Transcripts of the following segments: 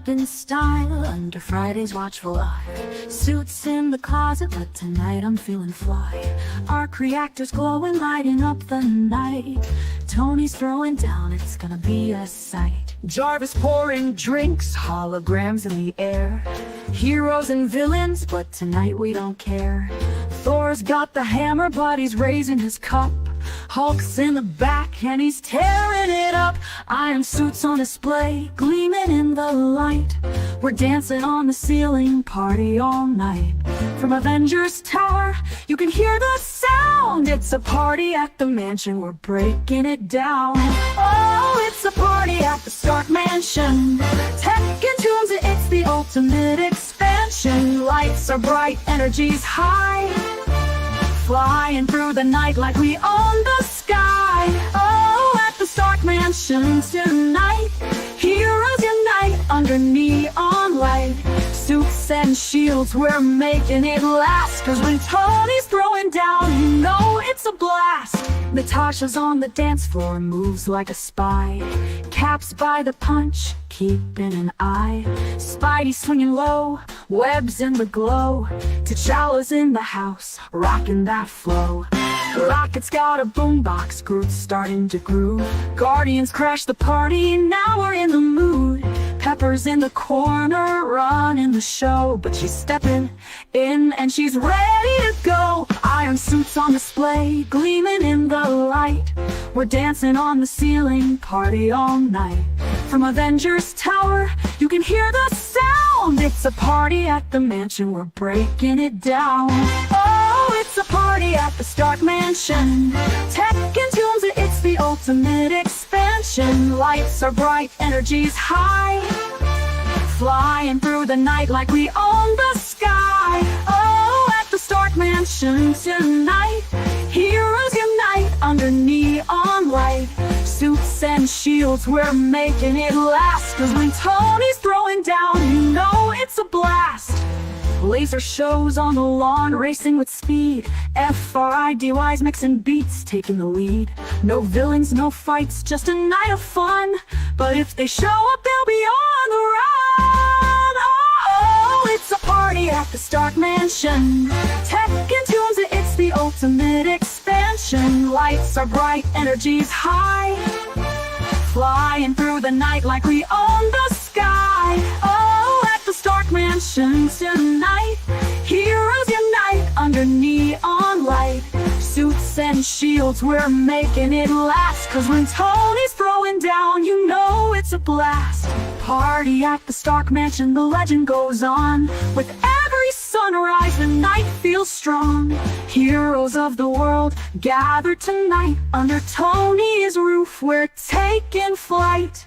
up in style under Friday's watchful eye. Suits in the closet, but tonight I'm feeling fly. Arc reactors glowing, lighting up the night. Tony's throwing down, it's gonna be a sight. Jarvis pouring drinks, holograms in the air. Heroes and villains, but tonight we don't care. Thor's got the hammer, but he's raising his cup. Hulk's in the back and he's tearing it up. Iron suits on display, gleaming in the light. We're dancing on the ceiling, party all night. From Avengers Tower, you can hear the sound. It's a party at the mansion, we're breaking it down. Oh, it's a party at the Stark Mansion. Tech and tunes, it's the ultimate expansion. Lights are bright, energy's high. Flying through the night like we own the sky. Oh, at the Stark Mansion tonight, heroes unite under neon light. Suits and shields, we're making it last. Cause when Tony's throwing down, you know it's a blast. Natasha's on the dance floor, moves like a spy. Cap's by the punch, keeping an eye. Spidey swinging low, webs in the glow. T'Challa's in the house, rocking that flow. Rocket's got a boombox, Groot's starting to groove. Guardians crash the party, now we're in the mood. Pepper's in the corner, running the show. But she's stepping in and she's ready to go. Iron suits on display, gleaming in the light. We're dancing on the ceiling, party all night. From Avengers Tower, you can hear the sound. It's a party at the mansion, we're breaking it down. Oh, it's a party at the Stark Mansion. Tech and tunes, it's the ultimate expansion. Lights are bright, energy's high. Flying through the night like we own the sky. Oh, at the Stark Mansion tonight, heroes unite under neon light. Suits and shields, we're making it last. Cause when Tony's throwing down, you know it's a blast. Laser shows on the lawn, racing with speed. FRIDY's mixing beats, taking the lead. No villains, no fights, just a night of fun. But if they show up, they'll be on the run. Oh, it's a party at the Stark Mansion. Tech and tunes, it's the ultimate expansion. Lights are bright, energy's high. Flying through the night like we own the sky. Oh, at the Stark Mansion tonight, heroes unite under neon light. Suits and shields, we're making it last. Cause when Tony's throwing down, you know it's a blast. Party at the Stark Mansion, the legend goes on. With every sunrise, the night feels strong. Heroes of the world gather tonight. Under Tony's roof, we're taking flight.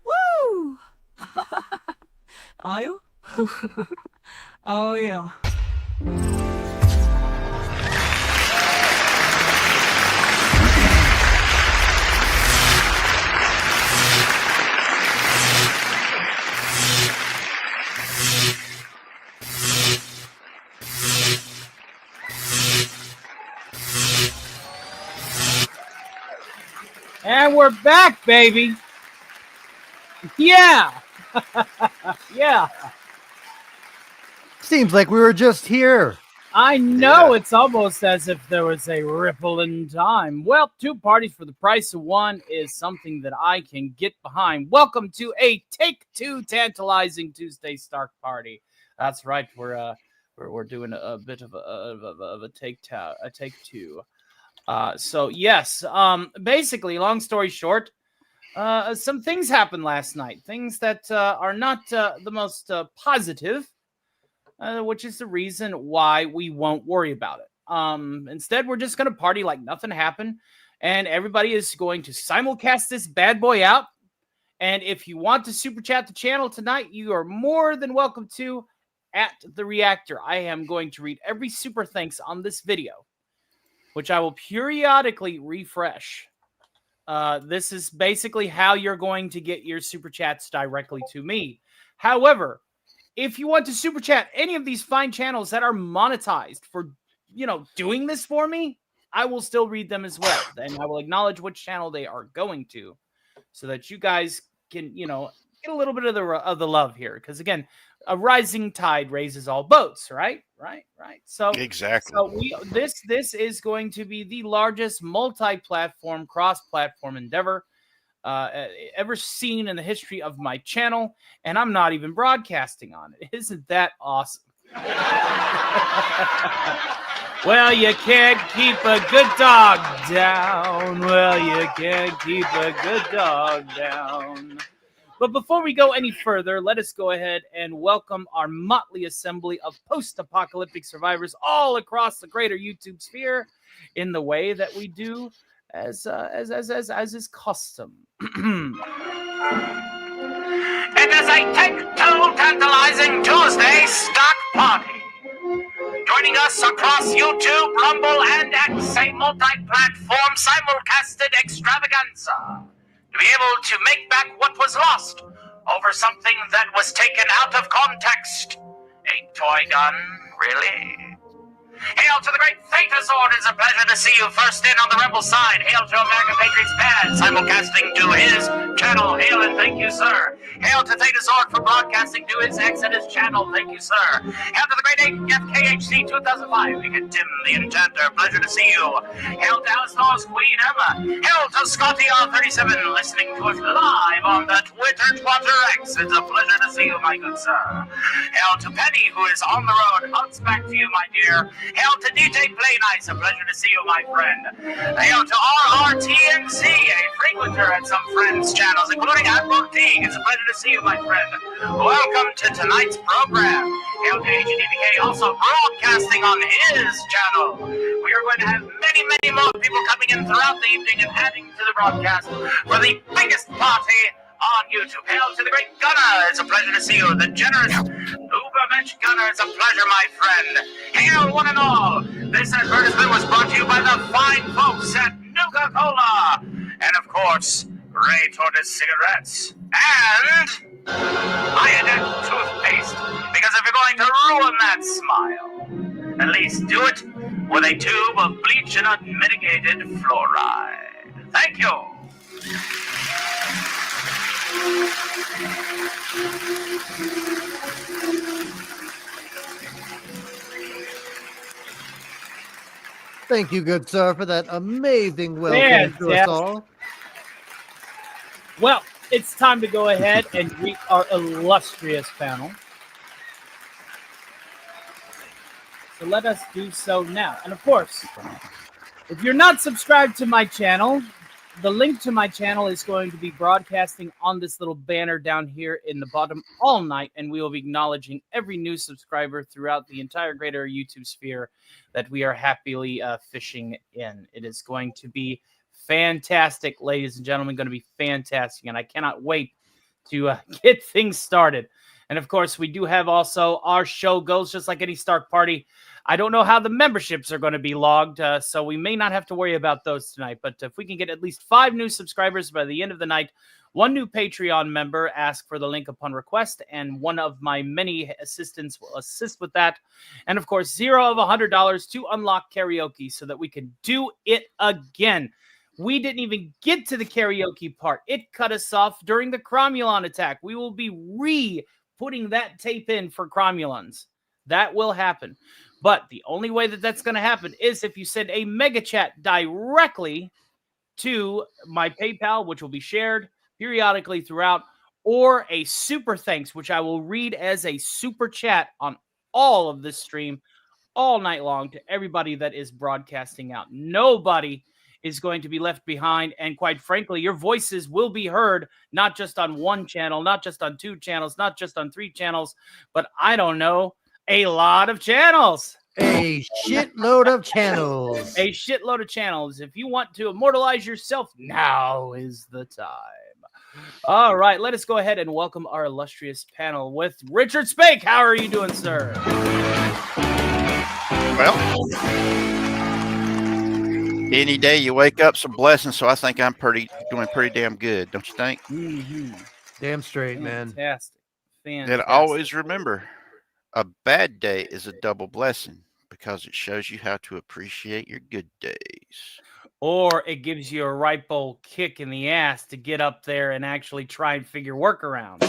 Woo! Are you? Oh yeah. And we're back, baby. Yeah. Yeah. Seems like we were just here. I know, it's almost as if there was a ripple in time. Well, two parties for the price of one is something that I can get behind. Welcome to a Take Two Tantalizing Tuesday Stark Party. That's right, we're doing a bit of a take two. So yes, basically, long story short, some things happened last night. Things that are not the most positive. Which is the reason why we won't worry about it. Instead, we're just going to party like nothing happened. And everybody is going to simulcast this bad boy out. And if you want to super chat the channel tonight, you are more than welcome to at the reactor. I am going to read every super thanks on this video, which I will periodically refresh This is basically how you're going to get your super chats directly to me. However, if you want to super chat any of these fine channels that are monetized for, doing this for me, I will still read them as well. And I will acknowledge which channel they are going to so that you guys can, get a little bit of the love here. Because again, a rising tide raises all boats, right? Right. So exactly. So this is going to be the largest multi-platform, cross-platform endeavor ever seen in the history of my channel, and I'm not even broadcasting on it. Isn't that awesome? Well, you can't keep a good dog down. Well, you can't keep a good dog down. But before we go any further, let us go ahead and welcome our motley assembly of post-apocalyptic survivors all across the greater YouTube sphere in the way that we do as is custom. It is a take-two tantalizing Tuesday stock party. Joining us across YouTube, Rumble, and X, a multi-platform simulcasted extravaganza. To be able to make back what was lost over something that was taken out of context. A toy gun, really? Hail to the great Thetazord! It's a pleasure to see you first in on the Rebel side. Hail to American Patriots Bad, simulcasting to his channel. Hail and thank you, sir. Hail to Thetazord for broadcasting to his X and his channel. Thank you, sir. Hail to the great FKHC 2005. We get Tim the Enchanter. Pleasure to see you. Hail to Alistair's Queen Emma. Hail to Scotty R37 listening to us live on the Twitter X. It's a pleasure to see you, my good sir. Hail to Penny, who is on the road. Hugs back to you, my dear. Hail to DJ Play Nice, a pleasure to see you, my friend. Hail to RRTNC, a frequenter at some friends' channels, including Admiral T. It's a pleasure to see you, my friend. Welcome to tonight's program. Hail to HDBK, also broadcasting on his channel. We are going to have many, many more people coming in throughout the evening and adding to the broadcast for the biggest party on YouTube. Hail to the great Gunner. It's a pleasure to see you. The generous Ubermensch Gunner. It's a pleasure, my friend. Hail, one and all. This advertisement was brought to you by the fine folks at Nuka-Cola. And, of course, Ray Tortoise cigarettes. And Iodine toothpaste. Because if you're going to ruin that smile, at least do it with a tube of bleach and unmitigated fluoride. Thank you. Thank you, good sir, for that amazing welcome to us all. Well, it's time to go ahead and greet our illustrious panel. So let us do so now. And of course, if you're not subscribed to my channel, the link to my channel is going to be broadcasting on this little banner down here in the bottom all night, and we will be acknowledging every new subscriber throughout the entire greater YouTube sphere that we are happily fishing in. It is going to be fantastic, ladies and gentlemen, going to be fantastic, and I cannot wait to get things started. And of course, we do have also our show goes just like any Stark party. I don't know how the memberships are going to be logged, so we may not have to worry about those tonight. But if we can get at least 5 new subscribers by the end of the night, 1 new Patreon member, ask for the link upon request, and one of my many assistants will assist with that. And of course, 0 of $100 to unlock karaoke so that we can do it again. We didn't even get to the karaoke part. It cut us off during the Cromulon attack. We will be putting that tape in for Cromulons. That will happen. But the only way that that's going to happen is if you send a mega chat directly to my PayPal, which will be shared periodically throughout, or a super thanks, which I will read as a super chat on all of this stream all night long to everybody that is broadcasting out. Nobody is going to be left behind. And quite frankly, your voices will be heard, not just on 1 channel, not just on 2 channels, not just on 3 channels, but I don't know, a lot of channels. A shitload of channels. A shitload of channels. If you want to immortalize yourself, now is the time. All right, let us go ahead and welcome our illustrious panel with Richard Spake. How are you doing, sir? Well, Any day you wake up, some blessings. So I think I'm doing pretty damn good, don't you think? Mm-hmm. Damn straight, man. Fantastic. And always remember, a bad day is a double blessing because it shows you how to appreciate your good days. Or it gives you a ripe old kick in the ass to get up there and actually try and figure workarounds.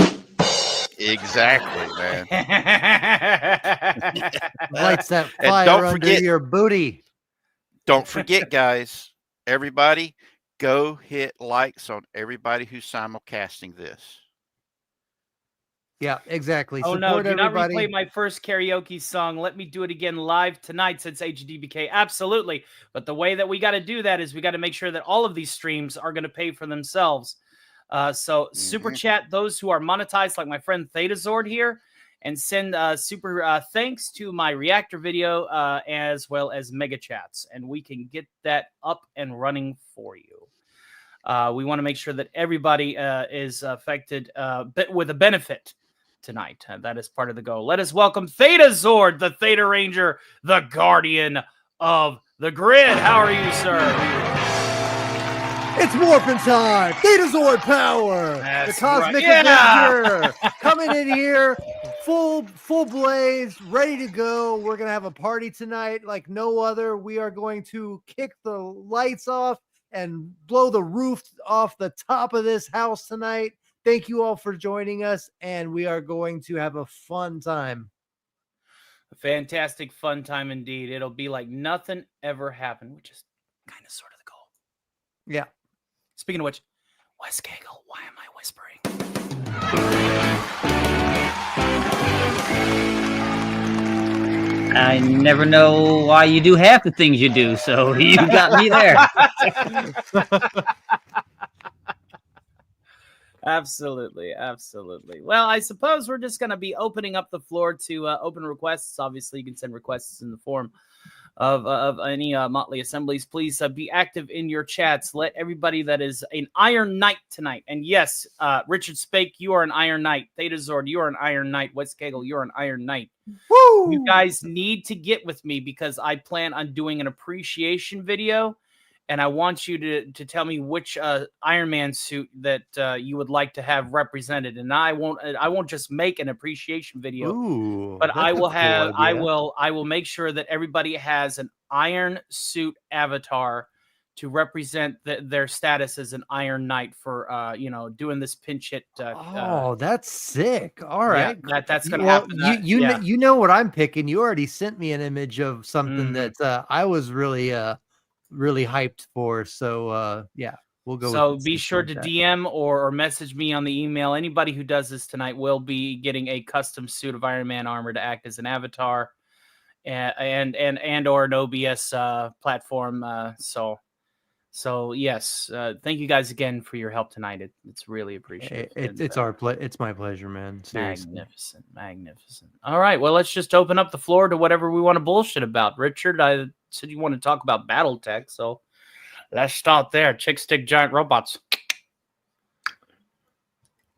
Exactly, man. Lights that And fire don't under forget- your booty. Don't forget, guys, everybody, go hit likes on everybody who's simulcasting this. Yeah, exactly. Oh no, Support do not everybody. replay my first karaoke song. Let me do it again live tonight since HDBK. Absolutely. But the way that we got to do that is we got to make sure that all of these streams are going to pay for themselves. So super chat those who are monetized, like my friend Thetazord here, and send super thanks to my reactor video as well as mega chats, and we can get that up and running for you. We want to make sure that everybody is affected with a benefit tonight. That is part of the goal. Let us welcome Thetazord, the Theta Ranger, the guardian of the grid. How are you, sir? It's morphin' time! Thetazord power! That's the Cosmic right. Yeah! Avenger coming in here, full blaze, ready to go. We're gonna have a party tonight like no other. We are going to kick the lights off and blow the roof off the top of this house tonight. Thank you all for joining us, and we are going to have a fun time. A fantastic fun time indeed. It'll be like nothing ever happened, which is kind of sort of the goal. Yeah. Speaking of which, Wes Cagle, why am I whispering? I never know why you do half the things you do, so you got me there. Absolutely, absolutely. Well, I suppose we're just going to be opening up the floor to open requests. Obviously, you can send requests in the form of any Motley Assemblies. Please be active in your chats. Let everybody that is an Iron Knight tonight. And yes, Richard Spake, you are an Iron Knight. Thetazord, you are an Iron Knight. Wes Cagle, you're an Iron Knight. Woo! You guys need to get with me because I plan on doing an appreciation video. And I want you to tell me which Iron Man suit that you would like to have represented. And I won't just make an appreciation video. Ooh, but I will have cool idea. I will make sure that everybody has an Iron Suit avatar to represent their status as an Iron Knight for doing this pinch hit. That's sick. All right, yeah, that's gonna happen. You know what I'm picking. You already sent me an image of something that I was really hyped for. So yeah, we'll go. So with be sure to DM or message me on the email. Anybody who does this tonight will be getting a custom suit of Iron Man armor to act as an avatar, and or an OBS platform. So yes, thank you guys again for your help tonight. It's really appreciated. It's my pleasure, man. Seriously. Magnificent. All right, well, let's just open up the floor to whatever we want to bullshit about. Richard, I said you want to talk about BattleTech, so let's start there. Chick stick giant robots.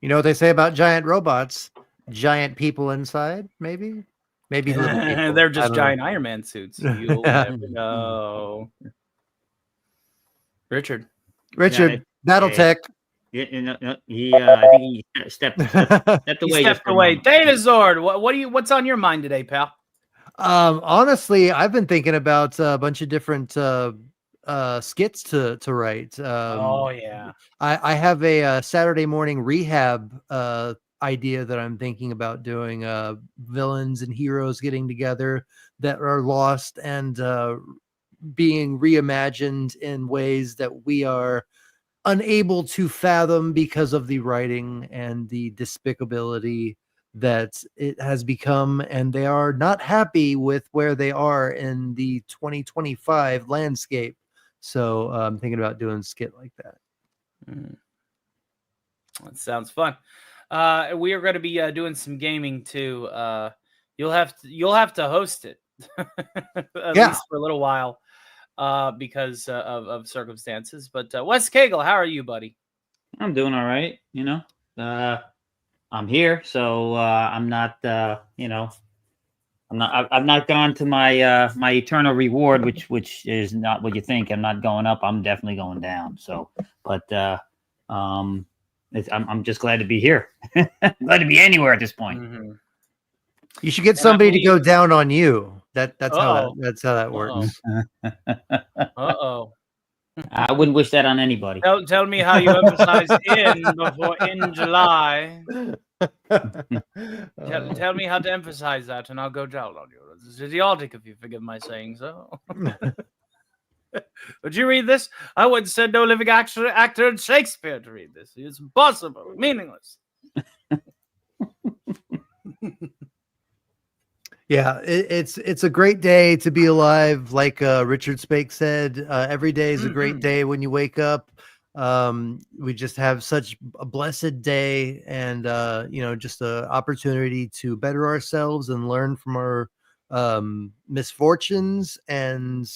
You know what they say about giant robots? Giant people inside, maybe little people. They're just giant Iron Man suits. You'll never know. Richard, BattleTech. I think he stepped away. Stepped away. Thetazord, what's on your mind today, pal? Honestly, I've been thinking about a bunch of different skits to write. Oh yeah, I have a Saturday morning rehab idea that I'm thinking about doing. Villains and heroes getting together that are lost and being reimagined in ways that we are unable to fathom because of the writing and the despicability that it has become, and they are not happy with where they are in the 2025 landscape. So I'm thinking about doing a skit like that. That sounds fun. We are going to be doing some gaming too. You'll have to host it at least for a little while because of circumstances. But Wes Cagle, how are you, buddy? I'm doing all right. I'm here, so I'm not, I've not gone to my my eternal reward, which is not what you think. I'm not going up. I'm definitely going down. So, but I'm just glad to be here. Glad to be anywhere at this point. Mhm. You should get somebody to go down on you. That's how that works. Uh-oh. I wouldn't wish that on anybody. Tell me how you emphasize in before in July. Tell me how to emphasize that, and I'll go down on you. It's idiotic, if you forgive my saying so. Would you read this? I would send no living actor in Shakespeare to read this. It's impossible, meaningless. Yeah, it's a great day to be alive. Like Richard Spake said, every day is a great day when you wake up. We just have such a blessed day, and just an opportunity to better ourselves and learn from our misfortunes and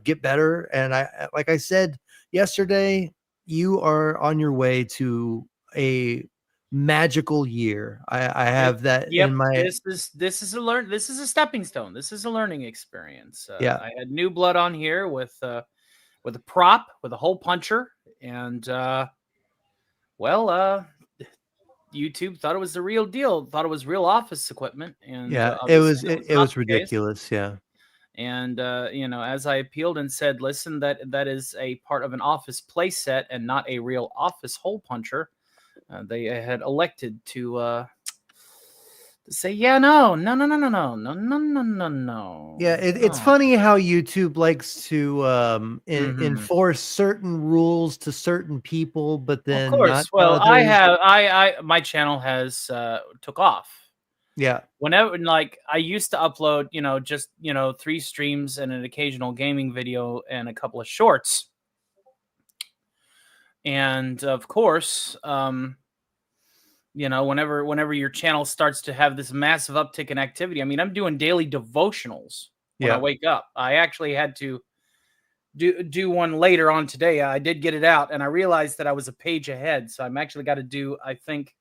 get better. And like I said yesterday, you are on your way to a magical year. I have that in my. This is a stepping stone. This is a learning experience. Yeah, I had new blood on here with a prop, with a hole puncher, and YouTube thought it was the real deal. Thought it was real office equipment, and it was ridiculous. Yeah. And as I appealed and said, listen, that is a part of an office play set and not a real office hole puncher. They had elected to say, no. Yeah, it's funny how YouTube likes to enforce certain rules to certain people, but then of course. Not well, others. my channel has took off. Yeah. Whenever, like, I used to upload, just 3 streams and an occasional gaming video and a couple of shorts. And of course, whenever your channel starts to have this massive uptick in activity, I mean, I'm doing daily devotionals when I wake up. I actually had to do one later on today. I did get it out, and I realized that I was a page ahead. So I'm actually got to do, I think,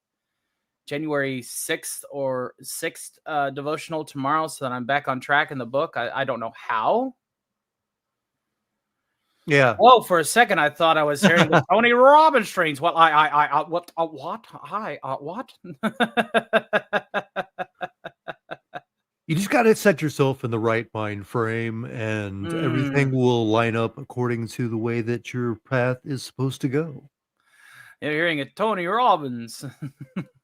January 6th or 6th devotional tomorrow, so that I'm back on track in the book. I don't know how. Yeah. Well, for a second, I thought I was hearing the Tony Robbins strains. What? What? Hi. What? You just got to set yourself in the right mind frame, and everything will line up according to the way that your path is supposed to go. You're hearing it, Tony Robbins.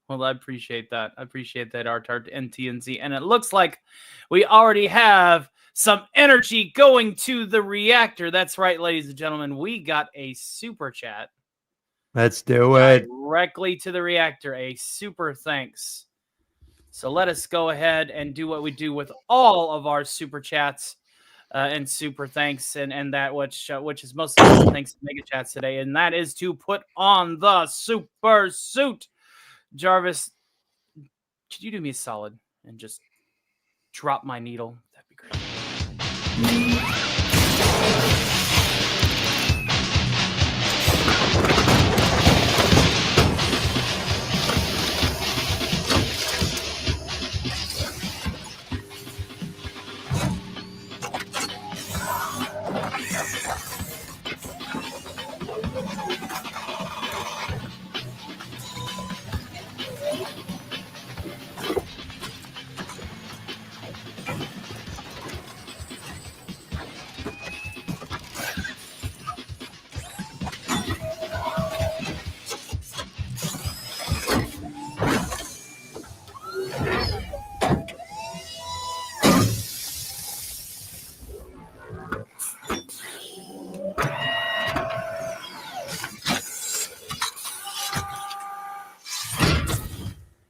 Well, I appreciate that. I appreciate that, Art NTNZ. And it looks like we already have some energy going to the reactor. That's right, ladies and gentlemen. We got a super chat. Let's do it. Directly to the reactor. A super thanks. So let us go ahead and do what we do with all of our super chats and super thanks and that which is mostly super thanks and mega chats today. And that is to put on the super suit. Jarvis, could you do me a solid and just drop my needle? That'd be great.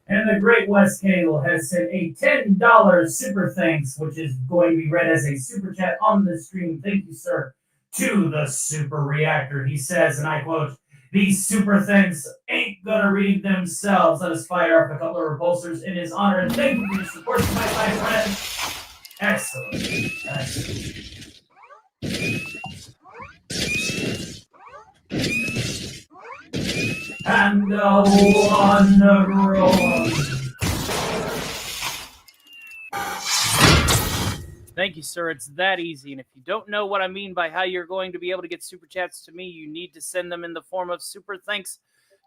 And the Great West Cable has sent a $10 super thanks, which is going to be read as a super chat on the stream. Thank you, sir, to the super reactor. He says, and I quote, "These super thanks ain't gonna read themselves. Let us fire off a couple of repulsors in his honor. And thank you for your support tonight, my friend." Excellent. And go on the road. Thank you, sir. It's that easy. And if you don't know what I mean by how you're going to be able to get super chats to me, you need to send them in the form of super thanks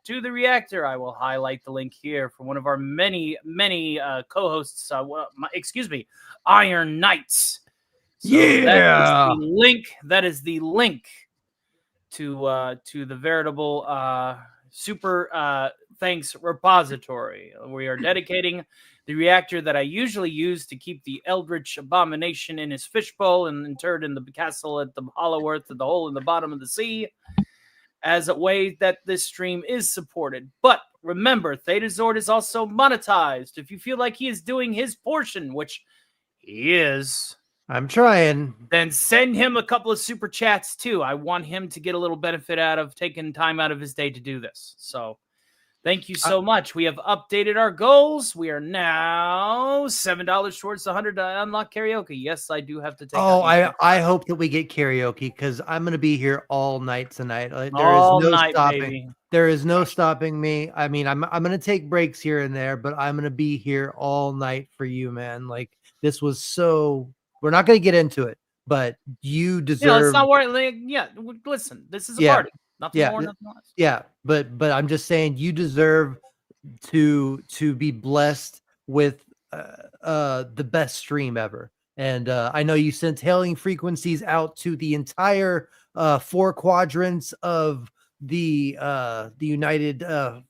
to the reactor. I will highlight the link here for one of our many co-hosts. Iron Knights. So that is the link to the veritable super thanks repository. We are dedicating the reactor that I usually use to keep the eldritch abomination in his fishbowl and interred in the castle at the Hollow Earth, at the hole in the bottom of the sea, as a way that this stream is supported. But remember, Theta is also monetized. If you feel like he is doing his portion, which he is, I'm trying. then send him a couple of super chats too. I want him to get a little benefit out of taking time out of his day to do this. So thank you so much. We have updated our goals. We are now $7 towards the 100 to unlock karaoke. Yes, I do have to take. Oh, I hope that we get karaoke because I'm going to be here all night tonight. There all is no night, stopping. baby. There is no stopping me. I mean, I'm going to take breaks here and there, but I'm going to be here all night for you, man. Like this was so. We're not going to get into it, but you deserve. It's not worth. Listen, this is a party. Nothing more, nothing less. Yeah, but I'm just saying you deserve to be blessed with the best stream ever. And I know you sent hailing frequencies out to the entire 4 quadrants of the United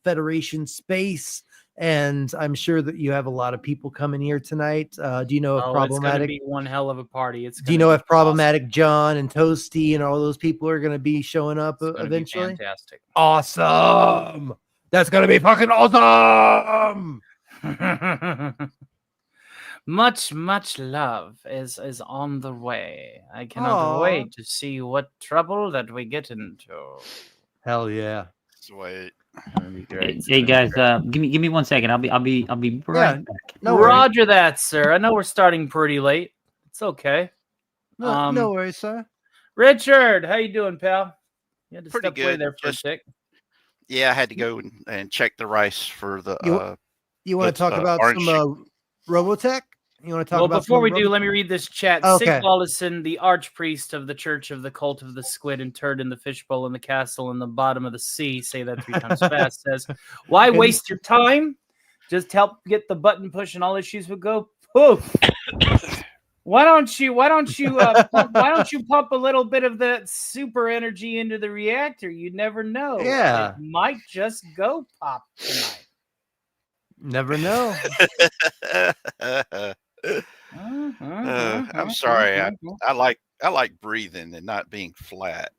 Federation space. And I'm sure that you have a lot of people coming here tonight. Do you know if problematic? It's going to be one hell of a party. Do you know if problematic John and Toasty and all those people are going to be showing up eventually? Fantastic. Awesome. That's going to be fucking awesome. Much love is on the way. I cannot wait to see what trouble that we get into. Hell yeah. Sweet. Hey guys, give me 1 second. I'll be right back. No Roger that, sir. I know we're starting pretty late. It's okay. No worries, sir. Richard, how you doing, pal? You had to Pretty step away good. there for a sec. Yeah, I had to go and check the rice for the. You want to talk about some Robotech? You want to talk about? Before we do, let me read this chat. Okay. Sig Wallison, the archpriest of the Church of the Cult of the Squid, interred in the fishbowl in the castle in the bottom of the sea. Say that 3 times fast. Says, "Why waste your time? Just help get the button push, and all issues will go poof." Why don't you pump a little bit of that super energy into the reactor? You never know. Yeah, it might just go pop tonight. Never know. I'm sorry. I like breathing and not being flat.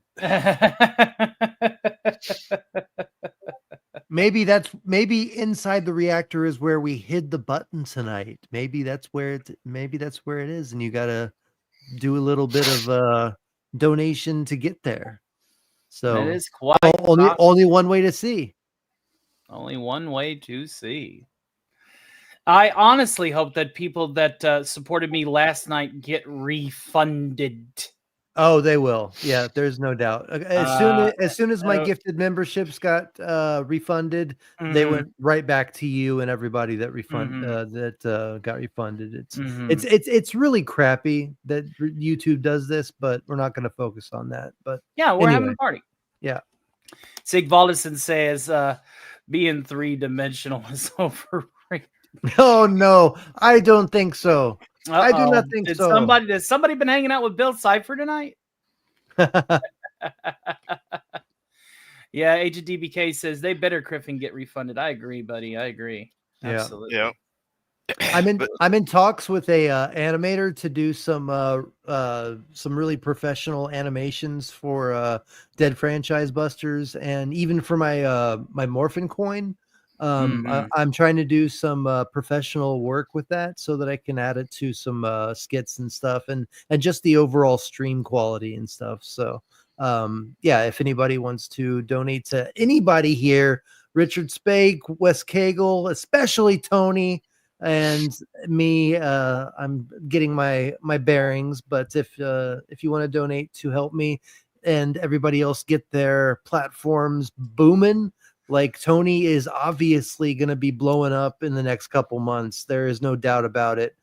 Maybe inside the reactor is where we hid the button tonight. Maybe that's where it is, and you gotta do a little bit of donation to get there. So it is quite only one way to see. Only one way to see. I honestly hope that people that supported me last night get refunded. Oh, they will. Yeah, there's no doubt. As soon as my gifted memberships got refunded, they went right back to you and everybody that got refunded. It's really crappy that YouTube does this, but we're not going to focus on that. But yeah, we're having a party. Yeah. Sig Volison says being 3-dimensional is overrated. Oh no, I don't think so. I do not think so. Has somebody been hanging out with Bill Cipher tonight? Yeah, Agent DBK says they better Griffin get refunded. I agree, buddy. I agree. Absolutely. Yeah. I'm in talks with a animator to do some really professional animations for Dead Franchise Busters, and even for my Morphin coin. I'm trying to do some professional work with that so that I can add it to some skits and stuff, and just the overall stream quality and stuff. So yeah, if anybody wants to donate to anybody here, Richard Spake, Wes Cagle, especially Tony and me, I'm getting my bearings. But if you want to donate to help me and everybody else get their platforms booming, like Tony is obviously going to be blowing up in the next couple months. There is no doubt about it.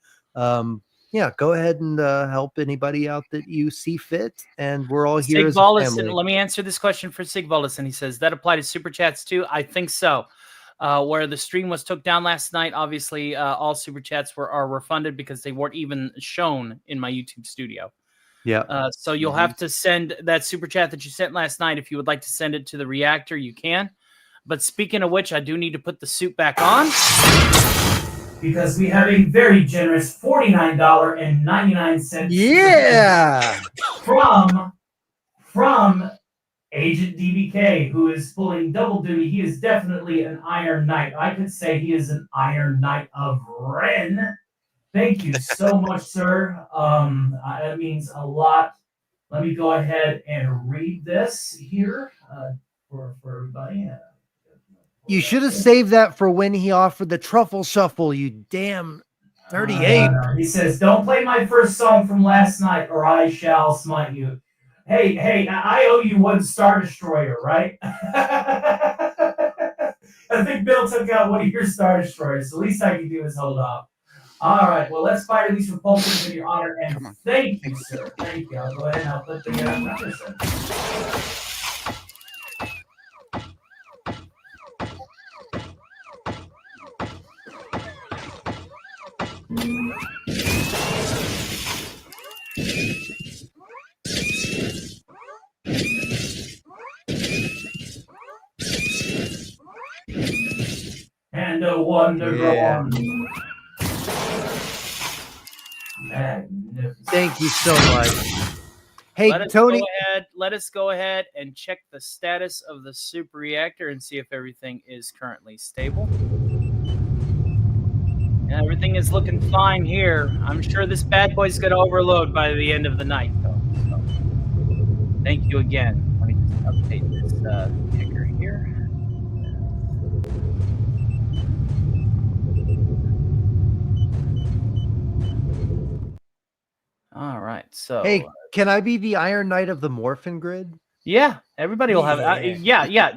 yeah, go ahead and help anybody out that you see fit, and we're all here Sig as a Volison, family. let me answer this question for Sig Volison. He says, that apply to Super Chats too? I think so. Where the stream was took down last night, obviously all Super Chats are refunded because they weren't even shown in my YouTube studio. Yeah. So you'll have to send that Super Chat that you sent last night. If you would like to send it to the reactor, you can. But speaking of which, I do need to put the suit back on, because we have a very generous $49.99 Yeah. from Agent DBK, who is pulling double duty. He is definitely an Iron Knight. I could say he is an Iron Knight of Ren. Thank you so much, sir. That means a lot. Let me go ahead and read this here for everybody. You should have saved that for when he offered the truffle shuffle, you damn 38. He says, don't play my first song from last night or I shall smite you. Hey, I owe you one Star Destroyer, right? I think Bill took out one of your Star Destroyers. The least I can do is hold off. All right, well, let's fire these repulsors in your honor, and thank you, sir. Thank you. I'll go ahead and I'll put the numbers in. And a wonder on. Magnificent. Thank you so much. Hey, Tony. Let us go ahead and check the status of the super reactor and see if everything is currently stable. Yeah, everything is looking fine here. I'm sure this bad boy's going to overload by the end of the night, though. So, thank you again. Let me just update this ticker here. All right, so Hey, can I be the Iron Knight of the Morphin Grid? yeah, everybody will have yeah. You're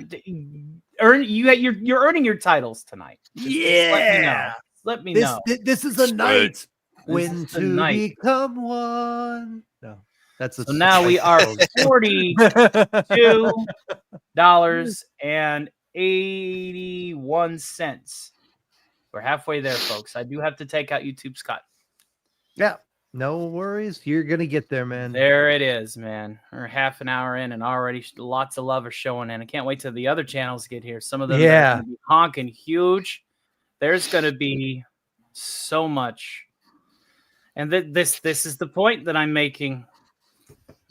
earning your titles tonight. Just let me know. This is a night when is the to night. become one. No, that's So now we are $42.81. We're halfway there, folks. I do have to take out YouTube's cut. Yeah, no worries. You're gonna get there, man. There it is, man. We're half an hour in, and already lots of love are showing in. I can't wait till the other channels get here. Some of them are going to be honking huge. There's going to be so much, and this is the point that I'm making.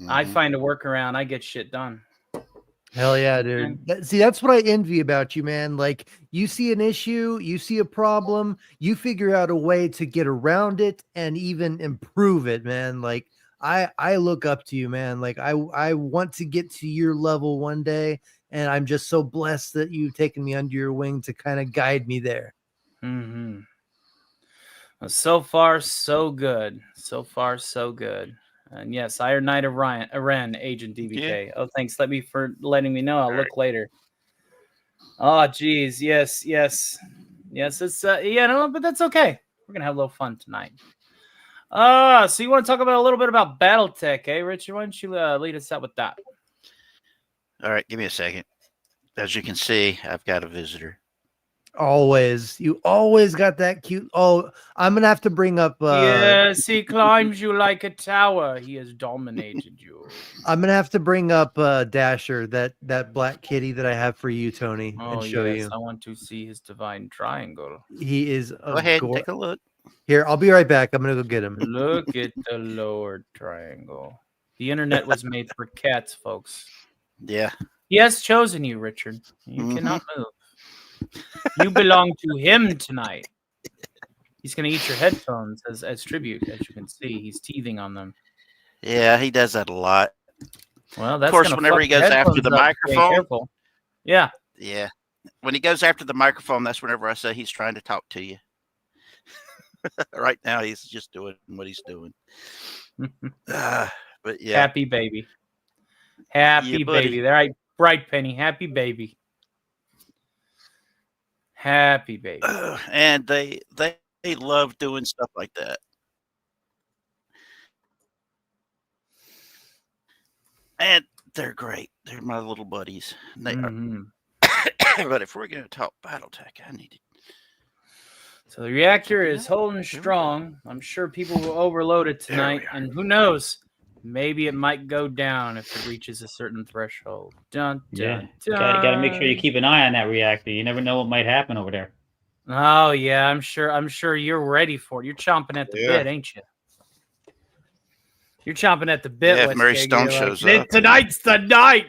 I find a workaround. I get shit done. Hell yeah, dude. See, that's what I envy about you, man. Like, you see an issue, you see a problem, you figure out a way to get around it and even improve it, man. Like, I look up to you, man. Like, I want to get to your level one day, and I'm just so blessed that you've taken me under your wing to kind of guide me there. Mm-hmm. Well, so far, so good. So far, so good. And yes, Iron Knight of Ren, Agent DBK. Yeah. Oh, thanks. For letting me know. I'll look later. Oh, geez. Yes. It's but that's okay. We're gonna have a little fun tonight. So you want to talk about a little bit about BattleTech, eh, Richard? Why don't you lead us out with that? All right, give me a second. As you can see, I've got a visitor. You always got that cute. Oh, I'm gonna have to bring up yes, he climbs you like a tower. He has dominated you. I'm gonna have to bring up Dasher, that black kitty that I have for you, Tony, and show you. I want to see his divine triangle. He is go ahead and take a look. Here, I'll be right back. I'm gonna go get him. Look at the Lord triangle. The internet was made for cats, folks. Yeah. He has chosen you, Richard. You cannot move. You belong to him tonight. He's going to eat your headphones as tribute. As you can see, he's teething on them. Yeah, he does that a lot. Well, that's of course, whenever he goes after the microphone. Yeah. When he goes after the microphone, that's whenever I say he's trying to talk to you. Right now, he's just doing what he's doing. But yeah, happy baby, happy baby. There, right, Penny. Happy baby. Happy baby. And they love doing stuff like that. And they're great. They're my little buddies. They Mhm. are. But if we're going to talk BattleTech, I need to. So the reactor Check it is out. holding Here we go. strong. I'm sure people will overload it There we tonight, are. and who knows? Maybe it might go down if it reaches a certain threshold. Dun, Yeah, dun, got to make sure you dun. keep an eye on that reactor. You never know what might happen over there. Oh yeah, I'm sure you're ready for it. You're chomping at the Yeah. bit, ain't you? You're chomping at the bit. Yeah, if West Mary Gag. Stone You're like, shows up. Tonight's the night.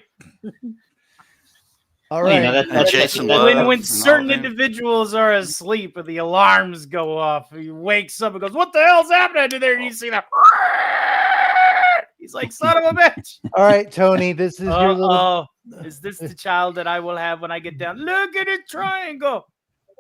All Well, you right. know, And Jason Love. When and all certain them. individuals are asleep and the alarms go off, he wakes up and goes, "What the hell's happening to there?" And you see that. He's like, "Son of a bitch." All right, Tony. This is your little. Oh, is this the child that I will have when I get down? Look at the triangle.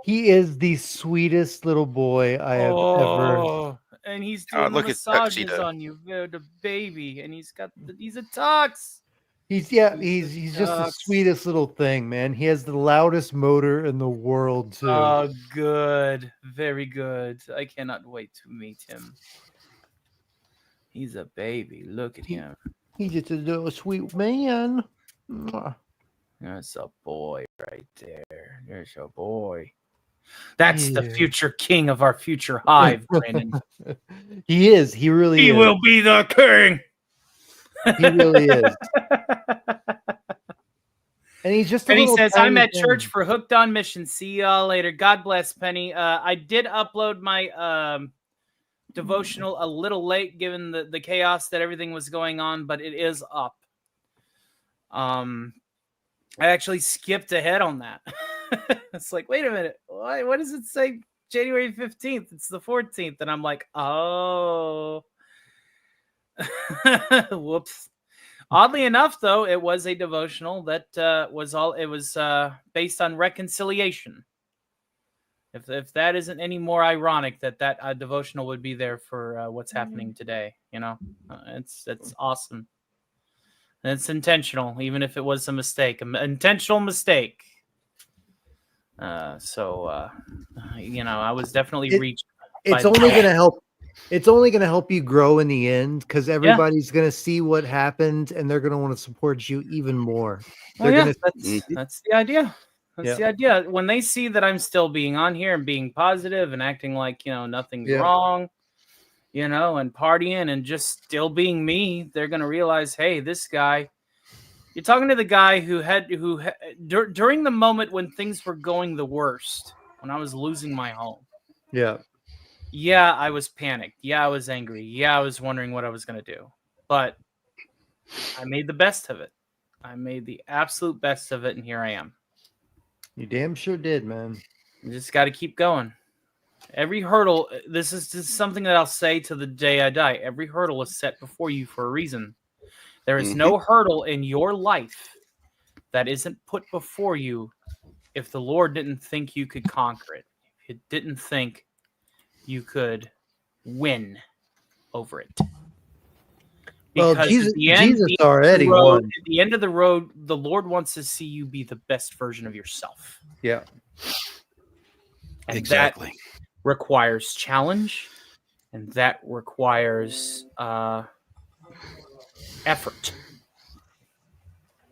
He is the sweetest little boy I have ever. Oh, and he's doing look at massages Tuxedo. on you, the baby, and he's a tux. He's He's just the Tux. sweetest little thing, man. He has the loudest motor in the world too. Oh, good, very good. I cannot wait to meet him. He's a baby. Look at him. He's just a little sweet man. Mwah. That's a boy right there. There's a boy. That's the Yeah. future king of our future hive, Brandon. He is. He really He is. will be the king. He really is. And he's just. A And he little says, tiny "I'm at thing. church for Hooked on Mission. See y'all later. God bless, Penny." I did upload my devotional a little late, given the chaos that everything was going on, but it is up. I actually skipped ahead on that. It's like, wait a minute, what does it say? January 15th. It's the 14th, and I'm like, oh, whoops. Oddly enough, though, it was a devotional that was based on reconciliation. If that isn't any more ironic that devotional would be there for what's happening today, it's awesome. And it's intentional, even if it was a mistake, an intentional mistake. I was definitely reached. It's by only that. gonna help. It's only gonna help you grow in the end because everybody's gonna see what happened and they're gonna want to support you even more. Well, They're yeah, gonna. that's the idea. That's Yeah. the idea. When they see that I'm still being on here and being positive and acting like, nothing's Yeah. wrong, and partying and just still being me, they're going to realize, hey, this guy, you're talking to the guy who during the moment when things were going the worst, when I was losing my home. Yeah. Yeah, I was panicked. Yeah, I was angry. Yeah, I was wondering what I was going to do. But I made the best of it. I made the absolute best of it, and here I am. You damn sure did, man. You just got to keep going. Every hurdle, this is just something that I'll say to the day I die. Every hurdle is set before you for a reason. There is no hurdle in your life that isn't put before you if the Lord didn't think you could conquer it. If He didn't think you could win over it. Well, Because Jesus, at the end, Jesus already won. At the end of the road, the Lord wants to see you be the best version of yourself. Yeah. And Exactly. that requires challenge, and that requires effort.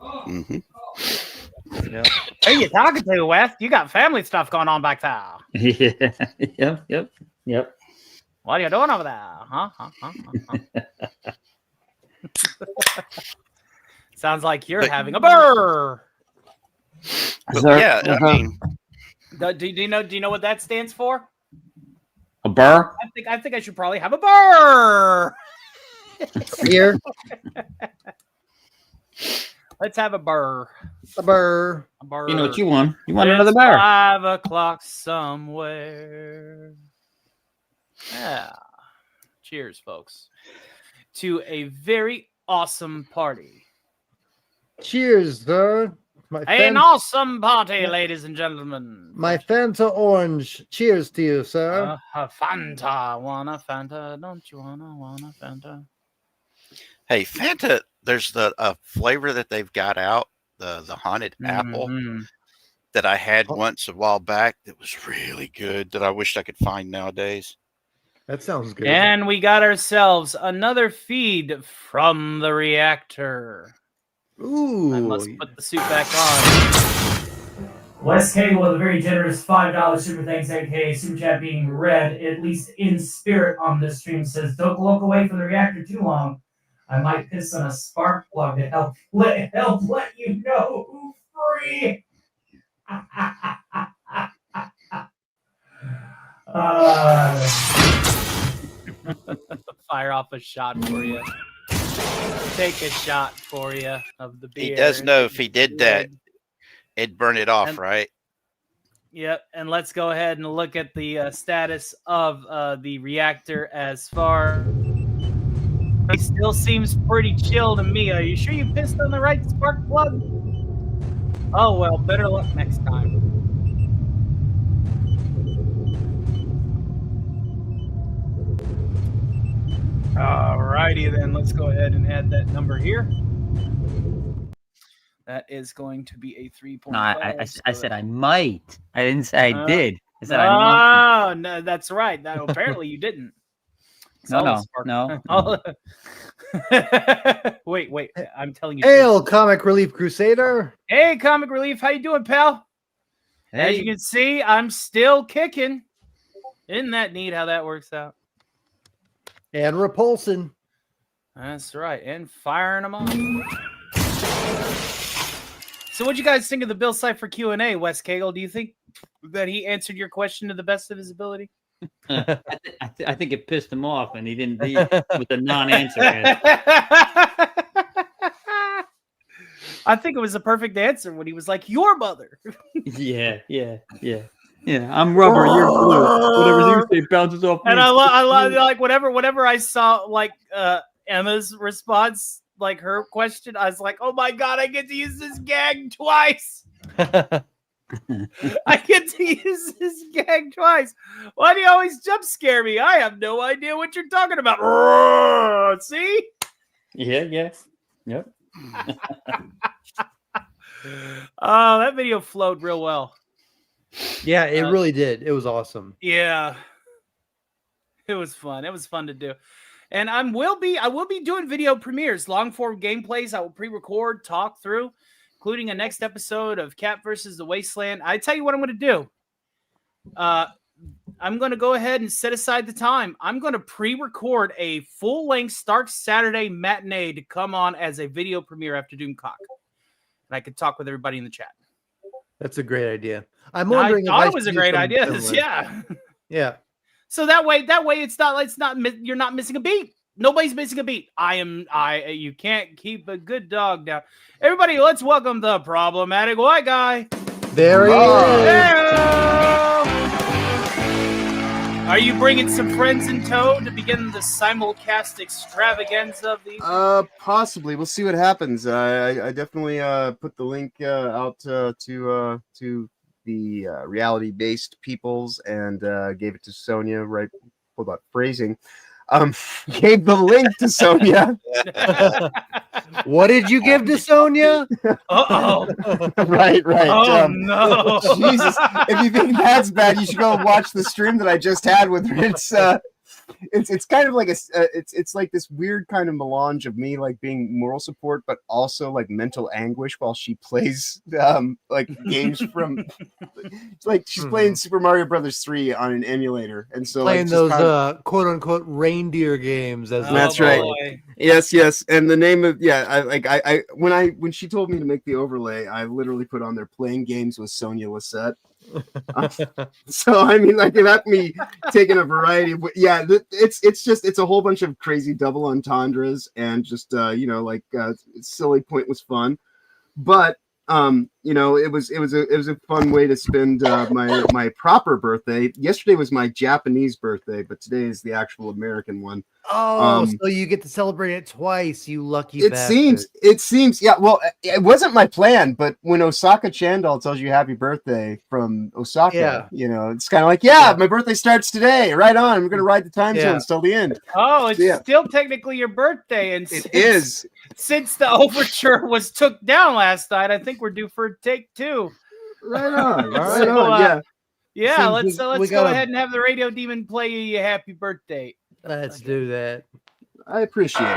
Mm-hmm. Yeah. Who you talking to, Wes? You got family stuff going on back there. Yeah. Yep. What are you doing over there? Huh? Sounds like you're But- having a burr. But yeah, I mean, Do you know what that stands for? A burr? I think I should probably have a burr. Here. Let's have a burr. A burr. A burr. You know what you want? You want It's another burr? 5 o'clock somewhere. Yeah. Cheers, folks, to a very awesome party. Cheers, sir. An awesome party, ladies and gentlemen. My Fanta orange. Cheers to you, sir. Fanta. Want a Fanta? Don't you want a Fanta? hey, Fanta, there's the flavor that they've got out, the haunted apple Mhm. that I had once a while back that was really good that I wish I could find nowadays. That sounds good. And we got ourselves another feed from the reactor. Ooh. I must put the suit back on. Wes Cagle with a very generous $5 super thanks, aka super chat being read, at least in spirit on this stream, says, "Don't look away from the reactor too long. I might piss on a spark plug to help let you know who's free." Fire off a shot for you. Take a shot for you of the beer. He does know if he did that, it'd burn it off, right? Yep, and let's go ahead and look at the status of the reactor as far. He still seems pretty chill to me. Are you sure you pissed on the right spark plug? Oh, well, better luck next time. Alrighty then, let's go ahead and add that number here. That is going to be a 3.5. No, I said I might. I didn't say I did. I said I might. No, that's right. No, apparently you didn't. No. Wait. I'm telling you. Hail, Comic Relief Crusader. Hey, Comic Relief. How you doing, pal? Hey. As you can see, I'm still kicking. Isn't that neat how that works out? And Repulsion. That's right. And firing them off. So what'd you guys think of the Bill Cipher Q&A, Wes Cagle? Do you think that he answered your question to the best of his ability? I think it pissed him off, and he didn't leave with a non-answer. I think it was a perfect answer when he was like, "Your mother." Yeah. I'm rubber, you're glue. Whatever you say bounces off. And me. I like whenever I saw like Emma's response, like her question, I was like, "Oh my god, I get to use this gag twice." I get to use this gag twice. Why do you always jump scare me? I have no idea what you're talking about. Roar, see? Yeah. Yep. Oh, that video flowed real well. Yeah, it really did. It was awesome. Yeah. It was fun. It was fun to do. And I will be doing video premieres, long form gameplays. I will pre-record, talk through, including a next episode of Cat versus the Wasteland. I tell you what I'm going to do. I'm going to go ahead and set aside the time. I'm going to pre-record a full-length Stark Saturday matinee to come on as a video premiere after Doomcock. And I could talk with everybody in the chat. That's a great idea. I'm wondering. I thought it was a great idea. Yeah. Yeah. So that way you're not missing a beat. Nobody's missing a beat. You can't keep a good dog down. Everybody, let's welcome the problematic white guy. There he is. Are you bringing some friends in tow to begin the simulcast extravaganza of these? Possibly. We'll see what happens. I definitely put the link out to the reality-based peoples and gave it to Sonia. Right, hold on, phrasing. Gave the link to Sonia. What did you give to Sonia? Uh-oh. Right. Oh, no. Jesus. If you think that's bad, you should go watch the stream that I just had with her. It's kind of like it's like this weird kind of melange of me like being moral support, but also like mental anguish while she plays like games from. It's like she's playing Super Mario Brothers 3 on an emulator, and so Playing like, those quote unquote reindeer games. That's right. Yes. And the name of when she told me to make the overlay, I literally put on there playing games with Sonia Lissette. So I mean, like that me taking a variety of it's a whole bunch of crazy double entendres and just silly pointless fun, but it was a fun way to spend my proper birthday. Yesterday was my Japanese birthday, but today is the actual American one. Oh, so you get to celebrate it twice, you lucky bastard. It seems, yeah. Well, it wasn't my plan, but when Osaka Chandal tells you happy birthday from Osaka, it's kind of like, my birthday starts today. Right on. I'm going to ride the time zones till the end. Oh, it's still technically your birthday. And it is. Since the overture was took down last night, I think we're due for take 2. Right on. Right on. Yeah. Let's go ahead and have the Radio Demon play you happy birthday. Let's do that. I appreciate it.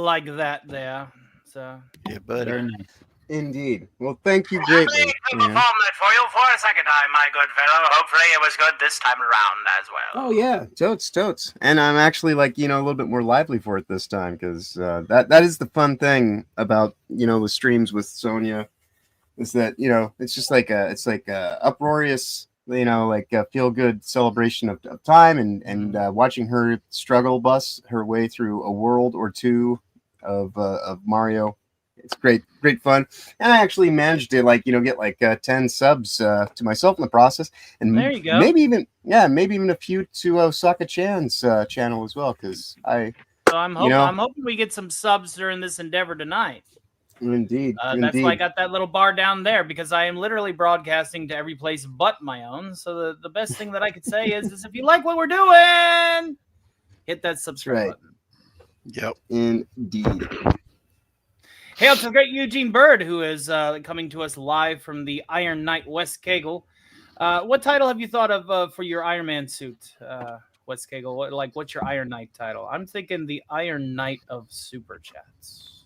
like that there. So Yeah, buddy. Very nice. Indeed. Well, thank you Happily greatly. to perform that for you for a second time, my good fellow. Hopefully it was good this time around as well. Oh yeah, totes. And I'm actually like, a little bit more lively for it this time because that is the fun thing about, the streams with Sonia is that, it's just like a uproarious, like a feel good celebration of time and watching her struggle bus her way through a world or two of Mario. It's great fun, and I actually managed to get like 10 subs to myself in the process, and there you go. maybe even a few to Osaka Chan's channel as well, because So I'm hoping we get some subs during this endeavor tonight. Indeed. That's why I got that little bar down there, because I am literally broadcasting to every place but my own. So the best thing that I could say is if you like what we're doing, hit that subscribe button. Yep. Indeed. Hail to the great Eugene Bird, who is coming to us live from the Iron Knight West Kegel. What title have you thought of for your Iron Man suit, West Kegel? What's your Iron Knight title? I'm thinking the Iron Knight of Super Chats.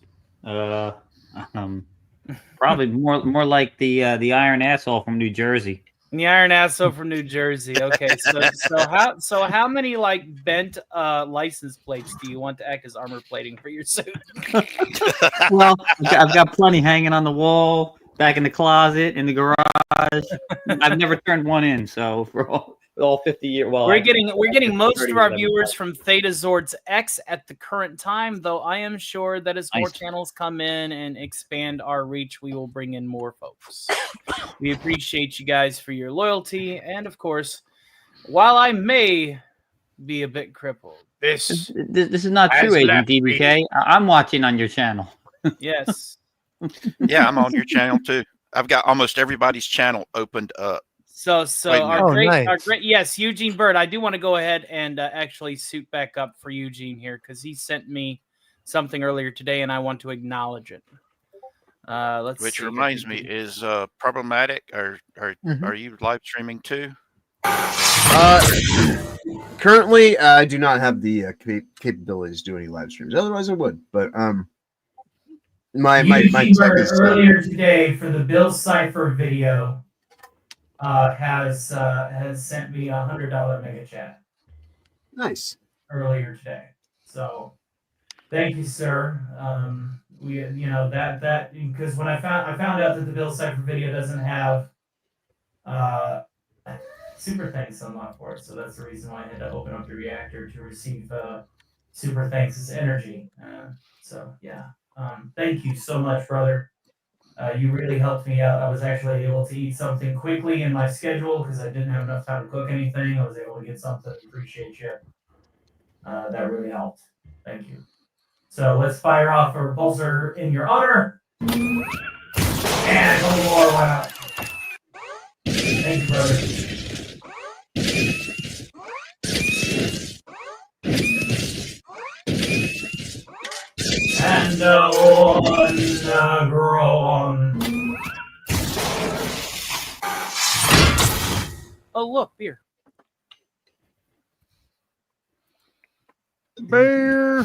Probably more like the Iron Asshole from New Jersey. The Iron Asshole from New Jersey. Okay, so how many bent license plates do you want to act as armor plating for your suit? Well, I've got plenty hanging on the wall, back in the closet, in the garage. I've never turned one in, so for all 50 years. Well, we're getting most of our 30, viewers from Theta Zords X at the current time, though I am sure that as more channels come in and expand our reach, we will bring in more folks. We appreciate you guys for your loyalty, and of course, while I may be a bit crippled, this is not true, Agent DBK. I'm watching on your channel. Yes. Yeah, I'm on your channel too. I've got almost everybody's channel opened up. So Wait, our nice. great yes, Eugene Bird. I do want to go ahead and actually suit back up for Eugene here because he sent me something earlier today, and I want to acknowledge it. Which reminds me, is problematic? Are you live streaming too? Currently, I do not have the capabilities to do any live streams. Otherwise, I would. But my tech is earlier today for the Bill Cipher video has sent me $100 mega chat nice earlier today. So thank you, sir. We that because when I found out that the Bill Cipher video doesn't have super thanks unlocked for it, so that's the reason why I had to open up the reactor to receive super thanks as energy. So yeah, thank you so much, brother. You really helped me out. I was actually able to eat something quickly in my schedule because I didn't have enough time to cook anything. I was able to get something. Appreciate you. That really helped. Thank you. So let's fire off a repulsor in your honor. And one more went out. Thank you, brother. And grow on. Oh, look, beer. Bear.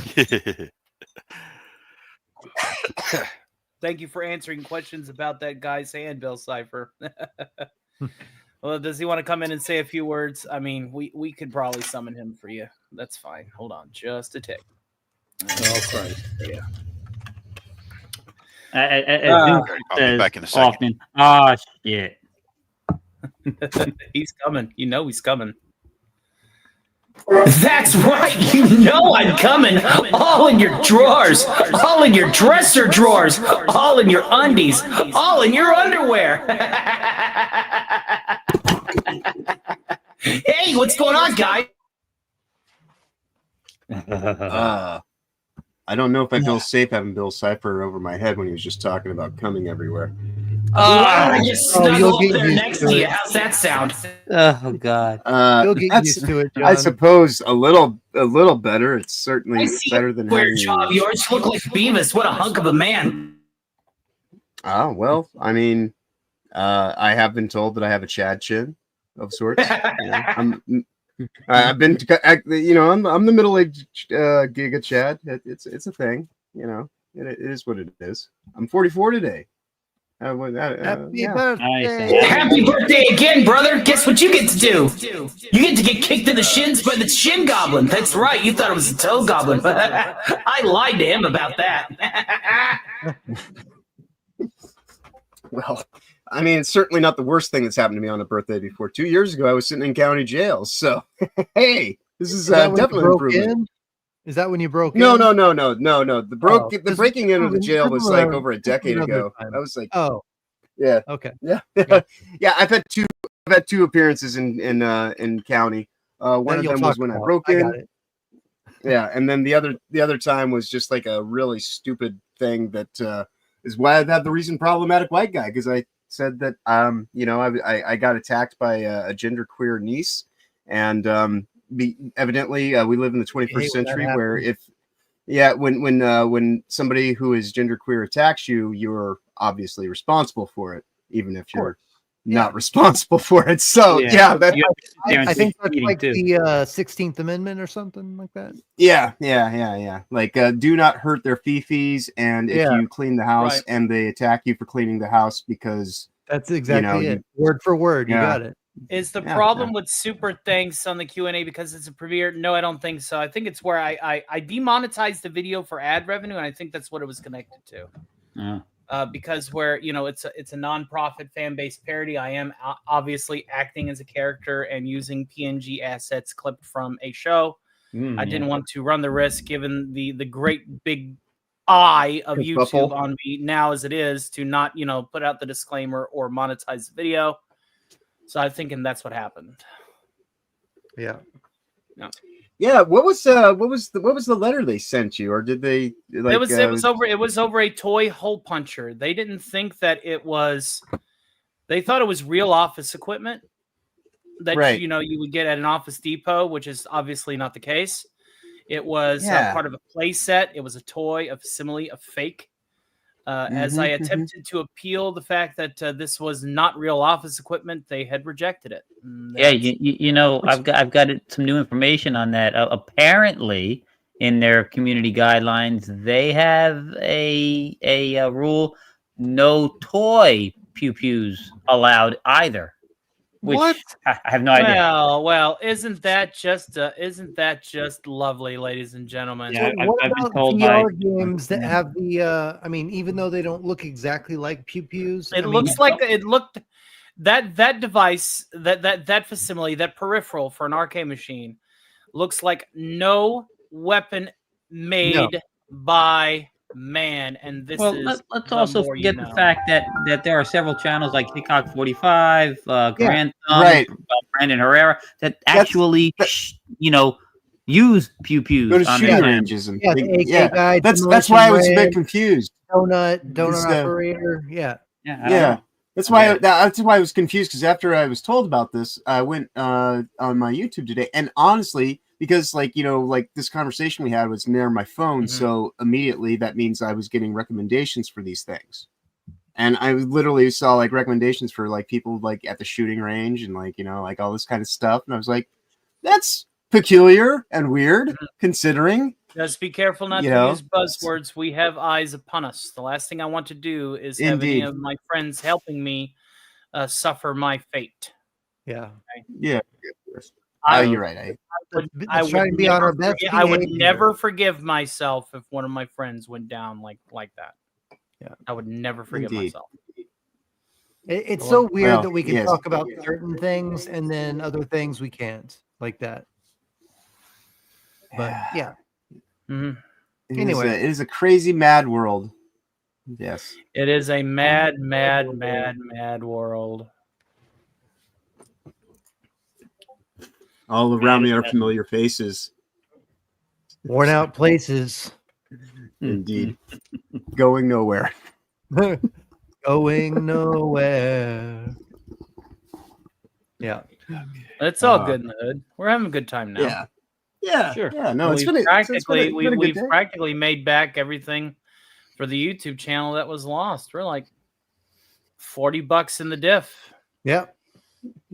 Thank you for answering questions about that guy's hand, Bill Cipher. Well, does he want to come in and say a few words? I mean, we could probably summon him for you. That's fine. Hold on just a tick. Oh, Christ. Yeah. I'll be back in a second. Often. Oh, shit. He's coming. You know he's coming. That's right. You know I'm coming. All in your drawers. All in your dresser drawers. All in your undies. All in your underwear. Hey, what's going on, guys? I don't know if I feel safe having Bill Cipher over my head when he was just talking about coming everywhere. I just snuggle you'll up get there used next to to you. it. How's that sound? Oh, God. You'll get That's, used to it, John. I suppose a little better. It's certainly better than Weird having job. Yours look like Beavis. What a hunk of a man. Oh, well, I mean, I have been told that I have a Chad chin of sorts. I've been, I'm the middle-aged Giga Chad. It's a thing. you know, it is what it is. I'm 44 today. Happy Yeah. birthday! Happy birthday again, brother. Guess what you get to do? You get to get kicked in the shins by the Shin Goblin. That's right. You thought it was a Toe Goblin. I lied to him about that. Well, I mean, it's certainly not the worst thing that's happened to me on a birthday before. 2 years ago, I was sitting in county jail. So, hey, this is that when you definitely broke improvement. in? Is that when you broke No, in? no, no, no, no, no. The Oh, the breaking in of the jail was like over a decade another ago. time. That was like, Oh, yeah, okay. yeah, Yeah. yeah. I've had two appearances in county. One That of you'll them was talk when I about. broke I in. got it. Yeah, and then the other time was just like a really stupid thing that is why I've had the recent problematic white guy, because I said that you know, I got attacked by a genderqueer niece, and evidently we live in the 21st hate when that century where happens. when somebody who is genderqueer attacks you, you're obviously responsible for it, even if you're not responsible for it. So yeah, that You have to sit there and I take think that's feeding, like too. the 16th Amendment or something like that. yeah. Like, do not hurt their fifis, and if Yeah. you clean the house Right. and they attack you for cleaning the house because That's exactly you- it. Word for word. You Yeah. got it. Is the Yeah, problem yeah. with super thanks on the Q&A because it's a premiere? No, I don't think so. I think it's where I demonetized the video for ad revenue, and I think that's what it was connected to. Because where, you know, it's a non-profit fan-based parody. I am obviously acting as a character and using PNG assets clipped from a show. I didn't want to run the risk, given the great big eye of Kerfuffle. YouTube on me now as it is, to not, you know, put out the disclaimer or monetize the video. So I'm thinking that's what happened. Yeah. Yeah, what was the letter they sent you, or did they like? It was over a toy hole puncher. They didn't think that it was. They thought it was real office equipment that Right. you know you would get at an Office Depot, which is obviously not the case. It was Yeah. part of a play set. It was a toy, a facsimile, a fake. As I attempted to appeal the fact that this was not real office equipment, they had rejected it. Yeah, you know, I've got some new information on that. Apparently, in their community guidelines, they have a rule: no toy pew pews allowed either. Which What? I have no idea. Well, isn't that just lovely, ladies and gentlemen? Yeah. What I've been about told VR by- games that have the? I mean, even though they don't look exactly like pew pews, It looks like it looked that device, that facsimile, that peripheral for an arcade machine looks like no weapon made by man. And this Well, is let's the also more you forget know. the fact that there are several channels like Hickok 45, Grand Thumb, Right. Brandon Herrera that actually, you know, use pew pews. Go to on shooting their ranges and Yeah, the AK yeah. guy, That's why I was a bit Demolition confused. donut Is, operator. Yeah. Yeah, I don't Yeah, know. that's why Okay. that's why I was confused, because after I was told about this, I went on my YouTube today, and honestly, because like, you know, like this conversation we had was near my phone, Mhm. so immediately that means I was getting recommendations for these things, and I literally saw like recommendations for like people like at the shooting range and like, you know, like all this kind of stuff, and I was like, that's peculiar and weird considering. Just be careful not You to know? use buzzwords. We have eyes upon us. The last thing I want to do is have any Indeed. of my friends helping me suffer my fate. Yeah. Yeah, I you're right. Let's try to be on our best I would behavior. never forgive myself if one of my friends went down like that. Yeah. I would never forgive Indeed. myself. It's so weird Well, that we can yes. talk about certain things and then other things we can't, like that. But yeah. Mhm. Anyway. It is a crazy mad world. Yes. It is a mad, mad, mad, mad world. All around me are familiar faces. Worn out places. Indeed. Going nowhere. Going nowhere. Yeah. It's all good in the hood. We're having a good time now. Yeah. Yeah. Sure. Yeah. No, it's we've been practically been a good we've day. practically made back everything for the YouTube channel that was lost. We're like $40 in the diff. Yeah.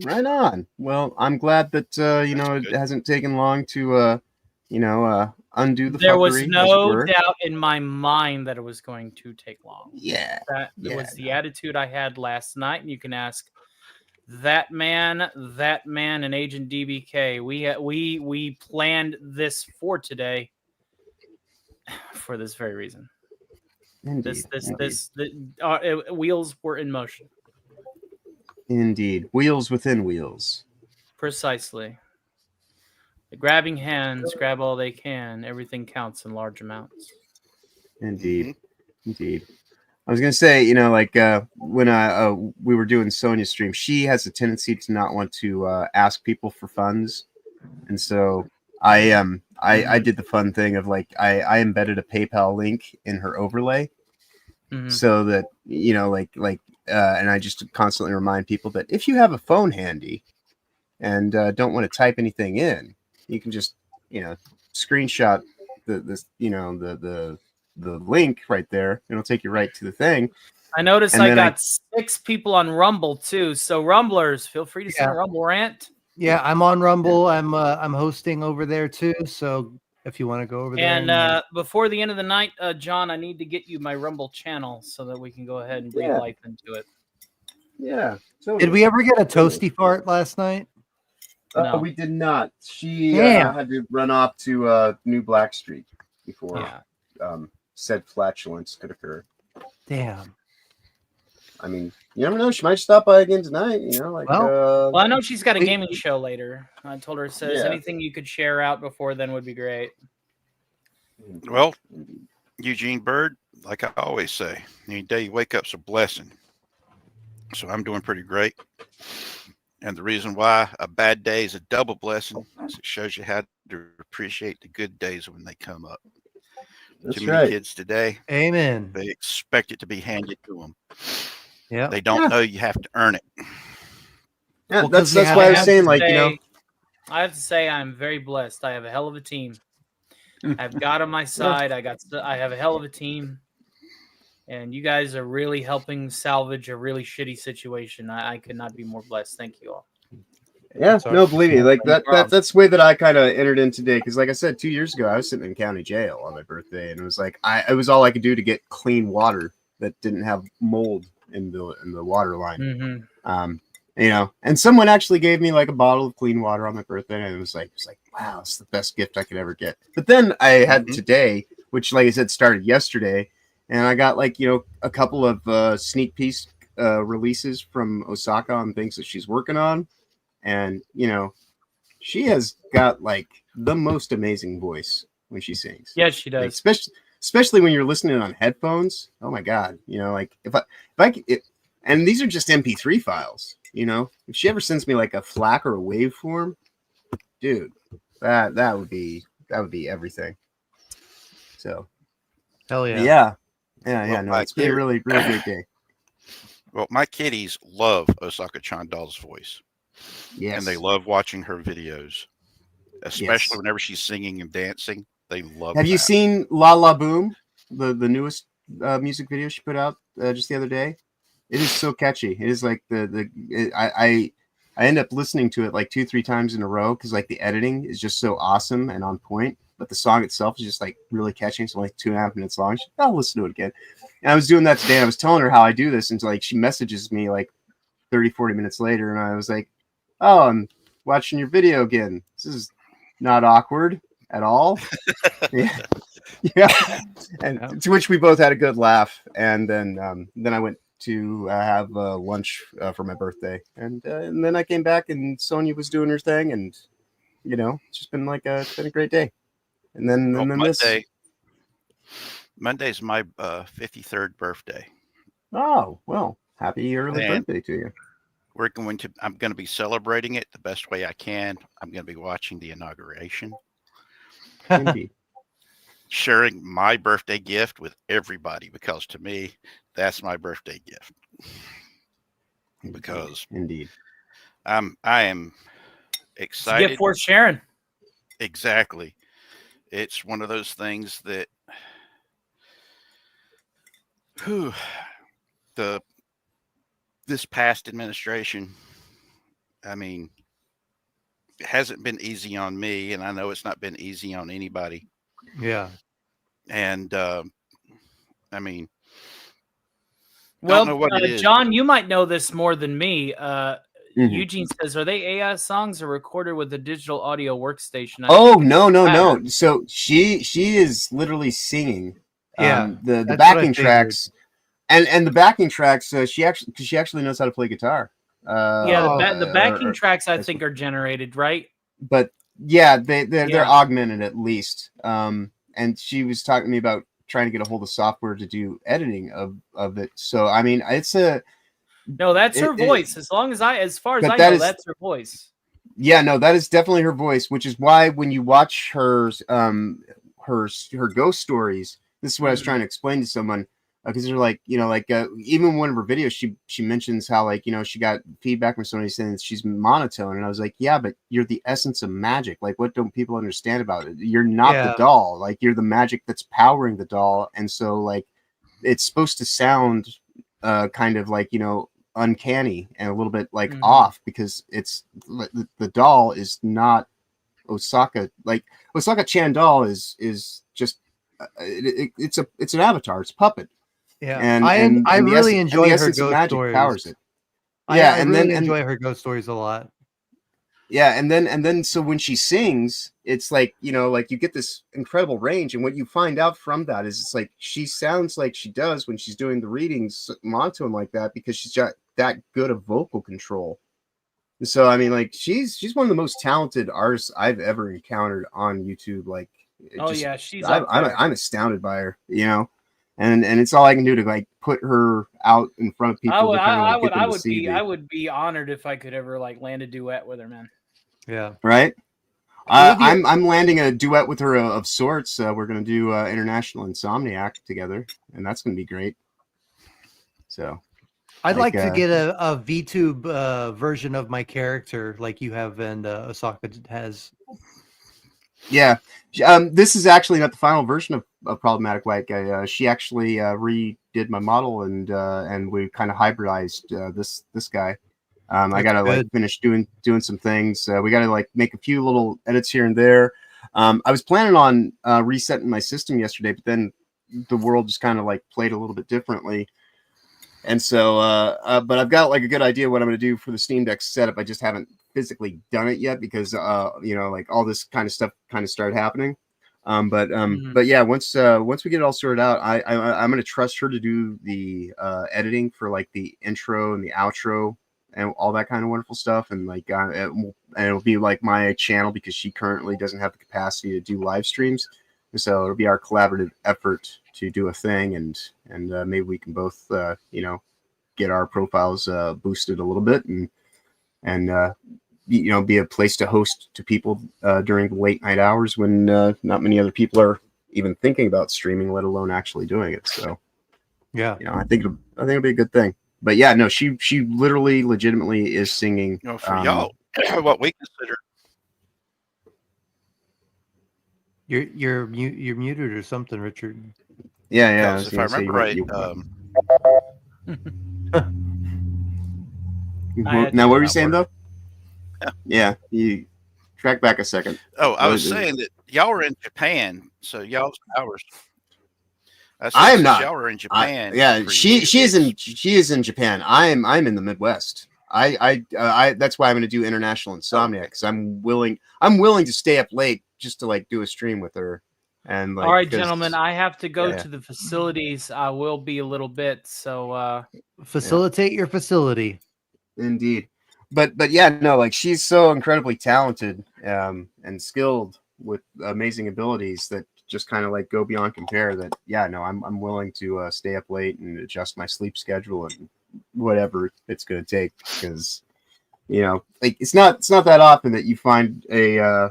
Right on. Well, I'm glad that you know, it hasn't taken long to undo the There was fuckery, as it no were. doubt in my mind that it was going to take long. Yeah. That Yeah, was the attitude I had last night, and you can ask that man, and Agent DBK. We planned this for today for this very reason. Indeed. Wheels were in motion. Indeed. Wheels within wheels. Precisely. The grabbing hands grab all they can. Everything counts in large amounts. Indeed. Indeed. I was gonna say, when we were doing Sonia's stream, she has a tendency to not want to ask people for funds, and so I did the fun thing of I embedded a PayPal link in her overlay, so that and I just constantly remind people that if you have a phone handy and don't want to type anything in, you can just screenshot the link right there. It'll take you right to the thing. I noticed I got 6 people on Rumble too. So Rumblers, feel free to send a Rumble rant. Yeah, I'm on Rumble. I'm hosting over there too. So if you want to go over there. And before the end of the night, John, I need to get you my Rumble channel so that we can go ahead and breathe life into it. Yeah. Totally. Did we ever get a toasty fart last night? No. We did not. She had to run off to New Black Street before said flatulence could occur. Damn. I mean, you never know. She might stop by again tonight. Well, I know she's got a gaming show later. I told her, anything you could share out before then would be great. Well, Eugene Bird, like I always say, any day you wake up's a blessing. So I'm doing pretty great. And the reason why a bad day is a double blessing is it shows you how to appreciate the good days when they come up. That's Too many right. kids today. Amen. They expect it to be handed to them. Yeah. They don't know you have to earn it. Yeah, that's why I was saying, I have to say I'm very blessed. I have a hell of a team. I've God on my side. I have a hell of a team. And you guys are really helping salvage a really shitty situation. I could not be more blessed. Thank you all. Yeah, no, believe me, that's the way that I kind of entered in today. Because, like I said, 2 years ago, I was sitting in county jail on my birthday, and it was it was all I could do to get clean water that didn't have mold in the water line. And someone actually gave me a bottle of clean water on my birthday, and it was like, wow, it's the best gift I could ever get. But then I had today, which, like I said, started yesterday, and I got a couple of sneak peek releases from Osaka on things that she's working on. And, she has got the most amazing voice when she sings. Yes, she does. Especially when you're listening on headphones. Oh my God. And these are just MP3 files, if she ever sends me a FLAC or a waveform, dude, that would be everything. So. Hell yeah. Yeah. No, it's been a really, really great day. Well, my kiddies love Osaka Chandal's voice. Yes. And they love watching her videos, especially whenever she's singing and dancing. They love Have you seen La La Boom, the newest music video she put out just the other day? It is so catchy. It is I end up listening to it 2-3 times in a row because the editing is just so awesome and on point. But the song itself is just really catchy. It's only 2.5 minutes long. I'll listen to it again. And I was doing that today. And I was telling her how I do this, and she messages me 30-40 minutes later, and I was like, "Oh, I'm watching your video again. This is not awkward at all." Yeah. And to which we both had a good laugh. And then I went to have lunch for my birthday, and then I came back, and Sonia was doing her thing, and it's just been it's been a great day. And then Monday's my 53rd birthday. Oh, well, happy early birthday to you. I'm going to be celebrating it the best way I can. I'm going to be watching the inauguration. Indeed. Sharing my birthday gift with everybody, because to me, that's my birthday gift. Because indeed, I am excited. Gift worth sharing. Exactly. It's one of those things that this past administration, I mean, hasn't been easy on me, and I know it's not been easy on anybody. Yeah. And I mean, Well, know what it is. John, you might know this more than me. Mhm. Eugene says, "Are they AI songs or recorded with a digital audio workstation?" I Oh, think it's no. latter. So she is literally singing. Yeah, The that's what I backing figured. tracks, and the backing tracks. She actually knows how to play guitar. Yeah, the backing or- tracks I think are generated, right? but yeah, they're Yeah. augmented at least. And she was talking to me about trying to get a hold of software to do editing of it. So I mean, it's a No, that's her it- voice. As far as but I that know, is- that's her voice. yeah, no, that is definitely her voice, which is why when you watch her ghost stories, this is what I was Mhm. trying to explain to someone, because they're like, even one of her videos, she mentions how, like, she got feedback from somebody saying that she's monotone, and I was like, yeah, but you're the essence of magic. Like, what don't people understand about it? You're not the Yeah. doll. Like, you're the magic that's powering the doll, and so, like, it's supposed to sound kind of like, uncanny and a little bit like Mhm. off, because it's the doll is not Osaka. Like, Osaka Chan doll is just it's an avatar, it's a puppet. Yeah, And I the really and enjoy the her essence of ghost magic stories. powers it. I Yeah, and really then enjoy her ghost stories a lot. yeah, and then so when she sings, it's like, like you get this incredible range, and what you find out from that is it's like she sounds like she does when she's doing the readings monotone like that, because she's got that good of vocal control. So I mean, like, she's one of the most talented artists I've ever encountered on YouTube. Like, Oh yeah, she's I'm up there. I'm astounded by her, and it's all I can do to, like, put her out in front of people to kind of, like, get them to see I would be honored if I could ever like land a duet with her, man. Yeah. right. Maybe- I'm landing a duet with her of sorts. We're gonna do International Insomniac together, and that's gonna be great. So I'd like to like, get a VTube version of my character like you have and Osaka has. yeah, this is actually not the final version of Problematic White Guy. She actually redid my model, and we kind of hybridized this guy. I That's gotta like good. finish doing some things. We gotta like make a few little edits here and there. I was planning on resetting my system yesterday, but then the world just kind of like played a little bit differently. And so, but I've got like a good idea what I'm going to do for the Steam Deck setup. I just haven't physically done it yet because, like all this kind of stuff kind of started happening. But yeah, once we get it all sorted out, I'm going to trust her to do the editing for like the intro and the outro and all that kind of wonderful stuff. And like, and it'll be like my channel, because she currently doesn't have the capacity to do live streams. So it'll be our collaborative effort to do a thing, and maybe we can both, get our profiles boosted a little bit, and be a place to host to people during the late night hours when not many other people are even thinking about streaming, let alone actually doing it. So Yeah. I think it'll be a good thing. But yeah, no, she literally, legitimately is singing. For y'all, what we consider. You're muted or something, Richard. Yeah. If I remember right, now what were you saying though? Yeah, you track back a second. I was saying that y'all were in Japan, so y'all's hours. I am not. Y'all were in Japan. She is in Japan. I'm in the Midwest. I that's why I'm going to do International Insomnia, because I'm willing to stay up late just to like do a stream with her. And like, all right, gentlemen, I have to go Yeah. to the facilities. I will be a little bit. So Facilitate your facility. Indeed. But yeah, no, like, she's so incredibly talented and skilled with amazing abilities that just kind of like go beyond compare. That yeah, no, I'm willing to stay up late and adjust my sleep schedule and whatever it's going to take, because like it's not that often that you find a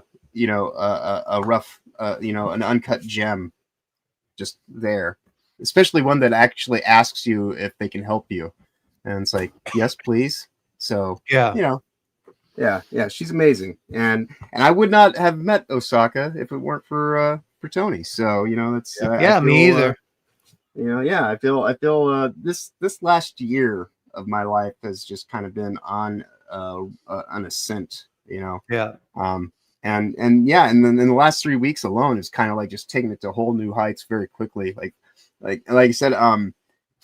rough an uncut gem just there, especially one that actually asks you if they can help you, and it's like, yes please. So Yeah. yeah, she's amazing, and I would not have met Osaka if it weren't for Tony. So that's me either. I feel this last year of my life has just kind of been on an ascent, you know. Yeah. And yeah, and then in the last 3 weeks alone, it's kind of like just taking it to whole new heights very quickly. Like I said,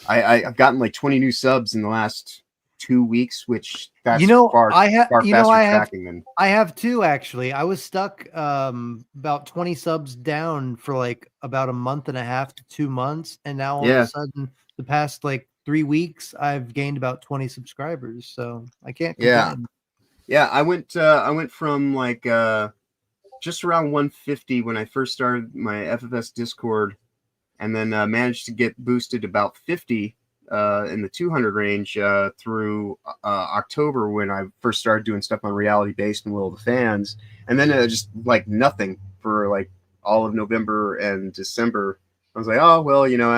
I've gotten like 20 new subs in the last 2 weeks, which that's far faster tracking than I have two actually. I was stuck about 20 subs down for like about a month and a half to 2 months, and now all of a sudden the past like 3 weeks I've gained about 20 subscribers. So I can't complain. Yeah, I went from like just around 150 when I first started my FFS Discord, and then managed to get boosted about 50 in the 200 range through October when I first started doing stuff on Reality Based and Will of the Fans, and then just like nothing for like all of November and December. I was like, oh well, you know,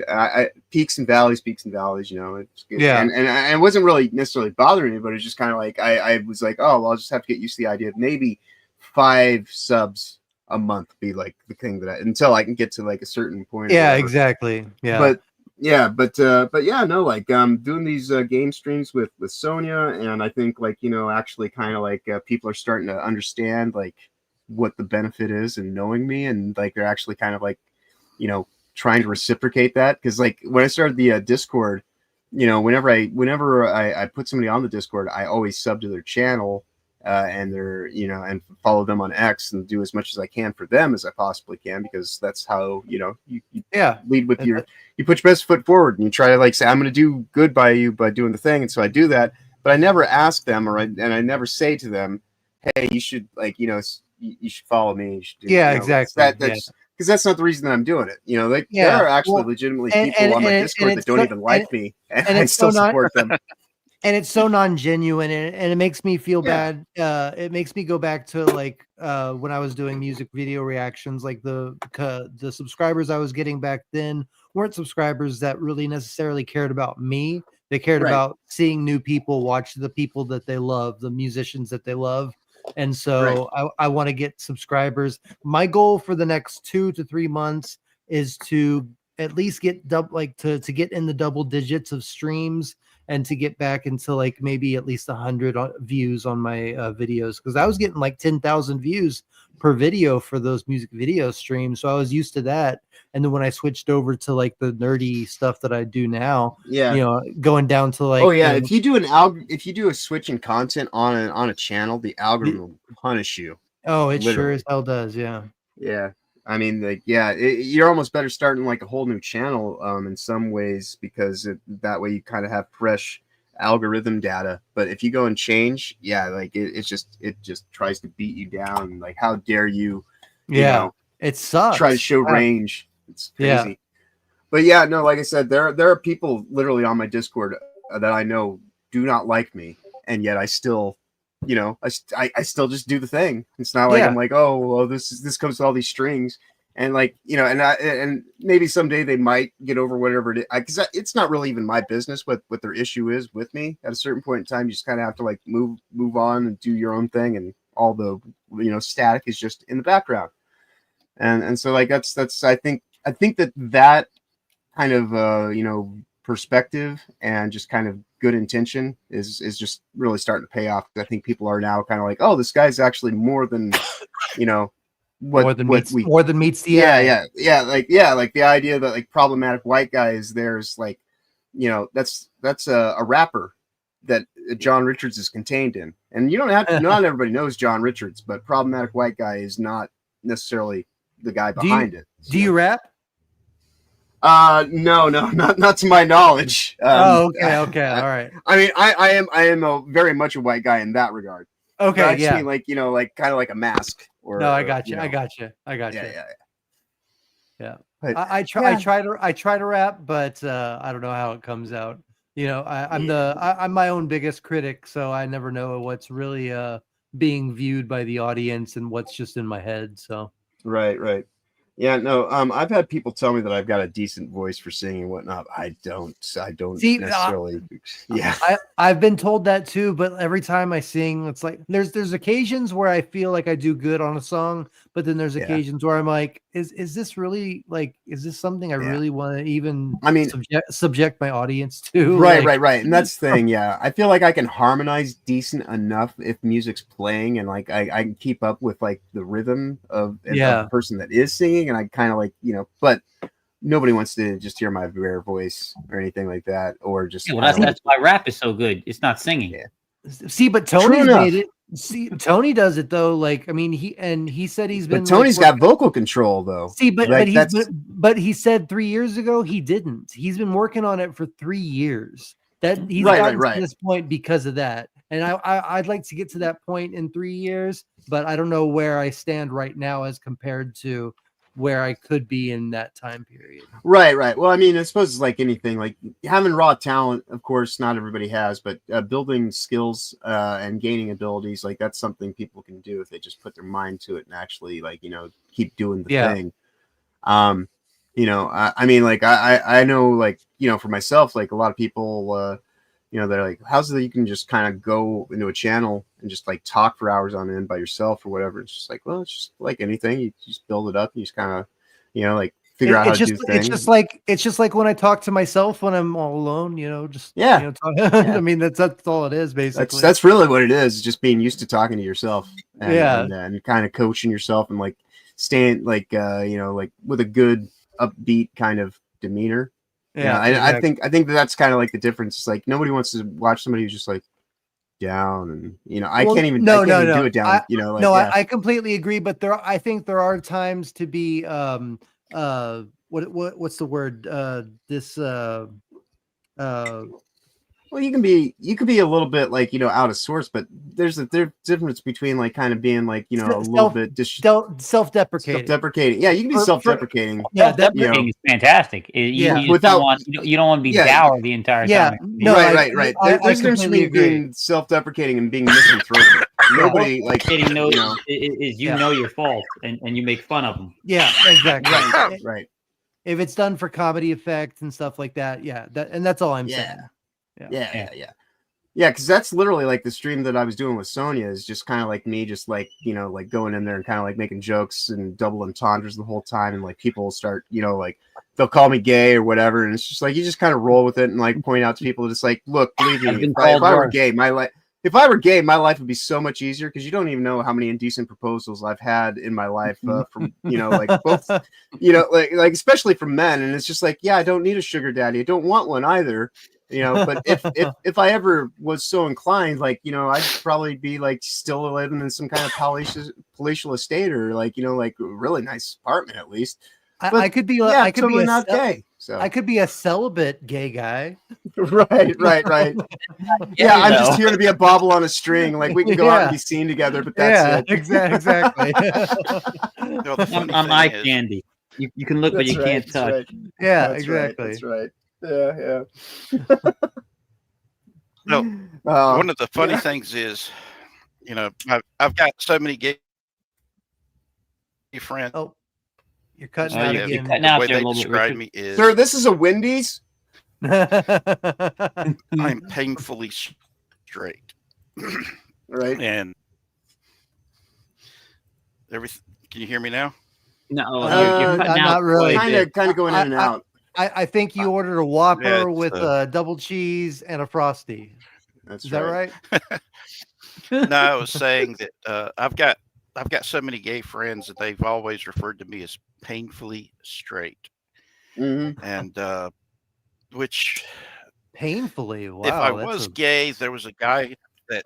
I peaks and valleys, you know. It's good. Yeah, and it wasn't really necessarily bothering me, but it's just kind of like I was like, oh well, I'll just have to get used to the idea of maybe 5 subs a month be like the thing that until I can get to like a certain point. Yeah, exactly. Yeah, but yeah, no, like doing these game streams with Sonia, and I think like, you know, actually kind of like people are starting to understand like what the benefit is in knowing me, and like they're actually kind of like, you know, trying to reciprocate that, because like when I started the Discord, you know, whenever I put somebody on the Discord, I always sub to their channel. And they're, you know, and follow them on X and do as much as I can for them as I possibly can, because that's how, you know, you lead with you put your best foot forward, and you try to like say, I'm going to do good by you by doing the thing. And so I do that, but I never ask them, and I never say to them, hey, you should like, you know, you should follow me. You should do, yeah, you know, exactly. That's because that's not the reason that I'm doing it. You know, like there are actually legitimately people on my Discord that don't even like me, and I still support them. And it's so non-genuine, and it makes me feel bad. It makes me go back to like when I was doing music video reactions. Like the subscribers I was getting back then weren't subscribers that really necessarily cared about me. They cared about seeing new people watch the people that they love, the musicians that they love. And so I want to get subscribers. My goal for the next 2 to 3 months is to at least get to get in the double digits of streams, and to get back into like maybe at least 100 views on my videos, because I was getting like 10,000 views per video for those music video streams. So I was used to that. And then when I switched over to like the nerdy stuff that I do now, you know, going down to like, if you do if you do a switch in content on a channel, the algorithm will punish you. Oh, it literally. Sure as hell does. Yeah. I mean, like, you're almost better starting like a whole new channel in some ways, because that way you kind of have fresh algorithm data. But if you go and change, like it just tries to beat you down. Like, how dare you? You know, it sucks. Try to show range. It's crazy. Yeah. But yeah, no, like I said, there are people literally on my Discord that I know do not like me, and yet I still, you know, I still just do the thing. It's not like I'm like, oh well, this comes with all these strings, and like, you know, and maybe someday they might get over whatever it is, because it's not really even my business what their issue is with me. At a certain point in time, you just kind of have to like move on and do your own thing, and all the, you know, static is just in the background. And so like that's I think that kind of you know, perspective and just kind of good intention is just really starting to pay off. I think people are now kind of like, oh, this guy's actually more than, you know, more than meets the eye. Like the idea that like problematic white guy is there's like, you know, that's a rapper that John Richards is contained in, and you don't have to, not everybody knows John Richards, but problematic white guy is not necessarily the guy behind it. Do you rap? No, not to my knowledge. Okay, all right. I mean, I am very much a white guy in that regard. Okay, I just mean like, you know, like kind of like a mask. Or no, I got you. You know. I got you. Yeah. But, I try to rap, but I don't know how it comes out. You know, I'm my own biggest critic, so I never know what's really being viewed by the audience and what's just in my head. So right. Yeah, no, I've had people tell me that I've got a decent voice for singing and whatnot. I don't See, necessarily. Yeah, I've been told that too, but every time I sing, it's like there's occasions where I feel like I do good on a song, but then there's Yeah. occasions where I'm like, is this really like, is this something I Yeah. really want to even I mean, subject my audience to? right, Like, right. And that's the thing. Yeah, I feel like I can harmonize decent enough if music's playing, and like I can keep up with like the rhythm of the person that is singing, and I kind of like, but nobody wants to just hear my bare voice or anything like that, or just that's why rap is so good. It's not singing. Yeah. See, but Tony's made it. See, Tony does it though. Like, I mean, he said he's been. But Tony's got vocal control though. See, but like, but he said 3 years ago he didn't. He's been working on it for 3 years. That he's gotten to this point because of that. And I'd like to get to that point in 3 years, but I don't know where I stand right now as compared to where I could be in that time period. Right. Well, I mean, I suppose it's like anything, like having raw talent, of course, not everybody has, but building skills and gaining abilities, like that's something people can do if they just put their mind to it and actually like, keep doing the thing. I mean, like I know, like, for myself, like a lot of people, they're like, how's it that you can just kind of go into a channel and just like talk for hours on end by yourself or whatever? It's just like, well, it's just like anything. You just build it up. And you just kind of, like figure out how to do things. It's just like when I talk to myself when I'm all alone, I mean, that's all it is basically. That's really what it is. Just being used to talking to yourself and kind of coaching yourself and like staying like, like with a good upbeat kind of demeanor. Yeah, exactly. I think that's kind of like the difference. It's like nobody wants to watch somebody who's just like down, and I can't even do it down. I completely agree. But I think there are times to be what's the word? Well, you can be a little bit like, out of sorts, but there's a difference between like kind of being like, a little bit self-deprecating. Yeah, you can be self-deprecating. Self-deprecating is fantastic. You don't want to be dour the entire time. No, right. There's a difference between being self-deprecating and being misanthropic. Nobody like is know your fault and you make fun of them. Yeah, exactly. Right. If it's done for comedy effect and stuff like that, that's all I'm saying. Yeah, because that's literally like the stream that I was doing with Sonia is just kind of like me, just like, like going in there and kind of like making jokes and double entendres the whole time. And like people start, like they'll call me gay or whatever. And it's just like, you just kind of roll with it and like point out to people, just like, look, believe me, if I were gay, my life would be so much easier, because you don't even know how many indecent proposals I've had in my life from, like both, like especially from men. And it's just like, yeah, I don't need a sugar daddy. I don't want one either. But if I ever was so inclined, like, I'd probably be like still living in some kind of palatial estate, or like, like a really nice apartment at least. But, I could be I could totally be not gay. So I could be a celibate gay guy. Right. Yeah, I'm just here to be a bobble on a string. Like we can go out and be seen together, but that's it. Exactly. I'm eye candy. You can look, but you can't touch. Right. Yeah, exactly. That's right. Yeah. No, one of the funny things is, I've got so many gay friends. Oh, you're cutting out again. You're cutting out the way there they a little describe bit. me is, Sir, this is a Wendy's. I'm painfully straight. Right. And everything. Can you hear me now? No, you're cutting out. Not really. Kind of going in and out. I think you ordered a Whopper with double cheese and a Frosty. Is that right? No, I was saying that I've got so many gay friends that they've always referred to me as painfully straight. Mm-hmm. And which painfully, wow. If I was gay, there was a guy that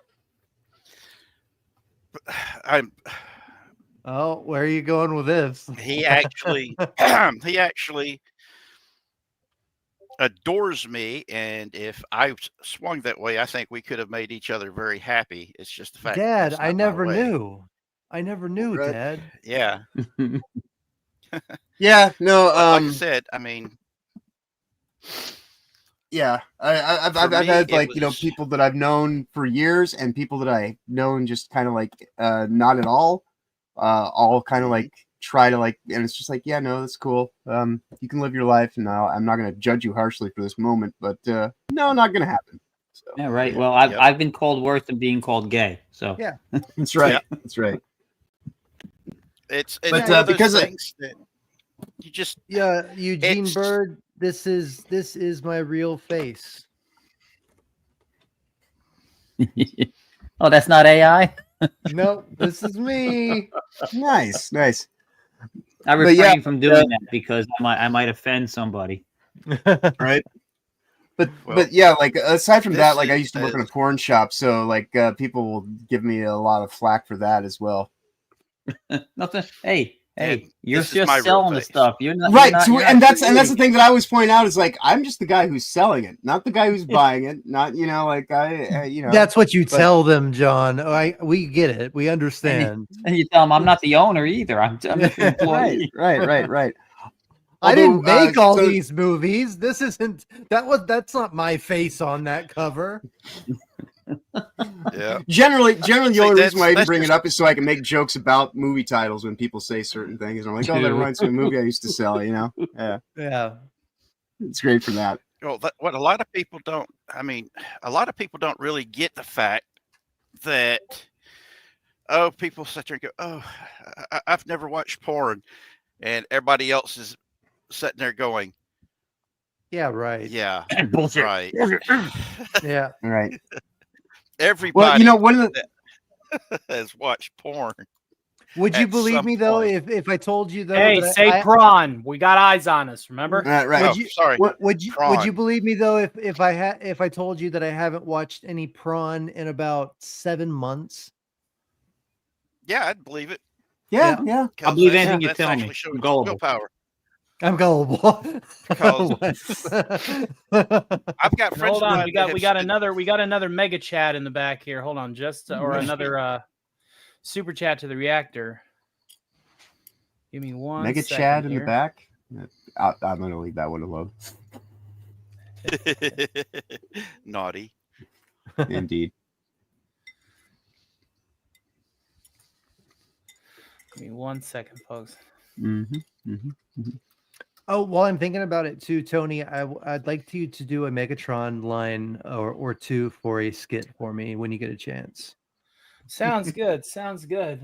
Oh, where are you going with this? He actually adores me, and if I swung that way, I think we could have made each other very happy. It's just the fact. Dad, I never knew. Right. Dad. Yeah. Yeah. No. Like I said, I mean. Yeah, I've had like people that I've known for years and people that I've known just kind of like not at all kind of like try to like, and it's just like, yeah, no, that's cool. You can live your life, and I'm not going to judge you harshly for this moment, but no, not going to happen. So, Yeah, right. Well, Yep. I've been called worse than being called gay. So Yeah. that's right. Yeah. That's right. It's But, one of those because things that you just Yeah, Eugene It's- Bird, this is my real face. oh, that's not AI. No, this is me. Nice, nice. I But yeah, refrain from doing that because I might offend somebody. Right. But Well, yeah, like aside from that, this like I used to work in a is- porn shop, so like people will give me a lot of flack for that as well. Nothing. Hey, And you're this is my just real selling the face. stuff. You're not Right, You're not, so, you're and not that's the creating. thing that I always point out is like I'm just the guy who's selling it, not the guy who's buying it. Not like I That's what you but- tell them, John. We get it. We understand. And you tell them I'm not the owner either. I'm just an employee. right. I didn't Although, make all so- these movies. This isn't that's not my face on that cover. Yeah. Generally, the See, only reason that's- why I even that's bring it just- up is so I can make jokes about movie titles when people say certain things. I'm like, oh, that Dude. reminds me of a movie I used to sell. Yeah, Yeah. it's great for that. Well, what a lot of people don't. I mean, a lot of people don't really get the fact that people sit there and go, oh, I've never watched porn, and everybody else is sitting there going, Yeah, right. yeah, Bullshit. right. Yeah. All right. Everybody Well, one of the has watched porn. Would you At believe some me though point. if I told you though Hey, that say I, prawn. We got eyes on us. Remember? right. Oh, Would you- sorry. would you Prawn. believe me though if I told you that I haven't watched any prawn in about 7 months? Yeah, I'd believe it. Yeah. I'll 'cause believe that's- anything you that's tell me. actually I'm showing gullible. willpower. I'm gullible. Because I've got friends. Hold of on. mine We that got have another mega chat in the back here. Hold on, or another super chat to the reactor. Give me one. Mega second Chad in here. the back. I'm gonna leave that one alone. said- Naughty. Indeed. Give me 1 second, folks. Oh, while I'm thinking about it too, Tony, I'd like you to do a Megatron line or two for a skit for me when you get a chance. Sounds good. Sounds good.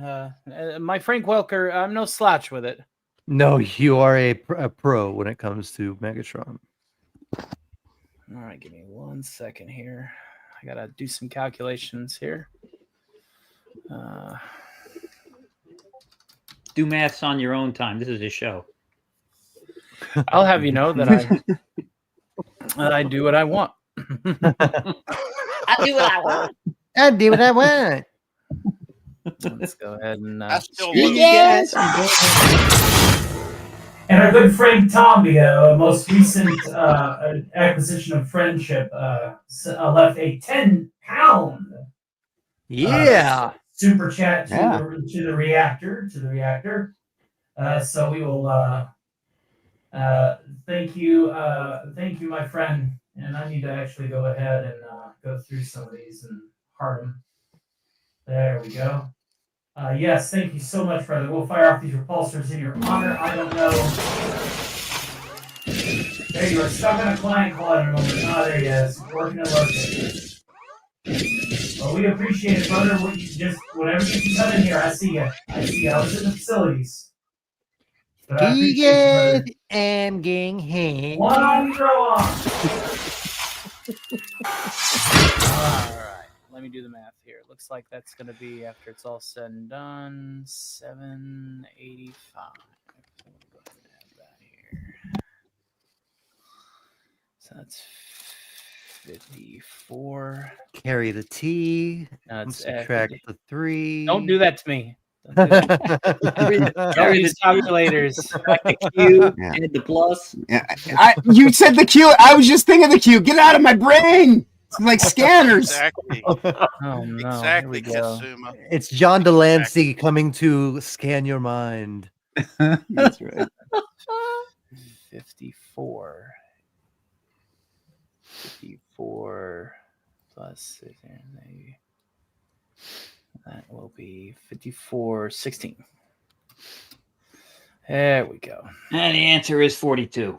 My Frank Welker, I'm no slouch with it. No, you are a pro when it comes to Megatron. All right, give me 1 second here. I gotta do some calculations here. Do maths on your own time. This is a show. I'll have you know that I do what I want. I do what I want. I do what I want. Let's go ahead and. I still love Yes. And our good friend Tommy, most recent acquisition of friendship, left a 10-pound Yeah. super chat to, Yeah. to the reactor. So we will thank you, my friend. And I need to actually go ahead and go through some of these and heart them. There we go. Yes, thank you so much, brother. We'll fire off these repulsors in your honor. I don't know. There you are, stuck on a client call at the moment. Oh, there he is. Working and lurking. Well, we appreciate it, brother. Whatever you can come in here, I see you. I was in the facilities. But I appreciate you, brother. am getting hand. One on, throw on. All right. Let me do the math here. It looks like that's going to be, after it's all said and done, 785. So we'll go ahead and add that here. So that's 54. Carry the T. That's Subtract the 3. Don't do that to me. Don't do that. Don't use calculators. The Q, Yeah. add the plus. Yeah, you said the Q. I was just thinking the Q. Get out of my brain. It's like scanners. Exactly. Oh, no. Exactly, Here we go. Kasuma. It's John Delancey coming to scan your mind. That's right. 54. 54 plus that will be 54, 16. There we go. And the answer is 42.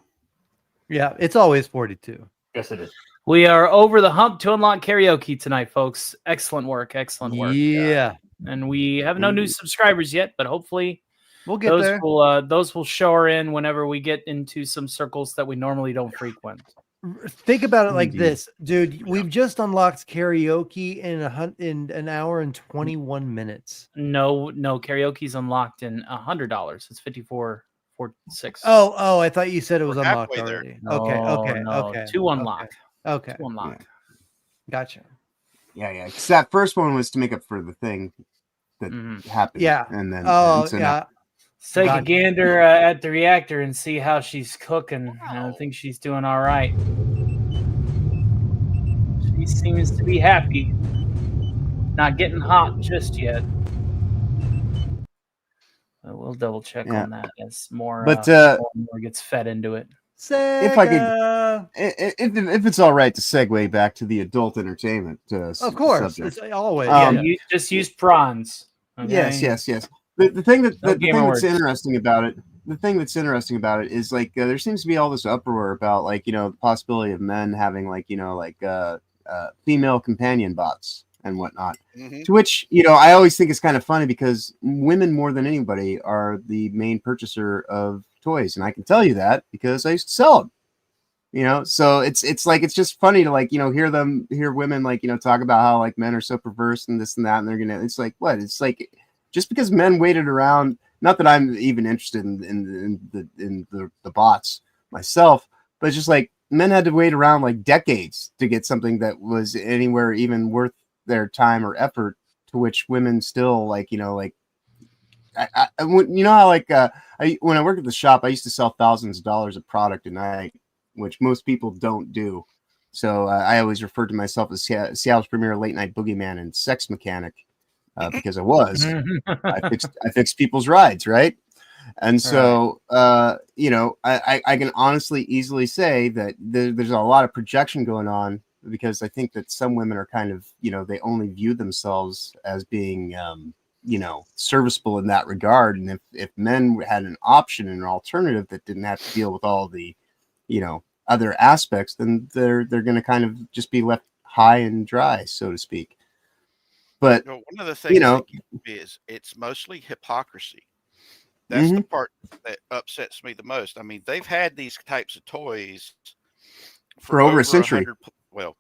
Yeah, it's always 42. Yes, it is. We are over the hump to unlock karaoke tonight, folks. Excellent work. Excellent work. Yeah, And we have no new subscribers yet, but hopefully we'll get there. Those will shower in whenever we get into some circles that we normally don't frequent. Think about it like Indeed. this, dude. We've just unlocked karaoke in an hour and 21 minutes. No, karaoke's unlocked in $100. It's $54.46. Oh, I thought you said it was We're unlocked halfway there. already. No, Okay. no, to unlock. Okay. To unlock. Gotcha. Yeah. Because that first one was to make up for the thing that happened. Yeah. And then. Oh, and so yeah. Let's take a Gotcha. gander at the reactor and see how she's cooking. I think she's doing all right. She seems to be happy. Not getting hot just yet. We'll double check on that as more, But, more gets fed into it. If I could, if it's all right to segue back to the adult entertainment, Of course, subject. it's always. Um, yeah. You just use prawns. Okay? Yes. The thing No that's gamer words. interesting about it. The thing that's interesting about it is like there seems to be all this uproar about like the possibility of men having like female companion bots and whatnot. Mhm. To which I always think it's kind of funny because women more than anybody are the main purchaser of toys, and I can tell you that because I used to sell them. So it's like it's just funny to like hear women like talk about how like men are so perverse and this and that, and they're gonna. It's like what? It's like just because men waited around. Not that I'm even interested in the bots myself, but it's just like men had to wait around like decades to get something that was anywhere even worth their time or effort. To which women still like I how like when I worked at the shop, I used to sell thousands of dollars of product a night, which most people don't do. So I always referred to myself as Seattle's premier late night boogeyman and sex mechanic because I was. I fixed people's rides, right? And so I can honestly easily say that there's a lot of projection going on because I think that some women are kind of they only view themselves as being serviceable in that regard. And if men had an option and an alternative that didn't have to deal with all the, other aspects, then they're going to kind of just be left high and dry, so to speak. But One of the things that is it's mostly hypocrisy. That's the part that upsets me the most. I mean, they've had these types of toys for over a century. Well,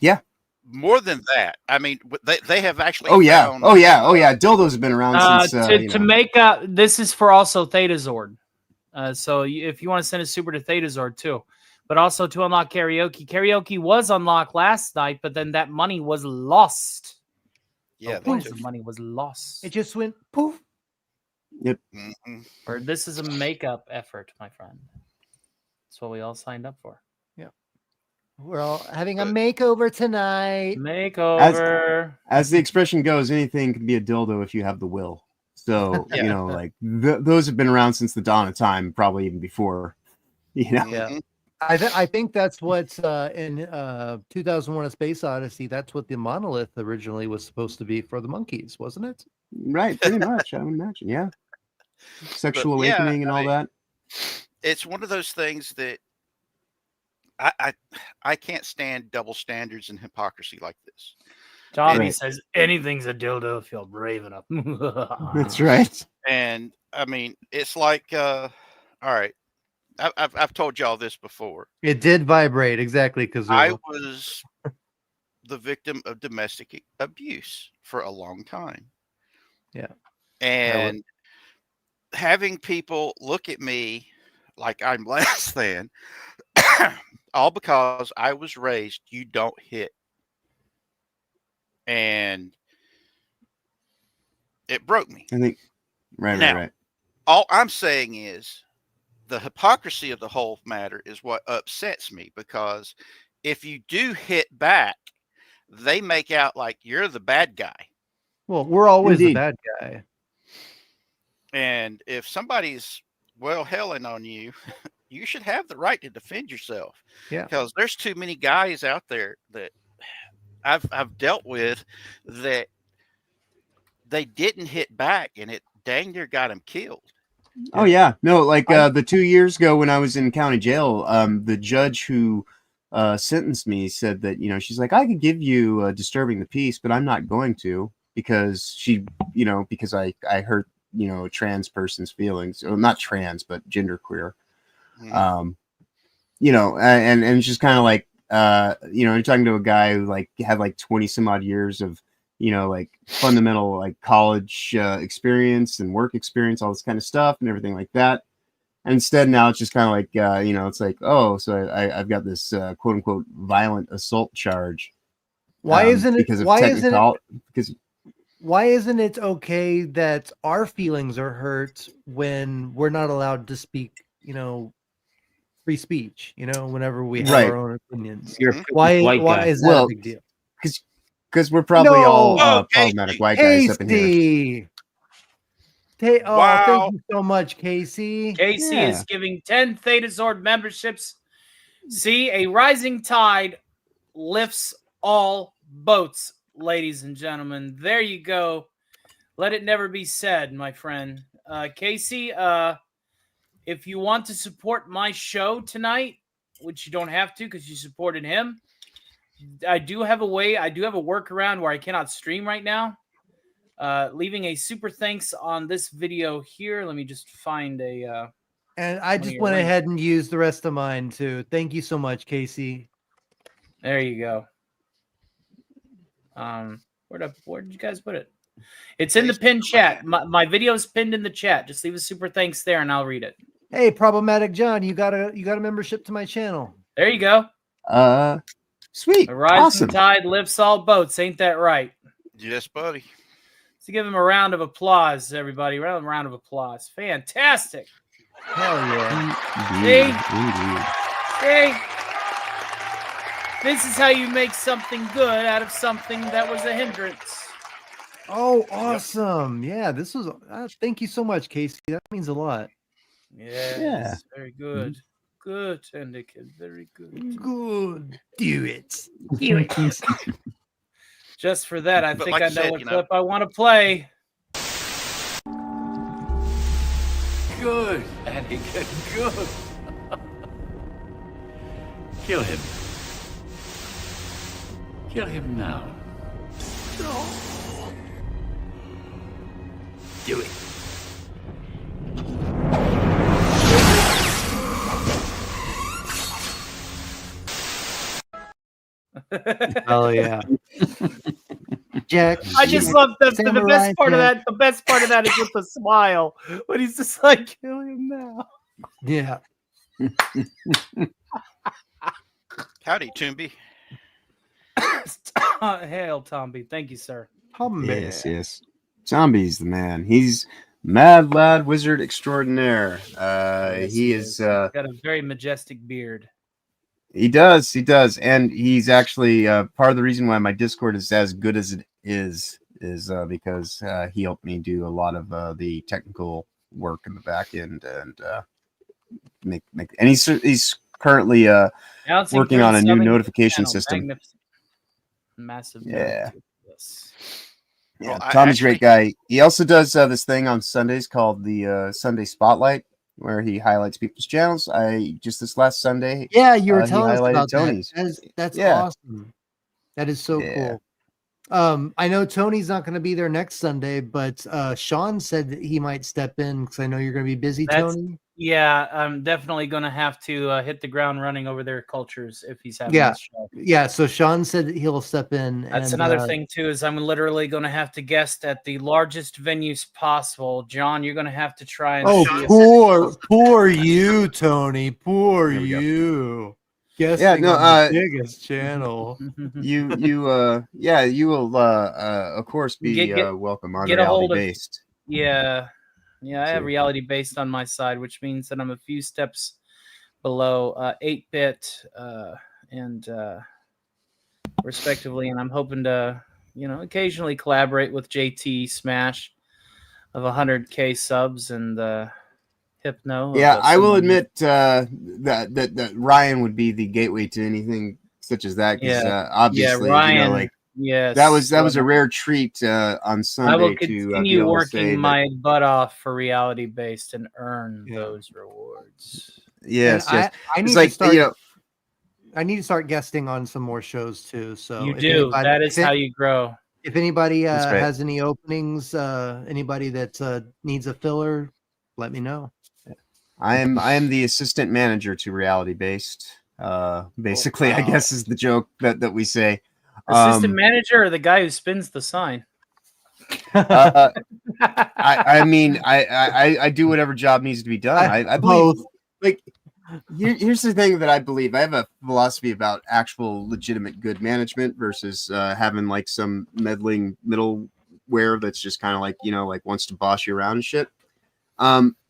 yeah. More than that. I mean, they have actually. Oh yeah. Dildos have been around since. To make up, this is for also Thetazord. So if you want to send a super to Thetazord too, but also to unlock karaoke. Karaoke was unlocked last night, but then that money was lost. Yeah, the money was lost. It just went poof. Yep. Mm-hmm. Or this is a makeup effort, my friend. That's what we all signed up for. We're all having a makeover tonight. Makeover. As the expression goes, anything can be a dildo if you have the will. So, those have been around since the dawn of time, probably even before, Yeah. I think that's what's in 2001: A Space Odyssey. That's what the monolith originally was supposed to be for the monkeys, wasn't it? Right, pretty much. I would imagine, yeah. Sexual awakening and all that. It's one of those things that I can't stand double standards and hypocrisy like this. Tommy says anything's a dildo if you're brave enough. That's right. And I mean, it's like, all right. I've told y'all this before. It did vibrate exactly because I was the victim of domestic abuse for a long time. Yeah, and having people look at me like I'm less than, all because I was raised you don't hit, and it broke me. I think right. All I'm saying is the hypocrisy of the whole matter is what upsets me, because if you do hit back, they make out like you're the bad guy. Well, we're always Indeed. the bad guy. And if somebody's helling on you, you should have the right to defend yourself. Yeah. Because there's too many guys out there that I've dealt with that they didn't hit back, and it dang near got them killed. Oh yeah, no, like the 2 years ago when I was in county jail, the judge who sentenced me said that she's like, I could give you disturbing the peace, but I'm not going to because because I hurt a trans person's feelings, well, not trans but genderqueer. And it's just kind of like you're talking to a guy who like had like 20 some odd years of like fundamental like college experience and work experience, all this kind of stuff and everything like that. And instead now it's just kind of like it's like, oh, so I've got this quote unquote violent assault charge. Why isn't it? Because why isn't it okay that our feelings are hurt when we're not allowed to speak? Free speech. Whenever we have our own opinions. Why is that a big deal? Because we're probably all problematic white guys up in here. Wow. Thank you so much, Casey. Casey is giving 10 Theta Zord memberships. See, a rising tide lifts all boats, ladies and gentlemen. There you go. Let it never be said, my friend. Casey, if you want to support my show tonight, which you don't have to because you supported him, I do have a workaround where I cannot stream right now. Leaving a super thanks on this video here. Let me just find a and I just went ahead and used the rest of mine too. Thank you so much, Casey. There you go. Where did you guys put it? It's in the pinned chat. My video is pinned in the chat. Just leave a super thanks there and I'll read it. Hey, Problematic John, you got a membership to my channel. There you go. Sweet. A rising tide lifts all boats. Ain't that right? Yes, buddy. So give him a round of applause, everybody. Round of applause. Fantastic. Hell yeah. See? This is how you make something good out of something that was a hindrance. Oh, awesome. Yeah, this was thank you so much, Casey. That means a lot. Yes, yeah. Very good. Good, Endicott. Very good. Good. Do it. Just for that, I think like I know what clip I want to play. Good, Endicott. Good. Kill him. Kill him now. Do it. Oh yeah. Jack. I just love the best part of that. The best part of that is with the smile when he's just like, kill him now. Yeah. Howdy, Toomby. Hail, Tomby. Thank you, sir. Yes. Zombie's the man. He's mad lad wizard extraordinaire. He is got a very majestic beard. He does, and he's actually part of the reason why my Discord is as good as it is because he helped me do a lot of the technical work in the back end and make. And he's currently working on a new notification system. Massive. Yeah. Well, Tommy's a great guy. He also does this thing on Sundays called the Sunday Spotlight, where he highlights people's channels. Just this last Sunday. Yeah, you were telling us about Tony's. That's awesome. That is so cool. I know Tony's not going to be there next Sunday, but Sean said that he might step in because I know you're going to be busy, Tony. Yeah, I'm definitely going to have to hit the ground running over their cultures if he's having this show. Yeah, so Sean said that he'll step in. That's another thing, too, is I'm literally going to have to guest at the largest venues possible. John, you're going to have to try and poor you, Tony. Poor you. Guessing on the biggest channel. You will of course be welcome on reality based. Yeah, I have reality based on my side, which means that I'm a few steps below 8-bit and respectively, and I'm hoping to, occasionally collaborate with JT Smash of 100K subs and Hypno. Yeah, I will admit that Ryan would be the gateway to anything such as that. Because obviously, Ryan. Yes, that was a rare treat on Sunday I will to be continue able to say working that. my butt off for reality based and earn Yeah. those rewards. Yes, And yes. I It's need like, to start. you know, I need to start guesting on some more shows too. So You if do. anybody, That is if, how you grow. if anybody That's right. has any openings, anybody that needs a filler, let me know. I am the assistant manager to Reality Based. Basically, I wow. guess is the joke that we say. Assistant manager or the guy who spins the sign? I mean, I do whatever job needs to be done. I believe, Both. like, here's the thing that I believe. I have a philosophy about actual legitimate good management versus having like some meddling middleware that's just kind of like, you know, like wants to boss you around and shit.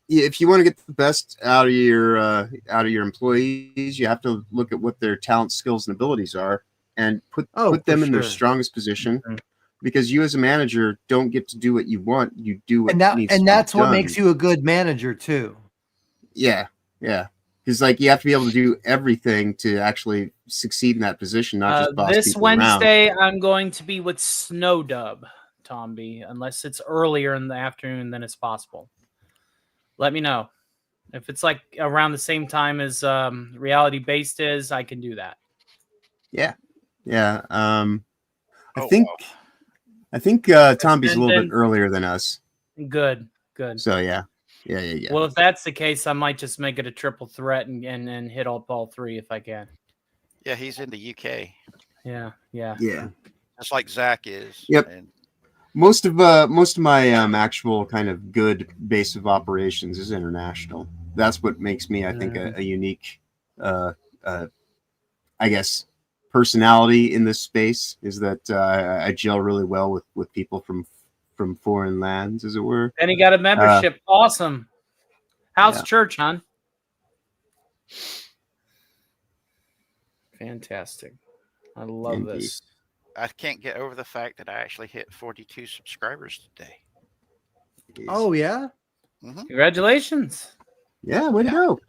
If you want to get the best out of your employees, you have to look at what their talents, skills, and abilities are, and put them in their strongest position. Mhm. Because you as a manager don't get to do what you want. You do what needs to be that's what done. makes you a good manager too. Yeah. Because like you have to be able to do everything to actually succeed in that position, not just boss This people Wednesday, I'm going to be with Snowdub, Tomby, unless it's earlier in the afternoon than it's possible. Let me know. If it's like around the same time as Reality Based is, I can do that. around. Yeah. Oh, I think Tomby's a little bit earlier than us. Good. So yeah. Well, if that's the case, I might just make it a triple threat and hit all three if I can. Yeah, he's in the UK, Yeah. just like Zach is. Yep. And Most of my actual kind of good base of operations is international. That's what makes me, I think, a unique, I guess, personality in this space. Is that I gel really well with people from foreign lands, as it were. And he got a membership. Awesome. House Yeah. church, hon. Fantastic. I love Indeed. this. I can't get over the fact that I actually hit 42 subscribers today. Oh yeah. Congratulations. Yeah, way to go.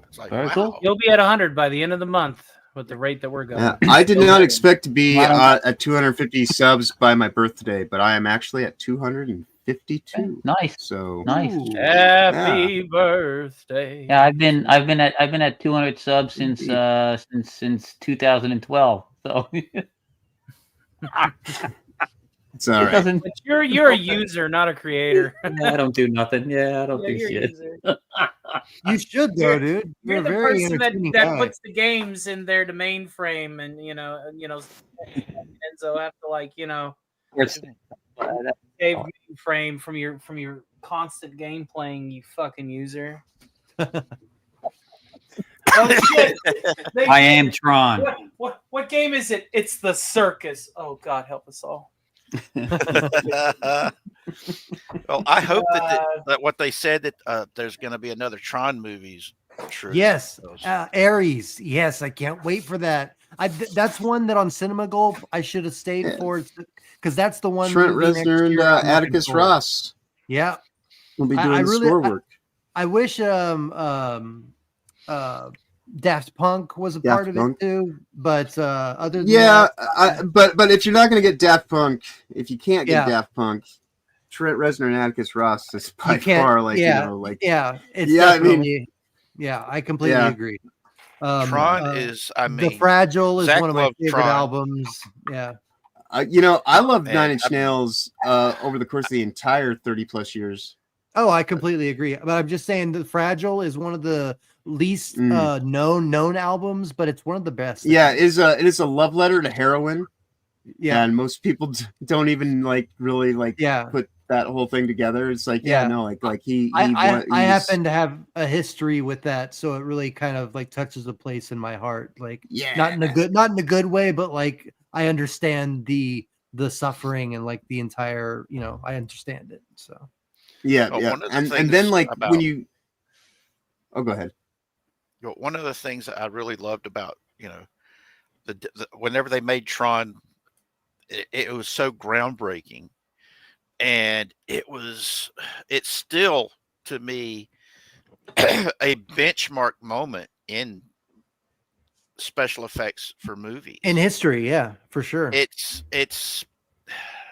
It's like, Very wow. cool. You'll be at 100 by the end of the month with the rate that we're going. Yeah, I did not expect to be Wow. at 250 subs by my birthday, but I am actually at 252. Nice. So Nice. Happy birthday. Yeah, I've been at 200 subs since 2012. So it's all right. doesn't. But you're a user, not a creator. I don't do nothing. Yeah, I don't do you're a shit. user. You should though, dude. You're You're a the very person entertaining that guy. puts the games in their domain frame, and Enzo have to like save frame from your constant game playing. You fucking user. Oh shit! I am Tron. What game is it? It's the circus. Oh God, help us all. Well, I hope that what they said that there's going to be another Tron movies. True. Yes, Ares. Yes, I can't wait for that. That's one that on Cinema Gulp I should have stayed for because that's the one. Trent movie next Reznor and year I'm looking Atticus for. Ross Yeah, will be I doing the really- score work. I wish Daft Punk was a part of Punk. it too, but other than Yeah, that, but if you're not going to get Daft Punk, if you can't get Yeah. Daft Punk, Trent Reznor and Atticus Ross is by You can't- far like yeah, you know like yeah, it's Yeah, I mean- definitely, yeah, I completely Yeah. agree. Tron is, I mean, The Fragile is Zach one of my loved favorite Tron. albums. Yeah, I love Man, Nine Inch Nails over the course of the entire 30 plus years. oh, I completely agree. But I'm just saying, the Fragile is one of the least known albums, but it's one of the best. Yeah, it is a love letter to heroin. yeah, And most people don't even like really like yeah. put that whole thing together. It's like, Yeah. like he I he's- happen to have a history with that, so it really kind of like touches a place in my heart. Like, yeah, not in a good way, but like I understand the suffering and like the entire, I understand it. So yeah, Well, yeah. one of the And things then like about- when you go ahead. One of the things that I really loved about, the whenever they made Tron, it was so groundbreaking, and it's still to me a benchmark moment in special effects for movies. In history, yeah, for sure. It's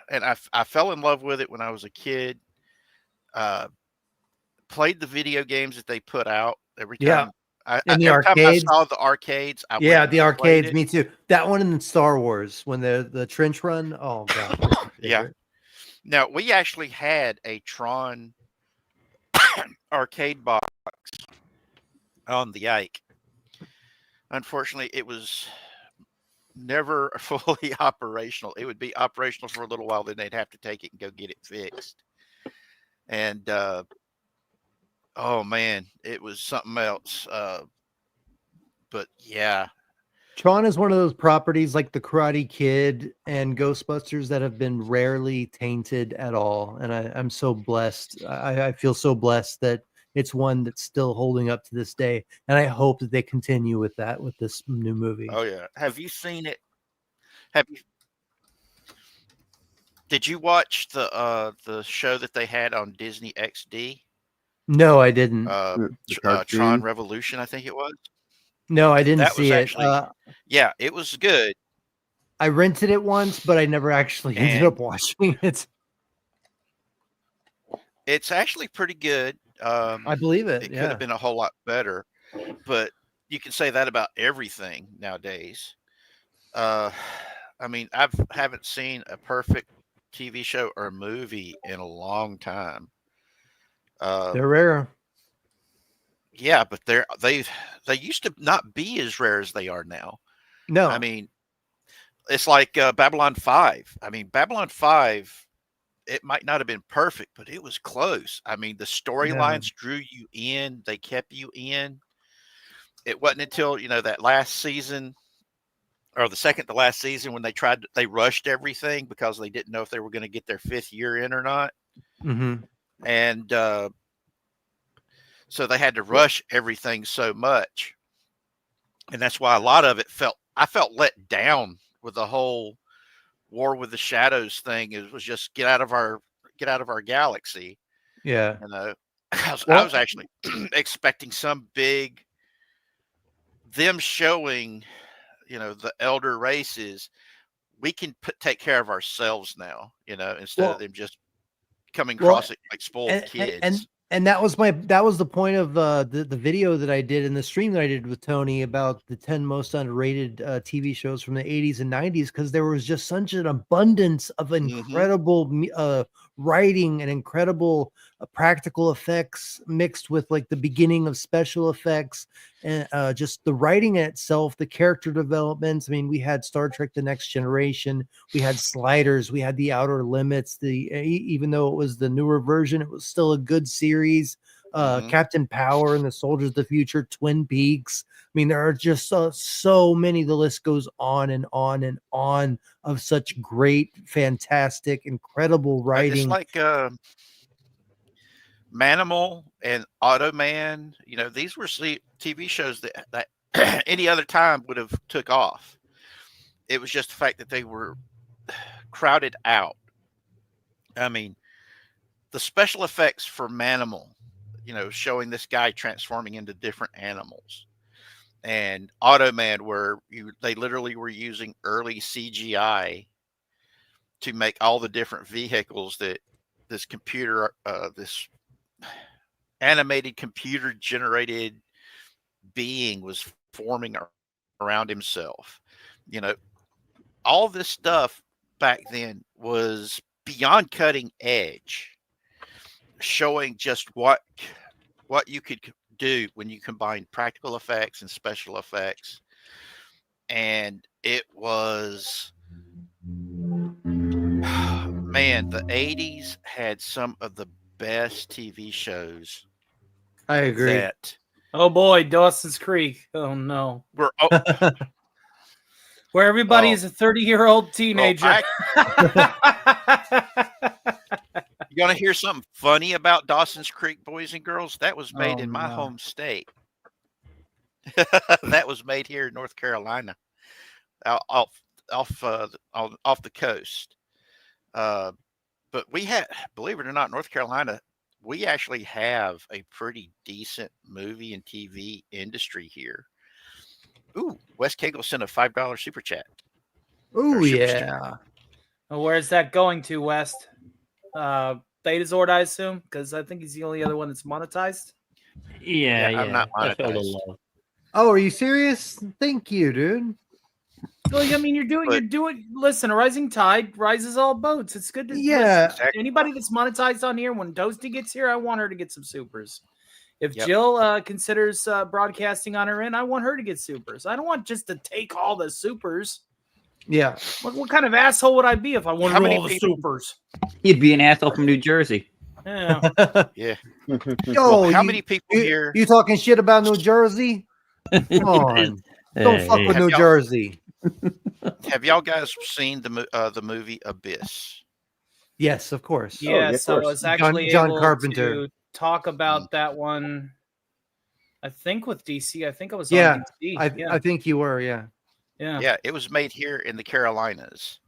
and I fell in love with it when I was a kid. Played the video games that they put out every Yeah. time. I In the every time I arcades. saw the arcades, I Yeah, went the and played arcades, it. me too. That one in Star Wars when the trench run. Oh god. that's my Yeah. favorite. Now, we actually had a Tron arcade box on the Ike. Unfortunately, it was never fully operational. It would be operational for a little while, then they'd have to take it and go get it fixed. And oh man, it was something else. But yeah, Tron is one of those properties like the Karate Kid and Ghostbusters that have been rarely tainted at all. And I'm so blessed. I feel so blessed that it's one that's still holding up to this day. And I hope that they continue with that with this new movie. oh yeah. Have you seen it? Have you? Did you watch the show that they had on Disney XD? No, I didn't. The Tron cartoon? Revolution, I think it was. No, I didn't That was see it. actually, yeah, it was good. I rented it once, but I never actually ended And up watching it. it's actually pretty good. I believe it. It could Yeah. have been a whole lot better, but you can say that about everything nowadays. I mean, haven't seen a perfect TV show or movie in a long time. They're rare. Yeah, but they used to not be as rare as they are now. No. I mean, it's like Babylon 5. I mean, Babylon 5, it might not have been perfect, but it was close. I mean, the storylines drew you in, they kept you in. It wasn't until, that last season or the second to last season when they rushed everything because they didn't know if they were going to get their 5th year in or not. Mm-hmm. And so they had to rush everything so much. And that's why a lot of it I felt let down with the whole War with the Shadows thing. It was just get out of our galaxy. Yeah. I was actually expecting some big them showing, the elder races. We can take care of ourselves now, instead of them just coming across it like spoiled kids. And that was the point of the video that I did in the stream that I did with Tony about the 10 most underrated TV shows from the 80s and 90s, because there was just such an abundance of incredible writing and incredible practical effects mixed with like the beginning of special effects and just the writing in itself, the character developments. I mean, we had Star Trek: The Next Generation, we had Sliders, we had The Outer Limits. Even though it was the newer version, it was still a good series. Captain Power and the Soldiers of the Future, Twin Peaks. I mean, there are just so many. The list goes on and on and on of such great, fantastic, incredible writing. It's like Manimal and Automan. These were TV shows that any other time would have took off. It was just the fact that they were crowded out. I mean, the special effects for Manimal, showing this guy transforming into different animals, and Automan, where they literally were using early CGI to make all the different vehicles that this animated computer generated being was forming around himself. All this stuff back then was beyond cutting edge, showing just what you could do when you combine practical effects and special effects. And it was, man, the 80s had some of the best TV shows. I agree. Oh boy, Dawson's Creek. Oh no. Where everybody is a 30-year-old teenager. You want to hear something funny about Dawson's Creek, boys and girls? That was made in my home state. That was made here in North Carolina, off the coast. But we had, believe it or not, North Carolina, we actually have a pretty decent movie and TV industry here. Ooh, Wes Cagle sent a $5 super chat. Oh super yeah. Well, where's that going to, West? Betazord, I assume, because I think he's the only other one that's monetized. Yeah, I'm not I feel a little monetized. low. Oh, are you serious? Thank you, dude. Well, I mean, you're doing. Listen, a rising tide rises all boats. It's good to Yeah. listen, anybody that's monetized on here. When Toasty gets here, I want her to get some supers. If Yep. Jill considers broadcasting on her end, I want her to get supers. I don't want just to take all the supers. Yeah. What kind of asshole would I be if I wanted How many all the people- supers? You'd be an asshole from New Jersey. Yeah. Yeah. Yo, Well, how many people here? You talking shit about New Jersey? Come on. Don't fuck with Have New y'all- Jersey. Have y'all guys seen the movie Abyss? Yes, of course. Yeah, Yes, of I course. was actually John able Carpenter. to talk about that one. I think with DC. I think I was Yeah, on DC. I think you were, yeah. Yeah. Yeah, it was made here in the Carolinas.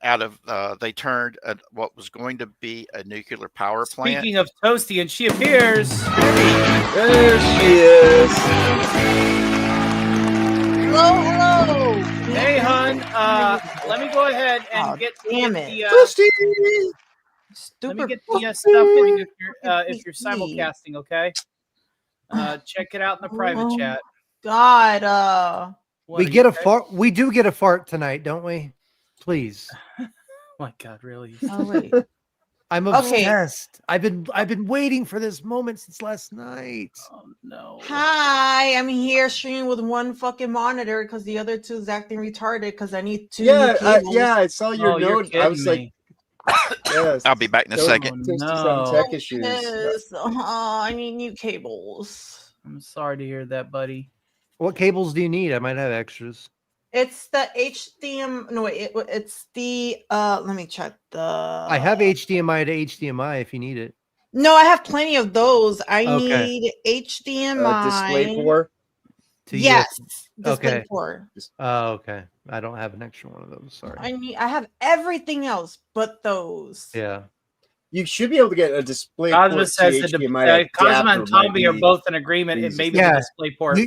Out of they turned what was going to be a nuclear power plant. Speaking of Toasty, and she appears. There she is. Hello. Hey, hun. Let me go ahead and Oh, get damn get it. the, let me Stupid. get the stuff for you if you're PC. simulcasting. Okay. Check it out in the private Oh, chat. God. What, We are get you a okay? fart. We do get a fart tonight, don't we? Please. Oh my God, really? Oh, wait. I'm Okay. obsessed. I've been waiting for this moment since last night. Oh no. Hi, I'm here streaming with one fucking monitor because the other two is acting retarded because I need two Yeah, new cables. yeah, I saw your Oh, you're note. I was kidding like, me. yes. I'll be back in a second. Oh, Toasty's having no. tech issues. Yes. I need new cables. I'm sorry to hear that, buddy. What cables do you need? I might have extras. It's the HDMI. No, wait. It's the. Let me check the. I have HDMI to HDMI if you need it. No, I have plenty of those. I Okay. need HDMI. Display for. To Yes. Okay. Display 4. Oh, okay. I don't have an extra one of those. Sorry. I have everything else but those. Yeah. You should be able to get a display Cosma port says to that HDMI Cosma adapter and Tommy might are be- both in agreement. It may be Yeah. the display port.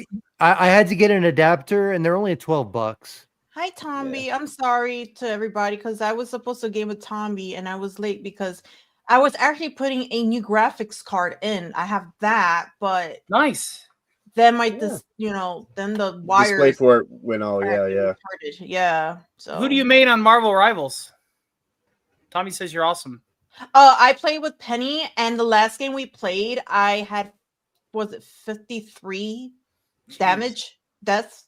I had to get an adapter and they're only $12. Hi, Tomby. I'm sorry to everybody because I was supposed to game with Tomby and I was late because I was actually putting a new graphics card in. I have that, but Nice. then my Yeah. then the display wires port went all are yeah, acting yeah. retarded. Yeah. So Who do you main on Marvel Rivals? Tommy says you're awesome. I played with Penny, and the last game we played, I had was it 53 Jeez. damage, deaths,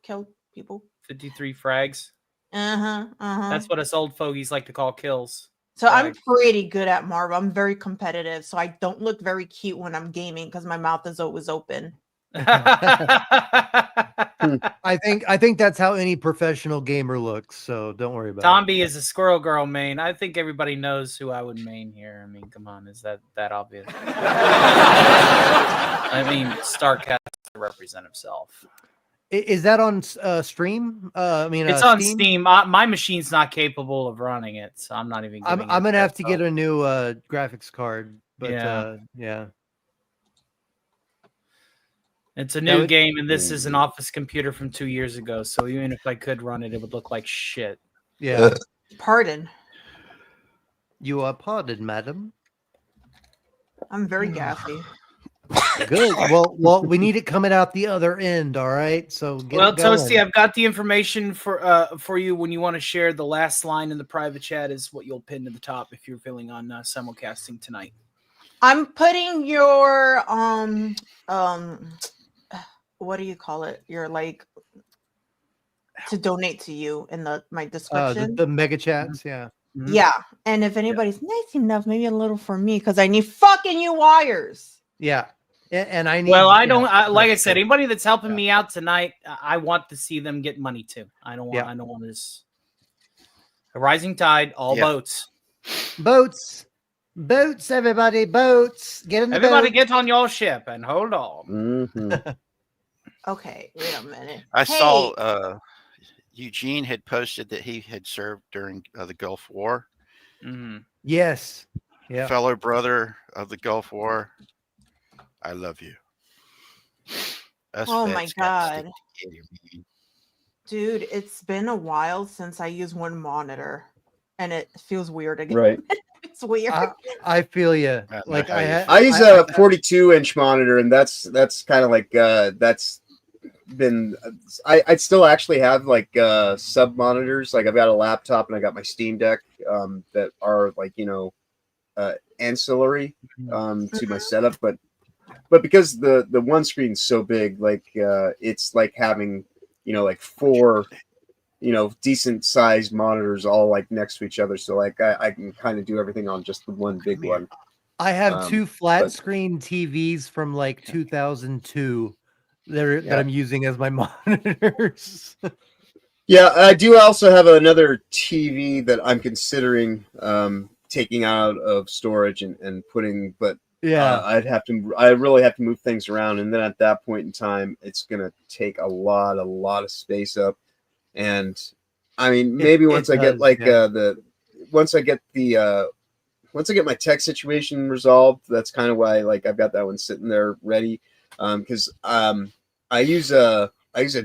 killed people. 53 frags. Uh-huh. That's what us old fogies like to call kills. So I'm Frag. pretty good at Marvel. I'm very competitive, so I don't look very cute when I'm gaming because my mouth is always open. I think that's how any professional gamer looks. So don't worry about it. Tomby is a squirrel girl main. I think everybody knows who I would main here. I mean, come on, is that obvious? I mean, Stark has to represent himself. Is that on stream? It's on Steam. My machine's not capable of running it, so I'm not even. I'm gonna have to get a new graphics card. But Yeah. yeah. It's a That new would- game, and this is an office computer from 2 years ago. So even if I could run it, it would look like shit. Yeah. Pardon. You are pardoned, madam. I'm very gassy. Good. Well, we need it coming out the other end. All right. So get Well, it going. Toasty, I've got the information for you when you want to share. The last line in the private chat is what you'll pin to the top if you're feeling on simulcasting tonight. I'm putting your what do you call it? Your like to donate to you in my description. the mega chats. Yeah. Mhm. Yeah, and if anybody's nice enough, maybe a little for me because I need fucking new wires. Yeah. And I need. Well, I yeah, don't. Like I that's said, good. anybody that's helping Yeah. me out tonight, I want to see them get money too. I don't want. Yeah. I don't want this. A rising tide, all Yeah. boats. Boats, everybody, boats. Get in the Everybody, boat. get on your ship and hold on. Mhm. Okay, wait a minute. I Hey, saw Eugene had posted that he had served during the Gulf War. Mhm. Yes. Yeah. Fellow brother of the Gulf War, I love you. Us Oh my vets gotta stick God. get it, man. Dude, it's been a while since I used one monitor, and it feels weird again. Right. It's weird. I feel you. I know Like how I you had. I use a 42-inch monitor, and that's kind of like that's been. I still actually have like sub monitors. Like I've got a laptop and I got my Steam Deck that are like ancillary to my setup, but because the one screen's so big, like it's like having like four decent sized monitors all like next to each other. So like I can kind of do everything on just the one big one. I have two flat but- screen TVs from like 2002 that Yeah. I'm using as my monitors. Yeah, I do also have another TV that I'm considering taking out of storage and putting, but Yeah. I really have to move things around, and then at that point in time, it's gonna take a lot of space up. And I mean, maybe once I get like once I get my tech situation resolved, that's kind of why like I've got that one sitting there ready. Because I use a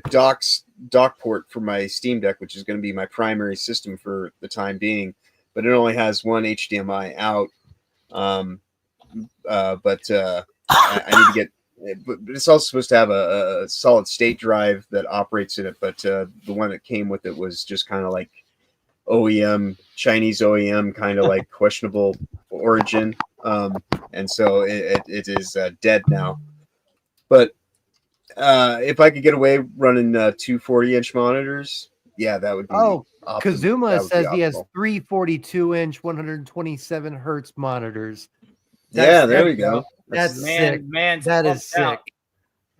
dock port for my Steam Deck, which is going to be my primary system for the time being, but it only has one HDMI out. I need to get. But it's also supposed to have a solid state drive that operates in it. But the one that came with it was just kind of like OEM, Chinese OEM, kind of like questionable origin. And so it is dead now. But if I could get away running two 40-inch monitors, yeah, that would be. Kazuma says he has optimal. 3 42-inch 127 hertz monitors. Yeah, there we go. That's sick. Man's That is pumped out.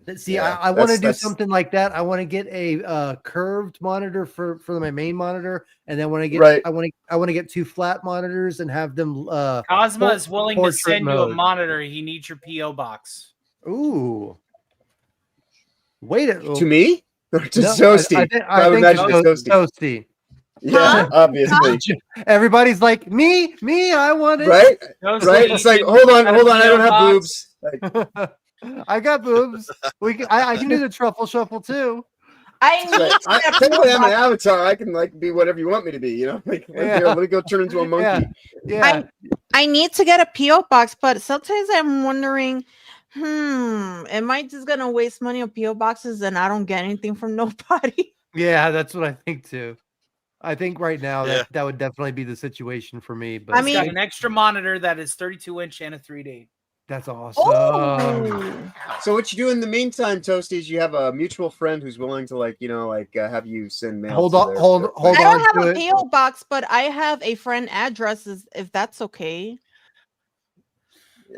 sick. See, Yeah, I want to do that's- something like that. I want to get a curved monitor for my main monitor, and then when I get Right. I want to get two flat monitors and have them. Cosma is willing to portrait send you a mode. monitor. He needs your PO box. Ooh. Wait To me or to No, Toasty? I would think imagine it's Toasty. Toasty. Yeah, obviously. Everybody's like me. I want it. Right? Toasty, Right? It's like, you hold on, got a I don't PO have box? boobs. Like, I got boobs. I can do the truffle shuffle too. I need like, to get a technically, PO I'm an box. avatar. I can like be whatever you want me to be. Like, here, let me go turn into a monkey. Yeah. I need to get a PO box, but sometimes I'm wondering, am I just gonna waste money on PO boxes and I don't get anything from nobody? Yeah, that's what I think too. I think right now Yeah. that would definitely be the situation for me. But I He's mean- got an extra monitor that is 32-inch and a 3D. that's awesome. Oh, So what you do in the meantime, Toasty, is you have a mutual friend who's willing to have you send mail. Hold to on, their- hold I don't on have to a it. PO box, but I have a friend addresses if that's okay.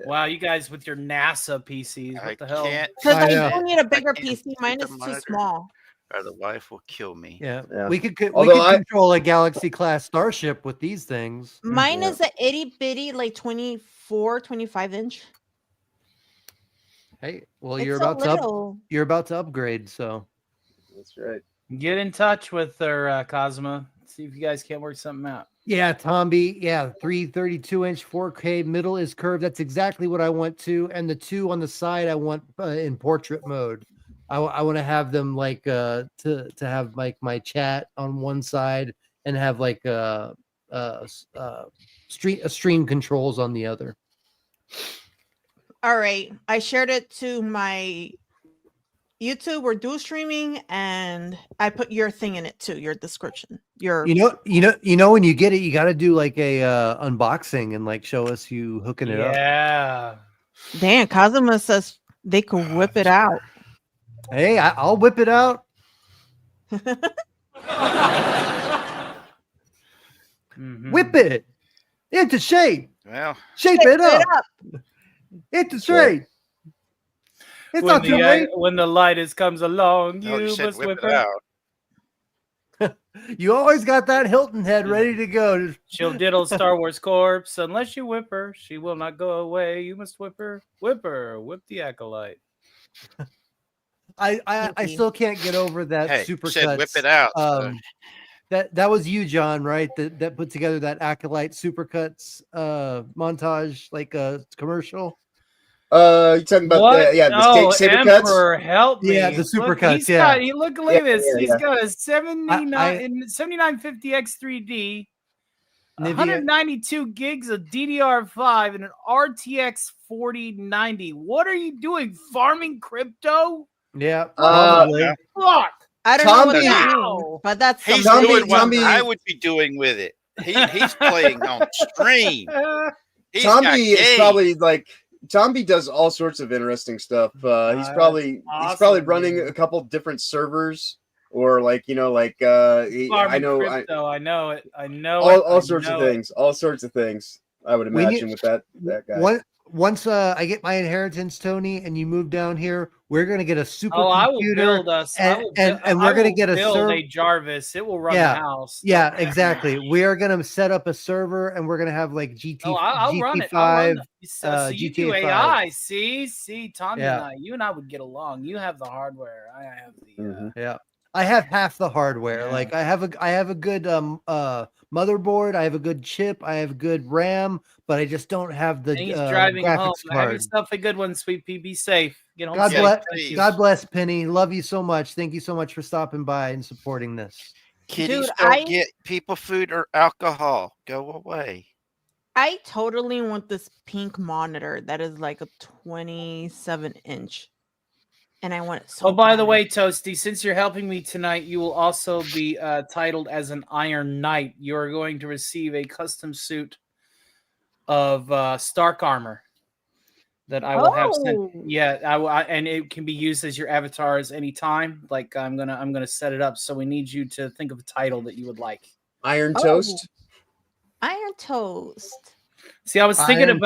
Wow, you guys with your NASA PCs. What I the hell? can't. Because I I know. do need a bigger can't PC. see Mine the is too monitor. small. Or the wife will kill me. Yeah. Yeah. We could Although I- control a Galaxy class starship with these things. Mine Yeah. is a itty bitty, like 24, 25 inch. Hey, well, It's you're so about to little. you're about to upgrade, so That's right. Get in touch with her, Cosma. See if you guys can't work something out. yeah, Tomby. Yeah, 332-inch 4K middle is curved. That's exactly what I want to, and the two on the side I want in portrait mode. I want to have them like to have like my chat on one side and have like stream controls on the other. All right. I shared it to my YouTube. We're dual streaming, and I put your thing in it too, your description. Your You know when you get it, you got to do like a unboxing and like show us you hooking it up. Yeah. damn, Kazuma says they could whip it out. Hey, I'll whip it out. Mhm. Whip it into shape. Well, Shape Whip it up. up. Into shape. It's When not the, too late. when the lightest comes along, no, you you said must whip whip it out. You always got that Hilton head ready to go. She'll diddle Star Wars corpse. Unless you whip her, she will not go away. You must whip her. Whip her. Whip the acolyte. I still can't get over that Hey, super said whip it out. so- That was you, John, right? That put together that acolyte supercuts montage, like a commercial. You talking about What? the saber cuts? Emperor, help me. Yeah, the super Look, cuts, he's yeah. got, look Yeah, at this. yeah, He's yeah. got a 7950X3D, Nivea. 192 gigs of DDR5, and an RTX 4090. What are you doing? Farming crypto? Yeah, Uh, probably. Fuck. I don't know what Tommy- that means, but that's He's something. doing what Tommy- I would be doing with it. He's playing on stream. He's got Tommy is game. probably like Tommy does all sorts of interesting stuff. He's probably awesome, running dude. a couple different servers, or I Farming know crypto. I know it. I know all it. sorts of things. All sorts of things. I would We imagine need- with that guy. Once I get my inheritance, Tony, and you move down here, we're gonna get a super I will computer. build us. and we're gonna get a build server. a Jarvis. It will run Yeah, the house. Yeah, exactly. We are gonna set up a server, and we're gonna have like I'll run it. GT5. So you do GTA 5. AI. See, Tommy Yeah. and you and I would get along. You have the hardware. I have the. Yeah, I have half the hardware. Yeah. Like I have a good motherboard. I have a good chip. I have good RAM, but I just don't have the And he's driving home. graphics Have card. yourself a good one, Sweet Pea. Be safe. Get home God safe. bless. Thank you. God bless, Penny. Love you so much. Thank you so much for stopping by and supporting this. Kitties Dude, don't get people food or alcohol. Go away. I totally want this pink monitor that is like a 27-inch. And I want it so Oh, by the bad. way, Toasty, since you're helping me tonight, you will also be titled as an Iron Knight. You are going to receive a custom suit of Stark armor that I will have sent. Oh. Yeah, and it can be used as your avatars anytime. Like I'm gonna set it up. So we need you to think of a title that you would like. Iron Oh. Toast. Iron Toast. See, I was thinking Iron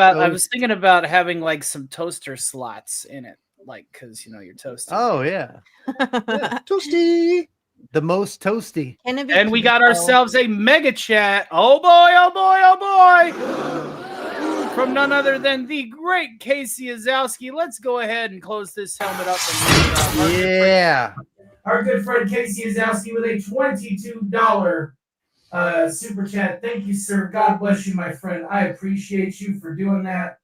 about having like some toaster slots in it, like because you're toasting. Oh yeah, Toasty. the most toasty. Can it be And we got Pluto? ourselves a mega chat. Oh boy, oh boy, oh boy. From none other than the great Casey Azowski. Let's go ahead and close this helmet up. And Yeah. our good friend Casey Azowski with a $22 super chat. Thank you, sir. God bless you, my friend. I appreciate you for doing that.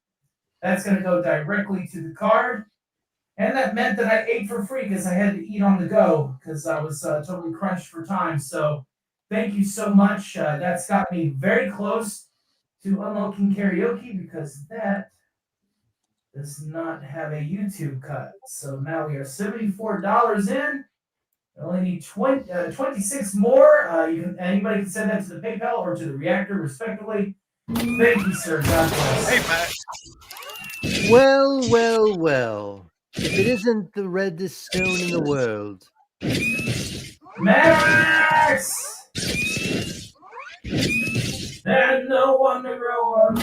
That's going to go directly to the card. And that meant that I ate for free because I had to eat on the go because I was totally crunched for time. So thank you so much. That's got me very close to unlocking karaoke because that does not have a YouTube cut. So now we are $74 in. I only need 26 more. Anybody can send that to the PayPal or to the Reactor, respectively. Thank you, sir. God bless. Hey, Matt. Well, well, well. If it isn't the reddest stone in the world. Max! And no one to grow up.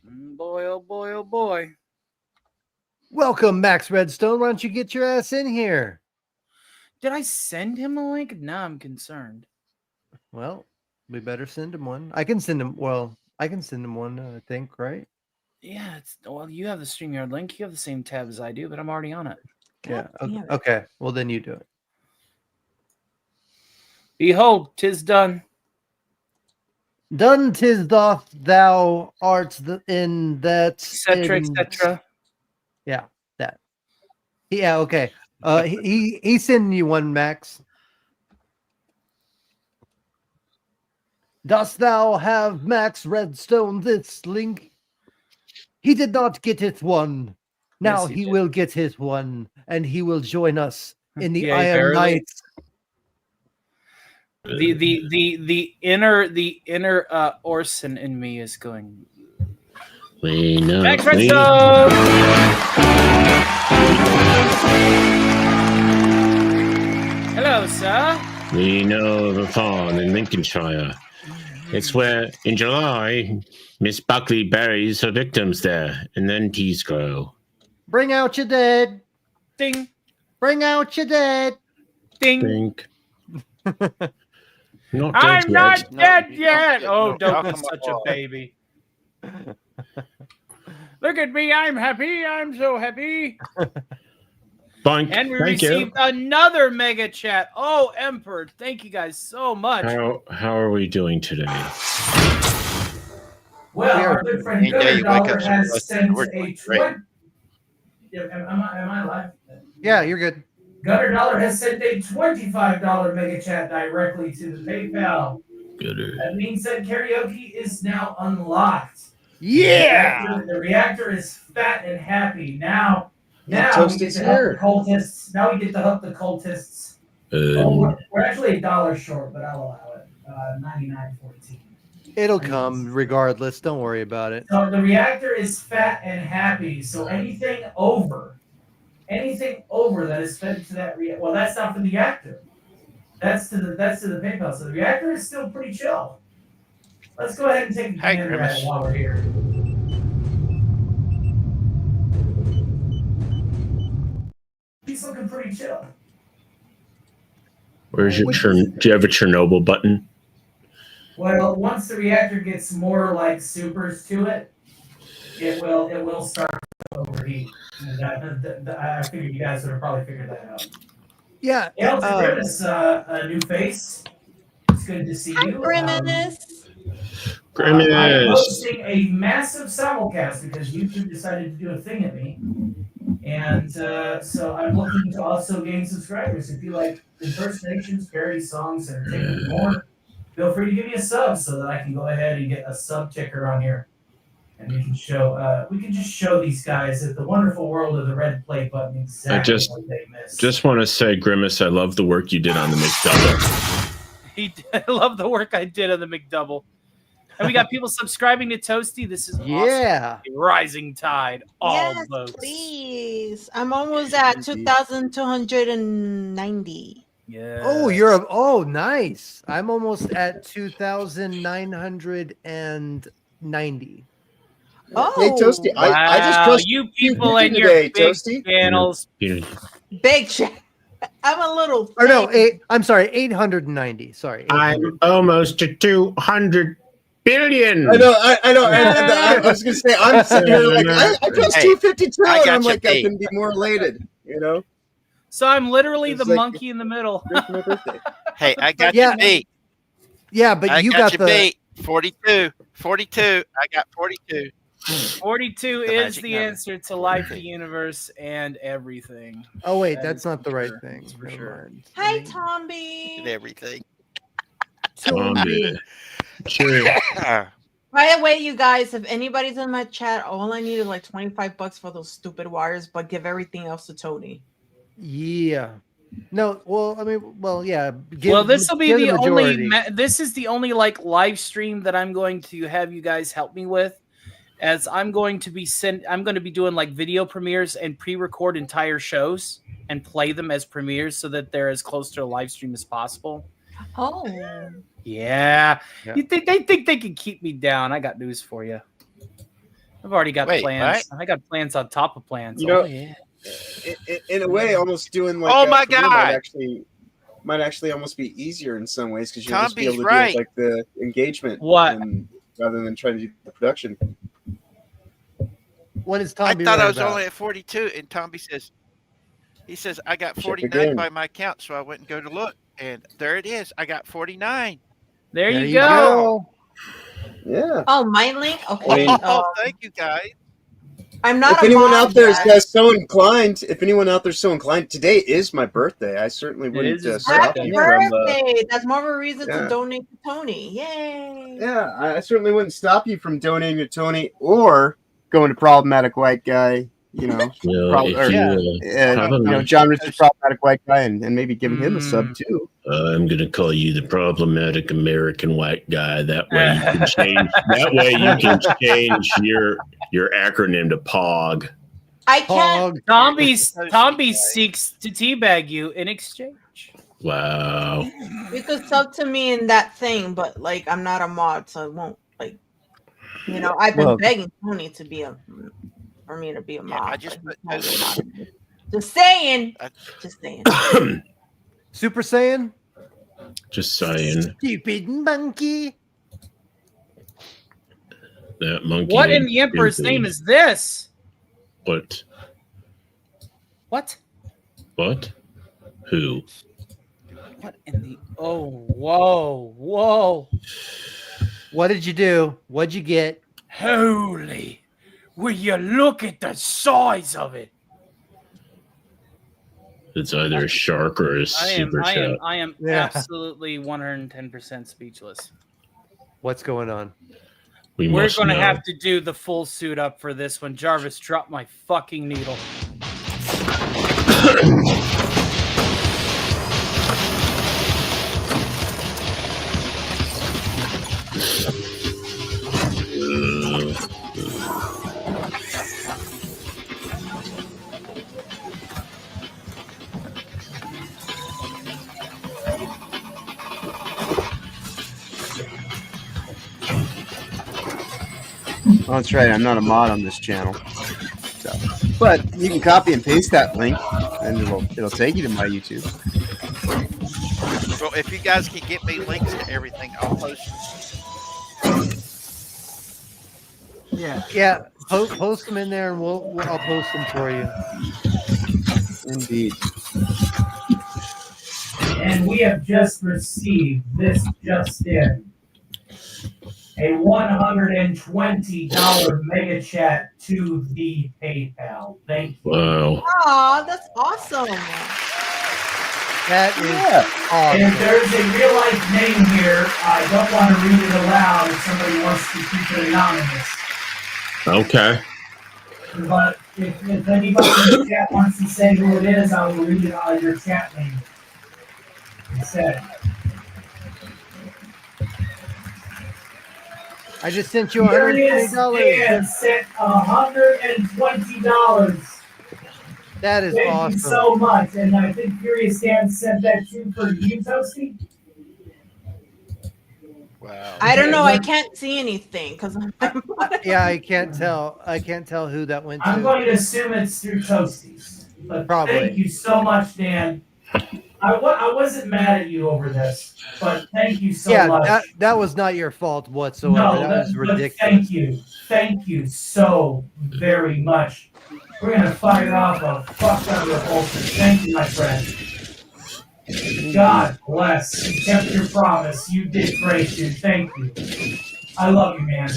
Boy, oh boy, oh boy. Welcome, Max Redstone. Why don't you get your ass in here? Did I send him a link? Now I'm concerned. Well, we better send him one. I can send him. Well, I can send him one. I think, right? Yeah, you have the StreamYard link. You have the same tab as I do, but I'm already on it. Yeah. God damn it. Okay. Well, then you do it. Behold, 'tis done. Done 'tis doth thou art in that. Etc. Etc. Yeah, that. Yeah. Okay. He's sending you one, Max. Dost thou have Max Redstone this link? He did not get it one. Now Yes, he he did. will get it one, and he will join us in the Yea, Iron verily. Knights. The inner Orson in me is going. We know. Max we, Redstone! Hello, sir. we know the farm in Lincolnshire. It's where, in July, Miss Buckley buries her victims there, and then teas grow. Bring out your dead. Ding, Bring out your dead. ding. Think. Not I'm dead not yet. No, dead you don't yet. get Oh, no don't be alcohol. such a baby. Look at me. I'm happy. I'm so happy. Boink. And we Thank received you. another mega chat. Oh, Emperor, thank you guys so much. How are we doing today? Well, our good friend Any day you wake Gutter up has someplace, sent we're a doing great. 20. Am I live? Yeah, you're good. Gutter Dollar has sent a $25 mega chat directly to the PayPal. Gooder. That means that karaoke is now unlocked. Yeah. The reactor is fat and happy. Now we get Toasty's to help the here. cultists. Now we get to help the cultists. We're actually $1 short, but I'll allow it. 99.14. It'll come regardless. Don't worry about it. So the reactor is fat and happy. So anything over that is fed to that reactor. Well, that's not for the reactor. That's to the PayPal. So the reactor is still pretty chill. Let's go ahead and take a Hey, gander at Grimace. it while we're here. He's looking pretty chill. Where's your do you have a Chernobyl button? Well, once the reactor gets more like supers to it, it will start to overheat. And I figured you guys would have probably figured that out. Yeah. Hail to Grimace, a new face. It's good to see you. Grimace. I'm Grimace. hosting a massive simulcast because YouTube decided to do a thing at me. And so I'm looking to also gain subscribers. If you like impersonations, parody songs, entertainment, and more, feel free to give me a sub so that I can go ahead and get a sub ticker on here. And we can just show these guys that the wonderful world of the red play button exactly what they miss. Just want to say, Grimace, I love the work you did on the McDouble. I love the work I did on the McDouble. And we got people subscribing to Toasty. This is awesome. Yeah. A rising tide. All Yes, boats. please. I'm almost at 2,290. Yeah. Oh, nice. I'm almost at 2,990. Oh, Hey, Toasty, Wow, I just trust you people and your today, big Toasty. channels. big chat. I'm a little. Or no, I'm sorry, 890. Sorry. I'm almost to 200 billion. I know. And I was gonna say, I'm sitting here like I trust Hey, 252, I and got I'm you like, I beat. can be more elated, you know. So I'm literally It's the like- monkey in the middle. It's my birthday. Hey, I got Yeah. you beat. Yeah, but I you got got you the beat. 42. 42. I got 42. 42 The is magic the number. answer to life, the universe, and everything. Oh wait, That that's is not the for right sure. thing. That's for Never sure. mind. Hi, And Tomby. everything. Zombie. Sure. By the way, you guys, if anybody's in my chat, all I need is like $25 for those stupid wires, but give everything else to Tony. Yeah. No, well, I mean, well, yeah. Well, this will be give the only. majority. This is the only like live stream that I'm going to have you guys help me with, as I'm going to be doing like video premieres and pre-record entire shows and play them as premieres so that they're as close to a live stream as possible. Oh. Yeah. Yeah. You think they can keep me down? I got news for you. I've already got Wait, plans. I got plans on top of plans. You know, Oh, yeah. in a way, almost doing like Oh my premiere God. might actually almost be easier in some ways because you'll just be Tomby's able to right. do like the engagement, What? rather than trying to do the production. What is I Tommy thought right I was about? only at 42, and Tomby says, I got Check 49 again. by my count, so I went and go to look, and there it is. I got 49. There you you go. Yeah. Oh, my link? Okay. I mean- Oh, thank you guys. I'm not If a anyone mod out there yet. is so inclined, today is my birthday. I certainly wouldn't is his stop Happy you from. birthday. That's more of a reason yeah. to donate to Tony. Yay. Yeah, I certainly wouldn't stop you from donating to Tony or going to Problematic White Guy. You know, Well, if you, John Rich's Problematic White Guy, and maybe giving him a sub too. I'm going to call you the problematic American white guy. That way you can change. That way you can change your acronym to POG. I can't. Tomby seeks to teabag you in exchange. Wow. You could sub to me in that thing, but like I'm not a mod, so I won't like. I've been begging Tony to be for me to be a mod. I just put Just saying. Just saying. Super Saiyan? Just saying. Stupid monkey. That monkey. What in the Emperor's name is this? What? What? What? Who? What in the? Oh, whoa. What did you do? What'd you get? Holy! Will you look at the size of it? It's either a shark or a super shot. I am Yeah. absolutely 110% speechless. What's going on? We're must going to know. have to do the full suit up for this one. Jarvis, drop my fucking needle. Oh, that's right. I'm not a mod on this channel. So, but you can copy and paste that link, and it'll take you to my YouTube. Well, if you guys can get me links to everything, I'll post it. Yeah. Post them in there, and I'll post them for you. Indeed. And we have just received this just in. A $120 mega chat to the PayPal. Thank you. Wow. Oh, that's awesome. That is And awesome. there's a real life name here. I don't want to read it aloud if somebody wants to keep it anonymous. Okay. But if anybody in the chat wants to say who it is, I will read it on your chat name instead. I just sent you Furious $120. Dan sent $120. That is Thank awesome. you so much. And I think Furious Dan sent that too for you, Toasty. Wow. I don't know. I can't see anything because I'm. Yeah, I can't tell. I can't tell who that went I'm to. going to assume it's through Toasties. But Probably. thank you so much, Dan. I wasn't mad at you over this, but thank you so much. Yeah, that was not your fault whatsoever. No, that was but ridiculous. thank you. Thank you so very much. We're going to fire off a fuck ton of repulsors. Thank you, my friend. God bless. You kept your promise. You did great, dude. Thank you. I love you, man.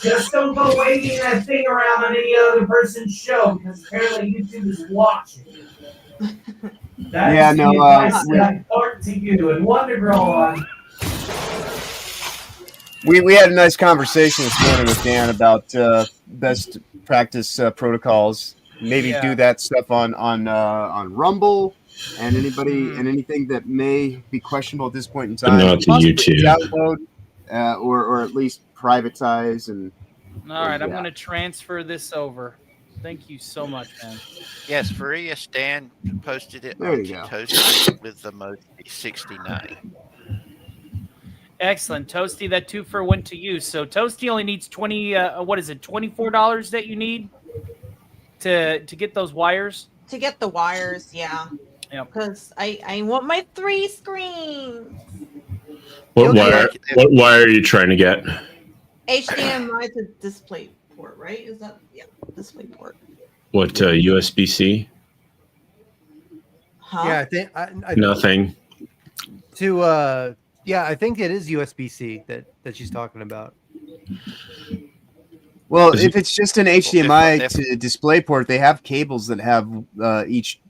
Just don't go waving that thing around on any other person's show because apparently YouTube is watching. That Yeah, is no, the advice that I impart to you. And Wonder Girl on. We had a nice conversation this morning with Dan about best practice protocols. Maybe Yeah. do that stuff on Rumble and anything that may be questionable at this point in time. not to Possibly YouTube. Download or at least privatize and. All right, I'm Yeah. going to transfer this over. Thank you so much, man. Yes, Furious Dan posted it There on you go. Toasty with the most 69. Excellent. Toasty, that twofer went to you. So Toasty only needs $24 that you need to get those wires? To get the wires, yeah. Yep. Because I want my 3 screens. What wire are you trying to get? HDMI to display port, right? Is that display port? What USB-C? Huh? Yeah, I think Nothing. I think it is USB-C that she's talking about. Well, Is if it's just an HDMI if- to display port, they have cables that have each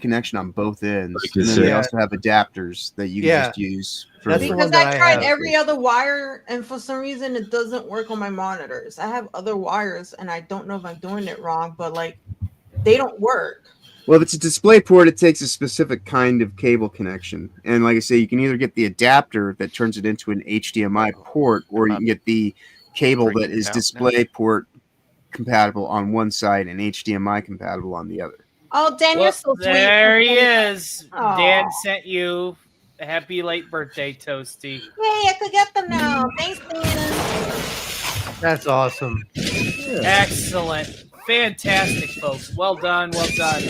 connection on both ends. Like And you then they said. also have adapters that you can Yeah. just use. For That's the Because one that I I tried have. every other wire, and for some reason it doesn't work on my monitors. I have other wires, and I don't know if I'm doing it wrong, but like they don't work. Well, if it's a display port, it takes a specific kind of cable connection. And like I say, you can either get the adapter that turns it into an HDMI port, or you can get the cable that is display port compatible on one side and HDMI compatible on the other. Oh, Dan, you're so sweet. There he is. Aw. Dan sent you a happy late birthday, Toasty. Yay, I could get them now. Thanks, Dan. That's awesome. Excellent. Fantastic, folks. Well done. Well done.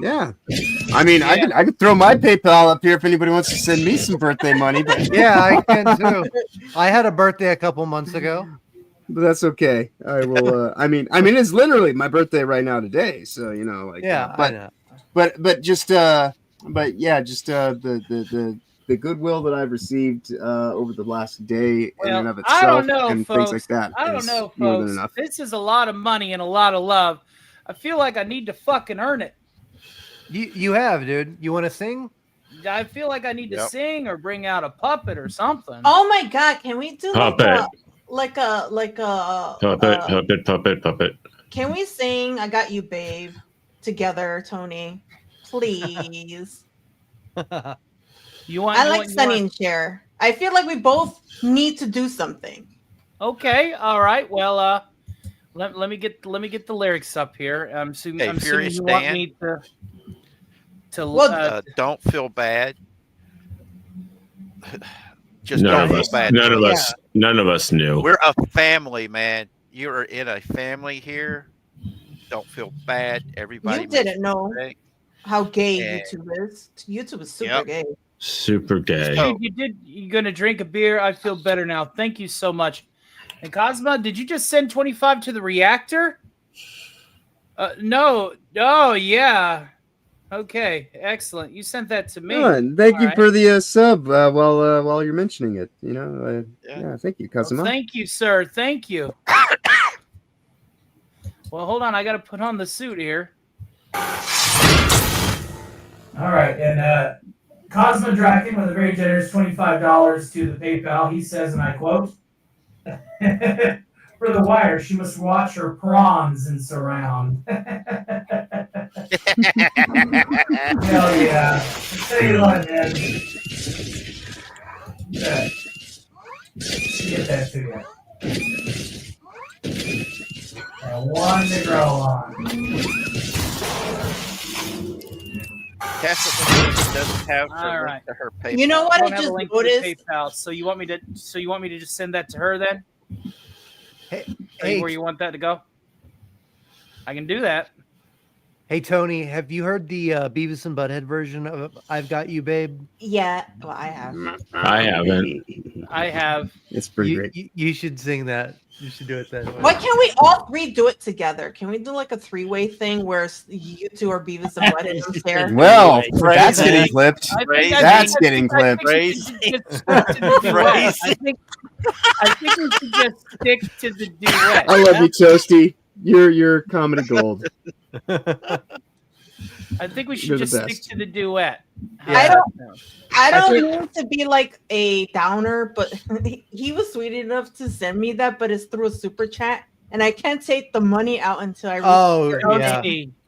Yeah. I mean, I could throw my PayPal up here if anybody wants to send me some birthday money, but Yeah, I can too. I had a birthday a couple months ago. but that's okay. I will. I mean, it's literally my birthday right now today. So like, Yeah, but I know. but just the goodwill that I've received over the last day in and of itself, I don't know, and folks. things like that. I don't is know, more than folks. enough. This is a lot of money and a lot of love. I feel like I need to fucking earn it. You have, dude. You want to sing? I feel like I need to sing or bring out a puppet or something. Oh my god, can we do Puppet. like a Puppet. Can we sing "I Got You, Babe" together, Tony? Please. You want? I like Sunny and Cher. I feel like we both need to do something. Okay. All right. Well, let me get the lyrics up here. I'm assuming you want me to. Don't feel bad. Just None don't of us. feel bad. None of us knew. We're a family, man. You are in a family here. Don't feel bad. Everybody. You didn't know how gay Yeah. YouTube is. YouTube is super gay. Super gay. So, you're gonna drink a beer. I feel better now. Thank you so much. And Cosma, did you just send 25 to the reactor? No. Oh, yeah. Okay, excellent. You sent that to me. Thank you for the sub. While you're mentioning it, thank you, Kazuma. Well, thank you, sir. Thank you. Well, hold on. I got to put on the suit here. All right, and Cosmo Draken with a very generous $25 to the PayPal. He says, and I quote, "For the wire, she must watch her prawns in surround." Hell yeah! I tell you what, man. Yeah. Get that to you. And one to grow on. Castle doesn't have All right. to her PayPal. You know what I don't have a just link to noticed? PayPal. So you want me to just send that to her then? Hey, where you want that to go? I can do that. Hey, Tony, have you heard the Beavis and Butthead version of "I've Got You, Babe"? Yeah, well, I have. I haven't. I have. It's pretty great. You should sing that. You should do it that way. Why can't we all three do it together? Can we do like a three-way thing where you two are Beavis and Butthead and Cher? Well, that's getting clipped. That's getting clipped. I think we should just stick to the duet. I love you, Toasty. You're comedy gold. I think we should You're the just stick best. to the duet. I don't mean to be like a downer, but he was sweet enough to send me that, but it's through a super chat, and I can't take the money out until I.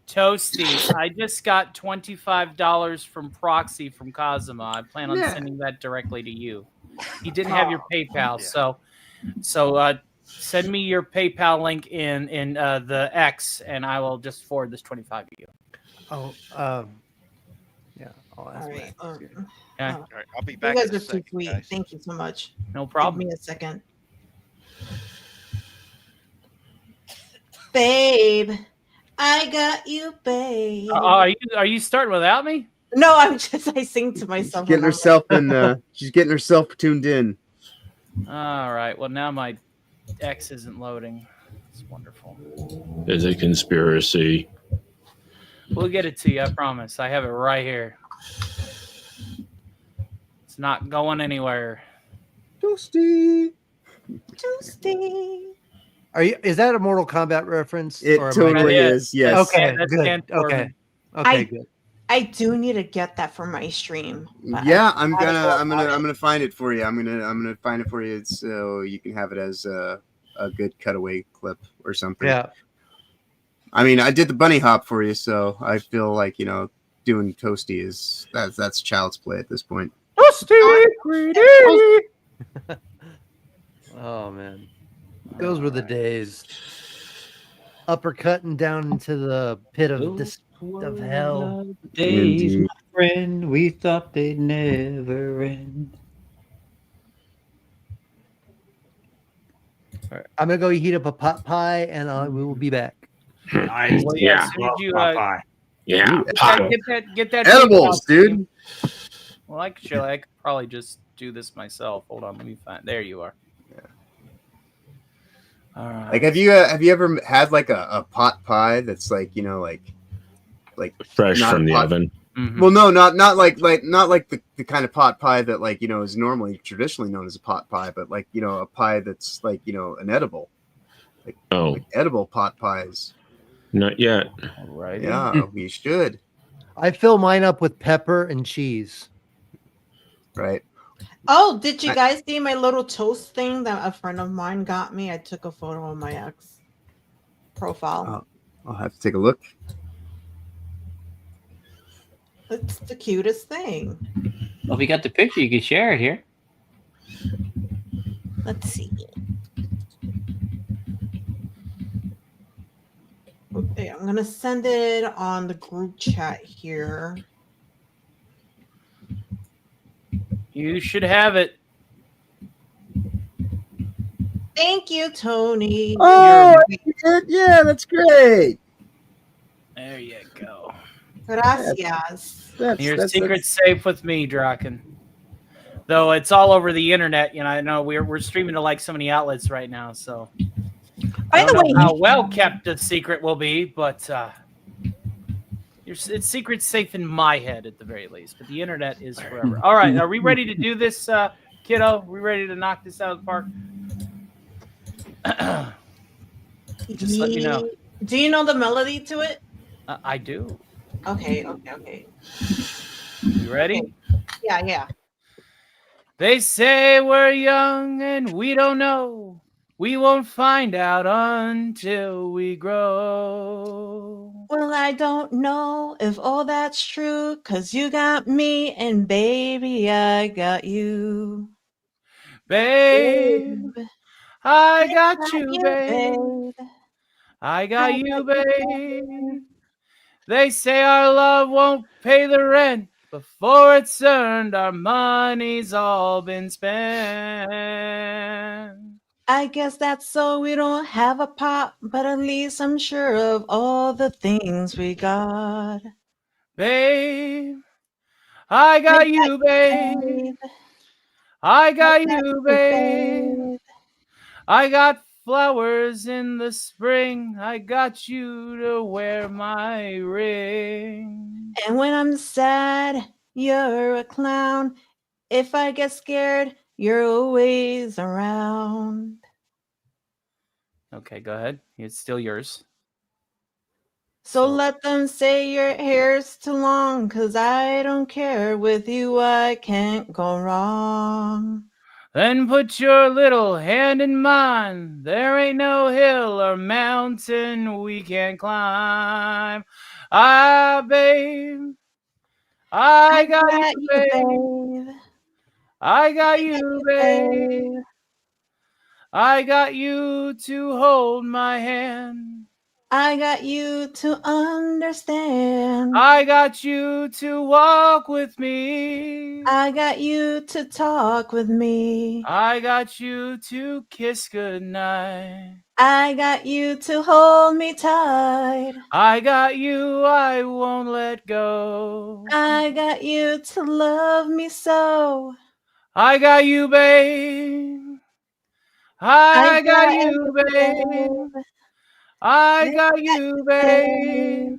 Toasty. I just got $25 from Proxy from Kazuma. I plan on sending that directly to you. He didn't have your PayPal, so send me your PayPal link in the X, and I will just forward this 25 to you. Oh, yeah. I'll ask Right. Okay. All right, I'll be back. You guys in a are too second, sweet. guys. Thank you so much. No problem. Give me a second. Babe, I got you, babe. Are you starting without me? No, I sing to myself. Getting herself in. She's getting herself tuned in. All right. Well, now my X isn't loading. It's wonderful. There's a conspiracy. We'll get it to you. I promise. I have it right here. It's not going anywhere. Toasty. Is that a Mortal Kombat reference? It or am I- totally is. Yes. Okay. That's Good. Ken Okay. Good. I do need to get that for my stream. but Yeah, I I'm haven't gonna thought I'm about gonna I'm it. gonna find it for you. I'm gonna find it for you so you can have it as a good cutaway clip or something. Yeah. I mean, I did the bunny hop for you, so I feel like doing Toasty is that's child's play at this point. Oh man, those were the days. Uppercutting down into the pit of hell. Days, Indeed. my friend, we thought they'd never end. All right, I'm gonna go heat up a pot pie, and we will be back. Nice. Well, Yeah. as soon as you, Yeah. get that Edibles, PayPal dude. Well, I could probably just do this myself. Hold on, let me find. There you are. Yeah. All right. Like, have you ever had like a pot pie that's like like Fresh not from the pot- oven. Mhm. Well, no, not like the kind of pot pie that like is normally traditionally known as a pot pie, but like a pie that's like an edible, Oh, like edible pot pies. not yet. All right. Yeah, we should. I fill mine up with pepper and cheese. Right. Oh, did you guys see my little toast thing that a friend of mine got me? I took a photo on my ex profile. I'll have to take a look. It's the cutest thing. Well, if you got the picture, you can share it here. Let's see. Okay, I'm gonna send it on the group chat here. You should have it. Thank you, Tony. Oh, yeah, that's great. There you go. Gracias. Your secret's safe with me, Draken. Though it's all over the internet, I know we're streaming to like so many outlets right now, so By the way, how well kept the secret will be, but its secret's safe in my head at the very least. But the internet is forever. All right, are we ready to do this, kiddo? Are we ready to knock this out of the park? Just let me know. Do you know the melody to it? I do. Okay. You ready? Yeah. They say we're young and we don't know. We won't find out until we grow. Well, I don't know if all that's true, 'cause you got me and baby, I got you. Babe, I got you, babe. babe. I got you, babe. They say our love won't pay the rent. Before it's earned, our money's all been spent. I guess that's so we don't have a pot, but at least I'm sure of all the things we got. Babe, I got you, babe. I got you, babe. I got flowers in the spring. I got you to wear my ring. And when I'm sad, you're a clown. If I get scared, you're always around. Okay, go ahead. It's still yours. So let them say your hair's too long, 'cause I don't care. With you, I can't go wrong. Then put your little hand in mine. There ain't no hill or mountain we can't climb. Ah, babe, I got you, babe. I got you, babe. I got you to hold my hand. I got you to understand. I got you to walk with me. I got you to talk with me. I got you to kiss goodnight. I got you to hold me tight. I got you, I won't let go. I got you to love me so. I got you, babe. I got you, babe. I got you, babe.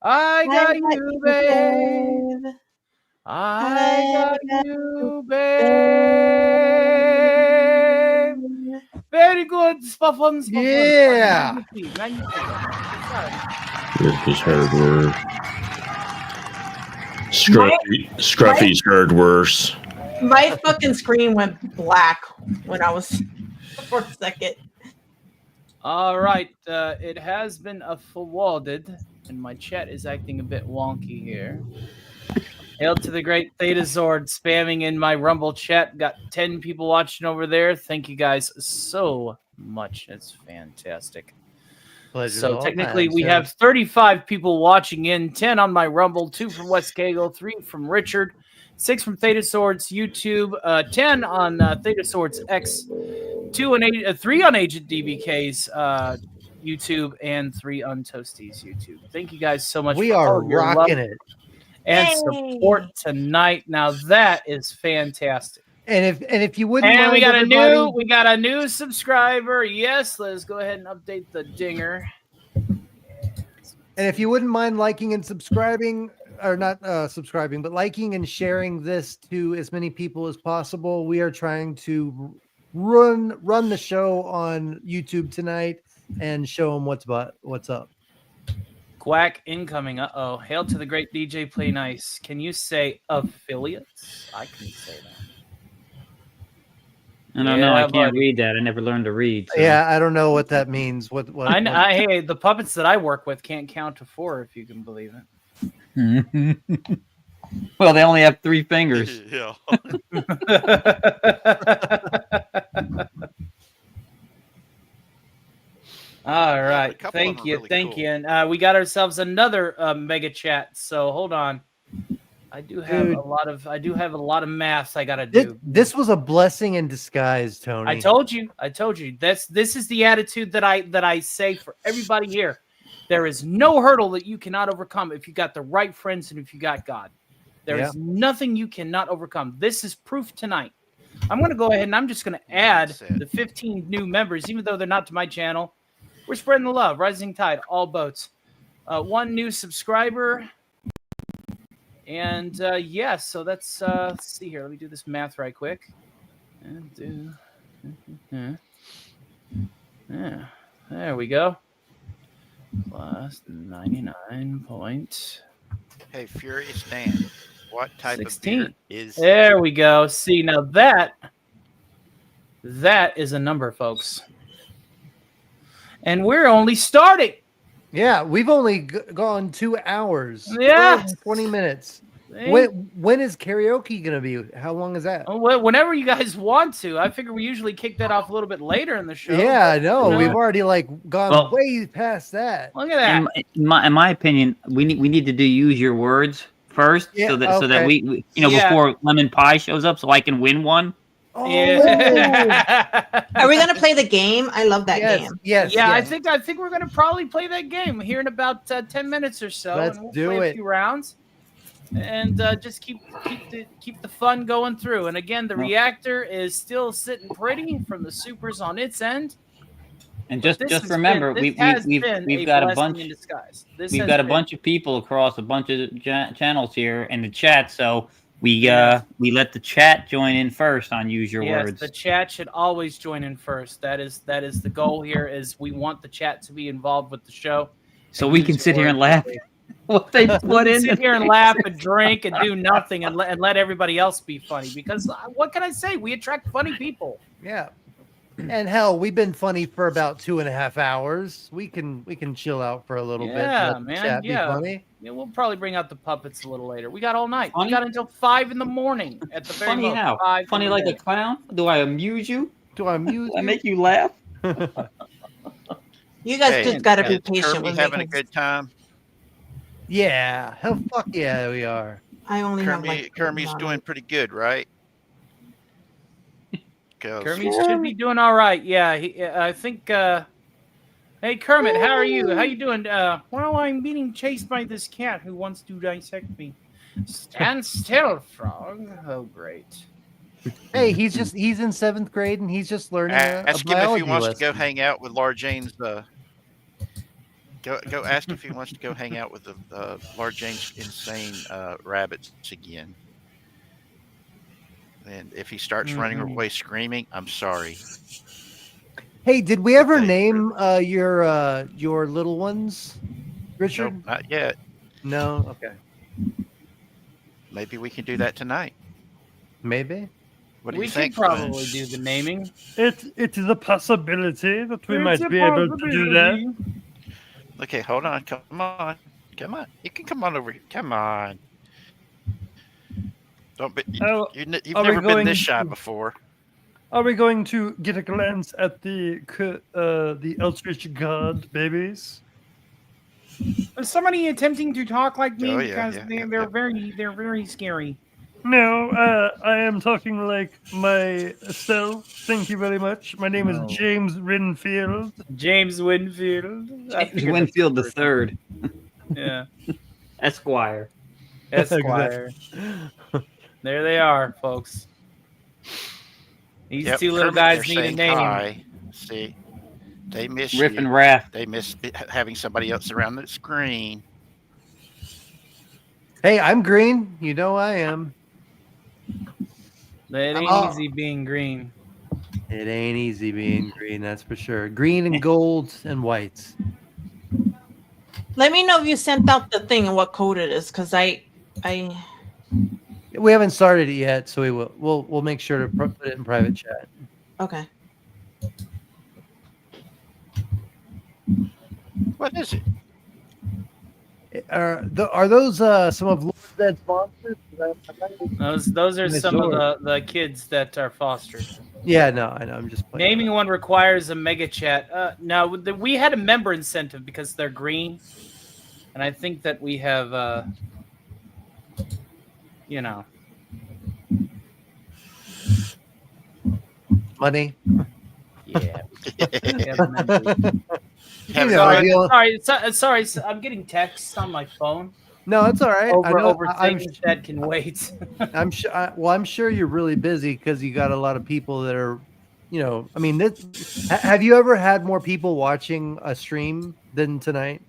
I got you, babe. I got you, babe. Very good, Spuffins. Yeah. His heard worse. Scruffy's heard worse. My fucking screen went black when I was for a second. All right, it has been forwarded, and my chat is acting a bit wonky here. Hail to the great Theta Zord spamming in my Rumble chat. Got 10 people watching over there. Thank you guys so much. It's fantastic. Pleasure So all technically, times, we sir. have 35 people watching in, 10 on my Rumble, 2 from West Cagle, 3 from Richard, 6 from Theta Swords YouTube, 10 on Theta Swords X, 3 on Agent DBK's YouTube, and 3 on Toasty's YouTube. Thank you guys so much. We for all are of your rocking love it. and Yay. support tonight. Now that is fantastic. And if you wouldn't And mind, we got everybody, a new subscriber. Yes, let's go ahead and update the dinger. and And if you wouldn't mind liking and subscribing, or not subscribing, but liking and sharing this to as many people as possible. We are trying to run the show on YouTube tonight and show them what's up. Quack incoming. Uh-oh. Hail to the great DJ Play Nice. Can you say affiliates? I can say that. I don't know. I can't read that. I never learned to read. So. Yeah, I don't know what that means. What hey, the puppets that I work with can't count to 4, if you can believe it. Well, they only have 3 fingers. Yeah. All right. couple of Thank them are you. really Thank cool. you. And we got ourselves another mega chat. So hold on. I do have Dude. a lot of maths I gotta do. This was a blessing in disguise, Tony. I told you. This is the attitude that I say for everybody here. There is no hurdle that you cannot overcome if you got the right friends and if you got God. There is nothing you cannot overcome. This is proof tonight. I'm going to go ahead and I'm just going to add the 15 new members, even though they're not to my channel. We're spreading the love. Rising tide, all boats. 1 new subscriber. And yeah, so let's see here. Let me do this math right quick. Yeah, there we go. Plus 99 point. Hey, Furious Dan, what type 16. of beer is? There we go. See, now that is a number, folks. And we're only starting. Yeah, we've only gone 2 hours. Yeah. 20 minutes. Hey. When is karaoke going to be? How long is that? Whenever you guys want to. I figure we usually kick that off a little bit later in the show. Yeah, I know. You know? We've already gone way past that. Look at that. In my opinion, we need to use your words first, so that we before Lemon Pie shows up, so I can win one. Oh. Yeah. Are we gonna play the game? I love that game. Yes. Yeah, yes. I think we're gonna probably play that game here in about 10 minutes or so. Let's and we'll do play it. a few rounds. And just keep the fun going through. And again, the reactor is still sitting pretty from the supers on its end. And just remember, we've got a bunch. We've got a bunch of people across a bunch of channels here in the chat, so we let the chat join in first on Use Your Words. The chat should always join in first. That is the goal here. Is we want the chat to be involved with the show, so we can sit here and laugh. What they put in, sit here and laugh and drink and do nothing and let everybody else be funny. Because what can I say? We attract funny people. Yeah. And hell, we've been funny for about 2.5 hours. We can chill out for a little bit. Yeah, Let the man. chat be funny. Yeah, we'll probably bring out the puppets a little later. We got all night. Funny? We got until 5 in the morning at the very funny most. how? 5 Funny like a clown? Do I amuse you? Do I amuse I make you laugh? You guys just gotta be patient Kirby with having me. a good time. Yeah. Hell, fuck yeah, we are. I only have like Kermie's doing pretty good, right? Kermit should be doing all right. Yeah, I think. Hey Kermit, how are you? How you doing? Well, I'm being chased by this cat who wants to dissect me. Stand still, frog. Oh, great. Hey, he's in 7th grade and he's just learning. Ask him if he wants to go hang out with Laura Jane's. Go ask him if he wants to go hang out with the Laura Jane's insane rabbits again. And if he starts running away screaming, I'm sorry. Hey, did we ever name your little ones, Richard? Nope, not yet. No. Okay. Maybe we can do that tonight. Maybe. What do We you can think? probably do the naming. It is a possibility that we might be able to do that. Okay, hold on. Come on. You can come on over here. Come on. Don't be. You've never been this shy before. Are we going to get a glance at the Eldritch God babies? Is somebody attempting to talk like me? Oh, yeah, Because yeah, they're very scary. No, I am talking like myself. Thank you very much. My name is James Winfield. James Winfield. James Winfield the third. Yeah. Esquire. Esquire. There they are, folks. These two little guys need a name. Hi. See, They miss Riff you. and Raff. They miss having somebody else around the screen. Hey, I'm green. You know I am. It ain't easy being green. It ain't easy being green, that's for sure. Green and gold and whites. Let me know if you sent out the thing and what code it is, because I We haven't started it yet, so we will. We'll make sure to put it in private chat. okay. What is it? Are those some of Lord Dead's sponsors? Those are some of the kids that are fostered. Yeah, no, I know. I'm just playing. Naming one requires a mega chat. No, we had a member incentive because they're green, and I think that we have, money. Yeah. We have members. Sorry, I'm getting texts on my phone. No, it's all right. Over things that can wait. I'm sure. I'm sure you're really busy because you got a lot of people that are, I mean, have you ever had more people watching a stream than tonight?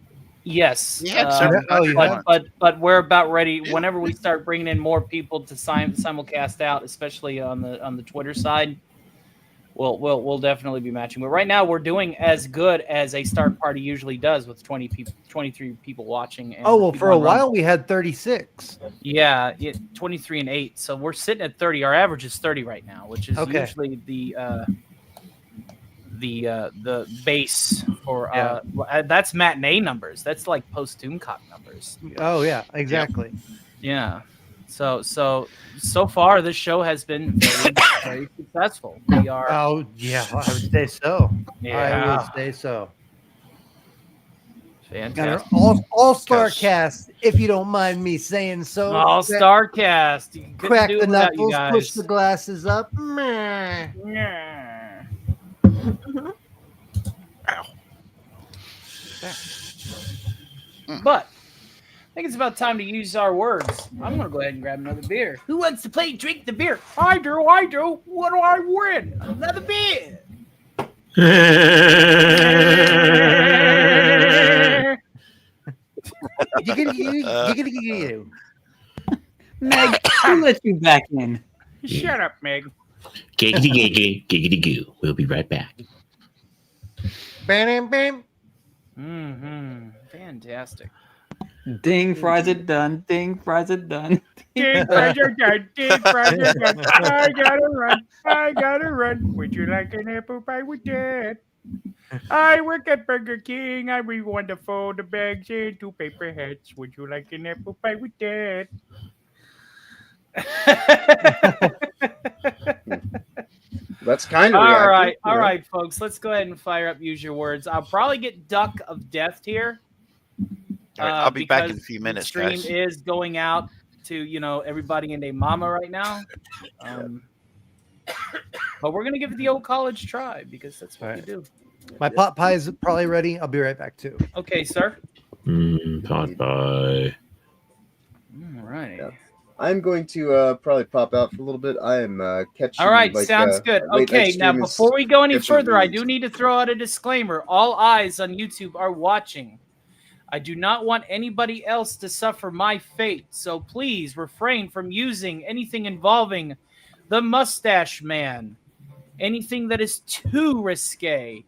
Yes. Yeah. But we're about ready. Whenever we start bringing in more people to simulcast out, especially on the Twitter side, we'll definitely be matching. But right now we're doing as good as a start party usually does with 23 people watching. And for a while we had 36. Yeah, 23 and 8. So we're sitting at 30. Our average is 30 right now, which is usually the base for that's matinee numbers. That's like post Doomcock numbers. Oh yeah, exactly. Yeah. So far this show has been very, very successful. We are. Oh yeah, I would say so. Yeah. I would say so. Fantastic. Got an all-star cast, if you don't mind me saying so. All-star cast. Crack the knuckles, push the glasses up. Yeah. But I think it's about time to use our words. I'm going to go ahead and grab another beer. Who wants to drink the beer? I do. What do I win? Another beer. Meg, who let you back in? Shut up, Meg. Giggity giggity goo. We'll be right back. Bam, bam. Fantastic. Ding, fries it done. Ding, fries it done. Ding, fries are done. Ding, fries are done. I gotta run. Would you like an apple pie with that? I work at Burger King. I really want to fold the bags into paper hats. Would you like an apple pie with that? That's kind of all right, folks. Let's go ahead and fire up. Use your words. I'll probably get Duck of Death here. All right, I'll be back in a few minutes, stream guys. is going out to everybody and their mama right now. But we're gonna give it the old college try because that's what we do. My pot pie is probably ready. I'll be right back too. Okay, sir. Pot pie. All right. Yeah. I'm going to probably pop out for a little bit. I am catching. All right, sounds good. Okay, now before we go any further, I do need to throw out a disclaimer. All eyes on YouTube are watching. I do not want anybody else to suffer my fate, so please refrain from using anything involving the Mustache Man, anything that is too risque,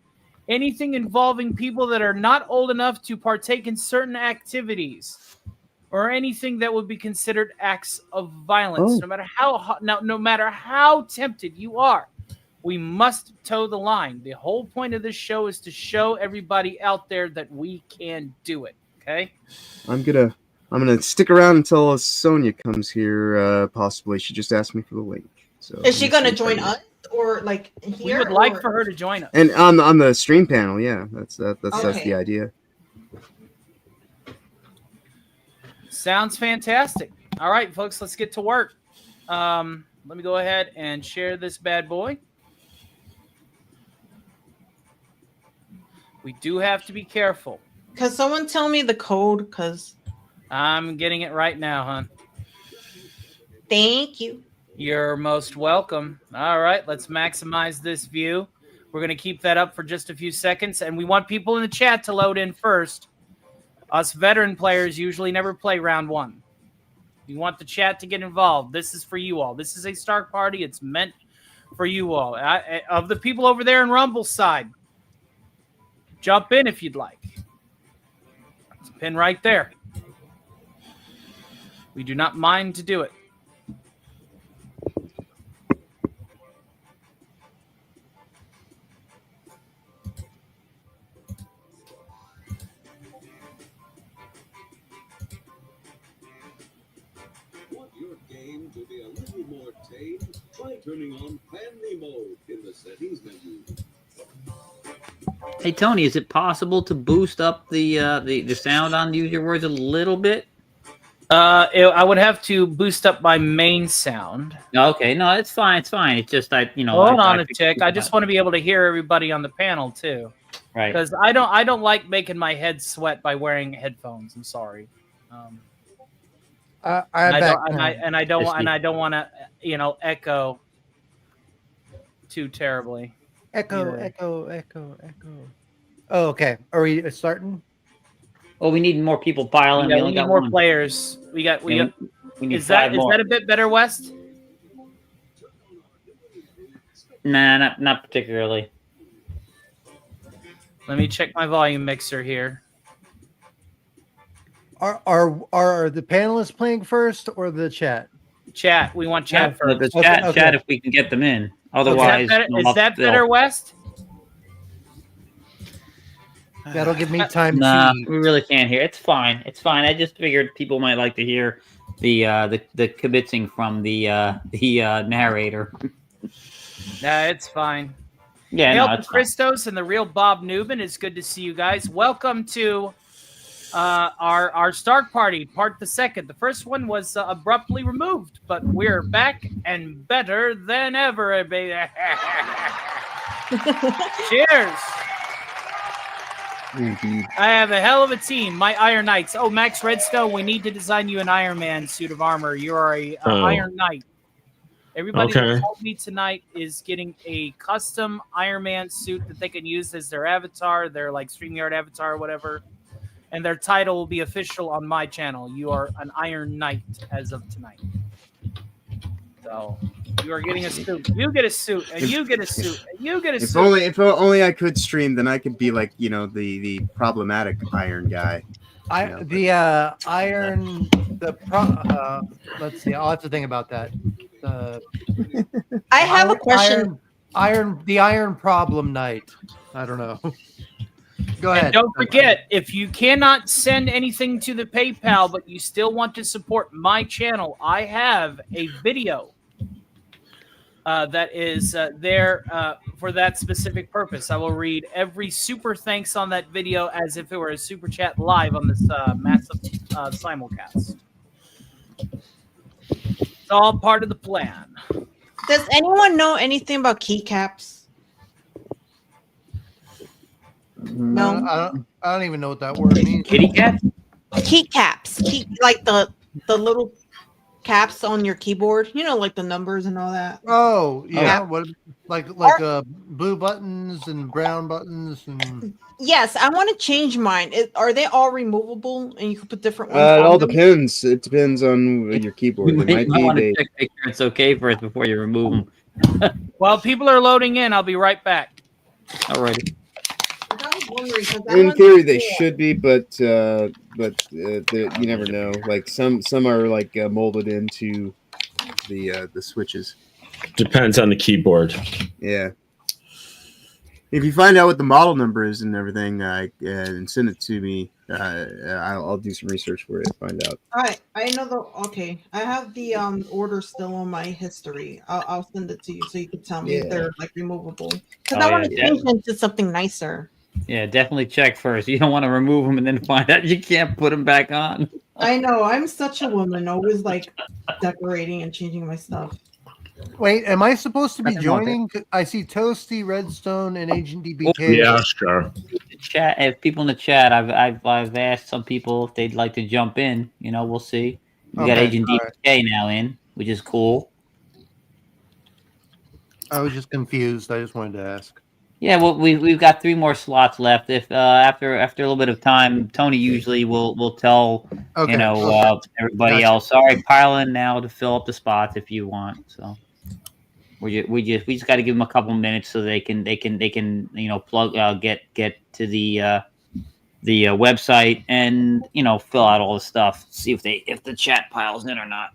anything involving people that are not old enough to partake in certain activities, or anything that would be considered acts of violence. No matter how tempted you are, we must toe the line. The whole point of this show is to show everybody out there that we can do it. Okay. I'm gonna stick around until Sonia comes here. Possibly, she just asked me for the link. So is she gonna join us or like here? We would like for her to join us. And on the stream panel, yeah, that's the idea. Sounds fantastic. All right, folks, let's get to work. Let me go ahead and share this bad boy. We do have to be careful. Can someone tell me the code? Because I'm getting it right now, hon. Thank you. You're most welcome. All right, let's maximize this view. We're going to keep that up for just a few seconds, and we want people in the chat to load in first. Us veteran players usually never play round one. We want the chat to get involved. This is for you all. This is a Stark Party. It's meant for you all. Of the people over there in Rumble's side, jump in if you'd like. It's a pin right there. We do not mind to do it. Want your game to be a little more tame? Try turning on family mode in the settings menu. Hey Tony, is it possible to boost up the sound on Use Your Words a little bit? I would have to boost up my main sound. Okay, no, it's fine. It's fine. It's just Hold on a tick. I just want to be able to hear everybody on the panel too. Right. Because I don't like making my head sweat by wearing headphones. I'm sorry. I don't want to echo too terribly. Echo. Oh, okay. Are we starting? Oh, we need more people piling. Yeah, we need more players. We need is that a bit better, West? Nah, not particularly. Let me check my volume mixer here. Are the panelists playing first or the chat? Chat. We want chat first. The chat if we can get them in. Otherwise, is that better, West? That'll give me time. Nah, to we really can't hear. It's fine. It's fine. I just figured people might like to hear the kibitzing from the narrator. Nah, it's fine. Yeah, Hail no, to Christos and the real Bob Newman. It's good to see you guys. Welcome to our Stark Party, part the second. The first one was abruptly removed, but we're back and better than ever, baby. Cheers. Indeed. I have a hell of a team. My Iron Knights. Oh, Max Redstone, we need to design you an Iron Man suit of armor. You are a Iron Knight. Everybody that called me tonight is getting a custom Iron Man suit that they can use as their avatar, their like Streamyard avatar or whatever. And their title will be official on my channel. You are an Iron Knight as of tonight. So you are getting a suit. You get a suit, and you get a suit, and you get a suit. If only I could stream, then I could be like the problematic iron guy. Let's see. I'll have to think about that. I have a question. The Iron Problem Night. I don't know. Go ahead. And don't forget, if you cannot send anything to the PayPal, but you still want to support my channel, I have a video that is there for that specific purpose. I will read every super thanks on that video as if it were a super chat live on this massive simulcast. It's all part of the plan. Does anyone know anything about keycaps? No, I don't even know what that word means. Kitty cat? Keycaps, like the little caps on your keyboard. You know, like the numbers and all that. Oh yeah, what like blue buttons and brown buttons and. Yes, I want to change mine. Are they all removable and you can put different ones? It all depends. It depends on your keyboard. You might want to check make sure it's okay first before you remove them. While people are loading in, I'll be right back. All righty. In theory, they should be, but you never know. Like some are like molded into the switches. Depends on the keyboard. Yeah. If you find out what the model number is and everything, and send it to me, I'll do some research for it and find out. All right, I know I have the order still on my history. I'll send it to you so you can tell me if they're like removable. Because I want to change them to something nicer. Yeah, definitely check first. You don't want to remove them and then find out you can't put them back on. I know. I'm such a woman, always like decorating and changing my stuff. Wait, am I supposed to be joining? I see Toasty, Redstone, and Agent DBK. Yeah, sure. Chat. If people in the chat, I've asked some people if they'd like to jump in. You know, we'll see. We got Agent DBK now in, which is cool. I was just confused. I just wanted to ask. Yeah, well, we've got 3 more slots left. If after a little bit of time, Tony usually will tell Okay. everybody Gotcha. else. Sorry, pile in now to fill up the spots if you want. So we just got to give them a couple minutes so they can plug get to the website and fill out all the stuff. See if the chat piles in or not.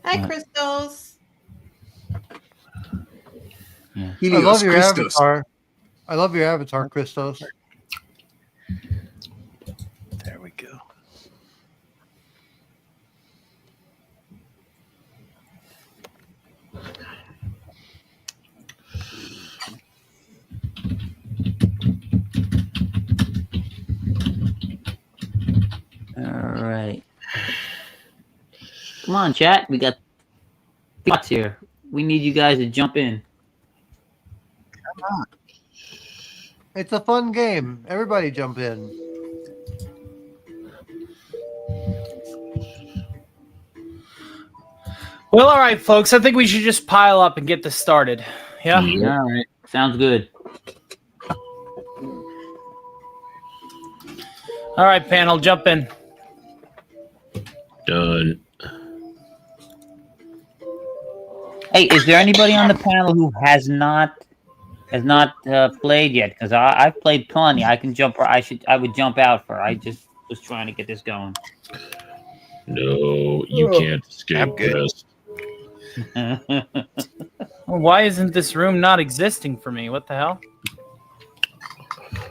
Hi, Crystals. Yeah. I love your avatar. I love your avatar, Christos. There we go. All right. Come on, chat. We got spots here. We need you guys to jump in. Come on. It's a fun game. Everybody jump in. Well, all right, folks. I think we should just pile up and get this started. Yeah? All right. Sounds good. All right, panel, jump in. Done. Hey, is there anybody on the panel who has not played yet? Because I've played plenty. I can jump. I would jump out for. I just was trying to get this going. No, you can't escape this. Well, why isn't this room not existing for me? What the hell?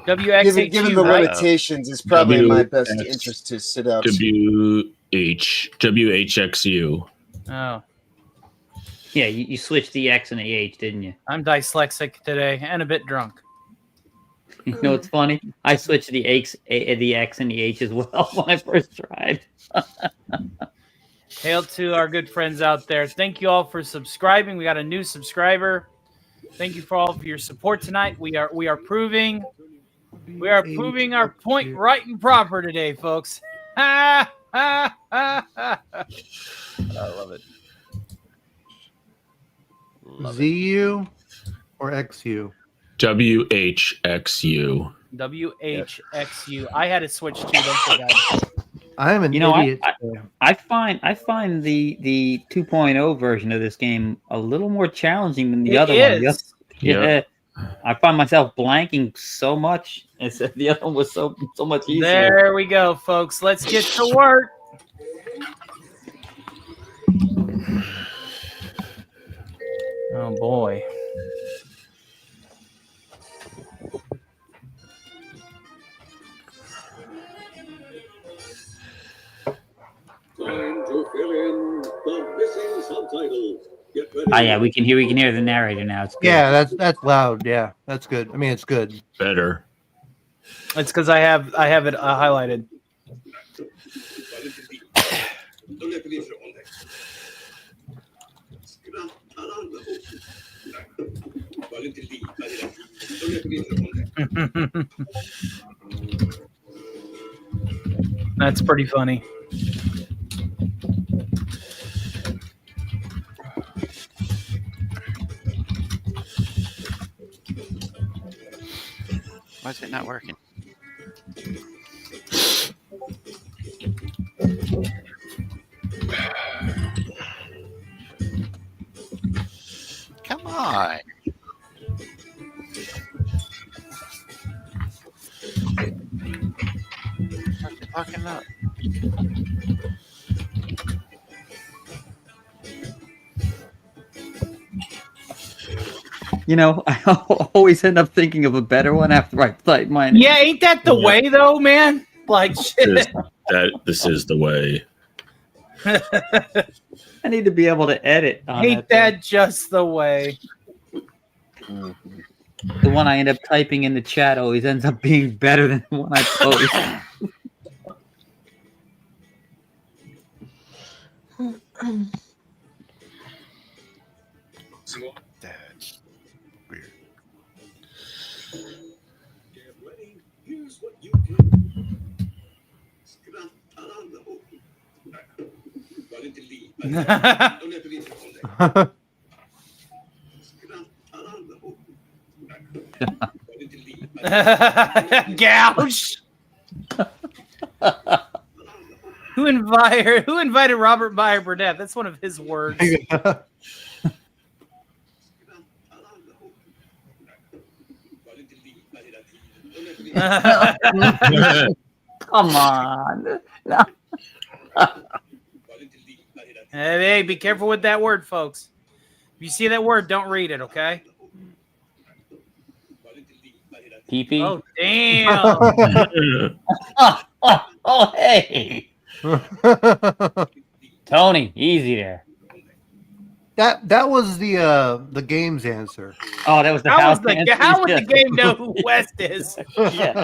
WXHU, Given the right? limitations, it's probably in my best interest to sit out. WHXU. Oh. Yeah, you switched the X and the H, didn't you? I'm dyslexic today and a bit drunk. You know what's funny? I switched the X and the H as well when I first tried. Hail to our good friends out there. Thank you all for subscribing. We got a new subscriber. Thank you for all of your support tonight. We are proving our point right and proper today, folks. I love it. ZU or XU? WHXU. WHXU. I had to switch to. Don't forget. I am an idiot. I find the 2.0 version of this game a little more challenging than the other one. Yeah. I find myself blanking so much. The other one was so much easier. There we go, folks. Let's get to work. Oh boy. Time to fill in the missing subtitles. Get ready. Oh yeah, we can hear the narrator now. It's good. Yeah, that's loud. Yeah, that's good. I mean, it's good. Better. It's because I have it highlighted. That's pretty funny. Why is it not working? Come on. Fucking up. You know, I always end up thinking of a better one after I play mine. Yeah, ain't that the way though, man? Like shit. This is the way. I need to be able to edit. Ain't that just the way? The one I end up typing in the chat always ends up being better than the one I post. That's weird. Get ready. Here's what you can. Gouge. Who invited Robert Meyer Burnett? That's one of his words. Come on. No. Hey, be careful with that word, folks. If you see that word, don't read it, okay? Pee-pee? Oh, damn. Oh, hey. Tony, easy there. That was the game's answer. Oh, that was the How house would answer? the game know who West is? Yeah.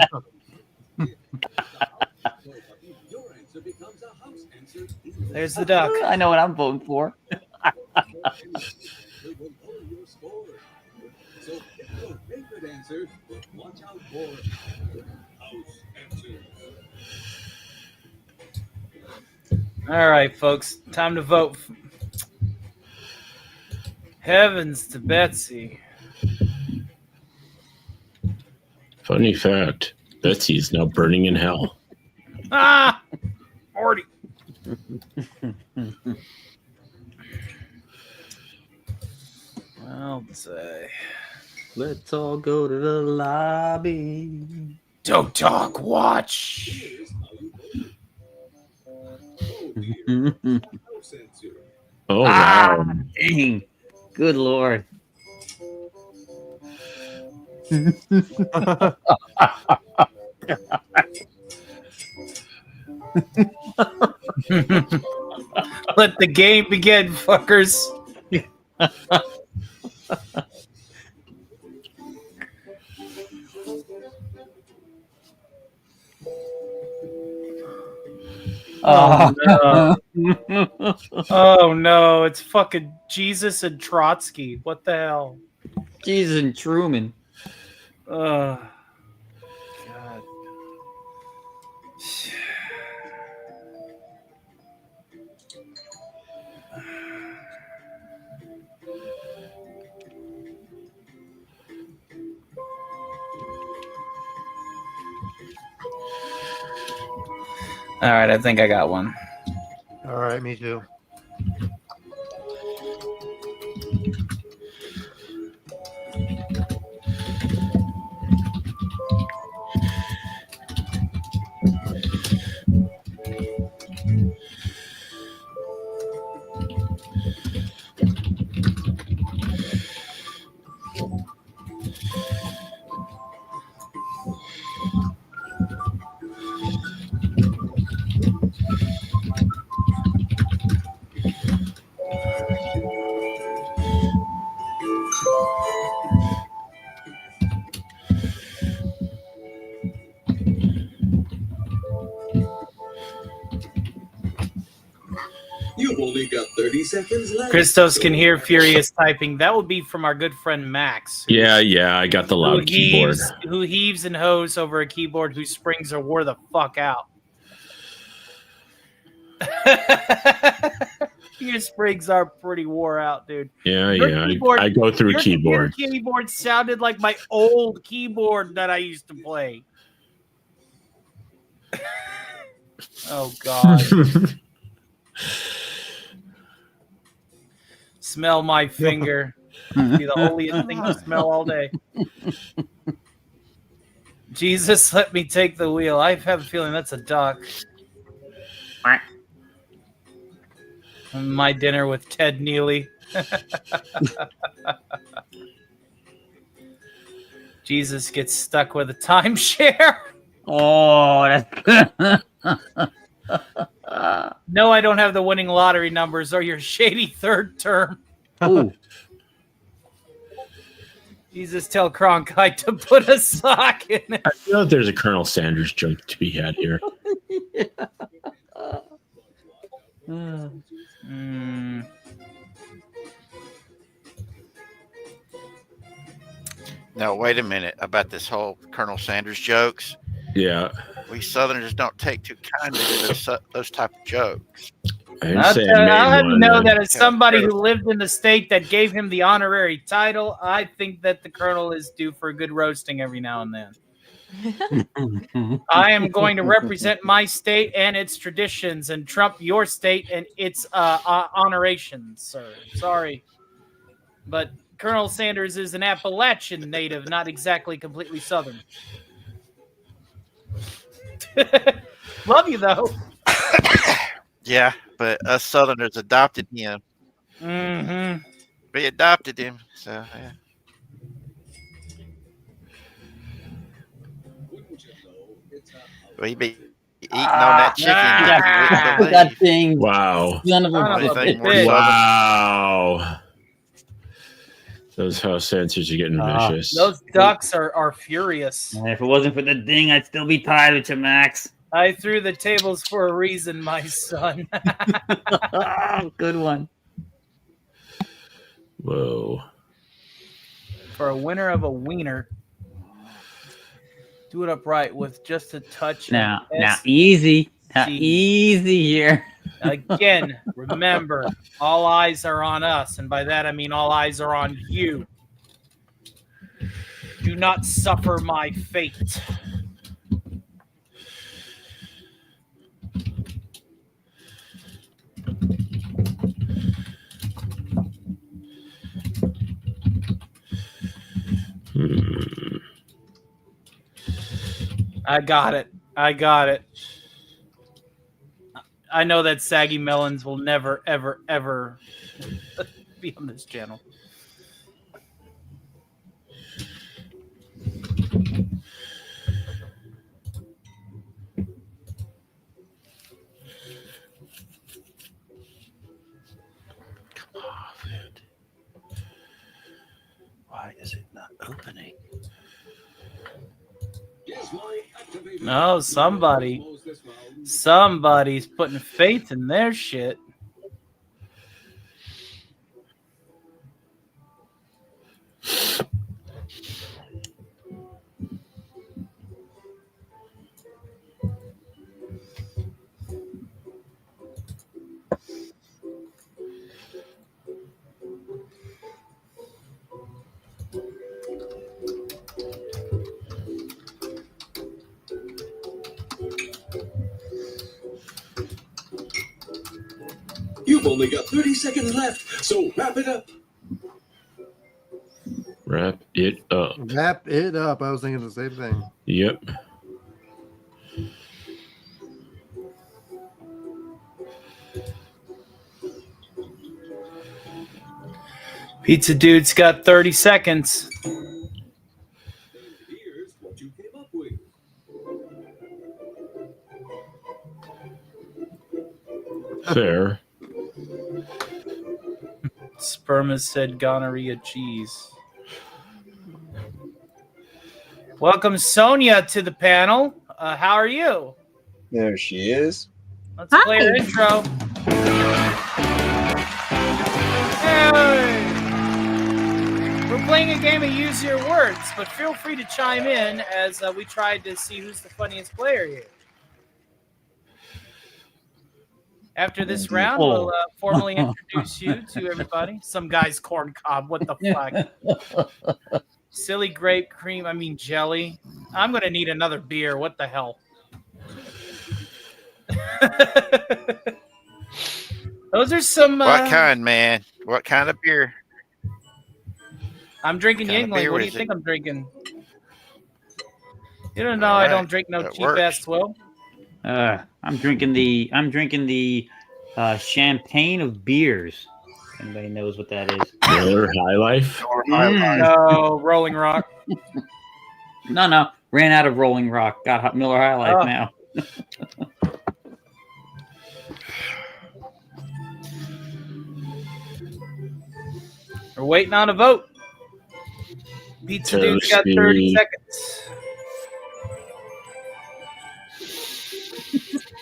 There's the duck. I know what I'm voting for. So pick your favorite answer, but watch out for house answers. All right, folks. Time to vote. Heavens to Betsy. Funny fact, Betsy is now burning in hell. Ah! 40. I'll say. Let's all go to the lobby. Don't talk, watch. Oh, wow. Dang. Good Lord. Let the game begin, fuckers. Oh no. Oh no, it's fucking Jesus and Trotsky. What the hell? Jesus and Truman. God. All right, I think I got one. All right, me too. You've only got 30 seconds left. Christos can hear furious typing. That would be from our good friend Max. Yeah, I got the loud keyboard. Who heaves and hoes over a keyboard whose springs are wore the fuck out. Your springs are pretty wore out, dude. Yeah, Keyboard, I go through your keyboard. Keyboard sounded like my old keyboard that I used to play. Oh, God. Smell my finger. Be the holiest thing to smell all day. Jesus, let me take the wheel. I have a feeling that's a duck. My dinner with Ted Neely. Jesus gets stuck with a timeshare. Oh, that's No, I don't have the winning lottery numbers or your shady third term. Ooh. Jesus, tell Cronkite to put a sock in it. I feel like there's a Colonel Sanders joke to be had here. No, wait a minute about this whole Colonel Sanders jokes. Yeah. We Southerners don't take too kindly to those type of jokes. didn't say I made I one, know then. that as somebody who lived in the state that gave him the honorary title, I think that the Colonel is due for a good roasting every now and then. I am going to represent my state and its traditions and trump your state and its honorations, sir. Sorry. But Colonel Sanders is an Appalachian native, not exactly completely Southern. Love you, though. Yeah, but us Southerners adopted him. Mm-hmm. We adopted him, so yeah. We be eating on that chicken. That thing. Wow. Son of a Anything more bitch. Wow. Those house sensors are getting vicious. Those ducks are furious. If it wasn't for the ding, I'd still be tied with you, Max. I threw the tables for a reason, my son. Good one. Whoa. For a winner of a wiener. Do it upright with just a touch. Now, of easy. Now, SG. easy here. Again, remember, all eyes are on us. And by that, I mean all eyes are on you. Do not suffer my fate. I got it. I know that saggy melons will never, ever, ever be on this channel. Why is it not opening? No, somebody's putting faith in their shit. You've only got 30 seconds left, so wrap it up. Wrap it up. Wrap it up. I was thinking the same thing. Yep. Pizza Dude's got 30 seconds. Here's what you came up with. Fair. Sperma said gonorrhea cheese. Welcome, Sonia, to the panel. How are you? There she is. Let's play her intro. Hey! We're playing a game of Use Your Words, but feel free to chime in as we tried to see who's the funniest player here. After this round, we'll formally introduce you to everybody. Some guy's corn cob. What the fuck? Silly grape cream. I mean jelly. I'm going to need another beer. What the hell? Those are some... What kind, man? What kind of beer? I'm drinking Yingling. What do you think I'm drinking? You don't know I don't drink no cheap-ass 12. I'm drinking the champagne of beers. Anybody knows what that is? Miller High Life. No, Rolling Rock. No. Ran out of Rolling Rock. Got Miller High Life now. We're waiting on a vote. Pizza Dude's got 30 seconds.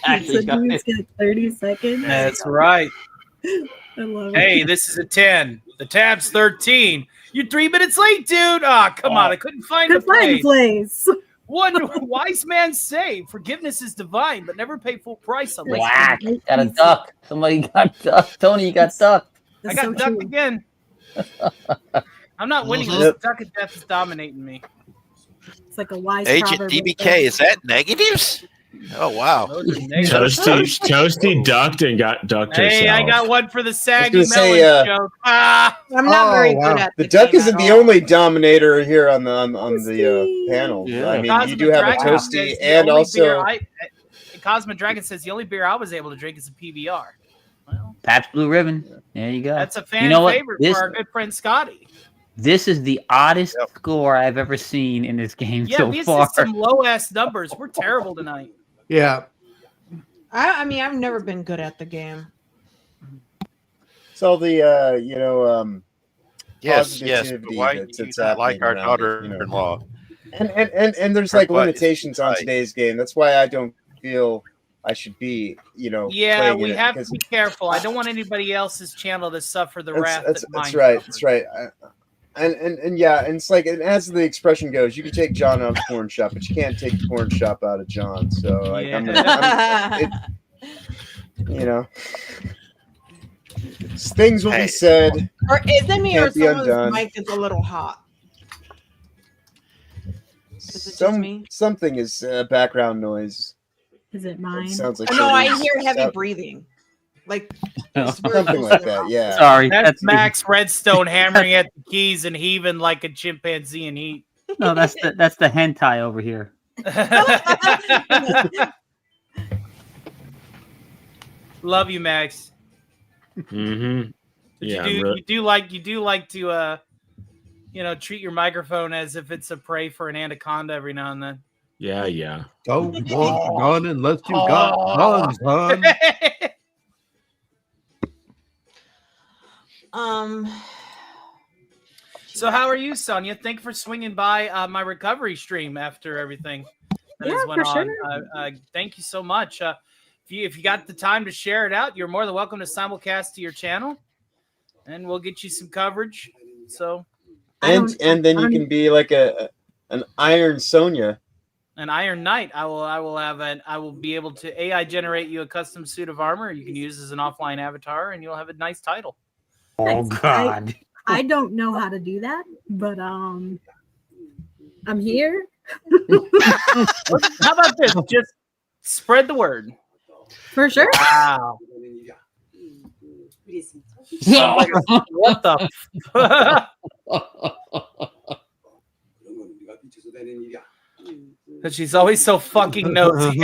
Actually, Pizza Dude's got 30 seconds. That's right. I love it. Hey, this is a 10. The tab's 13. You're 3 minutes late, dude. Ah, come on. I couldn't find the place. One wise man say, "Forgiveness is divine, but never pay full price on Whack! Got a duck. Somebody got ducked. Tony, you got ducked. I got ducked again. I'm not winning. Yep. This duck of death is dominating me. It's like a wise Agent proverb. DBK, is that negatives? Oh wow. Toasty ducked and got ducked herself. Hey, I got one for the saggy gonna say, melon joke. Ah, I'm not very wow. good at The the duck game isn't at the all. only dominator here on the panel. Yeah. I mean, Cosmic you do have a Dragon Toasty says the and only also beer Cosmic Dragon says the only beer I was able to drink is a PBR. Well, Pabst Blue Ribbon. There you go. that's a fan You know what? favorite This- for our good friend Scotty. This is the oddest score I've ever seen in this game Yeah, so these far. are some low ass numbers. We're terrible tonight. Yeah. I mean, I've never been good at the game. it's all the Yes, but positivity why that's you not like our happening around it, daughter-in-law? And there's Her like butt is limitations on tight. today's game. That's why I don't feel I should be, Yeah, playing we in it, have to because be careful. I don't want anybody else's channel to suffer the wrath that's that mine right. suffered. That's right. And yeah, and it's like, and as the expression goes, you can take John out of the porn shop, but you can't take the porn shop out of John. So like, things will be said. Or is it me or Can't be undone. someone's mic is a little hot? Is it just me? Something is background noise. Is it mine? It sounds like No, I somebody's- hear heavy breathing. Like something like that. Yeah. Sorry. That's Max Redstone hammering at the keys and heaving like a chimpanzee in heat. No, that's the hentai over here. Love you, Max. Mm-hmm. But Yeah, you do like to treat your microphone as if it's a prey for an anaconda every now and then. Yeah. Don't want none unless you got guns, son. So how are you, Sonia? Thank you for swinging by my recovery stream after everything that has went on. Thank you so much. If you got the time to share it out, you're more than welcome to simulcast to your channel, and we'll get you some coverage. So, and then you can be like an Iron Sonia. An Iron Knight. I will be able to AI generate you a custom suit of armor you can use as an offline avatar, and you'll have a nice title. Oh God. I don't know how to do that, but I'm here. How about this? Just spread the word. For sure. Wow. What the? Because she's always so fucking nosy.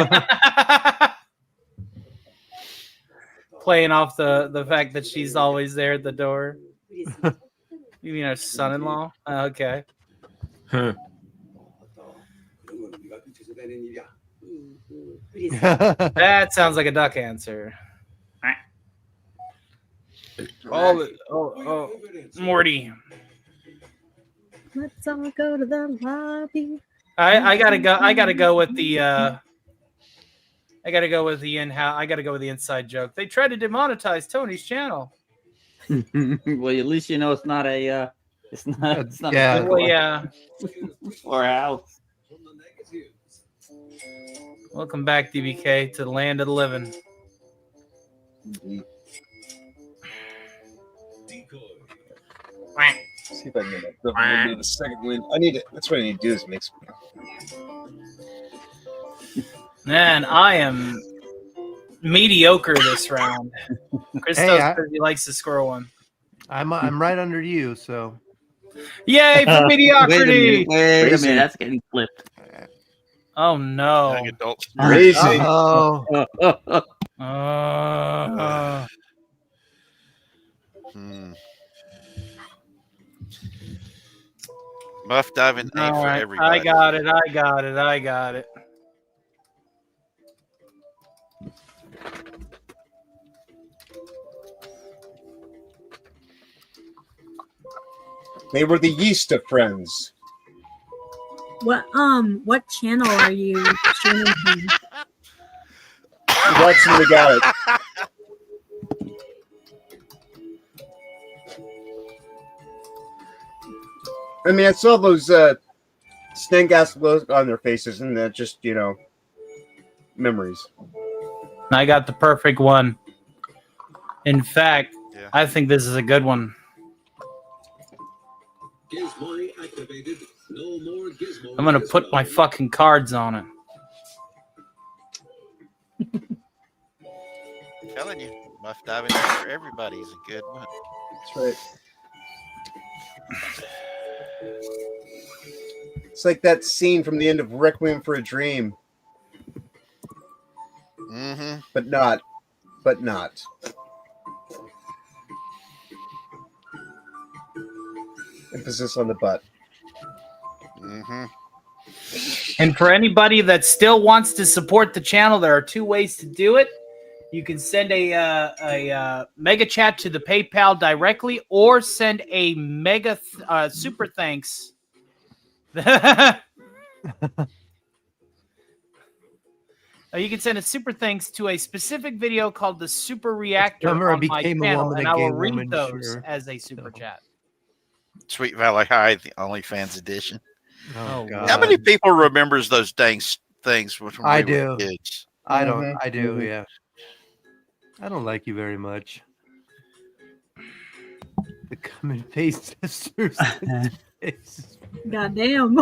Playing off the fact that she's always there at the door. You mean her son-in-law? Okay. Huh. That sounds like a duck answer. Oh, Morty. Let's all go to the lobby. I gotta go. I gotta go with the. I gotta go with the in-house. I gotta go with the inside joke. They tried to demonetize Tony's channel. Well, at least you know it's not a. It's not. Yeah. A good Well, one. yeah. Or a house. Welcome back, DBK, to the land of the living. See if I can get that. I need a second win. I need it. That's what I need to do is make some. Man, I am mediocre this round. Christos says he likes to score one. I'm right under you, so. Yay for mediocrity! Wait a minute, that's getting flipped. Oh no! Young adults. Crazy. Oh. Muff diving A All for right, everybody. I got it. They were the yeast of friends. What channel are you streaming from? Watching the guy. I mean, I saw those Sten gas look on their faces, and that just memories. I got the perfect one. In fact, Yeah. I think this is a good one. Gizmo activated. No more Gizmo. I'm gonna put my fucking cards on it. Telling you, muff diving for everybody is a good one. That's right. It's like that scene from the end of Requiem for a Dream. Mm-hmm. But not. Emphasis on the butt. Mm-hmm. And for anybody that still wants to support the channel, there are two ways to do it. You can send a mega chat to the PayPal directly, or send a mega super thanks. You can send a super thanks to a specific video called the Super Reactor Summer I on my became a channel, woman, and a I gay will read woman, those sure. as a super chat. Sweet Valley High, the OnlyFans edition. Oh, God. How many people remembers those dang things when I we were do. kids? I don't. I do. Yeah. I don't like you very much. The coming face sisters. Goddamn.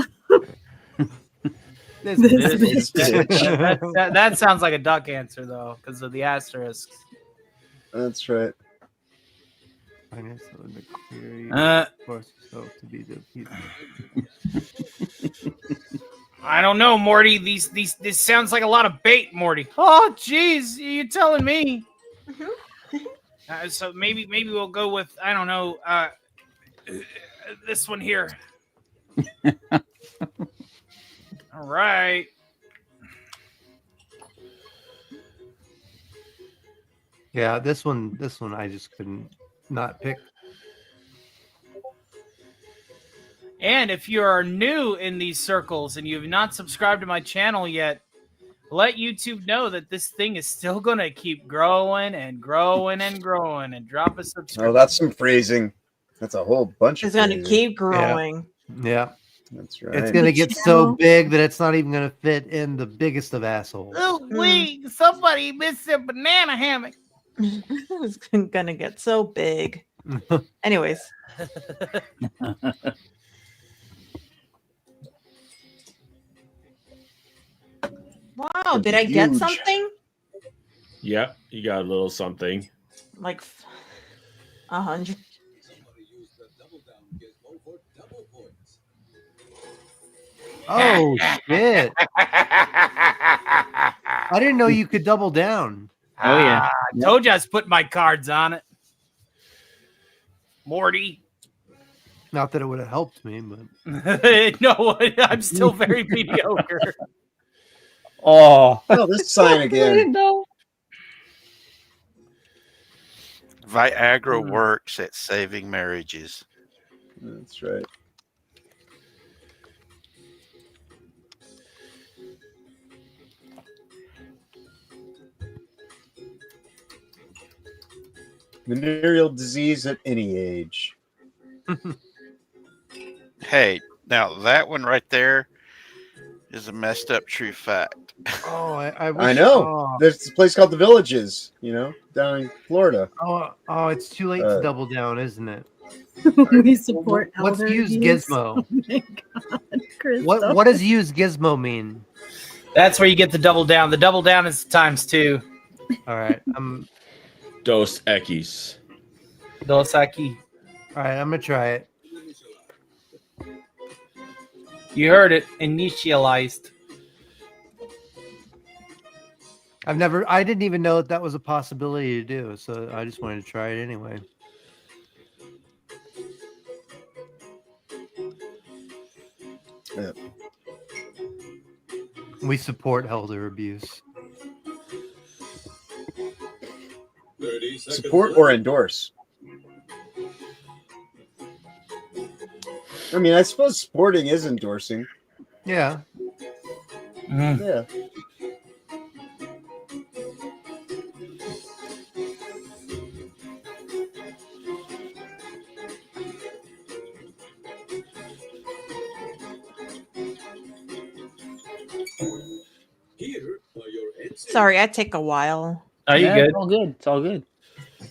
That sounds like a duck answer though, because of the asterisks. That's right. I guess that would make clear. Force yourself to be the people. I don't know, Morty. This sounds like a lot of bait, Morty. Oh, jeez, you're telling me. So maybe we'll go with, I don't know, this one here. All right. Yeah, this one I just couldn't not pick. And if you are new in these circles and you've not subscribed to my channel yet, let YouTube know that this thing is still going to keep growing and growing and growing, and drop a subscription. Oh, that's some phrasing. That's a whole bunch It's of going to phrasing. keep growing. Yeah. That's right. It's gonna get so big that it's not even gonna fit in the biggest of assholes. Oh, wait, somebody missed a banana hammock. It's going to get so big. Anyways. Wow, did I get something? Yep, you got a little something. Like 100. Oh shit! I didn't know you could double down. Oh yeah, I told you I was putting my cards on it. Morty. Not that it would have helped me, but no, I'm still very mediocre. Oh, this sign again. No. Viagra works at saving marriages. That's right. Venereal disease at any age. Hey, now that one right there is a messed up true fact. Oh, I know. Oh. There's a place called the Villages, down in Florida. Oh, it's too late to double down, isn't it? We support What's elder use abuse. gizmo? Oh my God, Crystal. What does use gizmo mean? That's where you get the double down. The double down is ×2. All right, Dos Equis. Dos aquí. All right, I'm gonna try it. You heard it. Initialized. I didn't even know that was a possibility to do, so I just wanted to try it anyway. Yeah. We support elder abuse. Support or endorse? I mean, I suppose supporting is endorsing. Yeah. Yeah. Sorry, I take a while. Are you Yeah, good? It's all good. It's all good.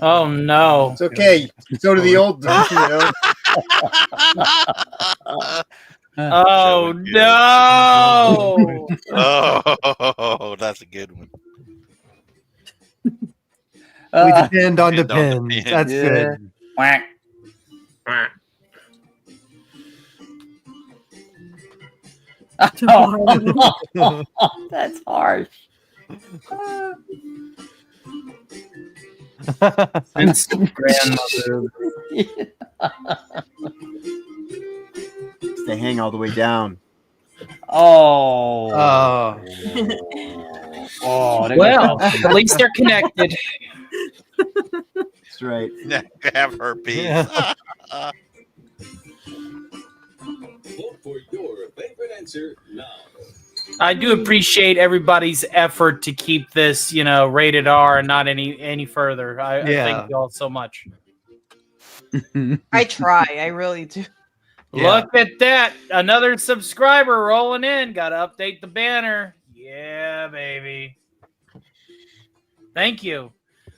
Oh no. It's okay. So do the old, you know. Oh Showing good. no. Oh, that's a good one. We depend on the Depend on the pins. pin. That's good. Quack. Oh, that's harsh. It's grandmother. They hang all the way down. Oh. Oh. Well, at least they're connected. That's right. Have herpes. Vote for your favorite answer now. I do appreciate everybody's effort to keep this, rated R and not any further. I thank you all so much. I try. I really do. Look at that. Another subscriber rolling in. Got to update the banner. Yeah, baby. Thank you.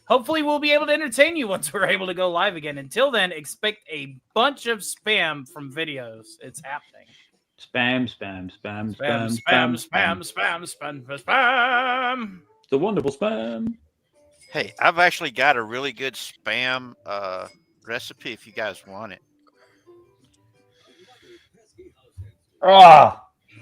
Hopefully, we'll be able to entertain you once we're able to go live again. Until then, expect a bunch of spam from videos. It's happening. Spam. The wonderful spam. Hey, I've actually got a really good spam recipe if you guys want it. Oh,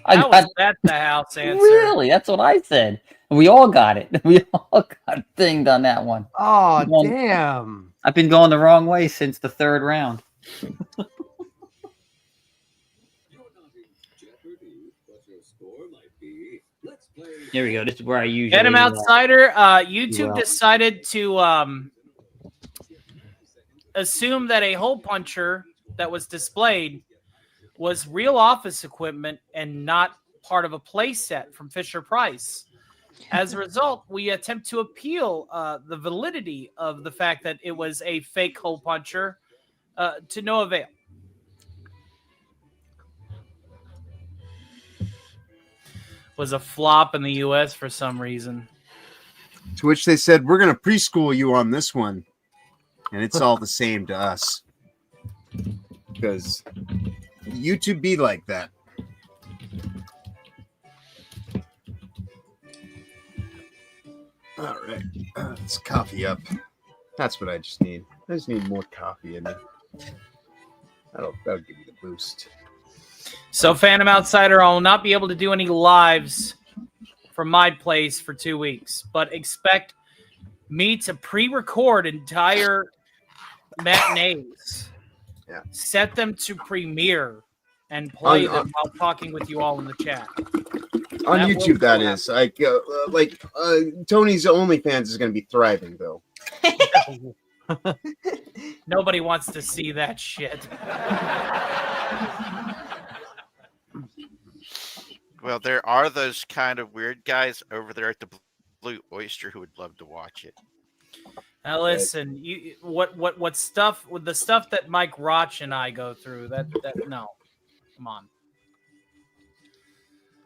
Was that the house answer? Really? That's what I said. We all got it. We all got dinged on that one. Oh, damn. I've been going the wrong way since the third round. Here we go. This is where I usually Venom Outsider. YouTube well. decided to assume that a hole puncher that was displayed was real office equipment and not part of a play set from Fisher Price. As a result, we attempt to appeal the validity of the fact that it was a fake hole puncher to no avail. Was a flop in the U.S. for some reason. To which they said, "We're going to preschool you on this one," and it's all the same to us because YouTube be like that. All right, let's coffee up. That's what I just need. I just need more coffee in it. That'll give me the boost. So, Phantom Outsider, I will not be able to do any lives from my place for 2 weeks, but expect me to pre-record entire matinees, set them to premiere, and play them while talking with you all in the chat. On YouTube, that is. Tony's OnlyFans is going to be thriving, though. Nobody wants to see that shit. Well, there are those kind of weird guys over there at the Blue Oyster who would love to watch it. Now listen, what stuff with the stuff that Mike Roch and I go through, that no. Come on.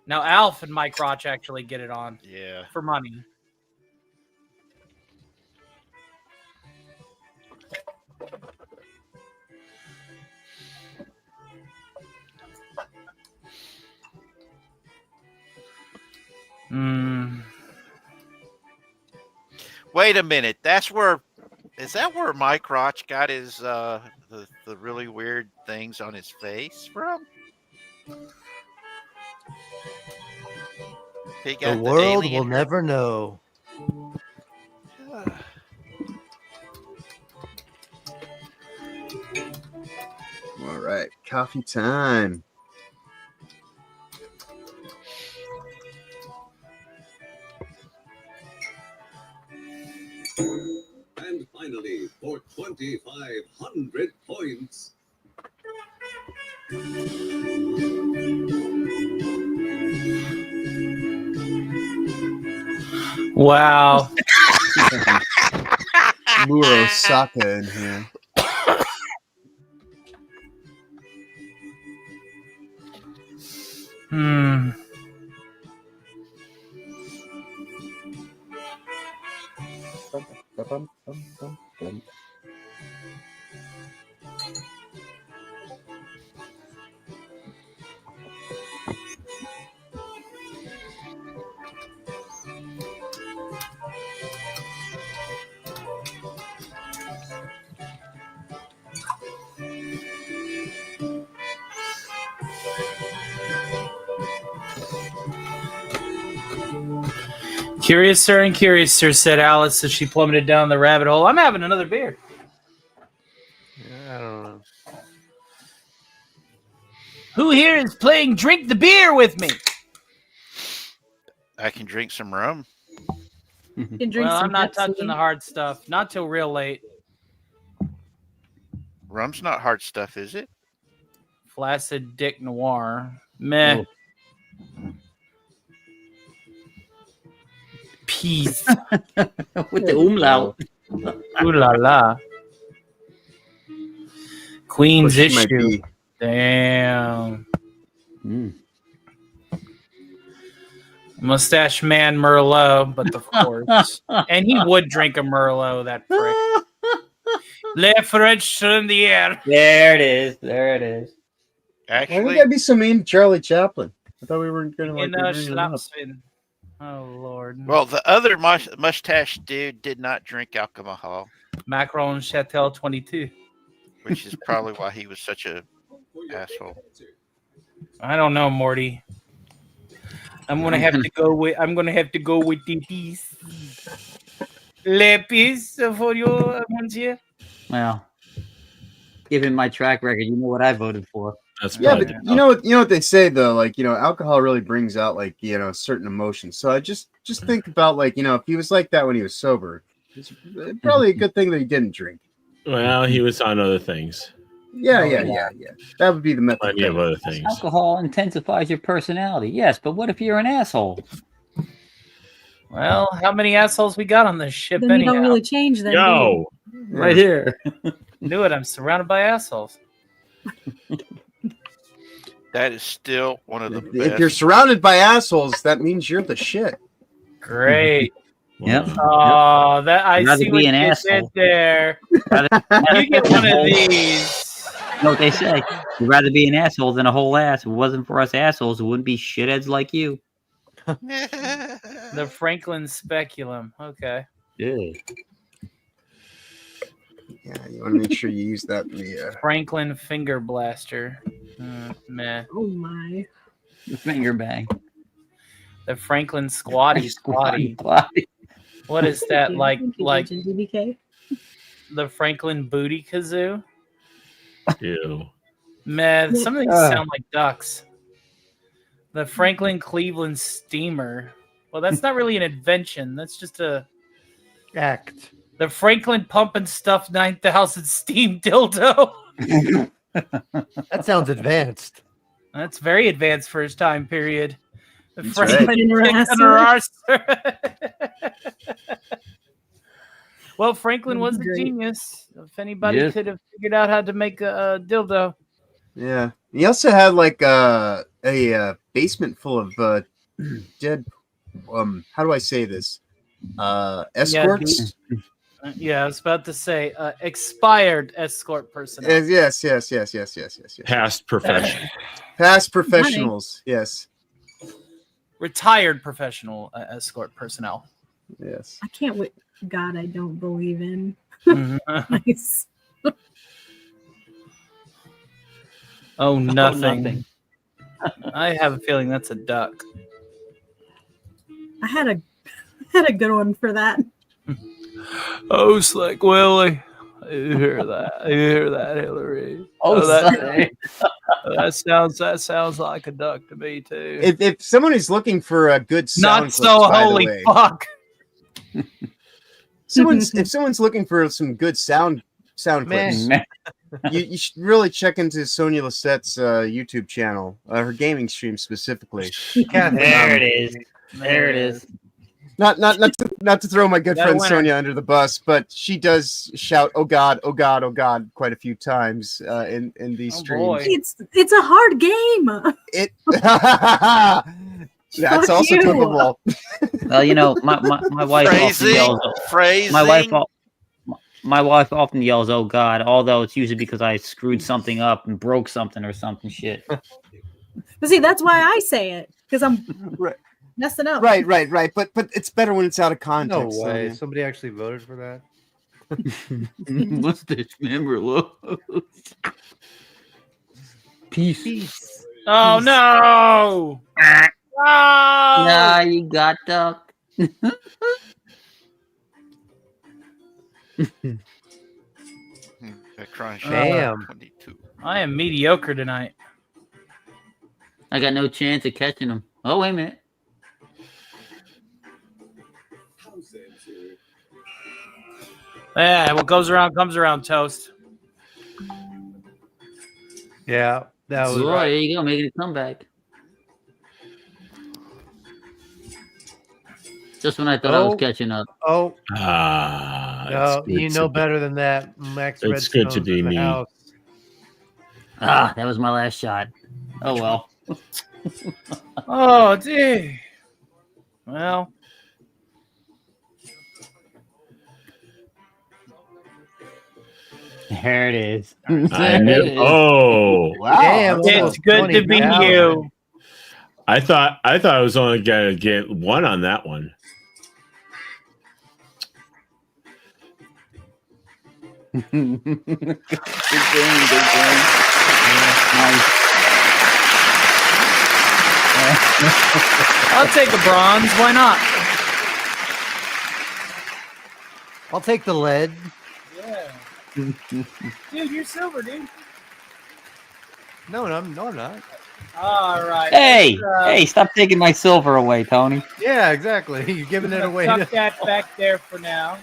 Now Alf and Mike Roch actually get it on. Yeah. For money. Wait a minute. Is that where Mike Roch got his the really weird things on his face from? He got The world alien will never know. All right, coffee time. And finally, for 2,500 points. Wow. Muro Saka in here. Curiouser, said Alice as she plummeted down the rabbit hole. I'm having another beer. I don't know. Who here is playing Drink the Beer with me? I can drink some rum. You can drink Well, some I'm not Pepsi. touching the hard stuff. Not till real late. Rum's not hard stuff, is it? Flaccid Dick Noir. Meh. Peace. With the umlaut. Ooh la la. Queen's Well, she might issue. be. Damn. Mustache Man Merlot, but of course. And he would drink a Merlot, that prick. Le French in the air. There it is. There it is. Why would Actually, that be so mean to Charlie Chaplin? I thought we weren't going to You like. know, bring him up. Schlapsfin. Oh, Lord. well, the other mustache dude did not drink alcohol, Macron Chatel 22. which is probably why he was such a asshole. I don't know, Morty. I'm gonna have to go with the piece. Le piece for you, monsieur. Well, given my track record, you know what I voted for. That's Yeah, probably but you know what they say though, like alcohol really brings out like certain emotions. So I just think about like if he was like that when he was sober, it's probably a good thing that he didn't drink. well, he was on other things. Yeah. That would be the method. Plenty of other things. Alcohol intensifies your personality, yes, but what if you're an asshole? Well, how many assholes we got on this ship Then you anyhow? don't really change that. Yo, Right here. Knew it. I'm surrounded by assholes. That is still one of the If best. you're surrounded by assholes, that means you're the shit. Great. Yep. Oh, that I I'd rather see be what an you asshole. did there. Rather- You get one of these. You know what they say? You'd rather be an asshole than a whole ass. If it wasn't for us assholes, it wouldn't be shitheads like you. The Franklin speculum. Okay. Yeah. Yeah, you want to make sure you use that in the. Franklin finger blaster. Meh. Oh my. The finger bang. The Franklin squatty. Squatty. What is that like? Like Agent DBK. the Franklin booty kazoo? ew. Man, some of these sound like ducks. The Franklin Cleveland steamer. Well, that's not really an invention. That's just a Act. The Franklin Pump and Stuff 9000 steam dildo. That sounds advanced. That's very advanced for his time period. The That's Franklin right. In her dick ass. in her arse. Well, Franklin was a Great. genius. If anybody Yes. could have figured out how to make a dildo. Yeah. He also had like a basement full of dead. How do I say this? Escorts. Yeah, I was about to say expired escort personnel. Yes. Past profession. Past professionals. Yes. Retired professional escort personnel. Yes. I can't wait. God, I don't believe in. Mhm. Nice. Oh, nothing. nothing. I have a feeling that's a duck. I had a good one for that. Oh, Slick Willie. You hear that? You hear that, Hillary? That sounds like a duck to me too. If someone is looking for a good sound, Not so clips, by the holy way, fuck. if someone's looking for some good sound clips, you should really check into Sonia Lissette's YouTube channel, her gaming stream specifically. There it is. There it is. Not to throw my good That friend winner. Sonia under the bus, but she does shout "Oh God, oh God, oh God" quite a few times in these Oh, streams. boy. It's a hard game. It That's Fuck also you. clippable. Well, you know, my wife often yells. My wife often yells, "Oh God!" Although it's usually because I screwed something up and broke something or something shit. But see, that's why I say it because I'm Right. messing up. Right. But it's better when it's out of No context. way. Sonia. Somebody actually voted for that. Mustache member low. Peace. Oh no! No! Nah, you got duck. Damn. 22. I am mediocre tonight. I got no chance of catching him. Oh, wait a minute. Yeah, what goes around comes around, Toast. Yeah, that was Oh, right. there you go, making a comeback. Just when I thought I was catching up. Oh. No, you know better than that. Max It's good to Redstone's be in the me. house. Ah, that was my last shot. Oh well. Oh, gee. Well. There it is. I knew. Oh, wow! Damn, It's good to be you. I thought I was only gonna get one on that one. Good game, good game. Nice. I'll take a bronze. Why not? I'll take the lead. Yeah. Dude, you're silver, dude. No, I'm not. All right. Hey, hey, stop taking my silver away, Tony. Yeah, exactly. You're giving it away. Tuck that back there for now.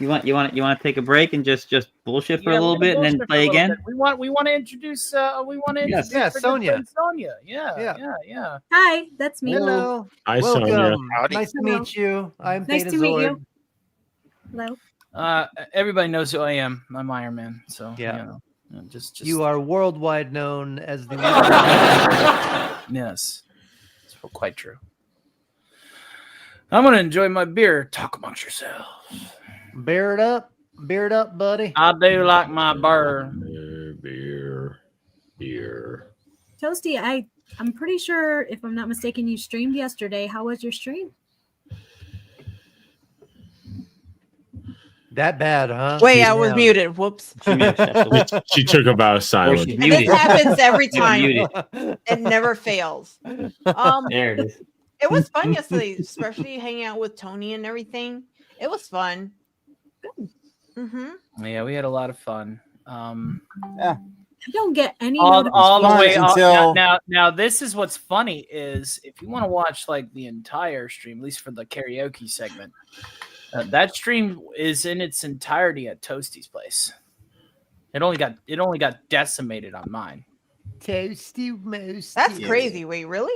You want to take a break and just bullshit for a little we're bit and gonna then bullshit play for a little again? bit. We want to introduce Yes. Yeah, Sonia. Sonia. Yeah. Hi, that's me. Hello. Hi, Welcome. Sonia. Nice to Hello. meet you. I'm Nice Theta to meet Zord. you. Hello. Everybody knows who I am. I'm Iron Man. So Yeah. you know, just You are worldwide known as the Yes, it's quite true. I'm gonna enjoy my beer. Talk amongst yourselves. Bear it up, buddy. I do like my beer. Beer. Toasty, I'm pretty sure, if I'm not mistaken, you streamed yesterday. How was your stream? That bad, huh? Wait, I was Damn. muted. Whoops. She took a bow of silence. she's And this happens every time. muted. It never fails. There it is. It was fun yesterday, especially hanging out with Tony and everything. It was fun. Mm-hmm. Yeah, we had a lot of fun. I don't get any all the way until- now this is what's funny is if you want to watch like the entire stream, at least for the karaoke segment, that stream is in its entirety at Toasty's place. It only got decimated on mine. Toasty most. That's crazy. Wait, really?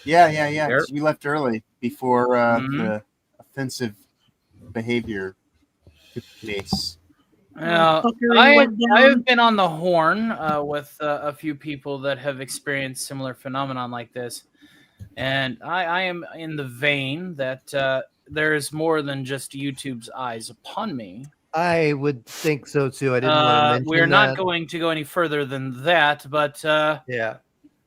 Yeah. Sure. 'Cause we left early before the offensive behavior took place. I have been on the horn with a few people that have experienced similar phenomenon like this, and I am in the vein that there's more than just YouTube's eyes upon me. I would think so too. I didn't want to mention We're not that. going to go any further than that, but Yeah.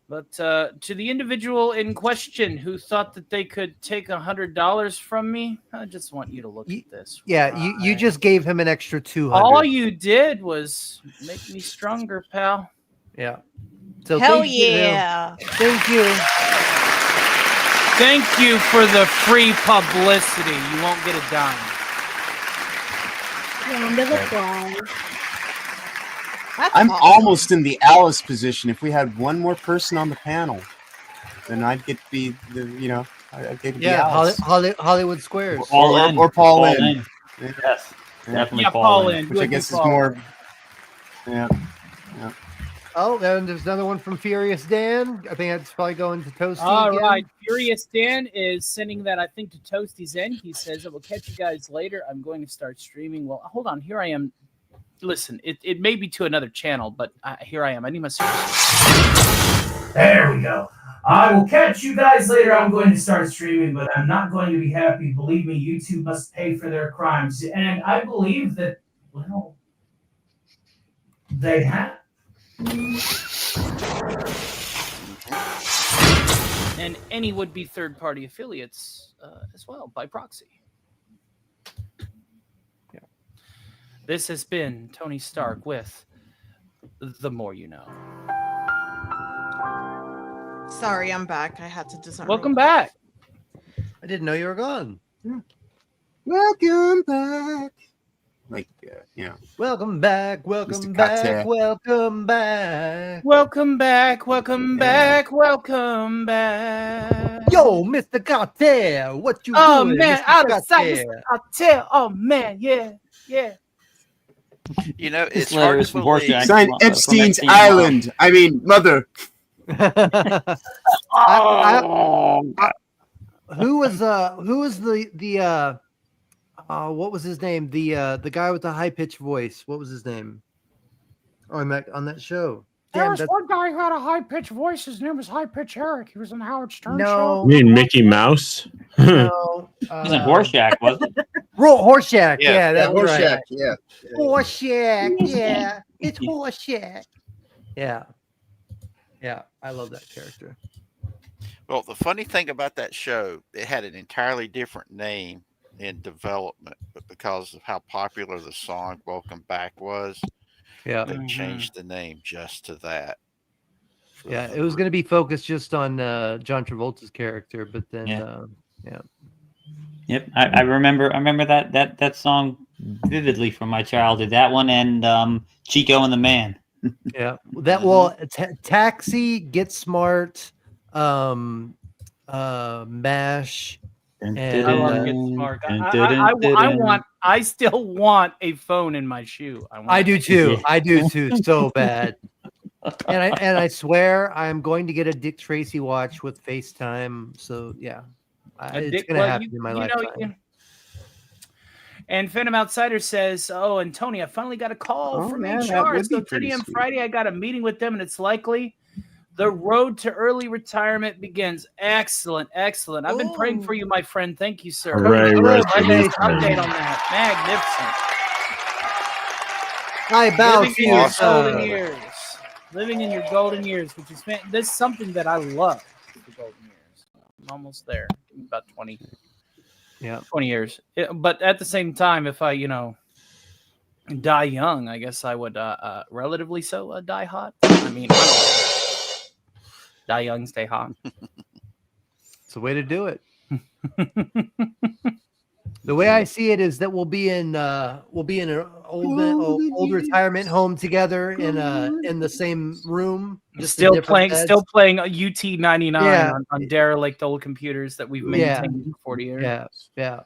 But to the individual in question who thought that they could take $100 from me, I just want you to look at this. Yeah, you just gave him an extra 200. All you did was make me stronger, pal. Yeah. So Hell thank you. yeah. Thank you. Thank you for the free publicity. You won't get a dime. Round of applause. I'm almost in the Alice position. If we had one more person on the panel, then I'd get to be the, I'd get to be Alice. Hollywood Squares. Or Paul Lynn. Yes, definitely Yeah, Paul Lynn. Which I guess is more. Yeah. Oh, and there's another one from Furious Dan. I think that's probably going to Toasty All again. right. Furious Dan is sending that, I think, to Toasty's end. He says, I will catch you guys later. I'm going to start streaming. Well, hold on. Here I am. listen, it may be to another channel, but here I am. I need my super. There we go. I will catch you guys later. I'm going to start streaming, but I'm not going to be happy. Believe me, YouTube must pay for their crimes. And I believe that, well, they have. And any would-be third-party affiliates as well, by proxy. Yeah. This has been Tony Stark with The More You Know. Sorry, I'm back. I had to do something. Welcome back. I didn't know you were gone. Welcome back. Like, Welcome back. Welcome Mr. back. Carter. Welcome back. Welcome back. Welcome back. Welcome back. Yo, Mr. Carter, what you Oh doing? man, Mr. out of sight, Carter? Mr. Cartel. Oh man, yeah. You know, it's letter hard is to from believe. Rorschach. sign From Epstein's Epstein Island. I mean, mother. Who was the what was his name? The guy with the high pitched voice. What was his name? On that show. There Damn, was that's- one guy who had a high pitched voice. His name was High Pitch Eric. He was on the Howard Stern No. show. You mean Mickey Mouse? no, It was in Horseshack, wasn't it? Horseshack. Yeah, Yeah, that's Rorschach, right. yeah. Horseshack. Yeah, it's Horseshack. Yeah, yeah, I love that character. Well, the funny thing about that show, it had an entirely different name in development, but because of how popular the song "Welcome Back" was, Yeah, they changed the name just to that. yeah, it was going to be focused just on John Travolta's character, but then yeah. Yep, I remember that song vividly from my childhood. That one and Chico and the Man. Yeah, that Taxi, Get Smart, Mash, and I love Get Smart. I still want a phone in my shoe. I do too. I do too. So bad. And I swear I'm going to get a Dick Tracy watch with FaceTime. So yeah, it's going to happen in my lifetime. And Phantom Outsider says, "Oh, and Tony, I finally got a call from man, that HR. would So be pretty 3 a.m. sweet. Friday, I got a meeting with them, and it's likely the road to early retirement begins." Excellent. I've been praying for you, my friend. Thank you, sir. Hooray, Good. Russ, I made an for you. update on that. Magnificent. I bow Living to in you, your sir. golden years. Living in your golden years, which is this is something that I love. The golden years. I'm almost there. About 20. Yeah, 20 years. But at the same time, if I, die young, I guess I would relatively so die hot. I mean, I don't die young, stay hot. It's the way to do it. The way I see it is that we'll be in an old retirement home together in the same room. Just in different beds. Still playing UT 99 Yeah. on derelict old computers that we've maintained for 40 years. Yeah.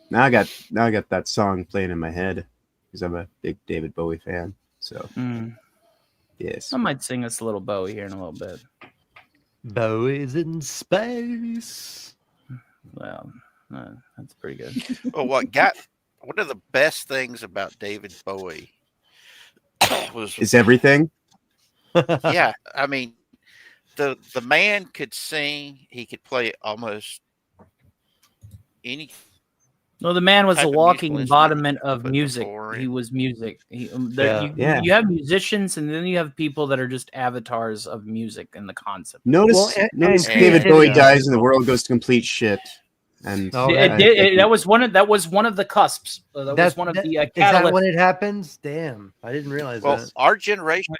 Now I got that song playing in my head because I'm a big David Bowie fan. So yes, I might sing us a little Bowie here in a little bit. Bowie's in space. Well, that's pretty good. Well, one of the best things about David Bowie is everything. Yeah, I mean, the man could sing. He could play almost any. Well, the man was type a of walking musical embodiment instrument of put music. before He him. was music. You have musicians, and then you have people that are just avatars of music and the concept. Notice and David Bowie dies and the world goes to complete shit. And That was one of the cusps. That was one of the Is that catalysts. when it happens? Damn, I didn't realize Well, that. our generation.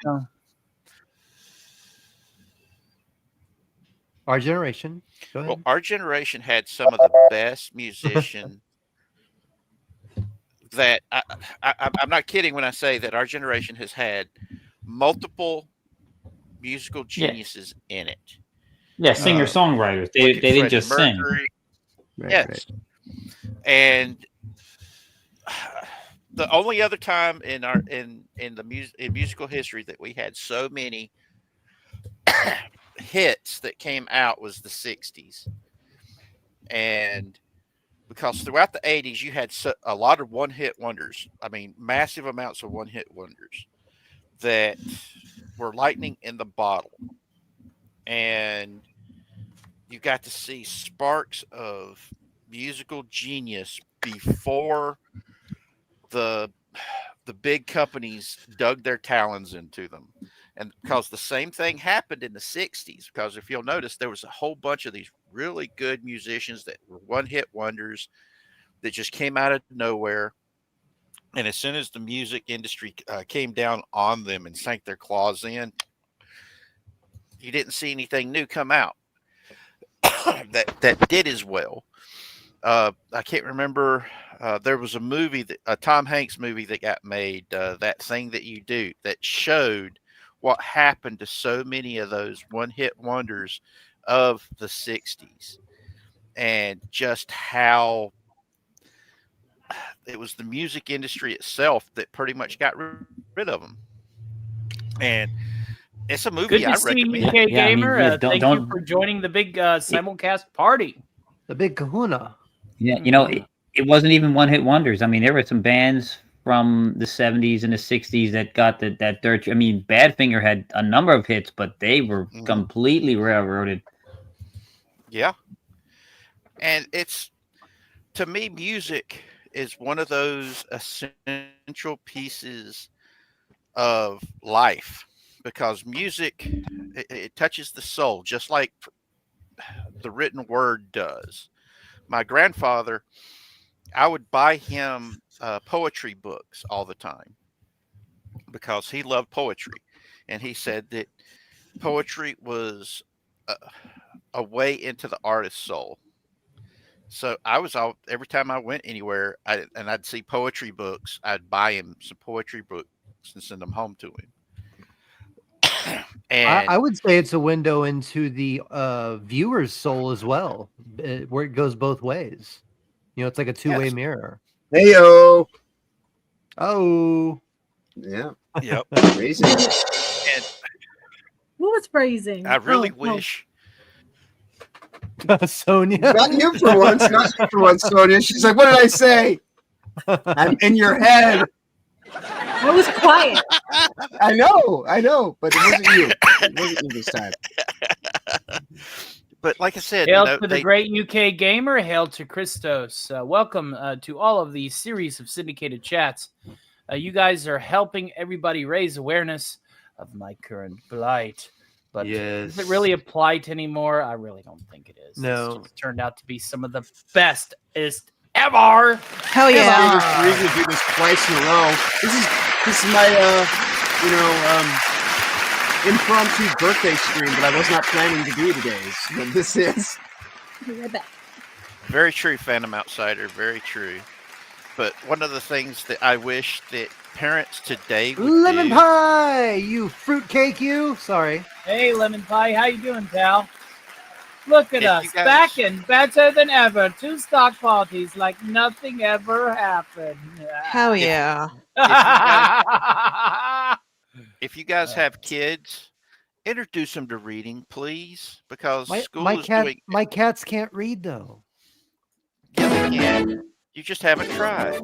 Our generation. Go ahead. Well, our generation had some of the best musicians. That I'm not kidding when I say that our generation has had multiple musical geniuses in it. Yeah, singer-songwriters. They didn't just sing. Yes. And the only other time in musical history that we had so many hits that came out was the 60s. And because throughout the 80s, you had a lot of one-hit wonders. I mean, massive amounts of one-hit wonders that were lightning in the bottle. And you got to see sparks of musical genius before the big companies dug their talons into them. And because the same thing happened in the 60s, because if you'll notice, there was a whole bunch of these really good musicians that were one-hit wonders that just came out of nowhere. And as soon as the music industry came down on them and sank their claws in, you didn't see anything new come out that did as well. I can't remember. There was a movie, a Tom Hanks movie that got made, That Thing That You Do, that showed what happened to so many of those one-hit wonders of the 60s, and just how it was the music industry itself that pretty much got rid of them. And it's a movie Good to I see recommend. you, UK Gamer. Thank you for joining the big simulcast party. The big kahuna. Yeah, it wasn't even one-hit wonders. I mean, there were some bands from the 70s and the 60s that got that dirt. I mean, Badfinger had a number of hits, but they were completely railroaded. Yeah. And it's, to me, music is one of those essential pieces of life, because music, it touches the soul, just like the written word does. My grandfather, I would buy him poetry books all the time because he loved poetry. And he said that poetry was a way into the artist's soul. So every time I went anywhere and I'd see poetry books, I'd buy him some poetry books and send them home to him. And I would say it's a window into the viewer's soul as well, where it goes both ways. It's like a two-way mirror. Heyo. Oh. Yeah. Yep. Amazing. And What was praising? I really wish. Sonia. Not you for once. Not you for once, Sonia. She's like, what did I say? I'm in your head. I was quiet. I know, but it wasn't you. It wasn't you this time. But like I said, Hail to the great UK Gamer. Hail to Christos. Welcome to all of these series of syndicated chats. You guys are helping everybody raise awareness of my current plight. But does it really apply to anymore? I really don't think it is. No. It's turned out to be some of the bestest ever. Hell yeah. We're going to do this twice in a row. This is my impromptu birthday stream that I was not planning to do today. So this is. Very true, Phantom Outsider. Very true. But one of the things that I wish that parents today would Lemon do, pie, you fruitcake, you. Sorry. Hey, Lemon Pie, how you doing, pal? Look at If us, you guys- back and better than ever. 2 stock parties like nothing ever happened. Hell yeah. if you guys have kids, introduce them to reading, please, because school My is doing. my cats can't read though. Yeah, they can. You just haven't tried.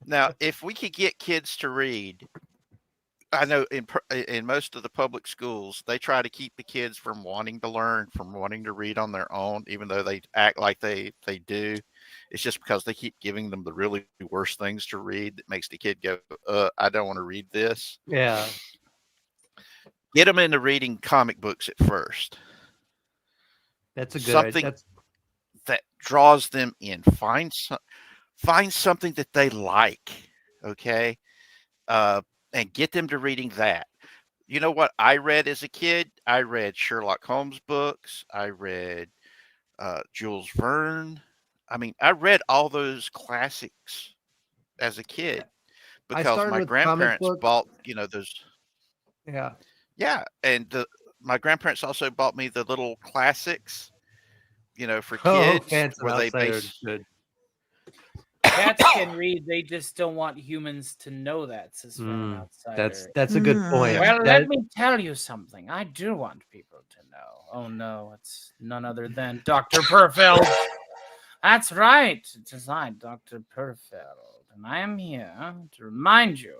Now, if we could get kids to read, I know in most of the public schools, they try to keep the kids from wanting to learn, from wanting to read on their own, even though they act like they do. It's just because they keep giving them the really worst things to read that makes the kid go, I don't want to read this. Yeah. Get them into reading comic books at first. That's a good something that draws them in. Find something that they like, okay? And get them to reading that. You know what I read as a kid? I read Sherlock Holmes books. I read Jules Verne. I mean, I read all those classics as a kid because my grandparents bought, those. Yeah. Yeah, and my grandparents also bought me the little classics, for kids. Where they Cats can read, they just don't want humans to know that, says Phantom Outsider. That's a good point. Well, let me tell you something. I do want people to know. Oh no, it's none other than Dr. Perfeld. That's right. It is I, Dr. Perfeld, and I am here to remind you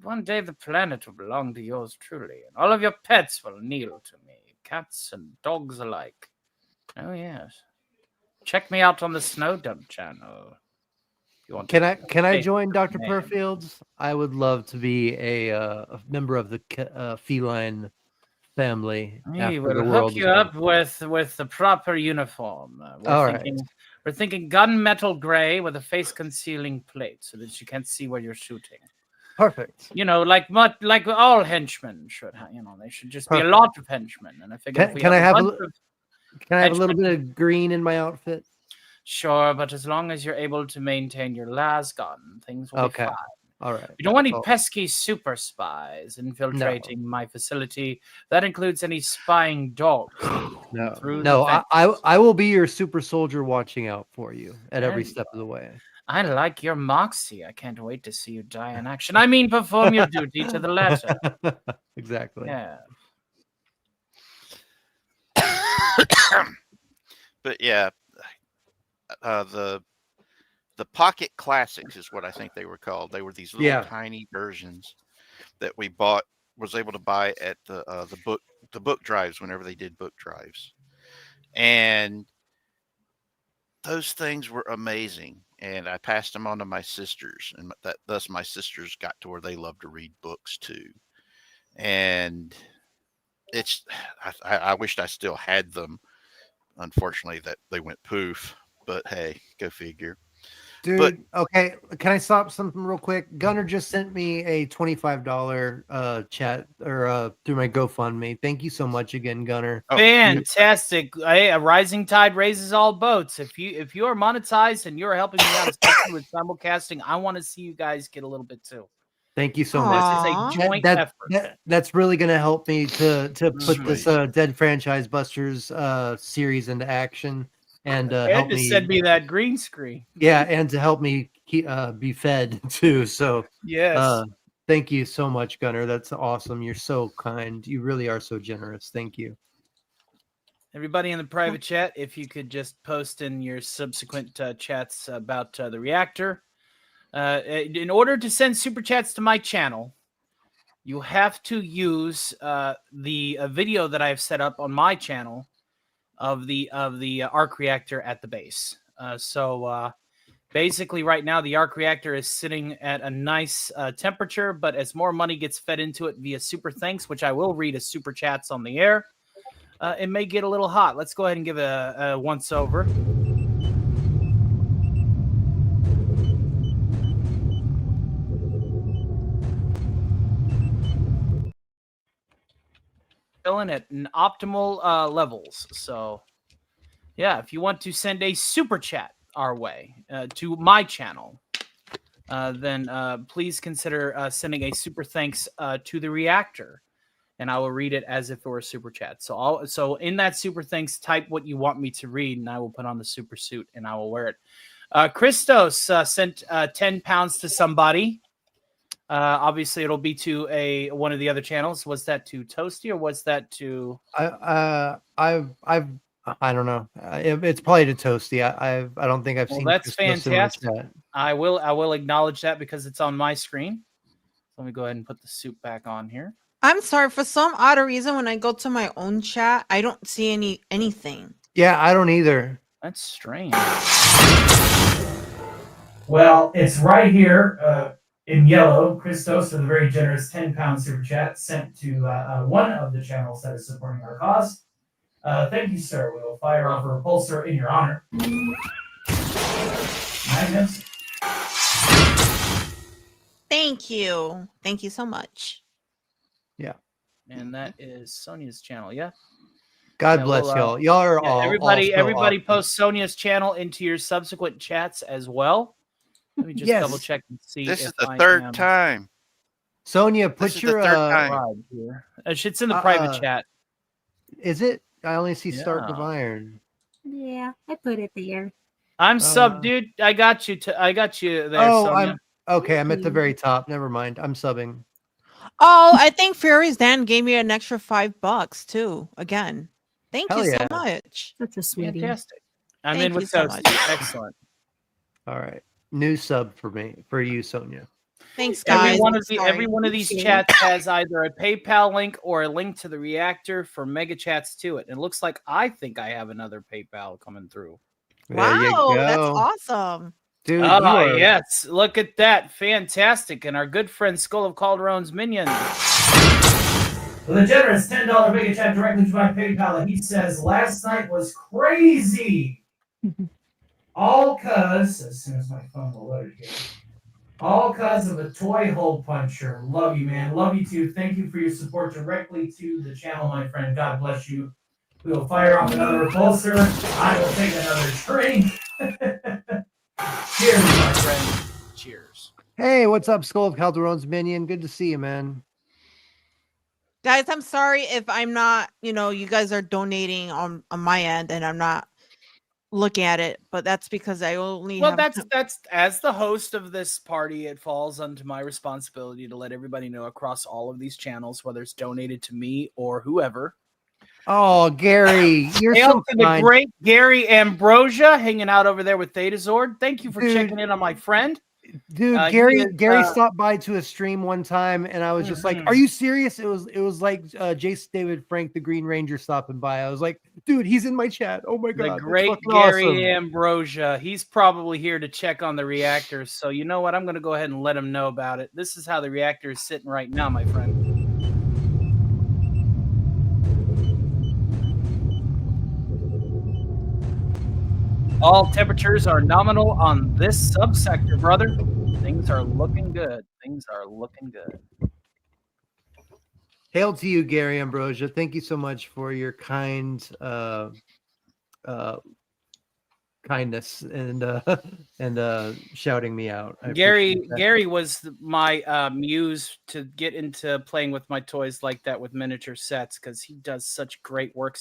one day the planet will belong to yours truly, and all of your pets will kneel to me, cats and dogs alike. Oh, yes. Check me out on the Snow Dump channel. You want Can I Hey, join Dr. name. Perfield's? I would love to be a member of the feline family. We after will the hook world is you up with the proper uniform. All right. We're thinking gunmetal gray with a face concealing plate so that you can't see where you're shooting. Perfect. You know, like all henchmen should have. You know, they should just be a lot of henchmen. And I figure Can I have a little henchmen- bit of green in my outfit? Sure, but as long as you're able to maintain your las gun, things will Okay. be fine. All right. We don't want any Oh. pesky super spies infiltrating my facility. That includes any spying dogs. through the No, fence. I will be your super soldier watching out for you at every There you step of the way. I like your moxie. I can't wait to see you die in action. I mean, perform your duty to the letter. Exactly. Yeah. But yeah, the Pocket Classics is what I think they were called. They were these little tiny versions that we was able to buy at the book drives whenever they did book drives, and those things were amazing. And I passed them on to my sisters, and thus my sisters got to where they love to read books too. And I wished I still had them. Unfortunately, that they went poof. But hey, go figure. Dude, okay. Can I stop something real quick? Gunner just sent me a $25 chat or through my GoFundMe. Thank you so much again, Gunner. Fantastic! Hey, a rising tide raises all boats. If you are monetized and you're helping me out, especially with simulcasting, I want to see you guys get a little bit too. Thank you so This much. is a joint effort. That's really going to help me to put this Dead Franchise Busters series into action and help just me send me that green screen. Yeah, and to help me be fed too. So Yes. thank you so much, Gunner. That's awesome. You're so kind. You really are so generous. Thank you. Everybody in the private chat, if you could just post in your subsequent chats about the reactor. In order to send super chats to my channel, you have to use the video that I have set up on my channel of the arc reactor at the base. So basically, right now the arc reactor is sitting at a nice temperature, but as more money gets fed into it via super thanks, which I will read as super chats on the air, it may get a little hot. Let's go ahead and give a once over. Filling at an optimal levels. So yeah, if you want to send a super chat our way to my channel, then please consider sending a super thanks to the reactor, and I will read it as if it were a super chat. So in that super thanks, type what you want me to read, and I will put on the super suit and I will wear it. Christos sent 10 pounds to somebody. Obviously, it'll be to one of the other channels. Was that to Toasty or was that to? I don't know. It's probably to Toasty. I don't think I've seen. That's Christos in my fantastic. chat. I will acknowledge that because it's on my screen. Let me go ahead and put the suit back on here. I'm sorry, for some odd reason, when I go to my own chat, I don't see anything. Yeah, I don't either. That's strange. Well, it's right here in yellow. Christos with a very generous 10-pound super chat sent to one of the channels that is supporting our cause. Thank you, sir. We will fire off a repulsor in your honor. Magnus. Thank you. Thank you so much. Yeah. And that is Sonia's channel. Yeah. God bless y'all. Y'all are all everybody. all so Everybody awesome. post Sonia's channel into your subsequent chats as well. Let me just double check and see. This if is the I third am time. Sonia, This put is the your third time. live here. It's in the private chat. Is it? I only see Stark Yeah. of Iron. Yeah, I put it there. I'm sub, dude. I got you. I got you there. Oh, Sonia. I'm at the very top. Never mind. I'm subbing. Oh, I think Fury's Dan gave me an extra $5 too. Again, thank Hell you yeah. so much. That's a sweetie. Fantastic. I'm Thank in with you so Toasty. much. Excellent. All right. New sub for you, Sonia. Thanks, Every guys. every Sorry. one of these chats has either a PayPal link or a link to the reactor for mega chats to it. And it looks like I think I have another PayPal coming through. There you Wow, that's go. awesome. Dude, you Ah, are yes. Look at that. Fantastic. And our good friend Skull of Calderon's minion. With a generous $10 mega chat directly to my PayPal, he says, last night was crazy. All cuz, as soon as my phone will load here, all cuz of a toy hole puncher. Love you, man. Love you too. Thank you for your support directly to the channel, my friend. God bless you. We will fire off another repulsor. I will take another drink. Cheers, my friend. Cheers. Hey, what's up, Skull of Calderon's minion? Good to see you, man. Guys, I'm sorry if I'm not, you guys are donating on my end and I'm not looking at it, but that's because I only Well, have that's as the host of this party, it falls onto my responsibility to let everybody know across all of these channels, whether it's donated to me or whoever. Oh, Gary, you're Hail so to the kind. great Gary Ambrosia hanging out over there with Thetazord. Thank you for Dude. checking in on my friend. Dude, He Gary is, Gary stopped by to a stream one time, and I was just like, "Are you serious?" It was like Jace David Frank, the Green Ranger, stopping by. I was like, "Dude, he's in my chat." Oh my god, The that's great fucking Gary awesome. Ambrosia. He's probably here to check on the reactors. So you know what? I'm going to go ahead and let him know about it. This is how the reactor is sitting right now, my friend. All temperatures are nominal on this subsector, brother. Things are looking good. Things are looking good. Hail to you, Gary Ambrosia. Thank you so much for your kindness and shouting me out. I appreciate that. Gary was my muse to get into playing with my toys like that with miniature sets because he does such great work.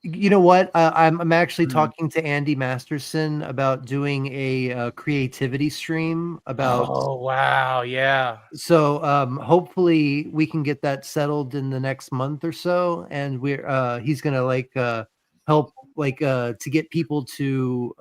You know what? I'm actually talking to Andy Masterson about doing a creativity stream about. Oh wow, yeah. So hopefully we can get that settled in the next month or so, and he's gonna help to get people to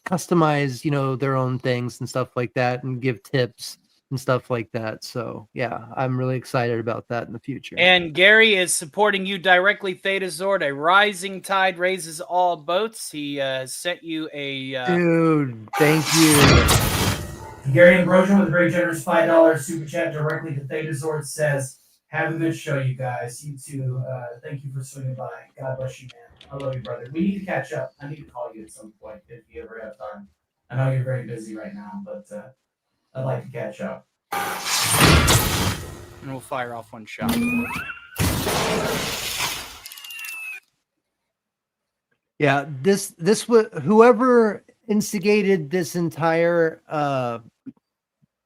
customize their own things and stuff like that, and give tips and stuff like that. So yeah, I'm really excited about that in the future. And Gary is supporting you directly, Thetazord. A rising tide raises all boats. He sent you a dude. Thank you, Gary Ambrosia, with a very generous $5 super chat directly to Thetazord, says, "Have a good show, you guys. You too. Thank you for swinging by. God bless you, man. I love you, brother. We need to catch up. I need to call you at some point if you ever have time. I know you're very busy right now, but I'd like to catch up." and we'll fire off one shot. Yeah, this was whoever instigated this entire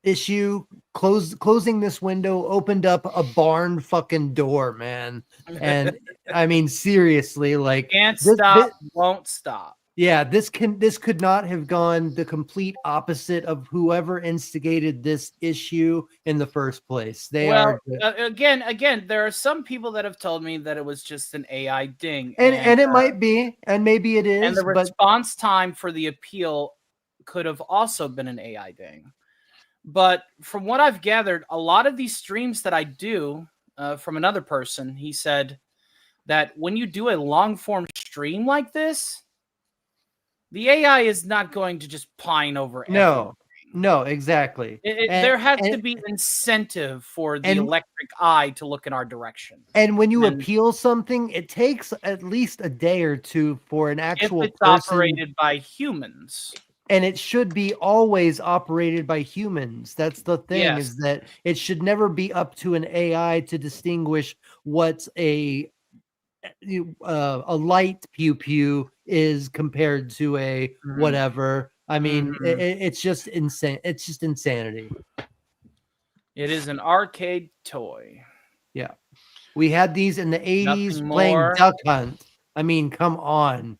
issue. Closing this window opened up a barn fucking door, man. And I mean, seriously, Can't stop, won't stop. Yeah, this could not have gone the complete opposite of whoever instigated this issue in the first place. Again, there are some people that have told me that it was just an AI ding, and it might be, and maybe it is. And the response time for the appeal could have also been an AI ding. But from what I've gathered, a lot of these streams that I do from another person, he said that when you do a long form stream like this, the AI is not going to just pine over everything. No, exactly. There has to be incentive for the electric eye to look in our direction. And when you appeal something, it takes at least a day or two for an actual if it's person, operated by humans. And it should be always operated by humans. That's the thing, is that it should never be up to an AI to distinguish what's a light pew pew is compared to a whatever. I mean, it's just insane. It's just insanity. It is an arcade toy. Yeah, we had these in the 80s playing Duck Hunt. I mean, come on.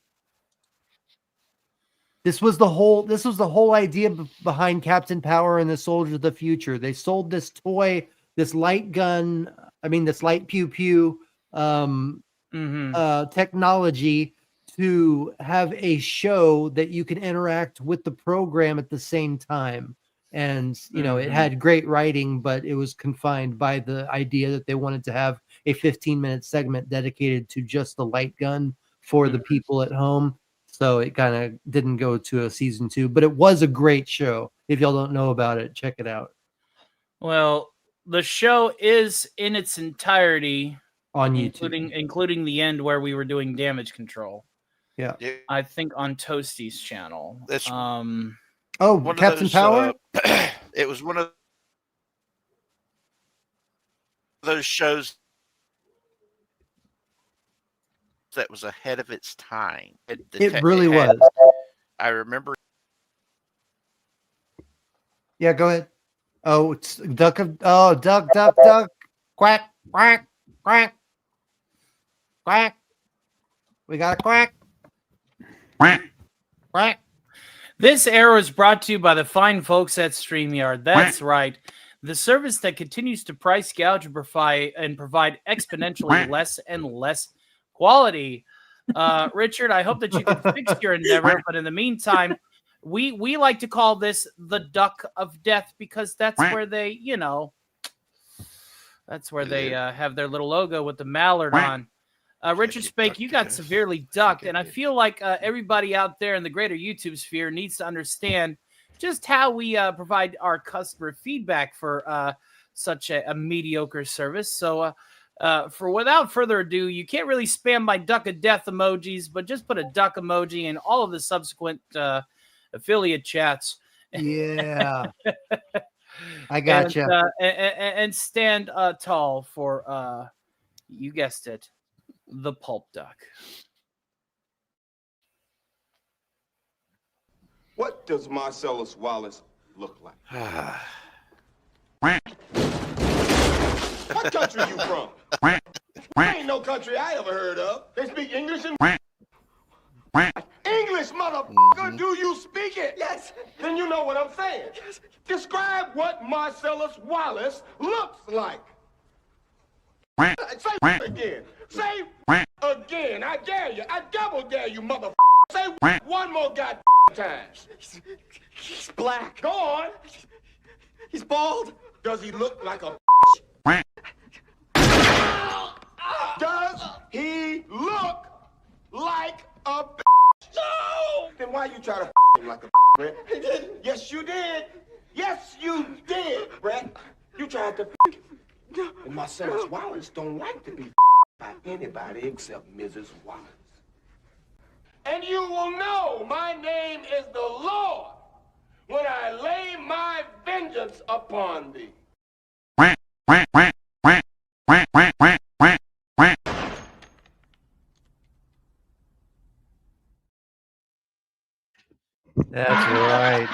This was the whole idea behind Captain Power and the Soldiers of the Future. They sold this toy, this light gun. I mean, this light pew pew technology to have a show that you can interact with the program at the same time. And, you know, it had great writing, but it was confined by the idea that they wanted to have a 15-minute segment dedicated to just the light gun for the people at home. So it kind of didn't go to a season 2, but it was a great show. If y'all don't know about it, check it out. Well, the show is in its entirety on YouTube, including the end where we were doing damage control. Yeah. I think on Toasty's channel. That's Captain Power? It was one of those shows that was ahead of its time. It really was. I remember. Yeah, go ahead. Oh, it's duck, quack, quack, quack, quack. We got a quack. Quack. Quack. This era is brought to you by the fine folks at Streamyard. That's right. The service that continues to price gouge and provide exponentially less and less quality. Richard, I hope that you can fix your endeavor, but in the meantime, we like to call this the Duck of Death because that's where they, you know, that's where they have their little logo with the mallard on. Richard Spake, you got severely ducked, and I feel like everybody out there in the greater YouTube sphere needs to understand just how we provide our customer feedback for such a mediocre service. So for without further ado, you can't really spam my Duck of Death emojis, but just put a duck emoji in all of the subsequent affiliate chats. Yeah. I got you. And stand tall for, you guessed it, the Pulp Duck. What does Marcellus Wallace look like? What country you from? Ain't no country I ever heard of. They speak English and English, motherfucker. Do you speak it? Yes. Then you know what I'm saying. Yes. Describe what Marcellus Wallace looks like. Say again. Say again. I dare you. I double dare you, motherfucker. Say one more goddamn time. He's black. Go on. He's bald. Does he look like a Does he look like a No! Then why you try to him like a Brett? He didn't. Yes, you did. Yes, you did, Brett. You tried to And Marcellus Wallace don't like to be by anybody except Mrs. Wallace. And you will know my name is the Lord when I lay my vengeance upon thee. That's right.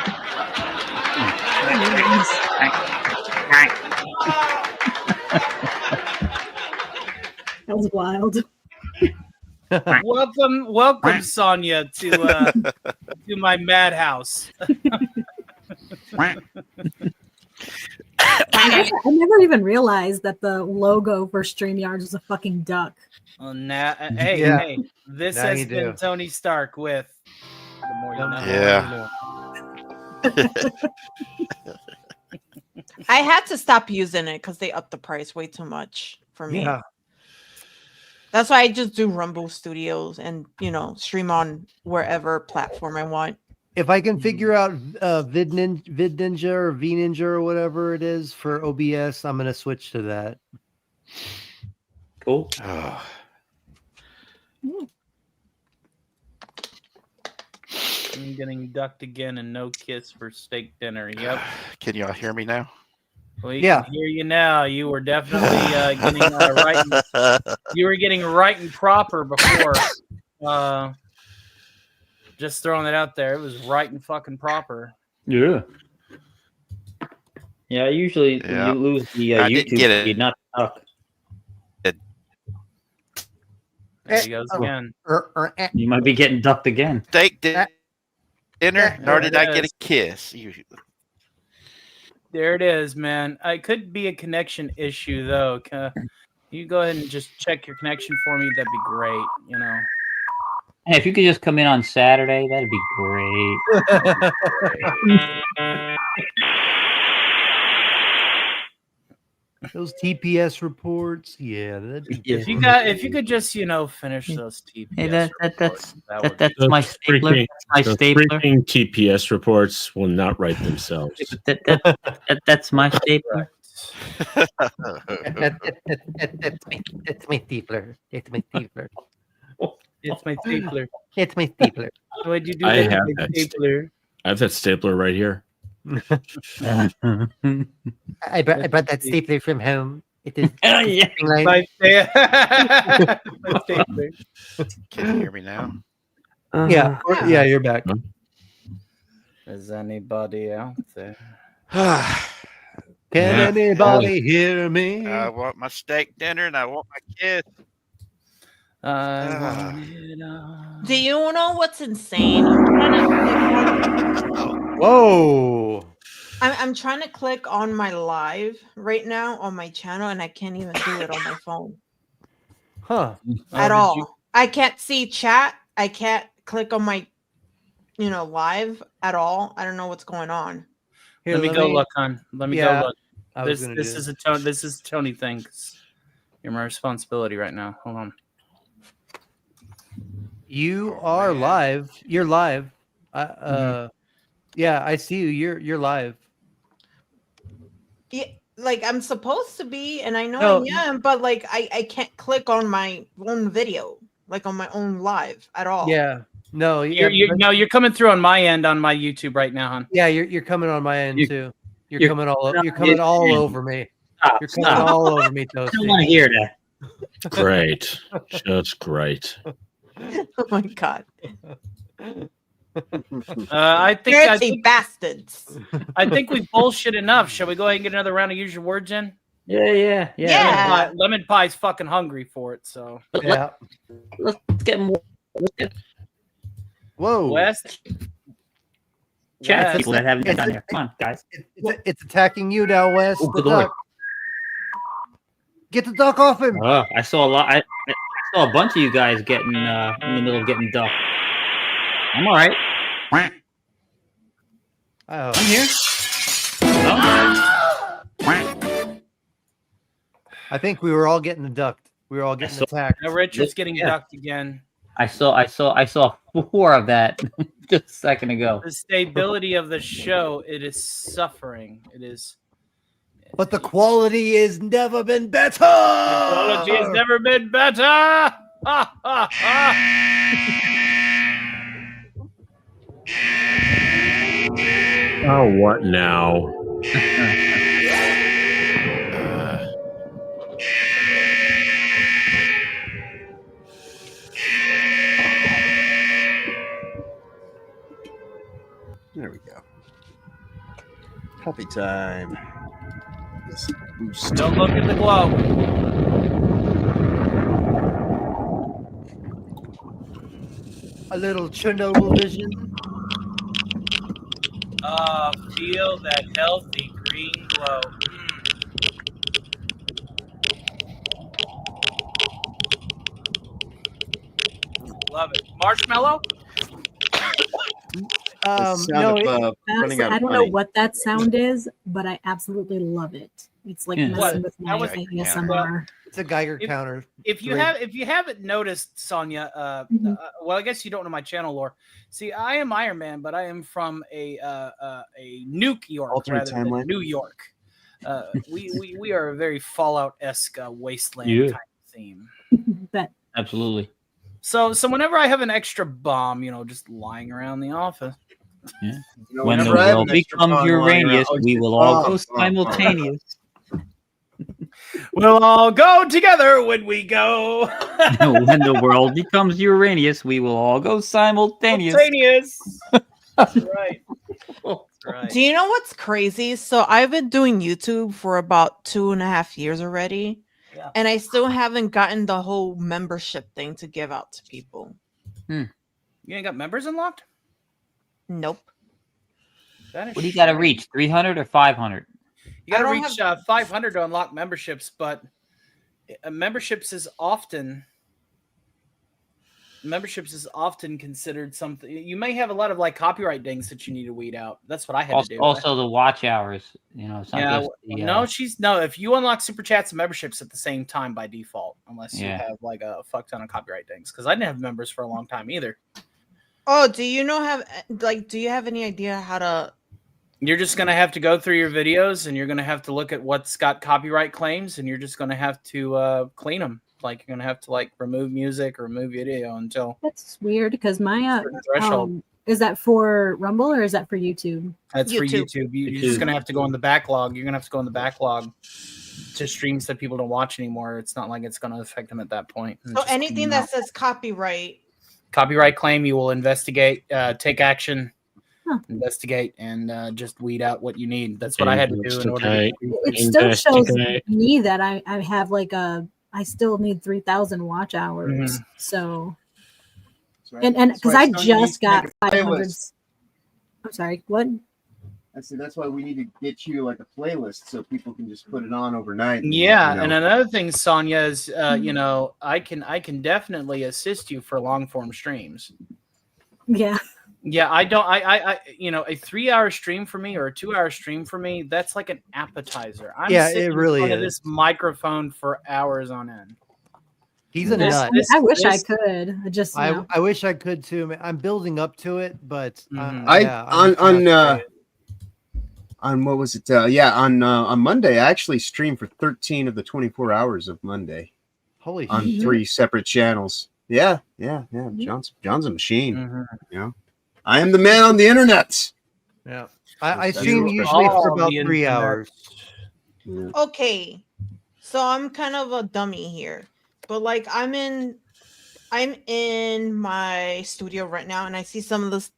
That was wild. welcome, Sonia, to my madhouse. I never even realized that the logo for StreamYard was a fucking duck. Well, hey, this now has been Tony Stark with The More You Know. Yeah. I had to stop using it because they upped the price way too much for me. Yeah. That's why I just do Rumble Studios and, stream on wherever platform I want. If I can figure out VidNinja or VNinja or whatever it is for OBS, I'm going to switch to that. Cool. I'm getting ducked again and no kiss for steak dinner. Yep. Can y'all hear me now? We can hear you now. You were definitely getting right. You were getting right and proper before. Just throwing it out there. It was right and fucking proper. Yeah. Yeah. Usually you lose the YouTube feed, not duck. There he goes again. You might be getting ducked again. Steak dinner, nor did I get a kiss. There it is, man. It could be a connection issue, though. You go ahead and just check your connection for me. That'd be great, Hey, if you could just come in on Saturday, that'd be great. Those TPS reports, yeah, that'd be Yeah. If you could just finish those TPS Hey, reports, that would that's be my Those stapler. freaking- That's my those stapler. freaking TPS reports will not write themselves. That's my stapler. That's my stapler. It's my stapler. It's my stapler. It's my stapler. Why'd you do I that? have My that stapler. I have that stapler right here. I brought that stapler from home. It is Yeah. My my stapler. Can you hear me now? Yeah, yeah, you're back. Is anybody out there? Can Yeah. anybody hear me? I want my steak dinner and I want my kids. I want it all. Do you know what's insane? I'm trying to click on. Whoa! I'm trying to click on my live right now on my channel, and I can't even do it on my phone Huh? at did all. you- I can't see chat. I can't click on my, live at all. I don't know what's going on. Here, Let me go look, hon. Let me Yeah, go look. I was This gonna this do is a Tony. This is a Tony thing. 'Cause you're my responsibility right now. Hold on. You are live. You're live. Yeah, I see you. You're live. Yeah, like I'm supposed to be, and I know No. I am, but like I can't click on my own video, like on my own live at all. Yeah. No. Yeah. You're coming through on my end on my YouTube right now, hon. Yeah. You're coming on my end too. You're you're coming all. coming You're on coming his all end. over me. Stop, You're coming stop. all over me, I don't want to Toasty. hear that. Great. Just great. Oh my god, I think dirty bastards. I think we bullshit enough. Shall we go ahead and get another round of use your words in? Yeah. Lemon Pie's fucking hungry for it. So Yeah. Let's get more. Whoa. West. Chat West. people that haven't been down there. Come on, guys. It's attacking you now, Wes. Oh, The good lord. duck. Get the duck off him. Oh, I saw a lot. I saw a bunch of you guys getting in the middle of getting ducked. I'm all right. Oh. I'm here. I think we were all getting ducked. We were all getting attacked. Now Richard's getting ducked again. I saw 4 of that just a second ago. The stability of the show, it is suffering. It is. But the quality has never been better. The quality has never been better. Ha, ha, ha. Oh, what now? There we go. Puppy time. This boost. Don't look at the glow. A little Chernobyl vision. Feel that healthy green glow. Love it. Marshmallow? No, That's- I don't know what that sound is, but I absolutely love it. It's like Yeah. messing with my That was- ASMR. it's a Geiger counter. If you haven't noticed, Sonia, well, I guess you don't know my channel lore. See, I am Iron Man, but I am from a Nuke York Alternate rather than timeline. New York. We are a very Fallout-esque wasteland Yeah. kind of theme. Bet. Absolutely. So whenever I have an extra bomb, just lying around the office. Yeah. You know, When the whenever I have world an extra becomes phone lying Uranus, around- we will all go Oh, simultaneous. We'll all go together when we go. When the world becomes Uranus, we will all go simultaneous. Simultaneous. That's right. That's right. Do you know what's crazy? So I've been doing YouTube for about 2.5 years already, Yeah. and I still haven't gotten the whole membership thing to give out to people. You ain't got members unlocked? Nope. That is What do you got to shit. reach? 300 or 500? You got to I don't reach 500 to unlock memberships, but memberships is often memberships is often considered something. You may have a lot of like copyright dings that you need to weed out. That's what I had to do. Also, the watch hours. You know, it's not Yeah, just the, no. If you unlock super chats and memberships at the same time by default, unless you Yeah. have like a fuck ton of copyright dings, because I didn't have members for a long time either. Oh, do you have any idea how to? You're just gonna have to go through your videos, and you're gonna have to look at what's got copyright claims, and you're just gonna have to clean them. Like you're gonna have to like remove music or remove video until That's weird because my threshold. is that for Rumble or is that for YouTube? That's for YouTube. You're just gonna have to go in the backlog. You're gonna have to go in the backlog to streams that people don't watch anymore. It's not like it's gonna affect them at that point. So Just anything clean that out. says copyright. Copyright claim, you will investigate, take action, investigate, and just weed out what you need. That's what I had to do in order to. It still shows me that I have like I still need 3,000 watch hours. Mhm. So right. and That's because why I Sonya needs just to make got a 500. playlist. I'm sorry, what? I said that's why we need to get you like a playlist so people can just put it on overnight. Yeah, you know. and another thing, Sonya, is you know, I can definitely assist you for long form streams. Yeah. Yeah, I you know, a 3-hour stream for me or a 2-hour stream for me, that's like an appetizer. I'm Yeah, sitting it really in front of is. this microphone for hours on end. He's a This- nut. this- I wish I this- could. I just you know. I wish I could too. Man. I'm building up to it, but Mhm. On what was it? On Monday, I actually streamed for 13 of the 24 hours of Monday holy on shit. 3 separate channels. Yeah. John's a machine. Mhm. You know, I am the man on the internet. Yeah, I That's stream true. usually for All about the 3 internet. hours. Okay, so I'm kind of a dummy here, but like I'm in my studio right now, and I see some of the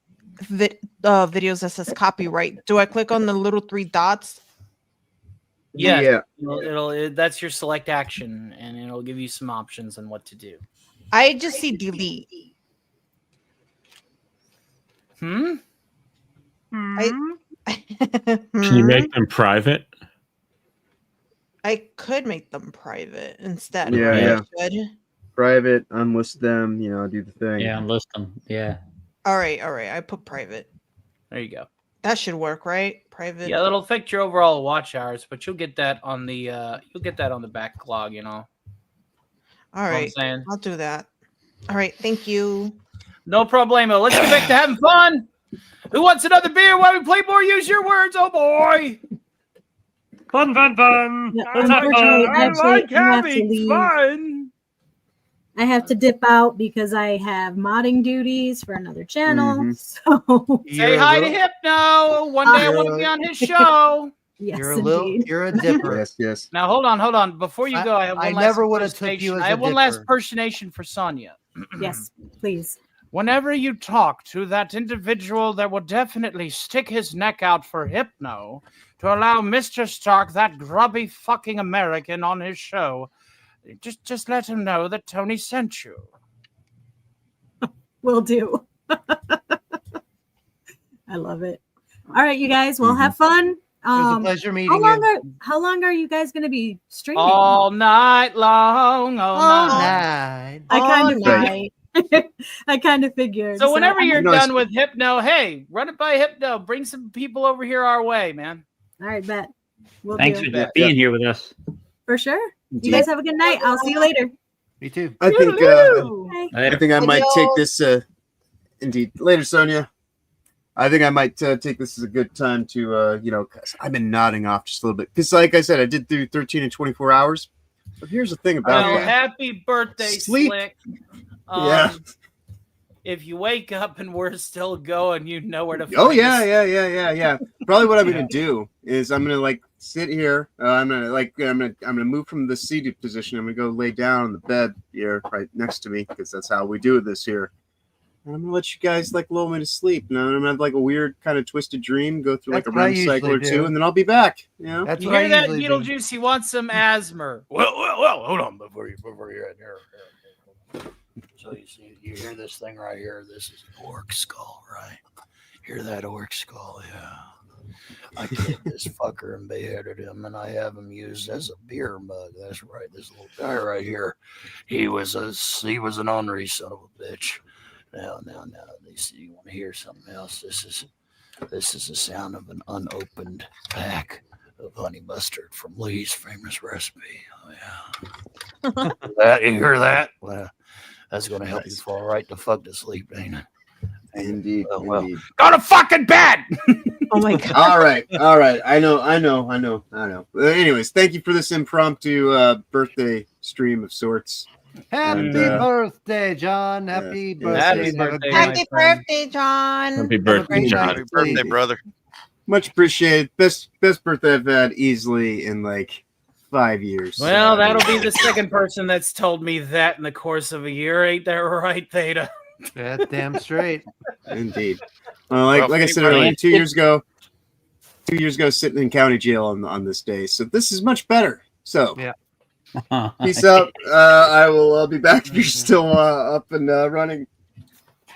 videos that says copyright. Do I click on the little 3 dots? Yeah, that's your select action, and it'll give you some options on what to do. I just see delete. Hmm. Can you make them private? I could make them private instead. Yeah, right? yeah. I should. Private, unlist them. Do the thing. Yeah, list them. Yeah. All right. I put private. There you go. That should work, right? Private. Yeah, that'll affect your overall watch hours, but you'll get that on the backlog. You know. All Know what I'm right. saying? I'll do that. All right. Thank you. No problemo. Let's get back to having fun. Who wants another beer while we play more? Use your words, oh boy. Fun. Yeah, Let's have unfortunately, fun. actually, I like I have to having leave. fun. I have to dip out because I have modding duties for another channel. Mhm. So Say hi to Hypno. One day I want to be on his show. yes, You're a little. indeed. You're a dipper. Yes. Now hold on. Before you go, I have one I last never would have took impersonation. you as I a have one last dipper. impersonation for Sonya. Yes, please. Whenever you talk to that individual that will definitely stick his neck out for Hypno to allow Mr. Stark, that grubby fucking American, on his show, just let him know that Tony sent you. Will do. I love it. All right, you guys. Well, have fun. It was a pleasure meeting How long are you guys going to be streaming? All night long, all night. I kind of night. might. I kind of figured. So whenever you're Nice. done with Hypno, hey, run it by Hypno. Bring some people over here our way, man. All right, bet. We'll Thanks do. for being here with us. For sure. You guys have a good night. I'll see you later. Me too. I think Bye. I think I might take this. Indeed, later, Sonia. I think I might take this as a good time to, because I've been nodding off just a little bit. Because, like I said, I did do 13 and 24 hours. But here's the thing about Well, that. happy birthday, Sleep. Slick. Yeah. If you wake up and we're still going, you know where to find Oh us. yeah. Probably what I'm gonna do is I'm gonna sit here. I'm gonna move from the seated position. I'm gonna go lay down on the bed here right next to me because that's how we do this here. And I'm gonna let you guys lull me to sleep. And I'm gonna have a weird kind of twisted dream, go through That's a what I REM cycle or usually two, do. and then I'll be back. That's You what hear I that, usually do. Beetlejuice? He wants some asthma. Well, hold on before you're in here. So you hear this thing right here? This is an orc skull, right? Hear that orc skull? Yeah. I killed this fucker and beheaded him, and I have him used as a beer mug. That's right. This little guy right here, he was an ornery son of a bitch. Now. You want to hear something else? This is the sound of an unopened pack of honey mustard from Lee's famous recipe. Oh yeah. You hear that? Well, that's going to help you fall right the fuck to sleep, ain't it? Indeed. Indeed. Go to fucking bed. Oh my god. All right. I know. Anyways, thank you for this impromptu birthday stream of sorts. Happy birthday, John. Happy birthday. Happy birthday. Happy birthday, John. Happy birthday, John. Happy birthday, brother. Much appreciated. Best birthday I've had easily in like 5 years. Well, that'll be the second person that's told me that in the course of a year. Ain't that right, Theta? Yeah, damn straight. Indeed. Well, like I said earlier, 2 years ago, sitting in county jail on this day. So this is much better. So yeah. Peace out. I'll be back if you're still up and running.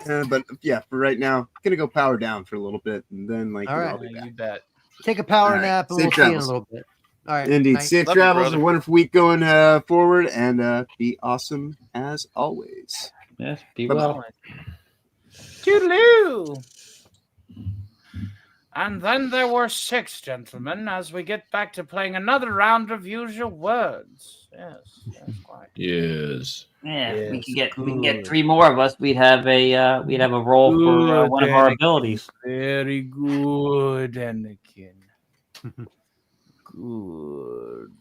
But yeah, for right now, I'm gonna go power down for a little bit, and then I'll be back. You bet. Take a power All right. nap, and Safe we'll see you in a travels. little bit. All right. Indeed. Night. Safe Love you, travels. brother. A wonderful week going forward, and be awesome as always. Yes, be Bye-bye. well. Toodaloo. And then there were 6 gentlemen as we get back to playing another round of Use Your Words. Yes, quite. Yes. Yeah, Yes, we can good. get 3 more of us. We'd have a roll for Good, one of our Anakin. abilities. Very good, Anakin. Good.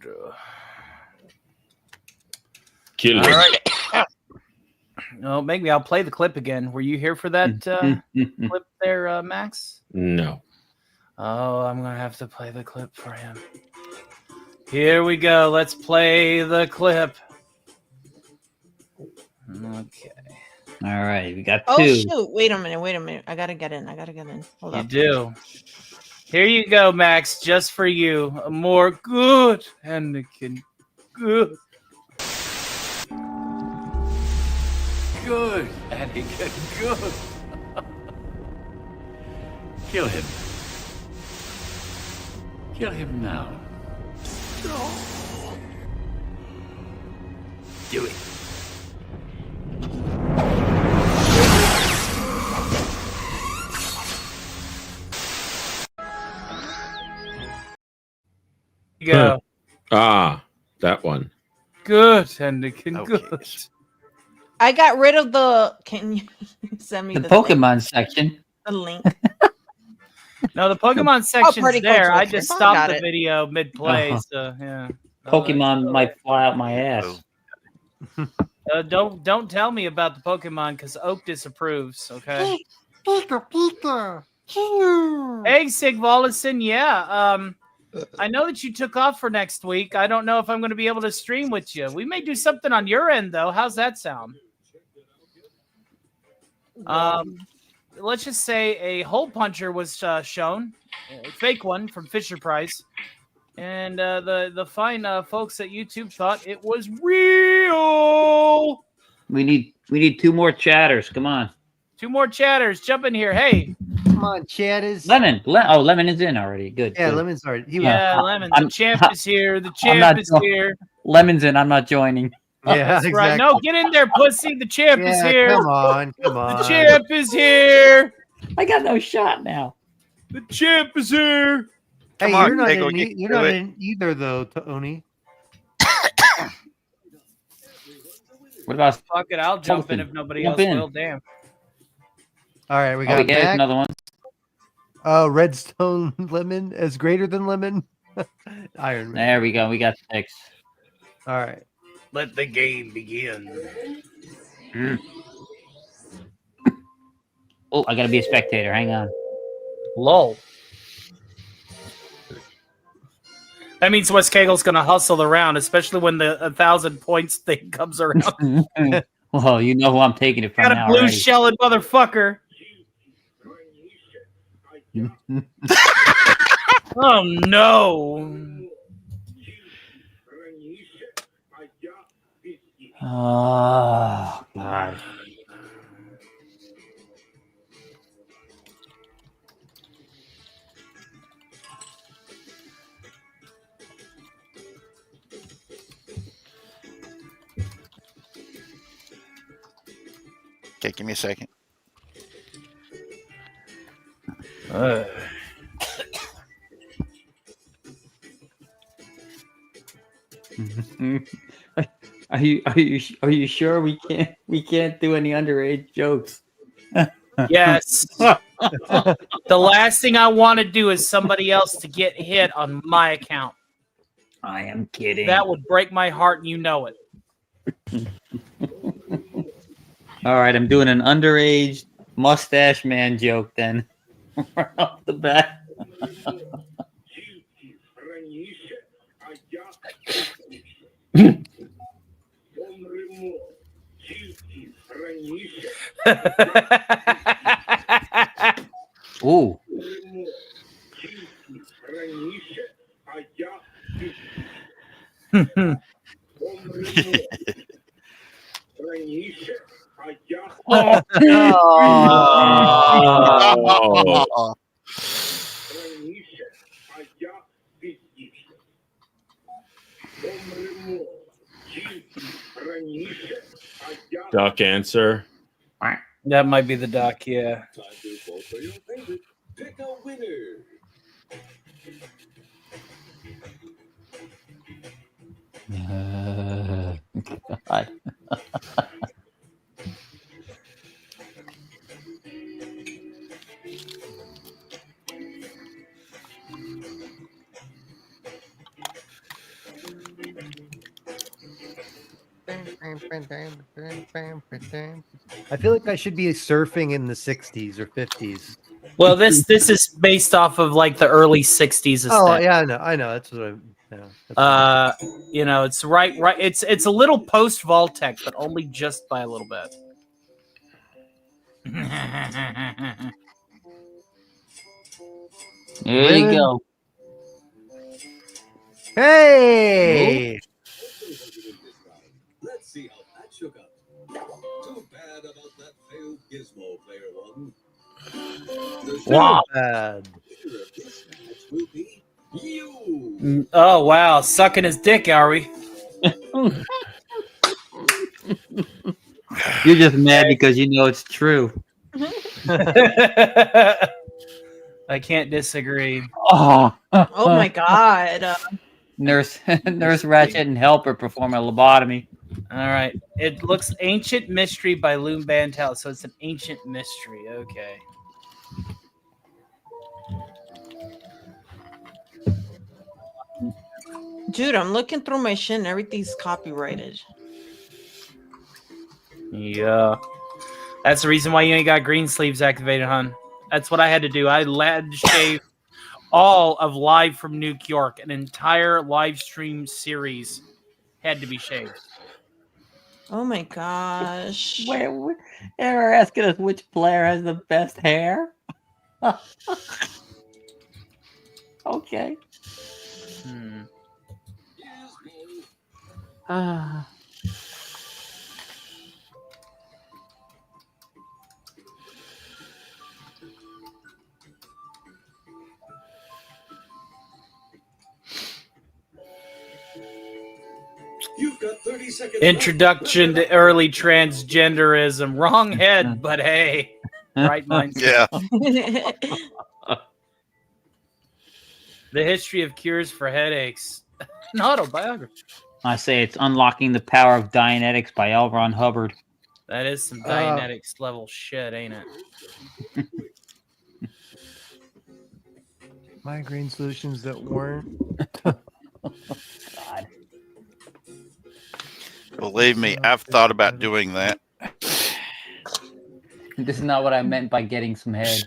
Kill All him. right. No, maybe I'll play the clip again. Were you here for that clip there, Max? No. Oh, I'm going to have to play the clip for him. Here we go. Let's play the clip. Okay. All right, we got 2. Oh shoot! Wait a minute. I gotta get in. Hold You up. do. Here you go, Max, just for you. A more good Anakin. Good. Good, Anakin, good. Kill him. Kill him now. Do it. Go. Ah, that one. Good, Anakin. Okay. Good. I got rid of the. Can you send me The the Pokemon section. The link. No, the Pokemon section's Party there. Culture I just Trip. stopped Got the it. video mid-play, Uh-huh. so yeah. Pokemon might fly out my ass. Don't tell me about the Pokemon because Oak disapproves. Okay. Pika. Hey, Sigvalison. Yeah. I know that you took off for next week. I don't know if I'm going to be able to stream with you. We may do something on your end though. How's that sound? Let's just say a hole puncher was shown, a fake one from Fisher Price, and the fine folks at YouTube thought it was real. We need 2 more chatters. Come on. 2 more chatters, jump in here. Hey, Come on, Chad is. Lemon. Lemon is in already. Good. Yeah, good. Lemon's already. He yeah, was. Lemon. I'm- The champ is here. The I'm champ not is doing- here. Lemon's in. I'm not joining. Yeah, That's right. exactly. No, get in there, pussy. The champ is Yeah, here. come on. The champ is here. I got no shot now. The champ is here. Hey, Come on, you're not, Diggle, in, get you're to not it. in either, though, Tony. What about? Fuck it. I'll jump in Jump if nobody Jump else in. will. Damn. All right, we Oh, got we get Mac. another one. Redstone Lemon is greater than Lemon. Iron Man. There we go. We got 6. All right. Let the game begin. Oh, I gotta be a spectator. Hang on. Lol. That means Wes Cagel's going to hustle around, especially when the 1,000 points thing comes around. Well, you know who I'm taking it from Got a now blue already. shelled motherfucker. Oh no. Oh God. Okay, give me a second. Are you sure we can't do any underage jokes? Yes. The last thing I want to do is somebody else to get hit on my account. I am kidding. That would break my heart, and you know it. All right, I'm doing an underage mustache man joke then. Right off the bat. Ooh. Oh. Duck answer. That might be the duck, yeah. Time to vote for your favorite. Pick a winner. God. I feel like I should be surfing in the 60s or 50s. Well, this is based off of like the early '60s. Oh aesthetic. yeah, I know. That's what I'm. Yeah, You know, it's right. It's a little post Vault-Tec, but only just by a little bit. There you go. Hey! Let's see how that shook up. Too bad about that failed Gizmo player one. Wow. Bad. Will be you. Oh wow, sucking his dick, are we? You're just mad because you know it's true. I can't disagree. Oh, Oh my god. Nurse Ratchet and Helper perform a lobotomy. All right, it looks Ancient Mystery by Loom Bantel, so it's an ancient mystery. Okay. Dude, I'm looking through my shit and everything's copyrighted. Yeah. That's the reason why you ain't got green sleeves activated, hon. That's what I had to do. I had to shave all of Live from New York. An entire live stream series had to be shaved. Oh my gosh. They're asking us which player has the best hair. Okay. You've got 30 seconds. Introduction to early transgenderism. Wrong head, but hey. Right mindset. Yeah. The history of cures for headaches. An autobiography. I say it's Unlocking the Power of Dianetics by L. Ron Hubbard. That is some Dianetics level shit, ain't it? Migraine solutions that weren't. God. Believe me, I've thought about doing that. This is not what I meant by getting some head.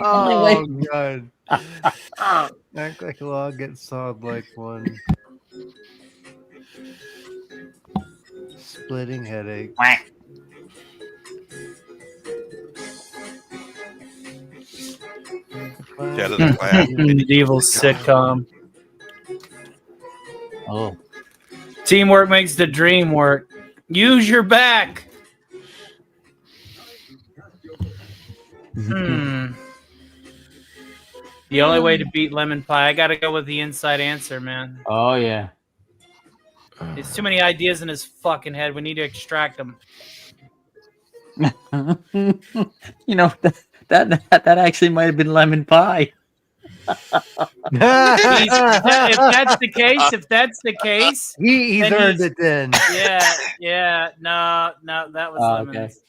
Oh god. Act like a log, get sawed like one. Splitting headache. Out of the lab. Medieval sitcom. Oh. Teamwork makes the dream work. Use your back. The only way to beat lemon pie, I gotta go with the inside answer, man. Oh yeah. There's too many ideas in his fucking head. We need to extract them. You know, that actually might have been lemon pie. If that's the case, he's then earned it then. Yeah. No, that was lemons.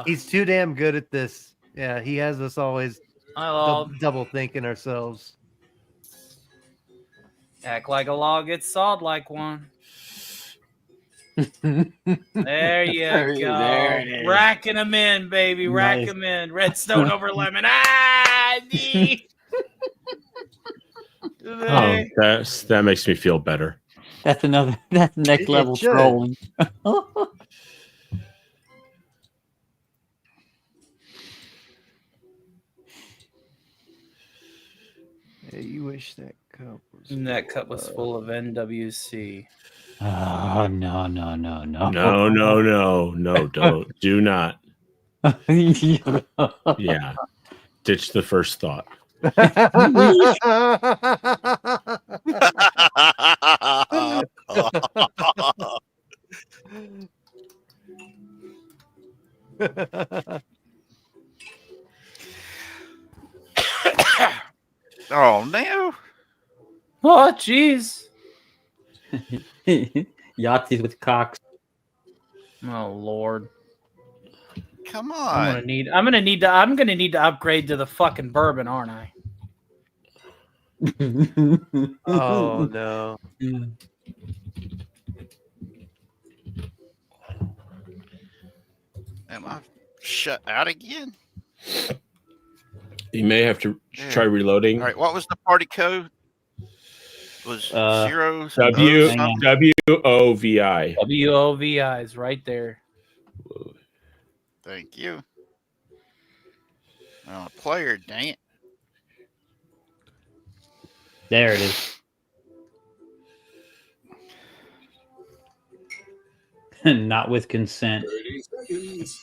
He's too damn good at this. Yeah, he has us always double thinking ourselves. Act like a log, gets sawed like one. There you go. There it is. Racking them in, baby. Rack Nice. them in. Redstone over lemon. Oh, that makes me feel better. That's next level should. trolling. Yeah, you wish that cup was. And that cup was full of NWC. Oh no. No, don't. Do not. Yeah. Ditch the first thought. Oh no! Oh jeez. Yahtzees with cocks. Oh Lord. Come I'm on! gonna need to upgrade to the fucking bourbon, aren't I? Oh no. Am I shut out again? You may have to try reloading. All right, what was the party code? Was zero WOVI. WOVI is right there. Thank you. Oh, player, dang it. There it is. Not with consent. 30 seconds.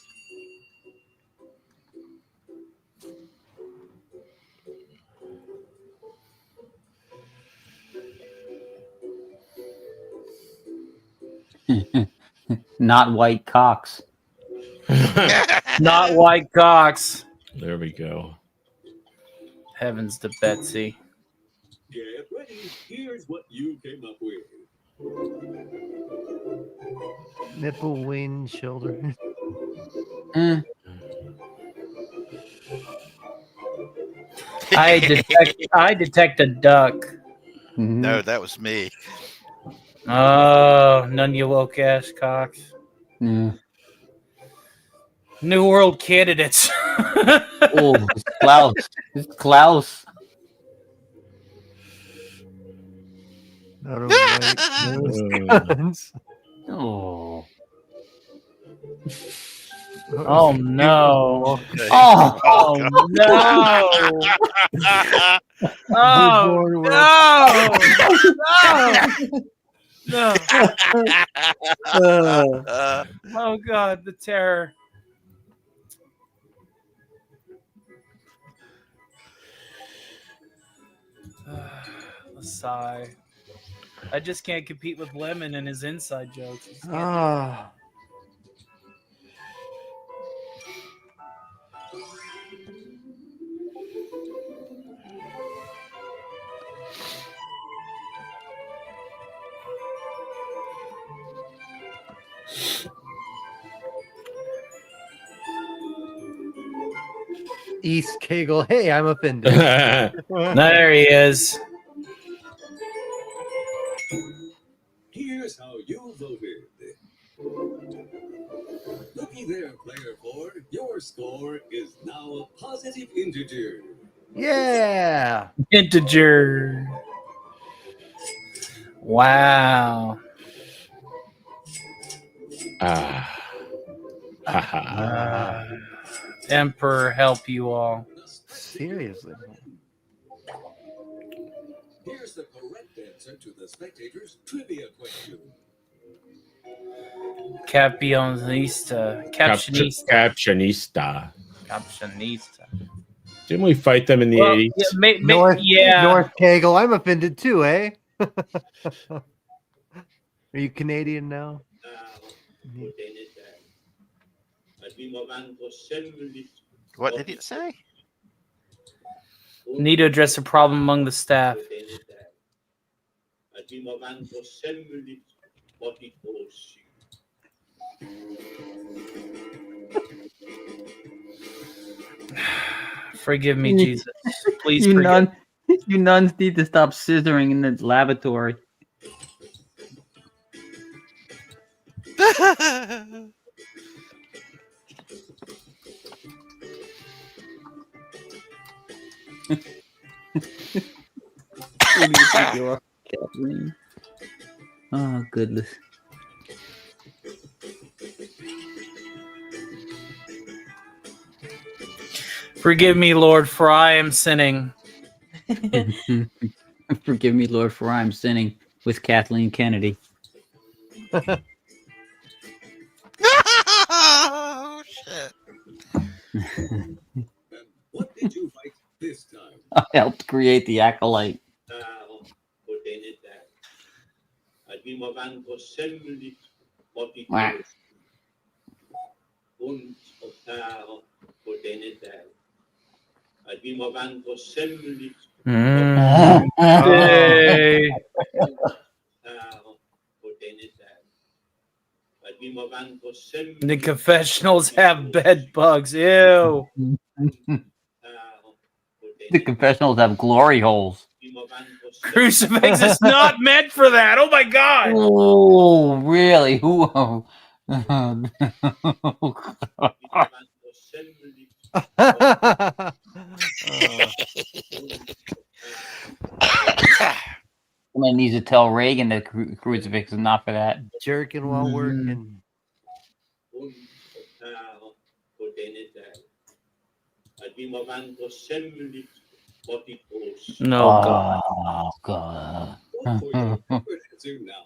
Not white cocks. Not white cocks. There we go. Heavens to Betsy. Get ready. Here's what you came up with. Nipple, wing, shoulder. I detect a duck. No, that was me. Oh, none you woke ass cocks. Yeah. New World candidates. Oh, it's Klaus. It's Klaus. Not a white nose guns. Oh. Oh no. Okay. Oh no. Oh no. No. Oh God, the terror. A sigh. I just can't compete with Lemon and his inside jokes. Ah. East Kegel. Hey, I'm offended. There he is. Here's how you voted. Looky there, player 4. Your score is now a positive integer. Yeah. Integer. Wow. Emperor help you all. Seriously. Here's the correct answer to the spectators' trivia question. Capionista. Captionista. Captionista. Captionista. Didn't we fight them in the Well, 80s? North yeah. North Kegel. I'm offended too, eh? Are you Canadian now? What did it say? Need to address a problem among the staff. Forgive me, Jesus. Please you forgive. you nuns need to stop scissoring in the lavatory. Who do you think you are, Kathleen? Oh, goodness. Forgive me, Lord, for I am sinning. Forgive me, Lord, for I am sinning with Kathleen Kennedy. Oh, shit. What did you write this time? I helped create the acolyte. Wah. Hey. The confessionals have bed bugs. Ew. The confessionals have glory holes. Crucifix is not meant for that. Oh my God. Oh, really? Who? Someone needs to tell Reagan that crucifix is not for that. Jerking while working. No, God. Oh, God. Do now.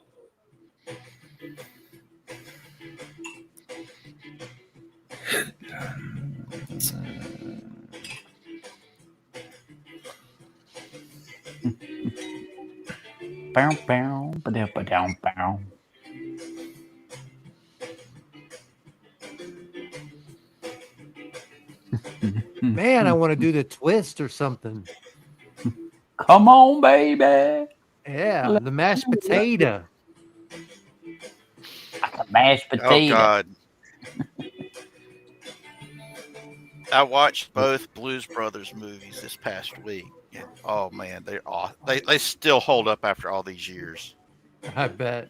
Bow, bow, ba-da, ba-dow, bow. Man, I want to do the twist or something. Come on, baby. Yeah, the mashed potato. Like a mashed Oh, potato. God. I watched both Blues Brothers movies this past week. And, oh, man, they're awesome. They still hold up after all these years. I bet.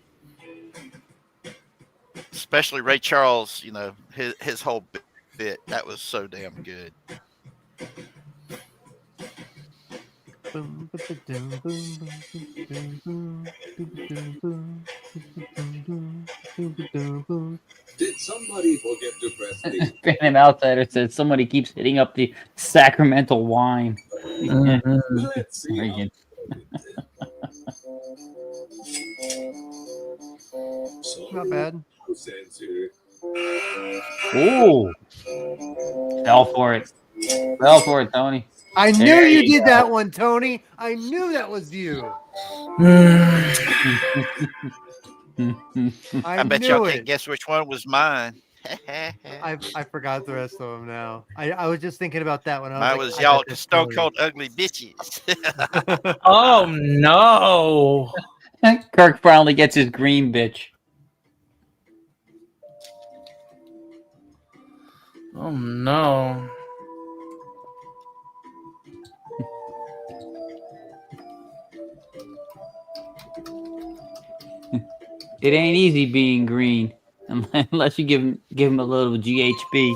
Especially Ray Charles, you know, his whole bit. That was so damn good. Did somebody forget to press the Phantom Outsider said somebody keeps hitting up the sacramental wine. Let's see. Reagan. Not bad. Censor. Ooh. Fell for it. Fell for it, Tony. I knew There you you did go. that one, Tony. I knew that was you. I bet y'all knew can't it. guess which one was mine. I forgot the rest of them now. I was just thinking about that one. I was Mine like, was I y'all bet that's stone Tony. cold ugly bitches. Oh no. Kirk finally gets his green bitch. Oh no. It ain't easy being green unless you give him a little GHB.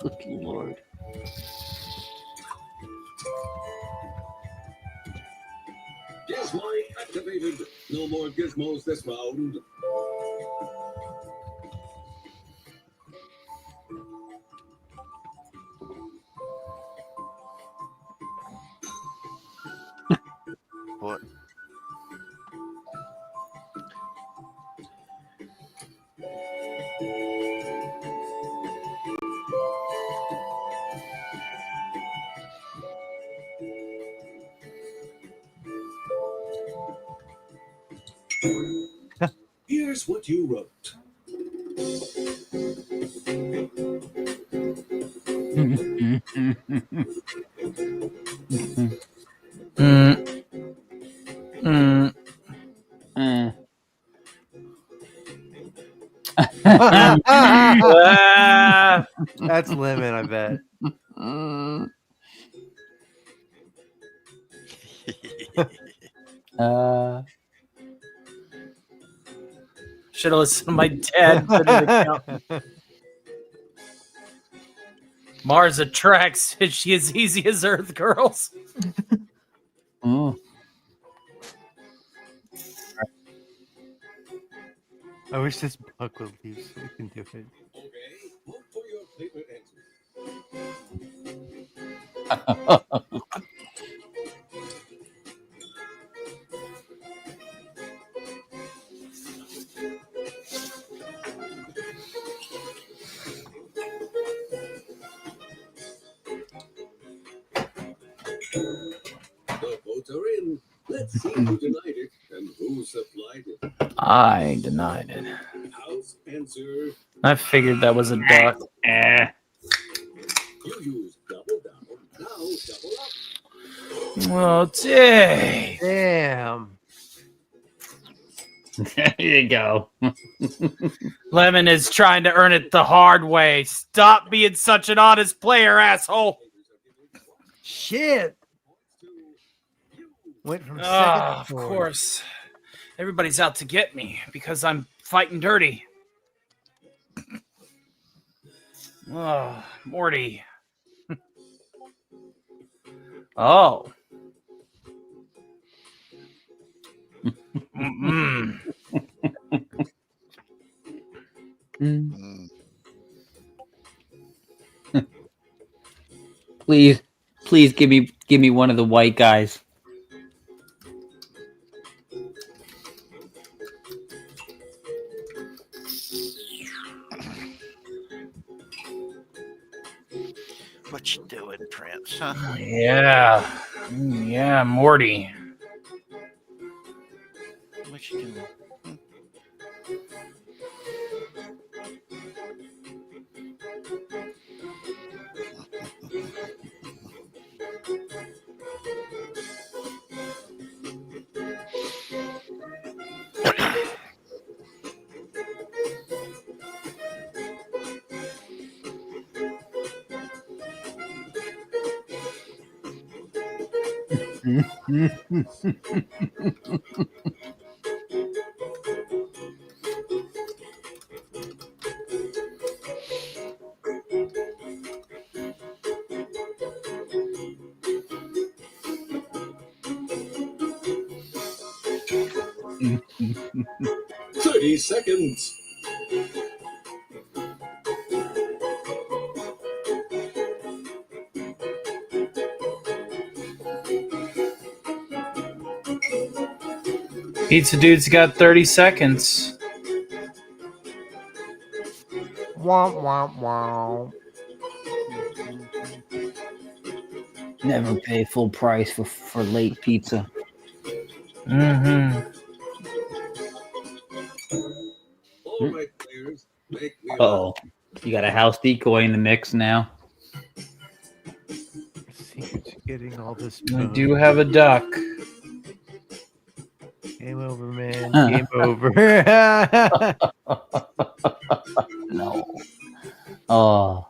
Good Lord. Gizmo activated. No more gizmos this round. What? Here's what you wrote. That's Lemon, I bet. Should have listened to my dad. Put it account. Mars attracts. Is she as easy as Earth girls? I wish this book would leave so we can do it. Okay, look for your favorite answer. The votes are in. Let's see who denied it and who supplied it. I denied it. House answer. I figured that was a duck. You use double down. Now double up. Oh, dang. Damn. There you go. Lemon is trying to earn it the hard way. Stop being such an honest player, asshole. Shit. Went from second Of to fourth. course. Everybody's out to get me because I'm fighting dirty. Oh, Morty. Oh. Please give me one of the white guys. What you doing, Prince? Huh? Yeah. Yeah, Morty. What you doing? "30 seconds. Pizza Dude's got 30 seconds. Womp womp womp. Never pay full price for late pizza. Mm-hmm. All right, players, make me Oh, you got a house decoy in the mix now. Secret's getting all this. I do have a duck. Game over, man. Game over. No. Oh.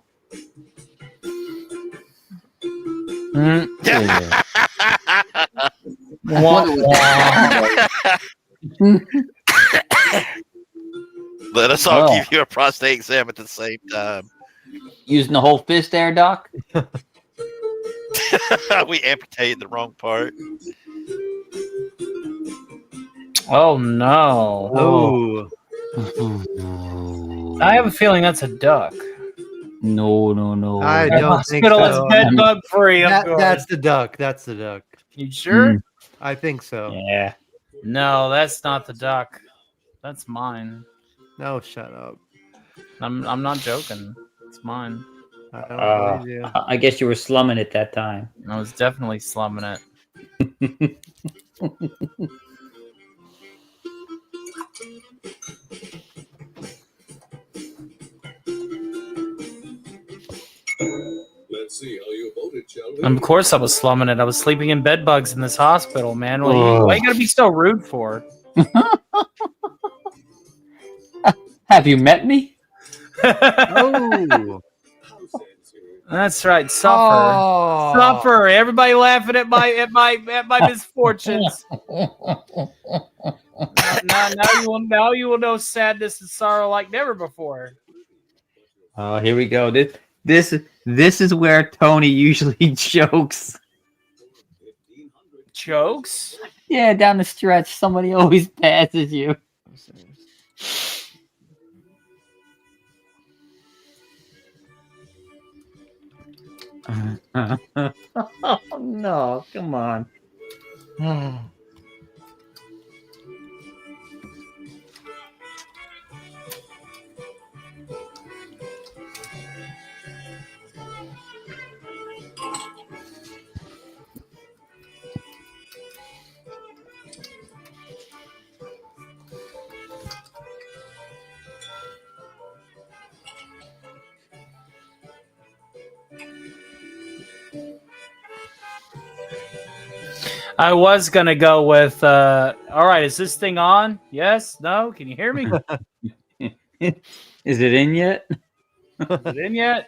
Yeah. Let us all Oh. give you a prostate exam at the same time. Using the whole fist there, Doc? We amputated the wrong part. Oh no. Oh. I have a feeling that's a duck. No. I The don't think hospital is so. bed bug free, of course. That's the duck. That's the duck. You sure? I think so. Yeah. No, that's not the duck. That's mine. No, shut up. I'm not joking. It's mine. I don't believe you. I guess you were slumming it that time. I was definitely slumming it. Let's see how you voted, shall we? And of course I was slumming it. I was sleeping in bed bugs in this hospital, man. Why you gotta be so rude for? Have you met me? Oh. That's right. Suffer. Oh. Suffer. Everybody laughing at my misfortunes. now you will know sadness and sorrow like never before. Oh, here we go. This is where Tony usually jokes. Jokes? Yeah, down the stretch, somebody always passes you. Oh, no, come on. I was gonna go with all right, is this thing on? Yes? No? Can you hear me? Is it in yet? Is it in yet?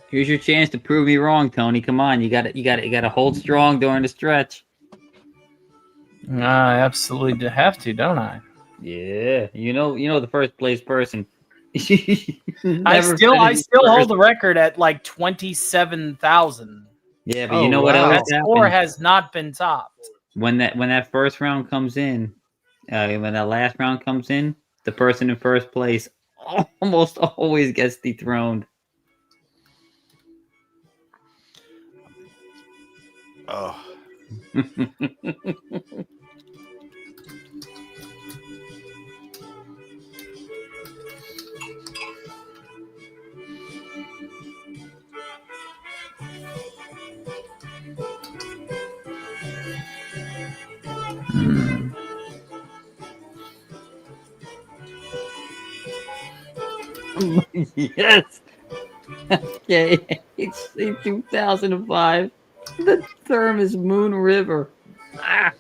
Here's your chance to prove me wrong, Tony. Come on, you got to hold strong during the stretch. I absolutely have to, don't I? Yeah, you know the first place person. I still hold the record at like 27,000. Yeah, but you know what else That score happened? has not been topped. When that first round comes in, when that last round comes in, the person in first place almost always gets dethroned. Oh. Yes. Okay, it's 2005. The term is Moon River. Ah.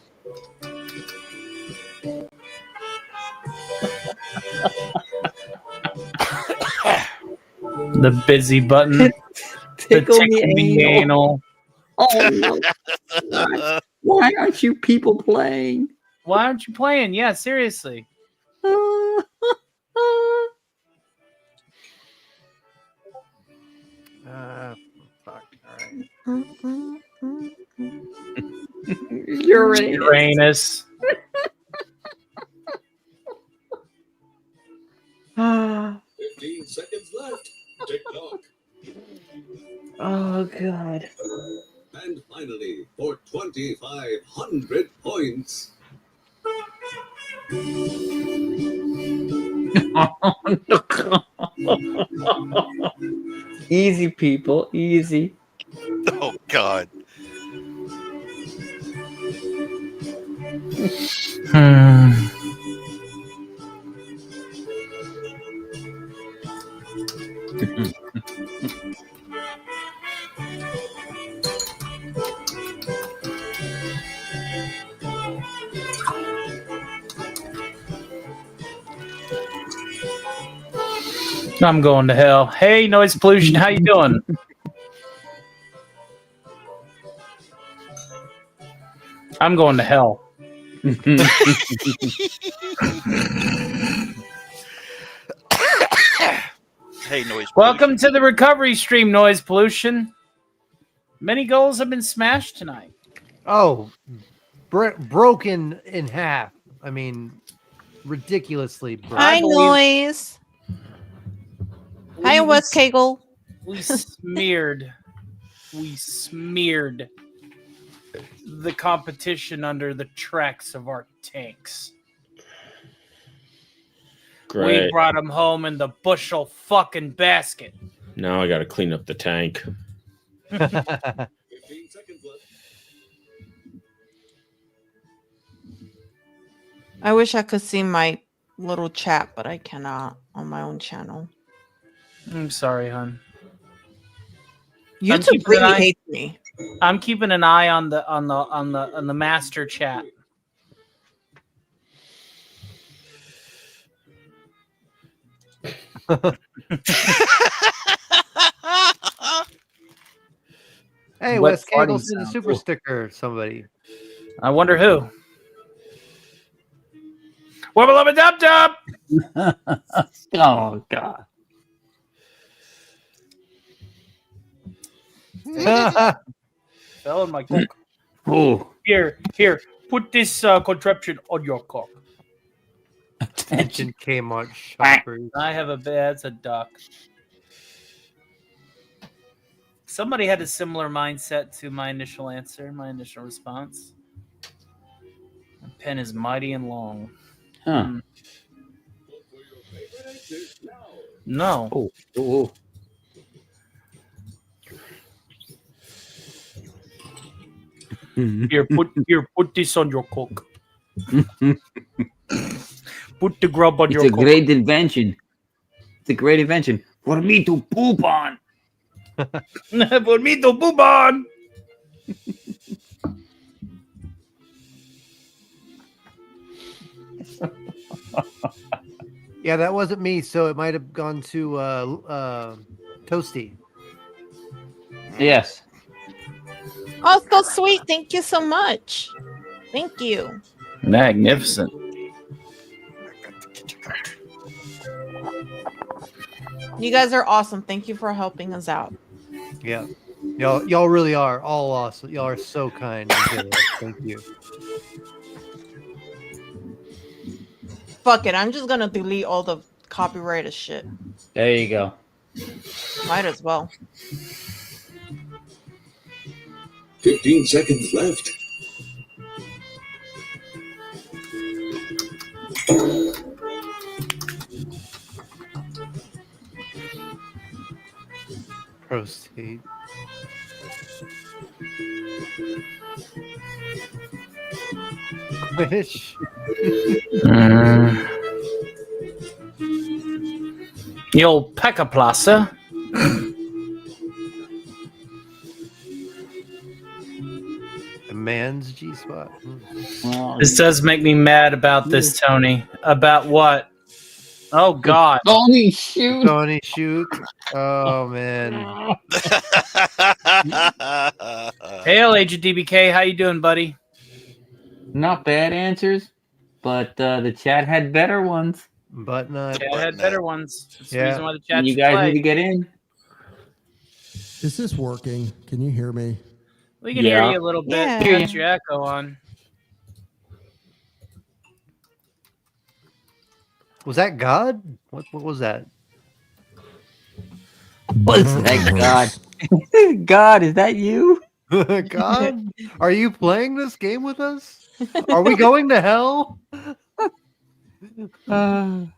The busy button. Tickle the me anal. Oh no! Why aren't you people playing? Why aren't you playing? Yeah, seriously. Fuck. All right. Uranus. 15 seconds left. Tick tock. Oh God. And finally, for 2,500 points. Easy, people. Easy. Oh God. I'm going to hell. Hey, noise pollution, how you doing? I'm going to hell. Hey, noise. Welcome to the recovery stream, noise pollution. Many goals have been smashed tonight. Oh, broken in half. I mean, ridiculously broken. Hi, noise. Hi, West Kegel. We smeared the competition under the tracks of our tanks. We Great. brought them home in the bushel fucking basket. Now I got to clean up the tank. 15 seconds left. I wish I could see my little chat, but I cannot on my own channel. I'm sorry, hon. YouTube really hates me. I'm keeping an eye on the master chat. Hey, Wet Wes Candle farting sent a sound. super sticker. Somebody. I wonder who. Wubba lubba dub dub. Oh God. Fell in my cock. Oh. Here. Put this contraption on your cock. Attention Kmart shoppers. I have a bed. It's a duck. Somebody had a similar mindset to my initial answer, my initial response. My pen is mighty and long. Huh. Hmm. No. Oh. Oh. Here, put this on your cock. Put the grub on It's your a cock. great invention. It's a great invention for me to poop on. For me to poop on. Yeah, that wasn't me, so it might have gone to Toasty. Yes. Oh, so sweet. Thank you so much. Thank you. Magnificent. You guys are awesome. Thank you for helping us out. Yeah. Y'all really are all awesome. Y'all are so kind. and generous. Thank you. Fuck it. I'm just gonna delete all the copyrighted shit. There you go. Might as well. 15 seconds left. Proceed. Wish. The old Pekka Plaza. A man's G spot. This does make me mad about this, Tony. About what? Oh God. Tony shoot. Tony shoot. Oh man. Hail, Agent DBK. How you doing, buddy? Not bad answers, but the chat had better ones. But not. Chat had better ones. That's the Yeah. reason why the chat You should guys play. need to get in. Is this working? Can you hear me? We can hear Yeah. you a little bit. Yeah. You got your echo on. Was that God? What was that? What's that, God? God, is that you? God? Are you playing this game with us? Are we going to hell? God.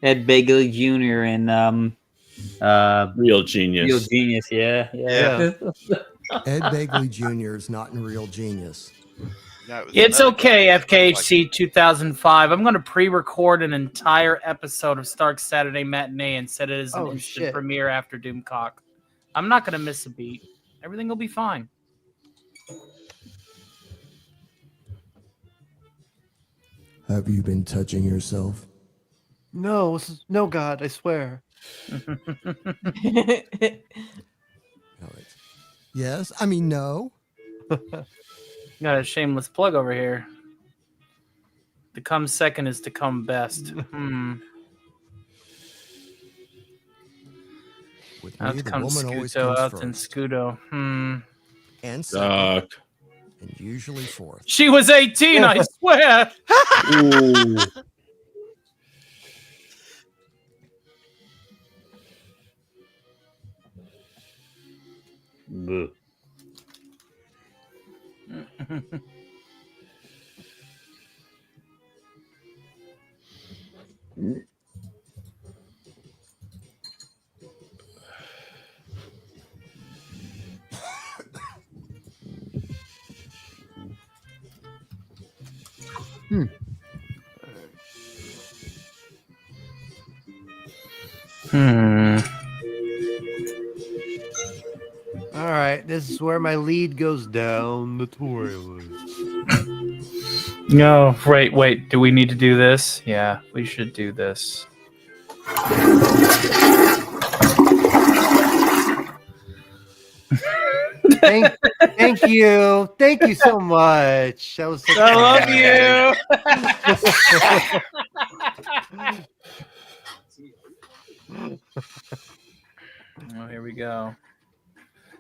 Ed Begley Jr. and Real genius. Real Genius. Yeah. Ed Begley Jr. is not in Real Genius. It's okay, FKHC 2005. I'm going to pre-record an entire episode of Stark's Saturday Matinee and set it as an Oh, instant shit. premiere after Doomcock. I'm not going to miss a beat. Everything will be fine. Have you been touching yourself? No, no, God, I swear. Yes. I mean, no. Got a shameless plug over here. To come second is to come best. With Out me, the comes woman always Scuto, comes out first. and Scuto. And second, Suck. and usually fourth. She was 18, I swear. Bleh. All right, this is where my lead goes down the toilet. No, wait. Do we need to do this? Yeah, we should do this. Thank you. Thank you so much. That was such I love you. Oh, here we go.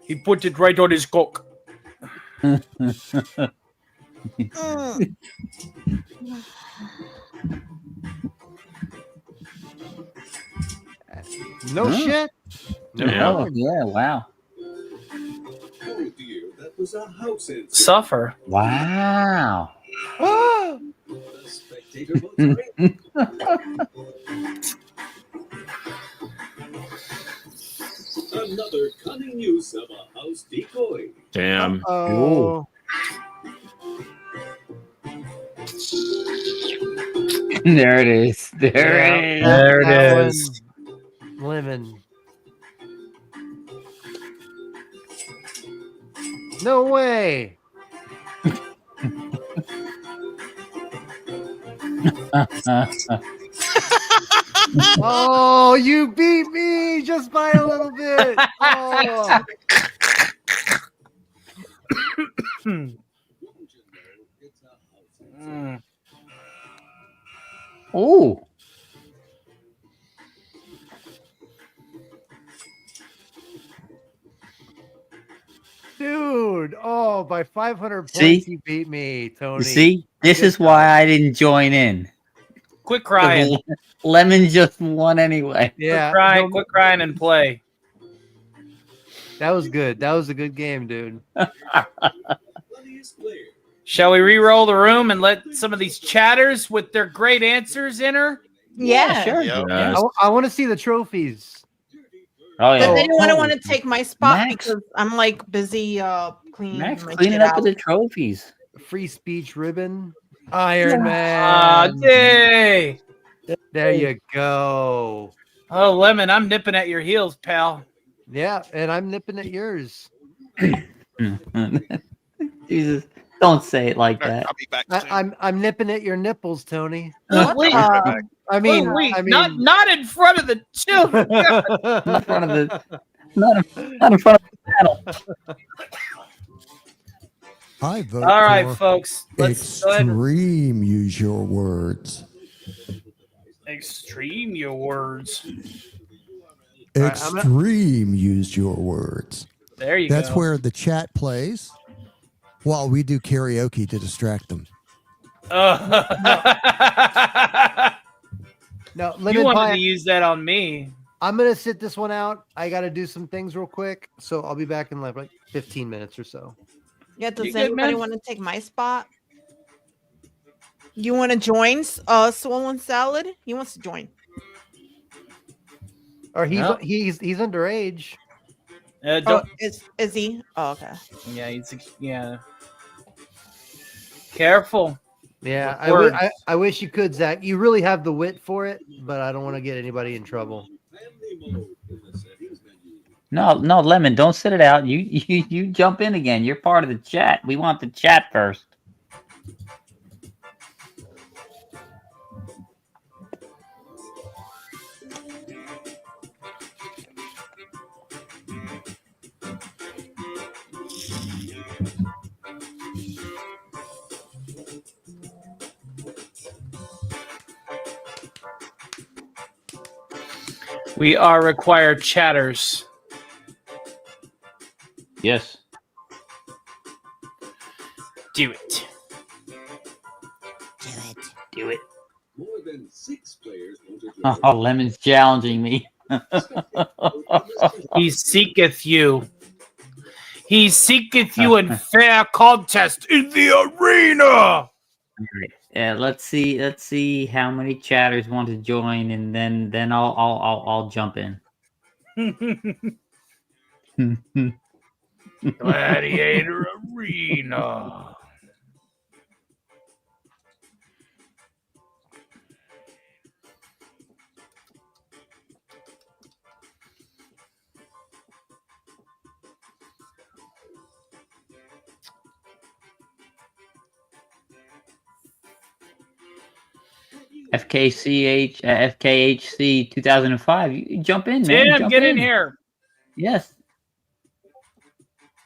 He put it right on his cock. No shit. Oh, yeah, wow. Oh dear, that was a house insect. Suffer. Wow. The spectator votes green. Another cunning use of a house decoy. Damn. Oh. There it is. There it is. There it is. Lemon. No way. Oh, you beat me just by a little bit. Oh. Oh. Dude, oh, by 500 points, See? you beat me, Tony. You see, this Good is why I didn't join in. Quit crying. Lemon just won anyway. Yeah, Quit crying and play. that was good. That was a good game, dude. Shall we re-roll the room and let some of these chatters with their great answers enter? Yeah, sure. Yep. Yes. I want to see the trophies. Oh yeah. Does anyone Oh, want to take my spot Max. because I'm like busy cleaning Max my cleaning shit up with out. the trophies. Free speech ribbon. Iron Ah, Man. yay! There you go. Oh, Lemon, I'm nipping at your heels, pal. Yeah, and I'm nipping at yours. Jesus, don't say it like that. I'll be back soon. I'm nipping at your nipples, Tony. Wait, I mean, wait, I mean, not in front of the children. Not in front of the, not in front of the panel. I vote All right, for folks. Let's go ahead. extreme use your words. Extreme your words. right, I'm gonna- Extreme use your words. There you That's go. where the chat plays while we do karaoke to distract them. No, You lemon wanted pie. to use that on me. I'm gonna sit this one out. I got to do some things real quick, so I'll be back in like 15 minutes or so. Yeah, does You good, anybody man? want to take my spot? You want to join Swollen Salad? He wants to join. Or he's No. he's underage. Oh, Don't. is he? Oh, okay. Yeah, yeah. Careful. Yeah, With words. I wish you could, Zach. You really have the wit for it, but I don't want to get anybody in trouble. No, Lemon, don't sit it out. You jump in again. You're part of the chat. We want the chat first. We are required chatters. Yes. Do it. Do it. More than 6 players voted to Oh, Lemon's challenging me. He seeketh you. He seeketh you in fair contest in the arena. All right. Yeah, let's see how many chatters want to join, and then I'll jump in. Gladiator Arena. FKHC 2005. You jump in, man. Tim, Jump get in here. Yes.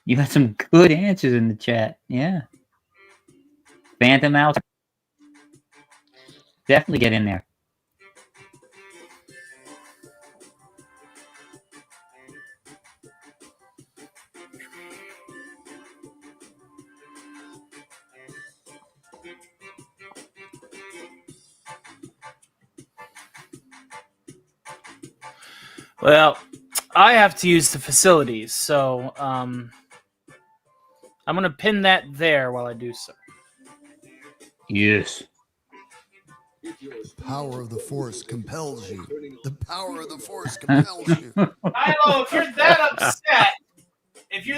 You had some good answers in the chat. Yeah. Phantom out. Definitely get in there. Well, I have to use the facilities, so I'm going to pin that there while I do so. Yes. The power of the Force compels you. The power of the Force compels you. Milo, if you're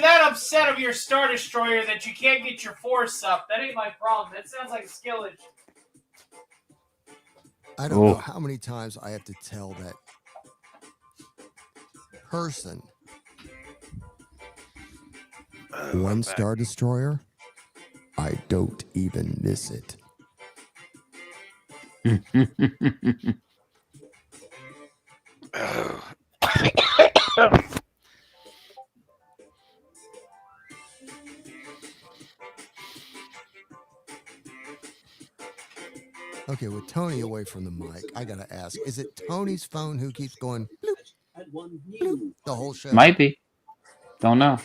that upset of your Star Destroyer that you can't get your force up, that ain't my problem. That sounds like a skill issue. I don't know how many times I have to tell that person. One Star Destroyer, I don't even miss it. Okay, with Tony away from the mic, I gotta ask: is it Tony's phone who keeps going bloop, bloop, the whole show? Might be. Don't know.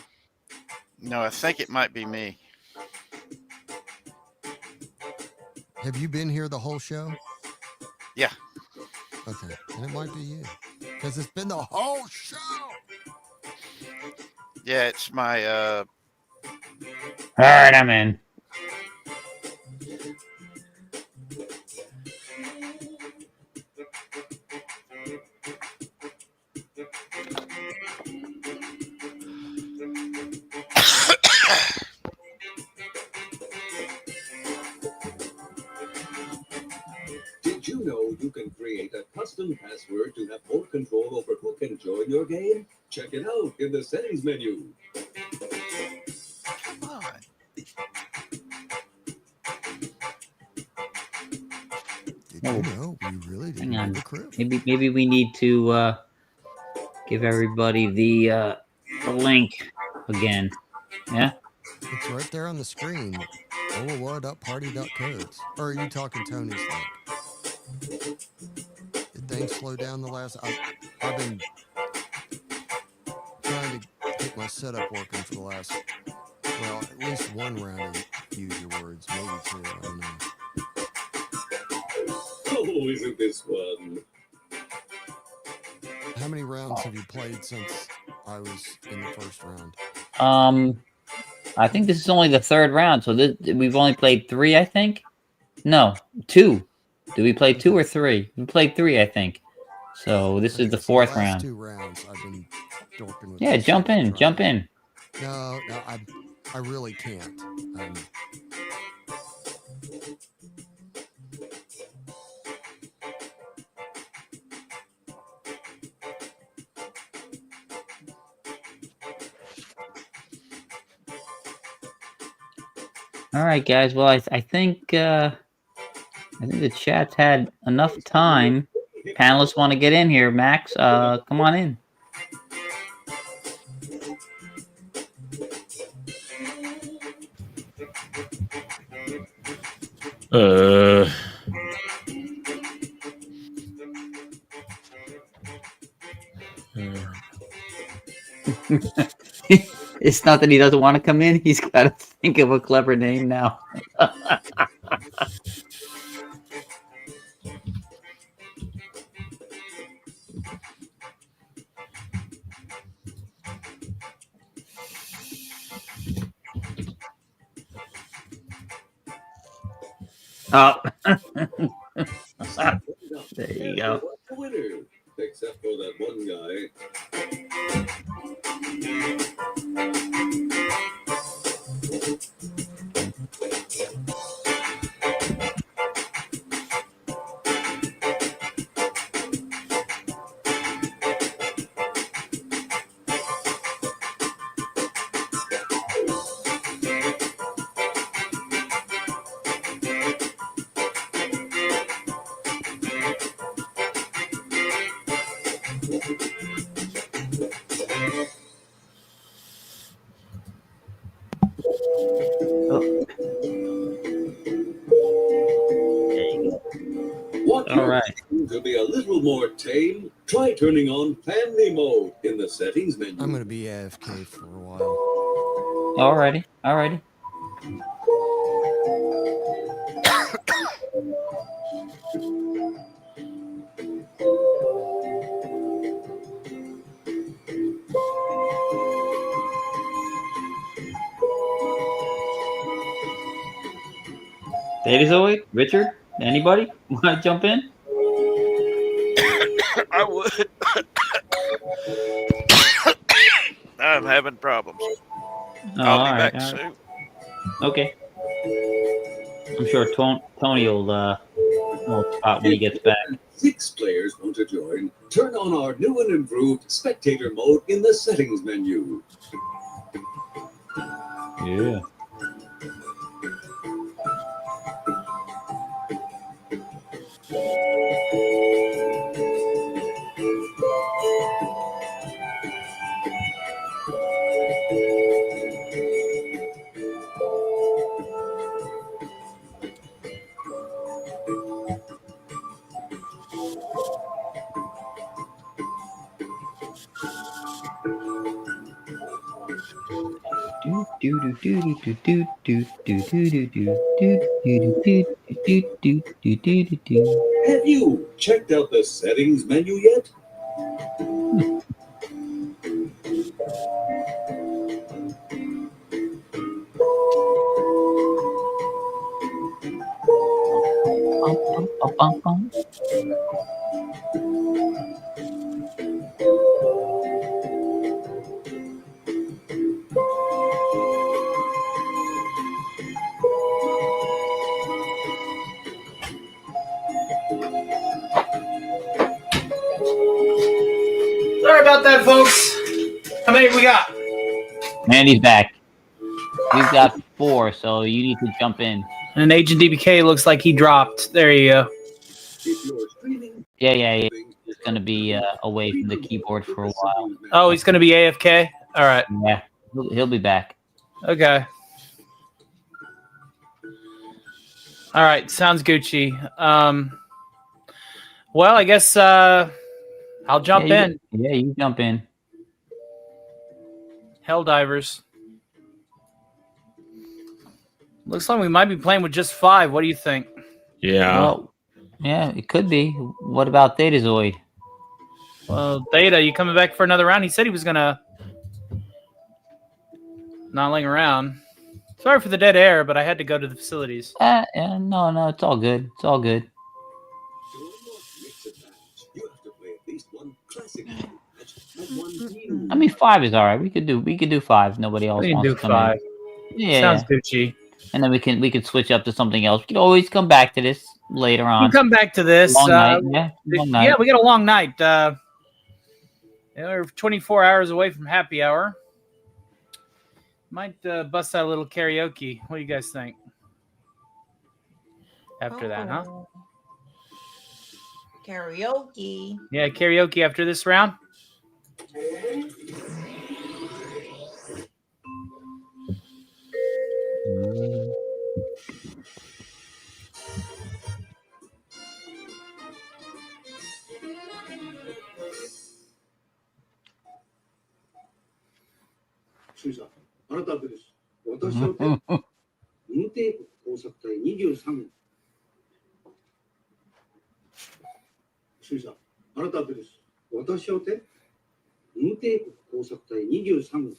No, I think it might be me. Have you been here the whole show? Yeah. Okay, and it might be you because it's been the whole show. Yeah, it's my All right, I'm in. Did you know you can create a custom password to have more control over who can join your game? Check it out in the settings menu. Come on. Did you know we really didn't Hang on. know the crew? Maybe we need to give everybody the link again. Yeah. It's right there on the screen. OLOA.party.codes. Or are you talking Tony's link? Did things slow down the last? I've been trying to get my setup working for the last, well, at least one round of use your words, maybe two. I don't know. Oh, isn't this fun? How many rounds have you played since I was in the first round? I think this is only the third round, so we've only played 3, I think. No, 2. Did we play 2 or 3? We played 3, I think. So this is the 4th round. 2 rounds I've been dorking with. Yeah, jump in. No, I really can't. All right, guys. Well, I think the chat's had enough time. Panelists want to get in here. Max, come on in. It's not that he doesn't want to come in. He's got to think of a clever name now. Oh. There you go. The winner, except for that one guy. Want All your right. game to be a little more tame? Try turning on family mode in the settings menu. I'm gonna be AFK for a while. Alrighty. Alrighty. Datazoid? Richard? Anybody? Want to jump in? I would. I'm having problems. Oh, I'll be all right, back all right. soon. Okay. I'm sure Tony will spot when he gets back. 6 players want to join? Turn on our new and improved spectator mode in the settings menu. Yeah. Have you checked out the settings menu yet? Sorry about that, folks. How many we got? Mandy's back. We've got 4, so you need to jump in. And Agent DBK looks like he dropped. There you go. Yeah. He's going to be away from the keyboard for a while. Oh, he's going to be AFK? All right. Yeah, he'll be back. Okay. All right. Sounds Gucci. Well, I guess I'll jump in. You jump in. Helldivers. Looks like we might be playing with just 5. What do you think? Yeah. Well, yeah, it could be. What about Datazoid? Well, Data, you coming back for another round? He said he was going to not laying around. Sorry for the dead air, but I had to go to the facilities. No, it's all good. It's all good. I mean, 5 is all right. We could do 5. Nobody else We can wants do to come 5. in. Yeah, Sounds Gucci. And then we can switch up to something else. We can always come back to this later on. We'll come back to this. Long night, yeah. Long night. Yeah, we got a long night. We're 24 hours away from happy hour. Might bust out a little karaoke. What do you guys think? After that, huh? Karaoke. Yeah, karaoke after this round. 수의사, あなたです。私を運転工作隊23号。수의사、あなたです。私を運転工作隊23号。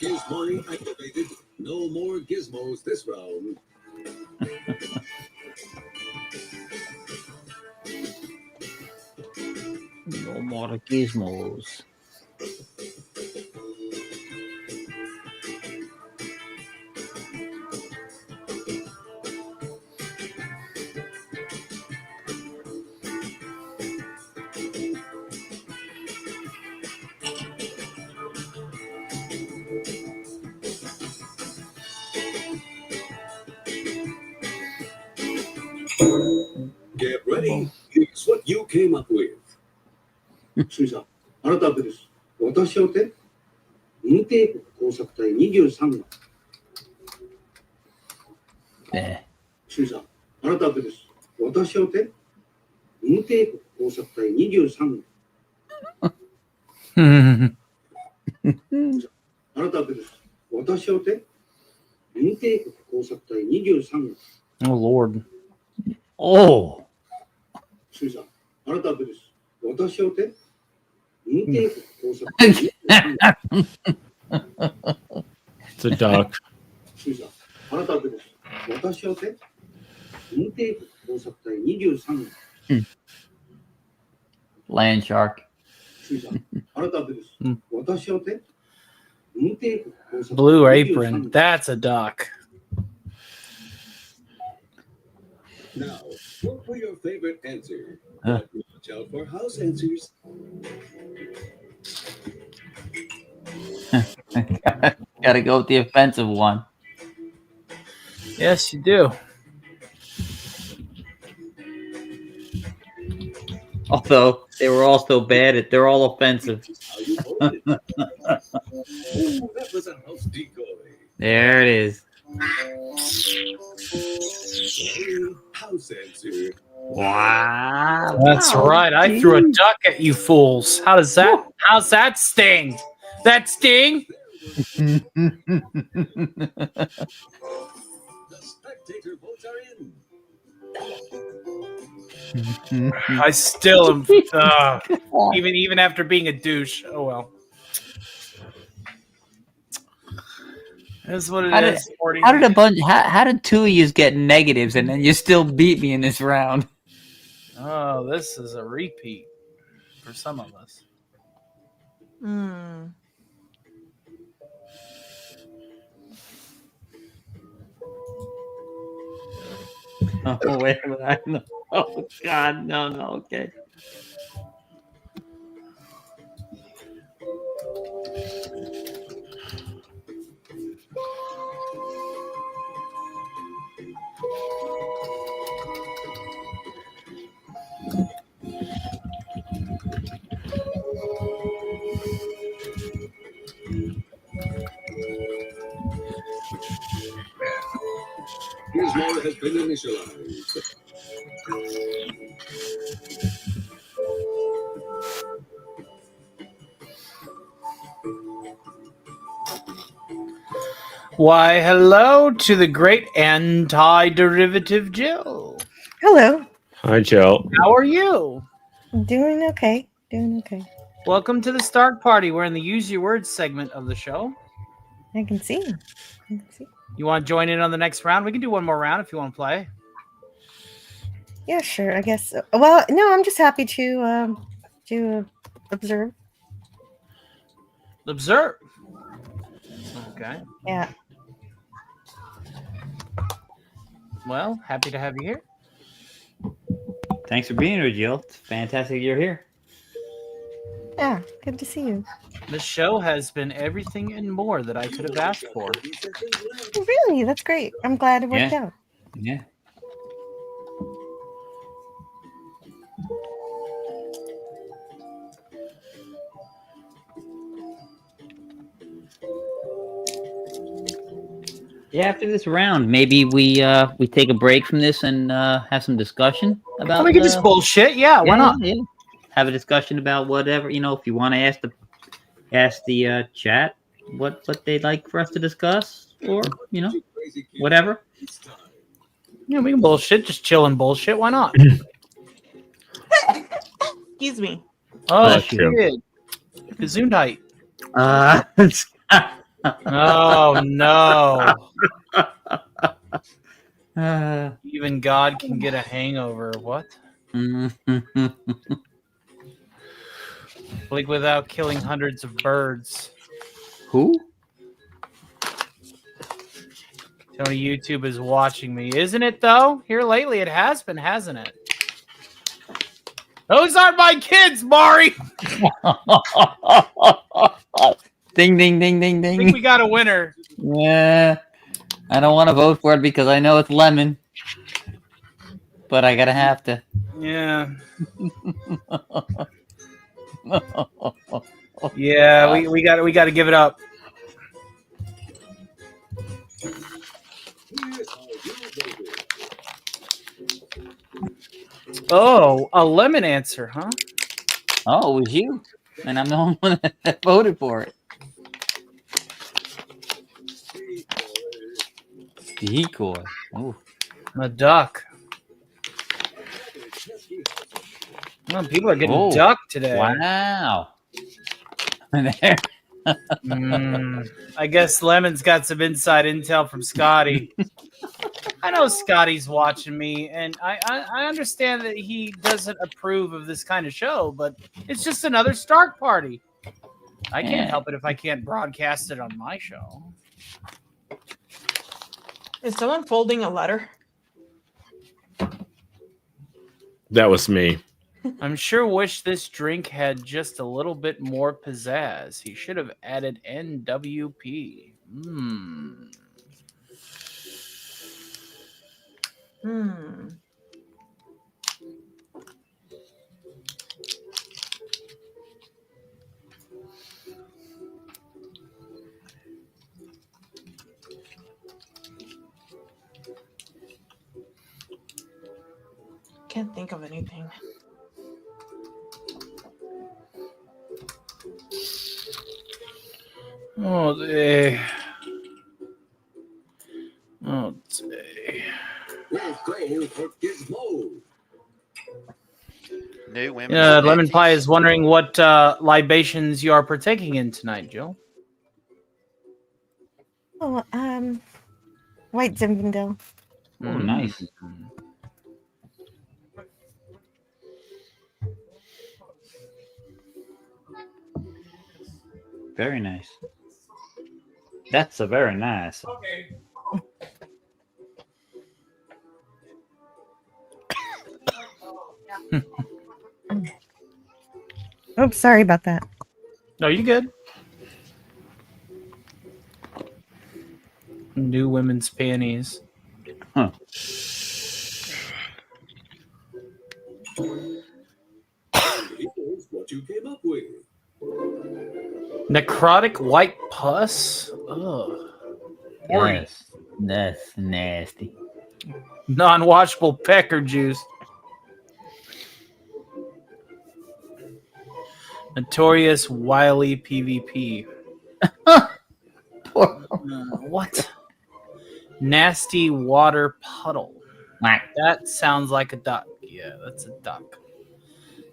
Gizmo activated. No more gizmos this round. No more gizmos. Get ready. Here's what you came up with. スミさん、あなたはです。私をて、無帝国工作隊23号。スミさん、あなたはです。私をて、無帝国工作隊23号。あなたはです。私をて、無帝国工作隊23号。Oh Lord. Oh. スミさん、あなたはです。私をて、無帝国工作隊23号。 It's a duck. スミさん、あなたはです。私をて、無帝国工作隊23号。Land shark. スミさん、あなたはです。私をて、無帝国工作隊 Blue 23 apron. 号。 That's a duck. Now, look for your favorite answer. But watch out for house answers. Gotta go with the offensive one. Yes, you do. Although they were all so bad at they're all offensive. Ooh, that was a house decoy. There it is. House answer. Wow. That's right. I threw a duck at you fools. How's that sting? That sting? The spectator votes are in. I still am. Even after being a douche. Oh well. That's what it is. How did a bunch? How did two of you get negatives and then you still beat me in this round? Oh, this is a repeat for some of us. Hmm. Oh wait a minute! No. Oh God! No! Okay. Gizmo has been initialized. Why, hello to the great anti-derivative Jill. Hello. Hi, Jill. How are you? Doing okay. Doing okay. Welcome to the Stark Party. We're in the Use Your Words segment of the show. I can see. You want to join in on the next round? We can do one more round if you want to play. Yeah, sure. I guess. Well, no, I'm just happy to observe. Observe. Okay. Yeah. Well, happy to have you here. Thanks for being here, Jill. It's fantastic you're here. Yeah, good to see you. This show has been everything and more that I could have asked for. Really, that's great. I'm glad it worked out. Yeah. Yeah, after this round, maybe we take a break from this and have some discussion about. We can just bullshit. Yeah, why not? Yeah. Have a discussion about whatever, if you want to ask the chat what they'd like for us to discuss, or whatever. Yeah, we can bullshit. Just chill and bullshit. Why not? Excuse me. Oh, Bless you. shit. Gesundheit. Oh no! Even God can get a hangover. What? Like without killing hundreds of birds. Who? Tony, YouTube is watching me, isn't it? Though here lately, it has been, hasn't it? Those aren't my kids, Mari. Ding, ding, ding, ding, I ding. think we got a winner. Yeah. I don't want to vote for it because I know it's lemon. But I gotta have to. Yeah. Yeah, we got to give it up. Oh, a lemon answer, huh? Oh, it was you. And I'm the only one that voted for it. Decoy. Oh. A duck. Oh, people are getting Oh, ducked today. Wow. There. I guess Lemon's got some inside intel from Scotty. I know Scotty's watching me, and I understand that he doesn't approve of this kind of show, but it's just another Stark party. I can't help it if I can't broadcast it on my show. Is someone folding a letter? That was me. I'm sure wish this drink had just a little bit more pizzazz. He should have added NWP. Can't think of anything. Oh, day. Oh, day. New women. Lemon Pie is wondering what libations you are partaking in tonight, Jill. Oh, White Zinfandel. Oh, nice. Very nice. That's a very nice. Okay. Oh, sorry about that. No, you good. New women's panties. Huh. Here's what you came up with. Necrotic white pus? Ugh. Yes. That's nasty. Non-washable pecker juice. Notorious wily PvP. What? Nasty water puddle. That sounds like a duck. Yeah, that's a duck.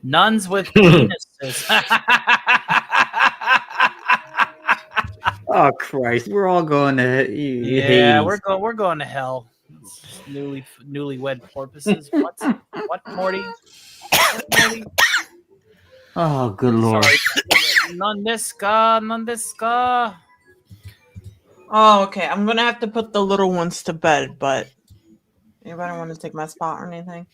Nuns with penises. Oh Christ, we're all going to Yeah, we're going to hell. Newlywed porpoises. What? What, Morty? What, Morty? Oh, good lord. Sorry. Nandeska. Oh, okay. I'm gonna have to put the little ones to bed, but anybody want to take my spot or anything?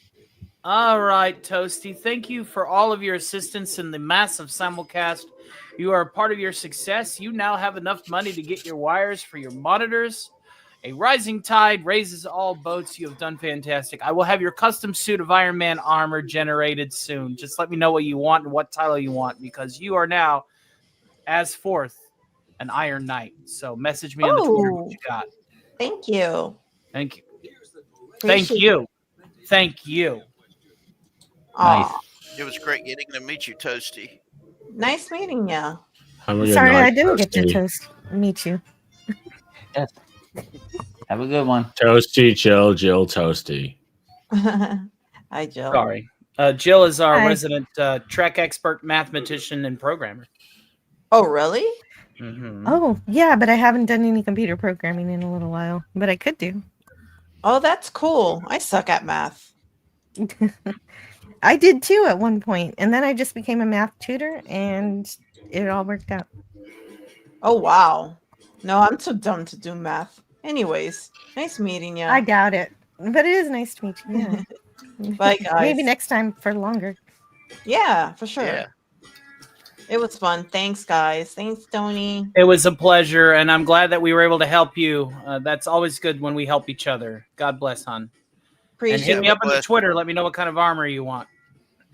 All right, Toasty. Thank you for all of your assistance in the massive simulcast. You are a part of your success. You now have enough money to get your wires for your monitors. A rising tide raises all boats. You have done fantastic. I will have your custom suit of Iron Man armor generated soon. Just let me know what you want and what title you want, because you are now, as forth, an Iron Knight. So message me on the Twitter what you got. Thank you. Thank you. Thank you. Thank you. Nice. It was great getting to meet you, Toasty. Nice meeting you. Sorry, I didn't get to meet you. Yes. Have a good one. Toasty, Jill, Toasty. Hi, Jill. Sorry. Jill is our Hi. resident Trek expert, mathematician, and programmer. Oh, really? Oh, yeah, but I haven't done any computer programming in a little while, but I could do. Oh, that's cool. I suck at math. I did too at one point, and then I just became a math tutor, and it all worked out. Oh, wow. No, I'm too dumb to do math. Anyways, nice meeting you. I doubt it, but it is nice to meet you. Yeah. Bye, guys. Maybe next time for longer. Yeah, for sure. Yeah. It was fun. Thanks, guys. Thanks, Tony. It was a pleasure, and I'm glad that we were able to help you. That's always good when we help each other. God bless, hon. And hit me up on the Twitter. Let me know what kind of armor you want.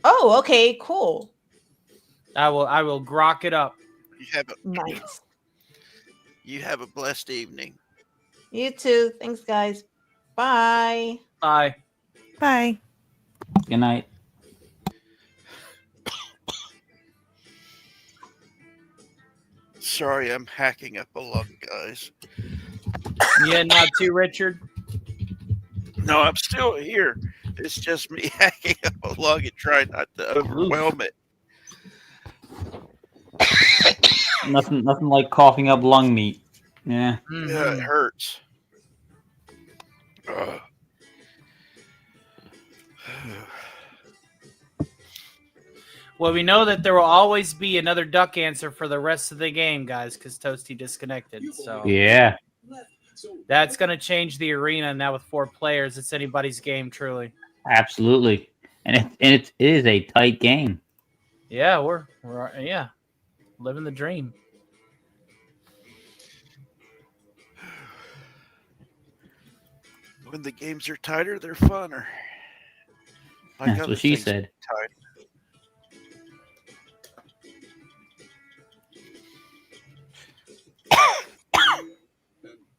Oh, okay, cool. I will grok it up. Nice. You have a blessed evening. You too. Thanks, guys. Bye. Bye. Bye. Good night. Sorry, I'm hacking up a lung, guys. Yeah, not too, Richard. No, I'm still here. It's just me hacking up a lung and trying not to overwhelm it. Nothing like coughing up lung meat. Yeah. Yeah, it hurts. Well, we know that there will always be another duck answer for the rest of the game, guys, because Toasty disconnected. So Yeah. that's going to change the arena now with 4 players. It's anybody's game, truly. Absolutely. And it is a tight game. Yeah, we're living the dream. When the games are tighter, they're funner. Like That's other what she things said. tight.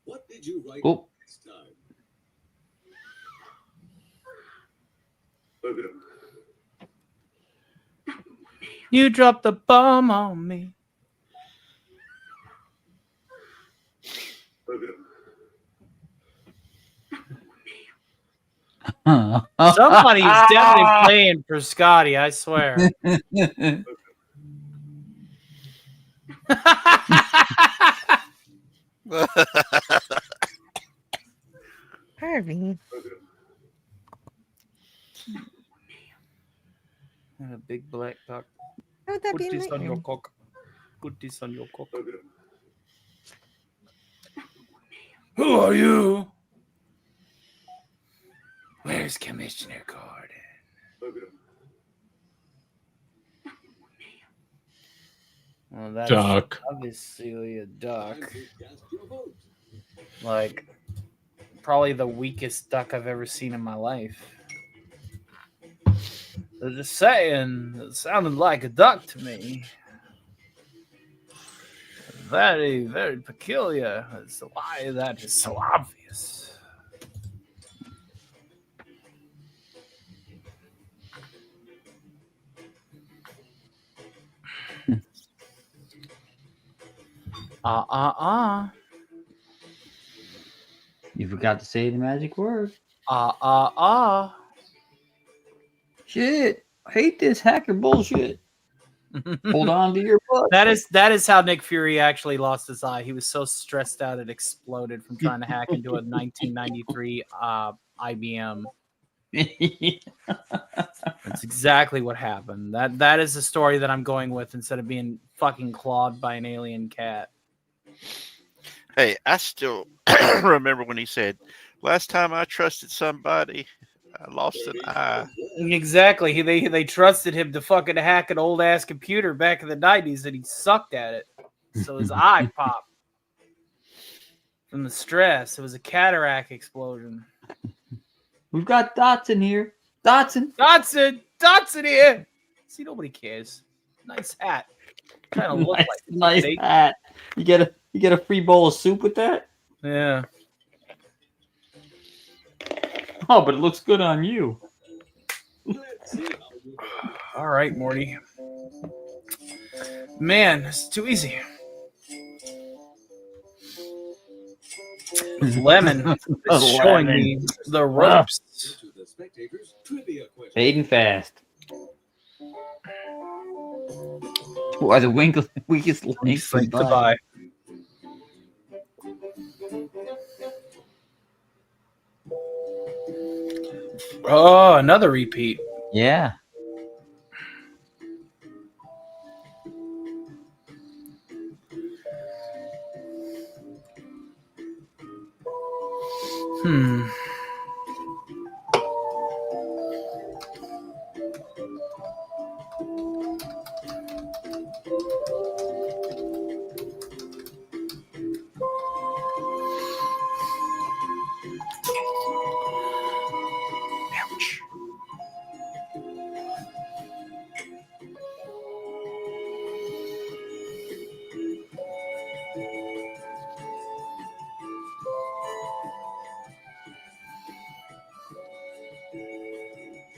What did you write Oh. this time? You dropped the bomb on me. Somebody's definitely playing for Scotty, I swear. Harvey. A big black duck. How would that Put be this on your enlightening? cock. Put this on your cock. Who are you? Where's Commissioner Gordon? Well, that's Duck. obviously a duck. Like, probably the weakest duck I've ever seen in my life. They're just saying, it sounded like a duck to me. Very, very peculiar. As to why that is so obvious. You forgot to say the magic word. Shit. I hate this hacker bullshit. Hold on to your butt. That is how Nick Fury actually lost his eye. He was so stressed out it exploded from trying to hack into a 1993 IBM. That's exactly what happened. That is the story that I'm going with instead of being fucking clawed by an alien cat. Hey, I still remember when he said, "Last time I trusted somebody, I lost an eye." Exactly. They trusted him to fucking hack an old ass computer back in the 90s, and he sucked at it. So his eye popped from the stress. It was a cataract explosion. We've got Dotson here. Dotson here. See, nobody cares. Nice hat. Kind of look nice like hat. You get a free bowl of soup with that? Yeah. Oh, but it looks good on you. All right, Morty. Man, it's too easy. Lemon is showing me the ropes. Fading fast. Who are the weakest links to buy? Oh, another repeat. Yeah. Hmm. Ouch.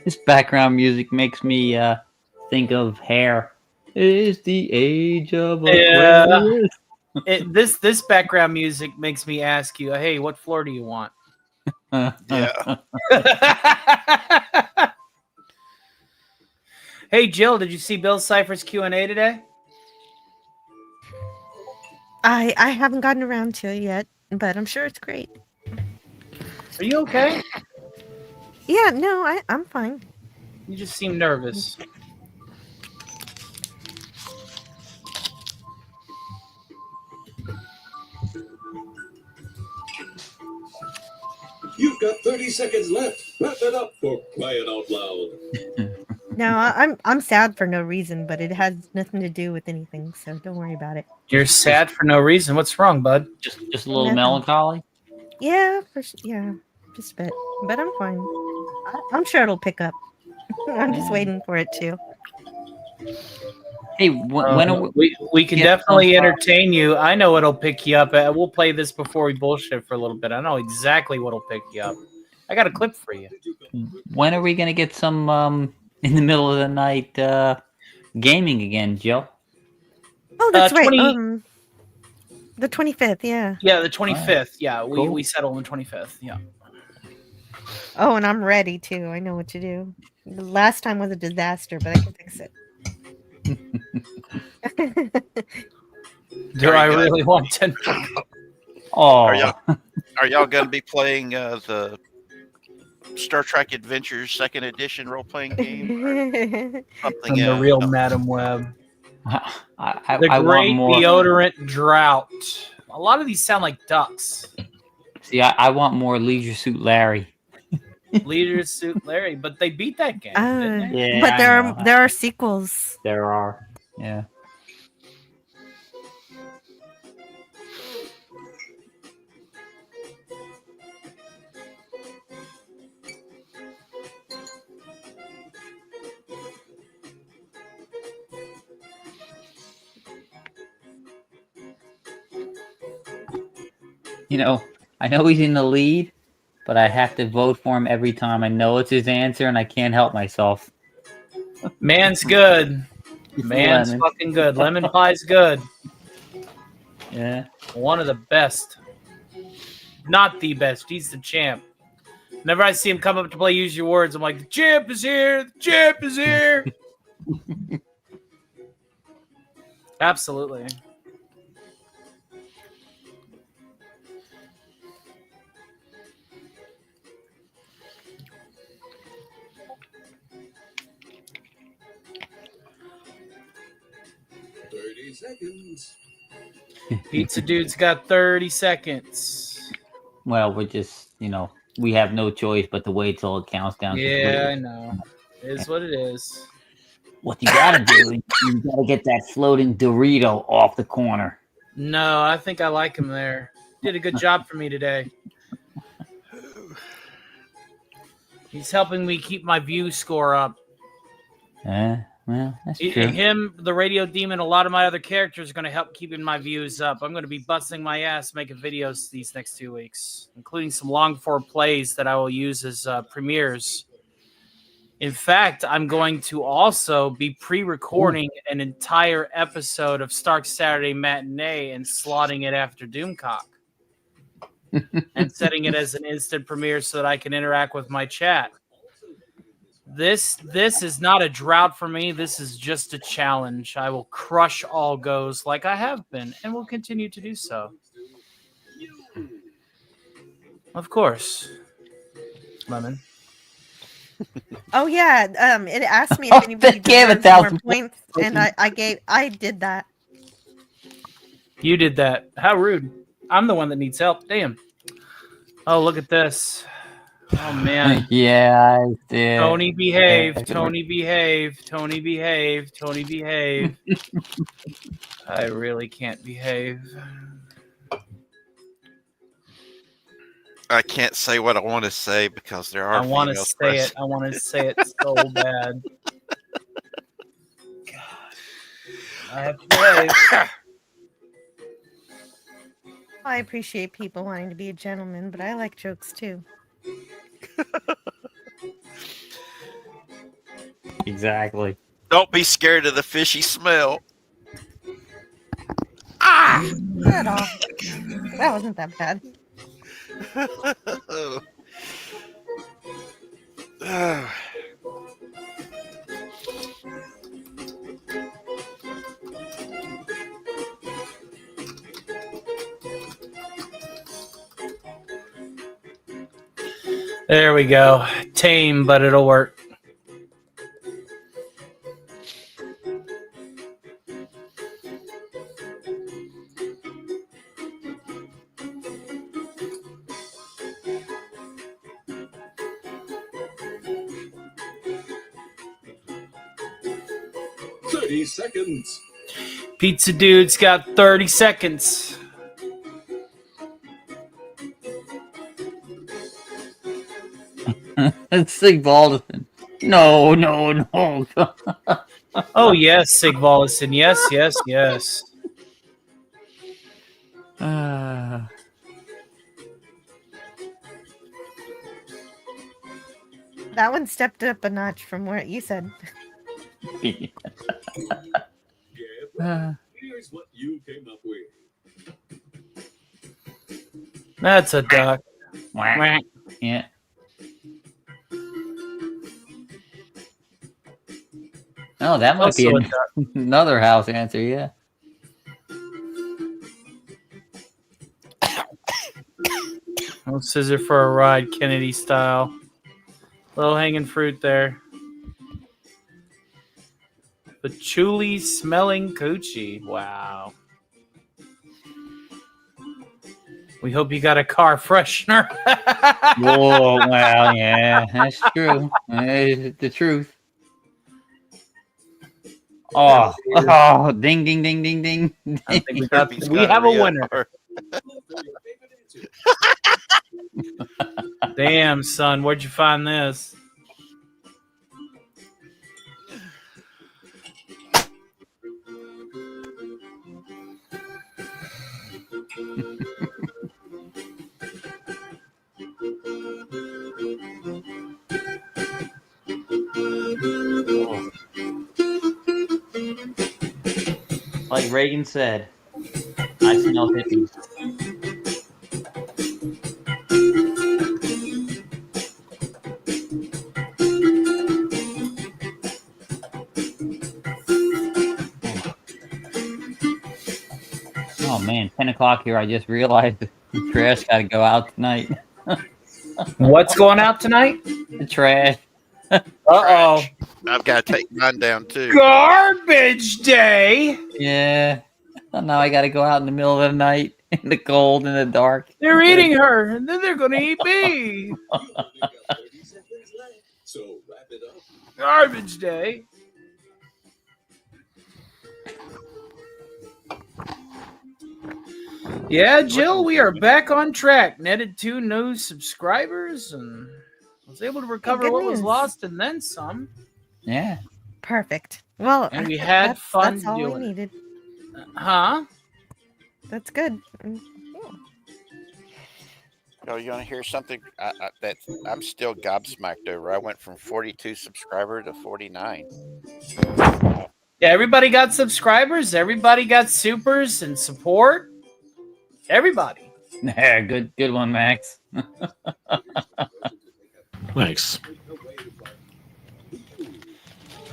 This background music makes me think of Hair. Is the age of Yeah. Aquarius. This background music makes me ask you, hey, what floor do you want? Yeah. Hey, Jill, did you see Bill Cipher's Q&A today? I haven't gotten around to it yet, but I'm sure it's great. Are you okay? Yeah, no, I'm fine. You just seem nervous. You've got 30 seconds left. Wrap it up for crying out loud. No, I'm sad for no reason, but it has nothing to do with anything, so don't worry about it. You're sad for no reason. What's wrong, bud? Just a little Nothing. melancholy. Yeah, yeah, just a bit, but I'm fine. I'm sure it'll pick up. I'm just waiting for it to. Hey, when are we can definitely entertain you. I know it'll pick you up. We'll play this before we bullshit for a little bit. I know exactly what'll pick you up. I got a clip for you. When are we gonna get some in the middle of the night gaming again, Jill? Oh, that's right. 20 The 25th, yeah. Yeah, the 25th. Yeah, Cool. we settle on the 25th. Yeah. Oh, and I'm ready too. I know what to do. The last time was a disaster, but I can fix it. Do I really want to? Oh, Are y'all going to be playing the Star Trek Adventures Second Edition role playing game? Or something I'm the real else? Madam Web. I The want Great more. Deodorant Drought. A lot of these sound like ducks. See, I want more Leisure Suit Larry. Leader Suit Larry, but they beat that game, didn't they? Yeah, but I know. there are sequels. There are. Yeah. You know, I know he's in the lead, but I have to vote for him every time. I know it's his answer, and I can't help myself. Man's good. Man's lemon. fucking good. Lemon pie's good. Yeah. One of the best. Not the best. He's the champ. Whenever I see him come up to play Use Your Words, I'm like, the champ is here. The champ is here. Absolutely. Seconds. Pizza Dude's got 30 seconds. Well, we're just, we have no choice but to wait till it counts down. Yeah, I know. It is what it is. What you gotta do is you gotta get that floating Dorito off the corner. No, I think I like him there. Did a good job for me today. He's helping me keep my view score up. Well, that's true. Him, the Radio Demon, a lot of my other characters are going to help keeping my views up. I'm going to be busting my ass making videos these next 2 weeks, including some long-form plays that I will use as premieres. In fact, I'm going to also be pre-recording an entire episode of Stark Saturday Matinee and slotting it after Doomcock and setting it as an instant premiere so that I can interact with my chat. This is not a drought for me. This is just a challenge. I will crush all goes like I have been and will continue to do so. Of course. Lemon. Oh yeah. It asked me if anybody gave deserves 1,000 more points, and I did that. You did that. How rude. I'm the one that needs help. Damn. Oh, look at this. Oh, man. Yeah, I did. Tony, behave. Tony, behave. Tony, behave. Tony, behave. I really can't behave. I can't say what I want to say because there are I want to females say present. it. I want to say it so bad. God. I have to behave. I appreciate people wanting to be a gentleman, but I like jokes too. Exactly. Don't be scared of the fishy smell. Not all. That wasn't that bad. There we go. Tame, but it'll work. Seconds. Pizza Dude's got 30 seconds. Sig Balderson. No, no, no. Oh, yes, Sig Balderson. Yes, yes, yes. That one stepped up a notch from what you said. Here's what you came up with. That's a duck. Whack. Yeah. Oh, that might be Also a duck. another house answer, yeah. No scissor for a ride, Kennedy style. Low hanging fruit there. Patchouli smelling coochie. Wow. We hope you got a car freshener. Whoa, well, yeah, that's true. It's the truth. Oh, oh, ding, ding, ding, ding, ding. I think we have a winner. Damn, son, where'd you find this? Like Reagan said, I smell hippies. Oh man, 10 o'clock here. I just realized the trash got to go out tonight. What's going out tonight? The trash. Uh-oh. I've got to take mine down too. Garbage day. Yeah. Now I got to go out in the middle of the night in the cold and the dark. They're eating her, and then they're going to eat me. So wrap it up. Garbage day. Yeah, Jill, we are back on track. Netted 2 new subscribers and was able to recover good what was news. lost and then some. Yeah. Perfect. Well, And we had fun that's all doing we it. needed. Huh? That's good. Oh, you want to hear something that I'm still gobsmacked over? I went from 42 subscriber to 49. Yeah, everybody got subscribers. Everybody got supers and support. Everybody. Yeah, good one, Max. Thanks.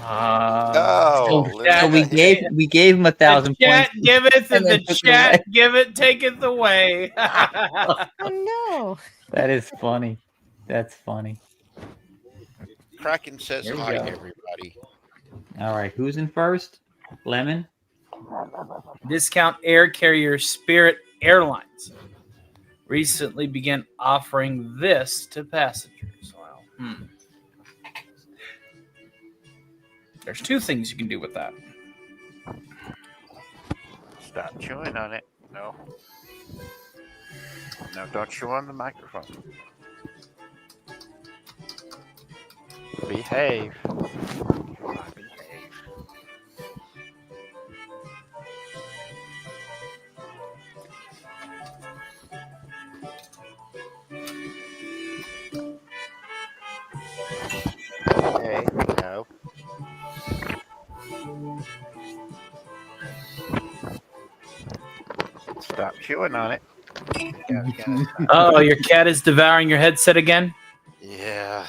Oh, so we gave him 1,000 The chat points. giveth and the then took chat away. giveth taketh away. Oh no. That is funny. That's funny. Kraken says There we hi, go. everybody. All right, who's in first? Lemon. Discount air carrier Spirit Airlines recently began offering this to passengers. Wow. There's two things you can do with that. Stop chewing on it. No. No, don't chew on the microphone. Behave. Behave. Hey, no. Stop chewing on it. Oh, your cat is devouring your headset again? Yeah.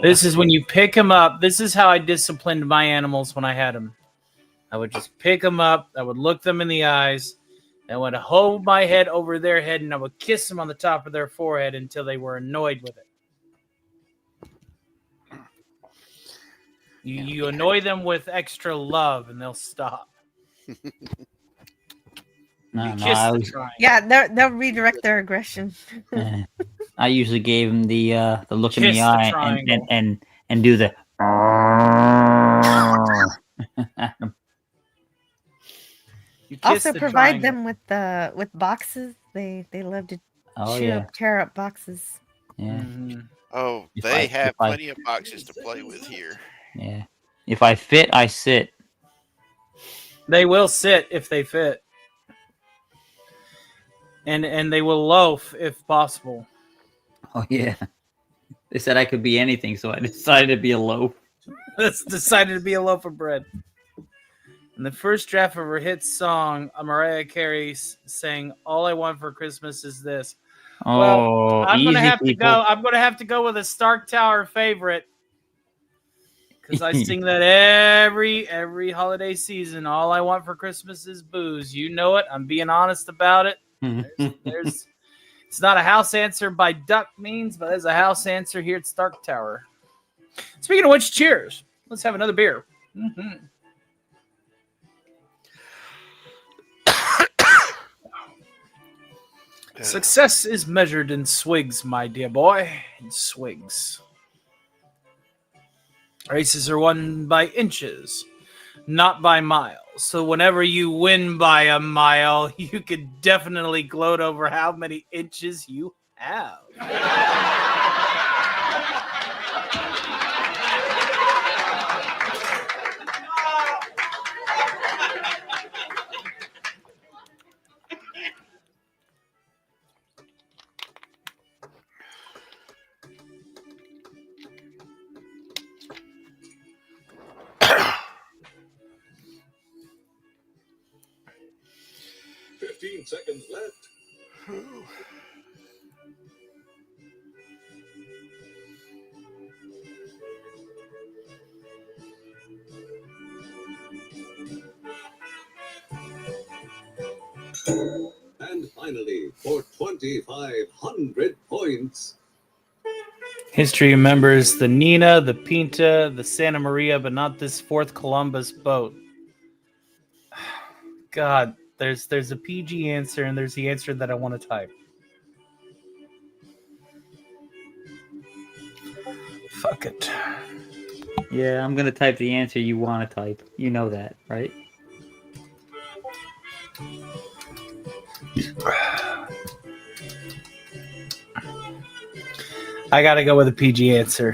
This is when you pick him up. This is how I disciplined my animals when I had them. I would just pick them up. I would look them in the eyes. I would hold my head over their head, and I would kiss them on the top of their forehead until they were annoyed with it. You annoy them with extra love, and they'll stop. Yeah, they'll redirect their aggression. I usually gave him the look in Kiss the the eye triangle. and do the. Also, provide them with boxes. They love to tear up boxes. Yeah. Oh, If they I- have if I- plenty of boxes to play with here. Yeah. If I fit, I sit. They will sit if they fit. And they will loaf if possible. Oh yeah. They said I could be anything, so I decided to be a loaf. Let's decided to be a loaf of bread. In the first draft of her hit song, Mariah Carey sang "All I Want for Christmas Is This." Oh, well, I'm gonna easy, have to people. go. I'm gonna have to go with a Stark Tower favorite because I sing that every holiday season. All I want for Christmas is booze. You know it. I'm being honest about it. There's it's not a house answer by Duck Means, but there's a house answer here at Stark Tower. Speaking of which, cheers. Let's have another beer. Success is measured in swigs, my dear boy. In swigs. Races are won by inches, not by miles. So whenever you win by a mile, you could definitely gloat over how many inches you have. Seconds left. And finally, for 2,500 points. History remembers the Nina, the Pinta, the Santa Maria, but not this fourth Columbus boat. God, there's a PG answer and there's the answer that I want to type. Fuck it. Yeah, I'm gonna type the answer you want to type. You know that, right? I gotta go with a PG answer.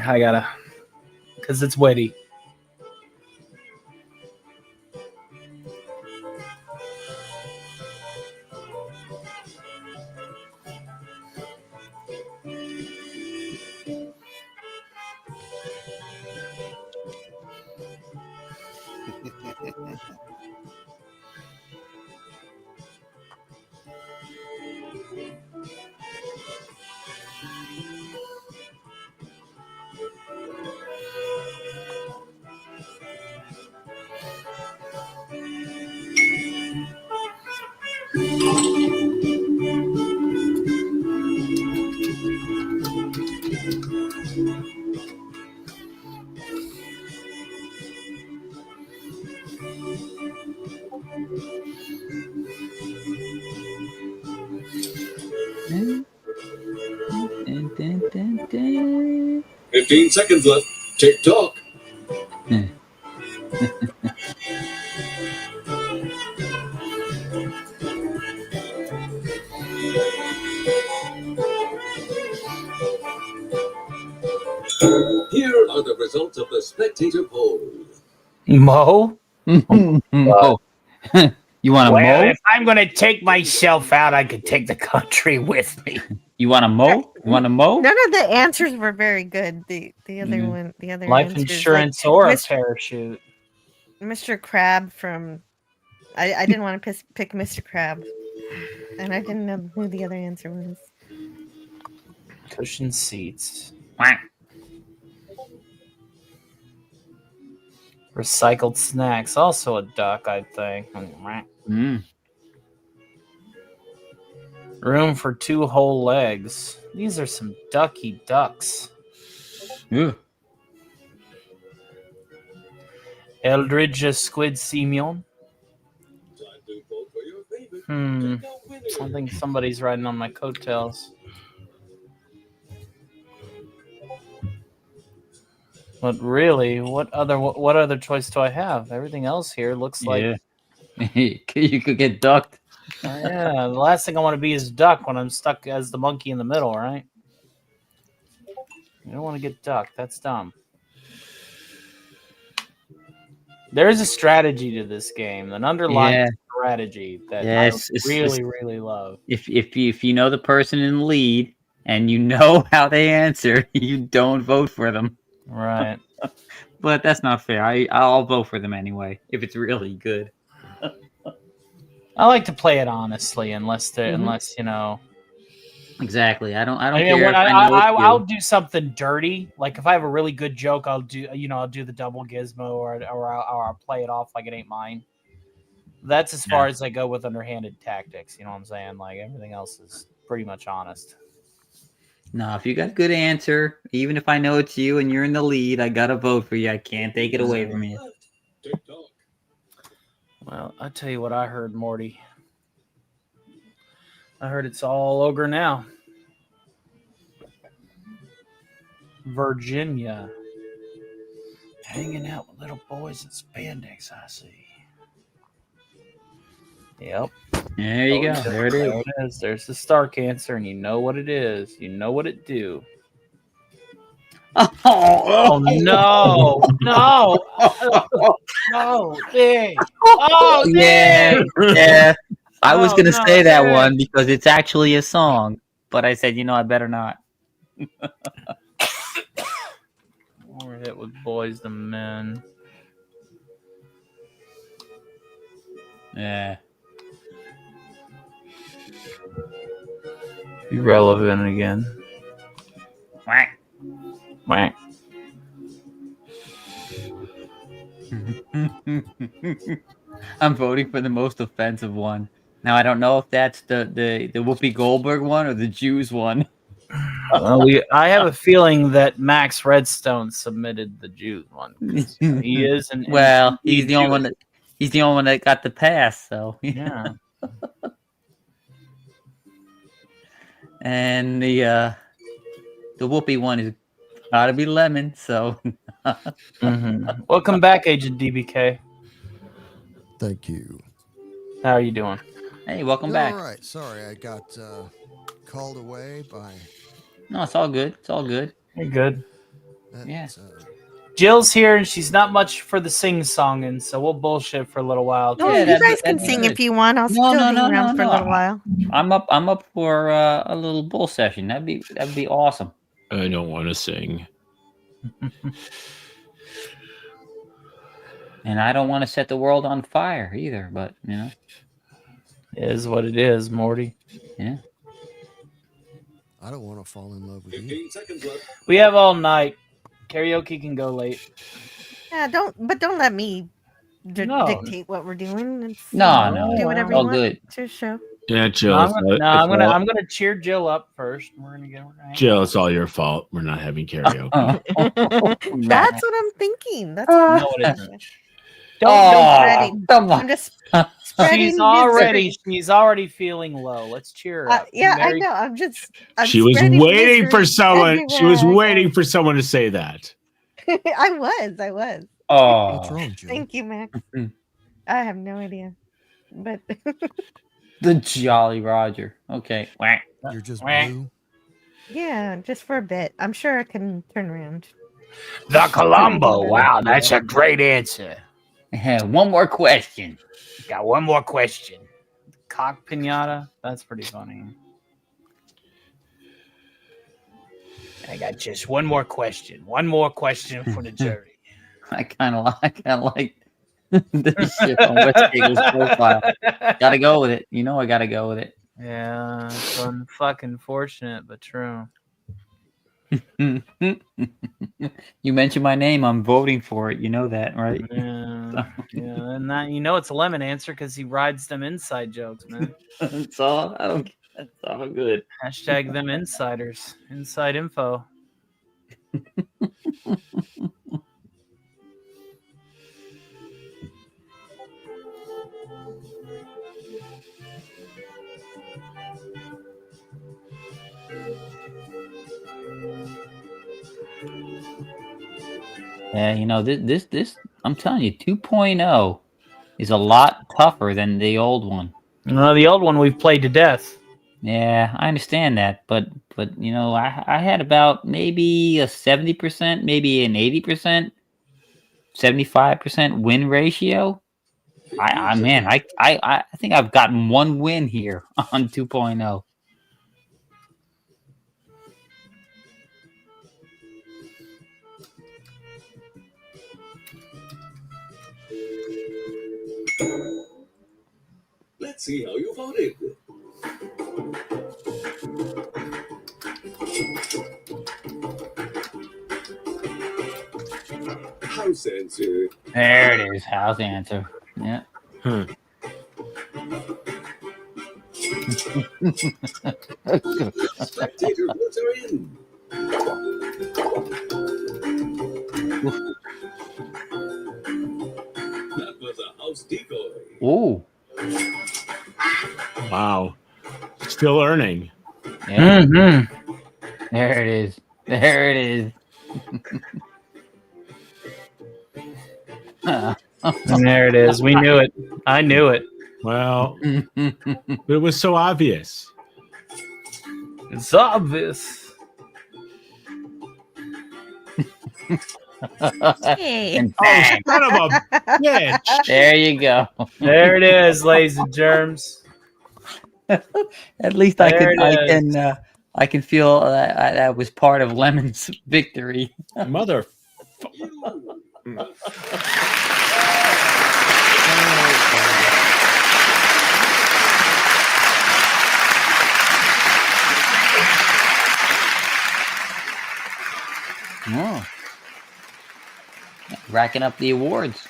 Because it's witty. Dun. 15 seconds left. Tick tock. Here are the results of the spectator poll. Mo? Mo. You want a Well, mo? if I'm going to take myself out, I could take the country with me. You want a mo? You want a mo? None of the answers were very good. The other one, the other Life answers, insurance like or a Mr. parachute. Mr. Crab from. I didn't want to pick Mr. Crab, and I didn't know who the other answer was. Cushion seats. Recycled snacks. Also a duck, I think. Room for 2 whole legs. These are some ducky ducks. Yeah. Eldridge Squid Simeon. I think somebody's riding on my coattails. But really, what other choice do I have? Everything else here looks like you could get ducked. yeah, the last thing I want to be is duck when I'm stuck as the monkey in the middle, right? You don't want to get ducked. That's dumb. There is a strategy to this game, an underlying strategy that I really love. If you know the person in the lead and you know how they answer, you don't vote for them. Right. But that's not fair. I'll vote for them anyway if it's really good. I like to play it honestly, unless you know. Exactly. I don't mean, care. I'll do something dirty. Like if I have a really good joke, I'll do the double gizmo or I'll play it off like it ain't mine. That's as far as I go with underhanded tactics. You know what I'm saying? Like everything else is pretty much honest. No, if you got a good answer, even if I know it's you and you're in the lead, I gotta vote for you. I can't take it away from you. Well, I'll tell you what I heard, Morty. I heard it's all ogre now. Virginia. Hanging out with little boys in spandex, I see. Yep. There you go. There it is. There it is. There's the Stark answer, and you know what it is. You know what it do. Oh no! No! No! Dang! Oh yeah! dang! Yeah. I was gonna say that dang. one because it's actually a song, but I said, I better not. We're hit with Boys to Men. Yeah. Irrelevant again. Whack. Whack. I'm voting for the most offensive one. Now I don't know if that's the Whoopi Goldberg one or the Jews one. Well, I have a feeling that Max Redstone submitted the Jews one. He is an he's the only one that got the pass. So yeah. And the Whoopi one is gotta be lemon. So Welcome back, Agent DBK. Thank you. How are you doing? Hey, welcome Doing back. All right. Sorry, I got called away by. No, it's all good. It's all good. You're good. Yeah. Jill's here, and she's not much for the sing-songing, so we'll bullshit for a little while. No, you guys can sing if you want. I'll still hang around for a little while. I'm up for a little bull session. That'd be awesome. I don't want to sing. And I don't want to set the world on fire either, but it is what it is, Morty. Yeah. I don't want to fall in love with you. 15 seconds left. We have all night. Karaoke can go late. Yeah, don't let me No. dictate what we're doing. It's, No, do whatever all you want. good. It's your show. Yeah, Jill. I'm gonna cheer Jill up first. We're gonna get Jill, it's all your fault. We're not having karaoke. That's what I'm thinking. That's No, it isn't. Don't come on. I'm just spreading She's already feeling low. Let's cheer her up. Yeah, I Mary- know. I'm She was spreading waiting for misery someone. She was everywhere I waiting for someone to say that. go. I was. Oh, What's wrong, Joe? Thank you, Max. I have no idea, but the Jolly Roger. Okay. You're just blue. yeah, just for a bit. I'm sure I can turn around. The Columbo. Wow, that's a great answer. One more question. Got one more question. Cock pinata. That's pretty funny. I got just one more question. One more question for the jury. I kind of like this shit on West Eagles profile. Gotta go with it. You know I gotta go with it. Yeah, it's unfucking fortunate, but true. You mentioned my name. I'm voting for it. You know that, right? Yeah, yeah, and that it's a lemon answer because he rides them inside jokes, man. It's all good. Hashtag them insiders, inside info. Yeah, you know this. I'm telling you, 2.0 is a lot tougher than the old one. The old one we've played to death. Yeah, I understand that, but you know, I had about maybe a 70%, maybe an 80%, 75% win ratio. I think I've gotten one win here on 2.0. Let's see how you voted. House answer. There it is, house answer. Yeah. Spectator votes are in. That was a house decoy. Ooh. Wow. Still earning. Yeah. There it is. There it is. And there it is. We knew it. I knew it. Well, but it was so obvious. It's obvious. Hey. And Oh, bang. son of a bitch. There you go. There it is, ladies and germs. At least There it is. I can feel that was part of Lemon's victory. Mother. Oh. Racking up the awards.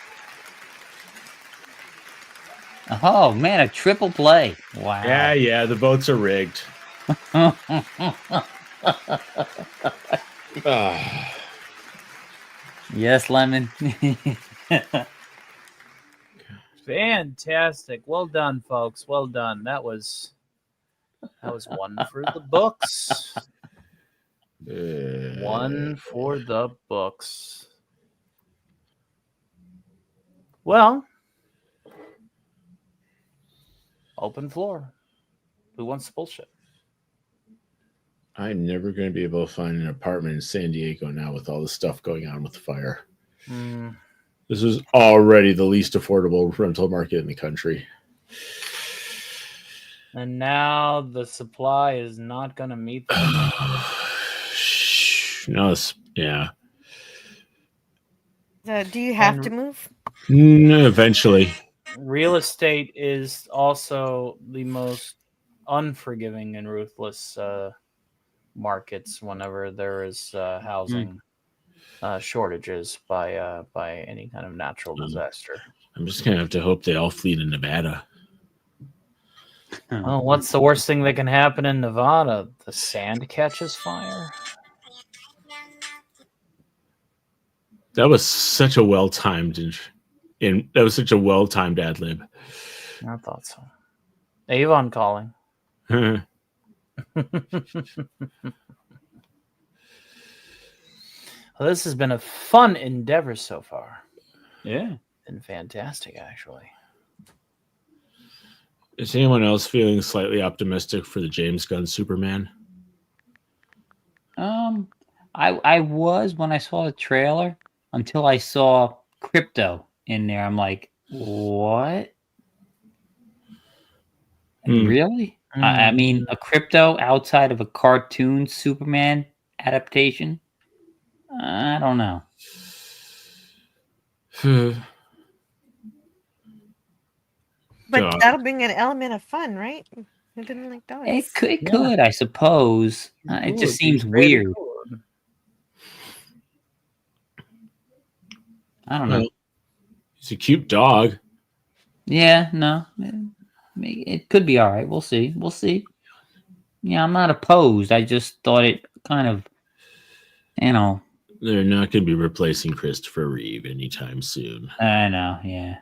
Oh man, a triple play. Wow. Yeah, the votes are rigged. Ah. Yes, Lemon. Fantastic. Well done, folks. Well done. That was one for the books. One for the books. Well, open floor. Who wants the bullshit? I'm never going to be able to find an apartment in San Diego now with all the stuff going on with the fire. This is already the least affordable rental market in the country. And now the supply is not going to meet the demand. No, yeah. Do you have to move? Eventually. Real estate is also the most unforgiving and ruthless markets whenever there is housing shortages by any kind of natural disaster. I'm just going to have to hope they all flee to Nevada. Oh, what's the worst thing that can happen in Nevada? The sand catches fire? That was such a well-timed ad lib. I thought so. Avon calling. Well, this has been a fun endeavor so far. Yeah. Been fantastic, actually. Is anyone else feeling slightly optimistic for the James Gunn Superman? I was when I saw the trailer until I saw crypto in there. I'm like, what? Really? I mean, a crypto outside of a cartoon Superman adaptation? I don't know. But that'll bring an element of fun, right? Who didn't like dogs? It could, I suppose. It just seems weird. I don't know. It's a cute dog. Yeah, no. It could be all right. We'll see. We'll see. Yeah, I'm not opposed. I just thought it kind of, you know. They're not going to be replacing Christopher Reeve anytime soon. I know, yeah.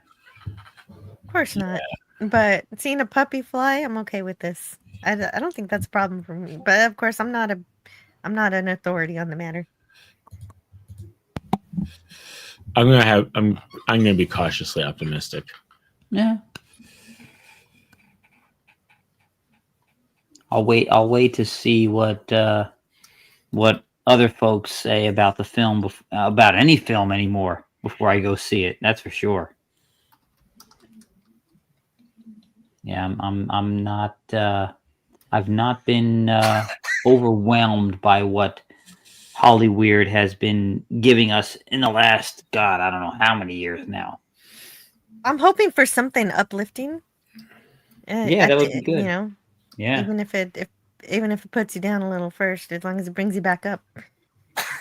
Of course not. But seeing a puppy fly, I'm okay with this. I don't think that's a problem for me. But of course, I'm not an authority on the matter. I'm gonna be cautiously optimistic. Yeah. I'll wait to see what other folks say about the film, about any film anymore before I go see it. That's for sure. Yeah, I'm not. I've not been overwhelmed by what Hollyweird has been giving us in the last, God, I don't know how many years now. I'm hoping for something uplifting. Yeah, that would be good. You know, yeah. Even if it puts you down a little first, as long as it brings you back up.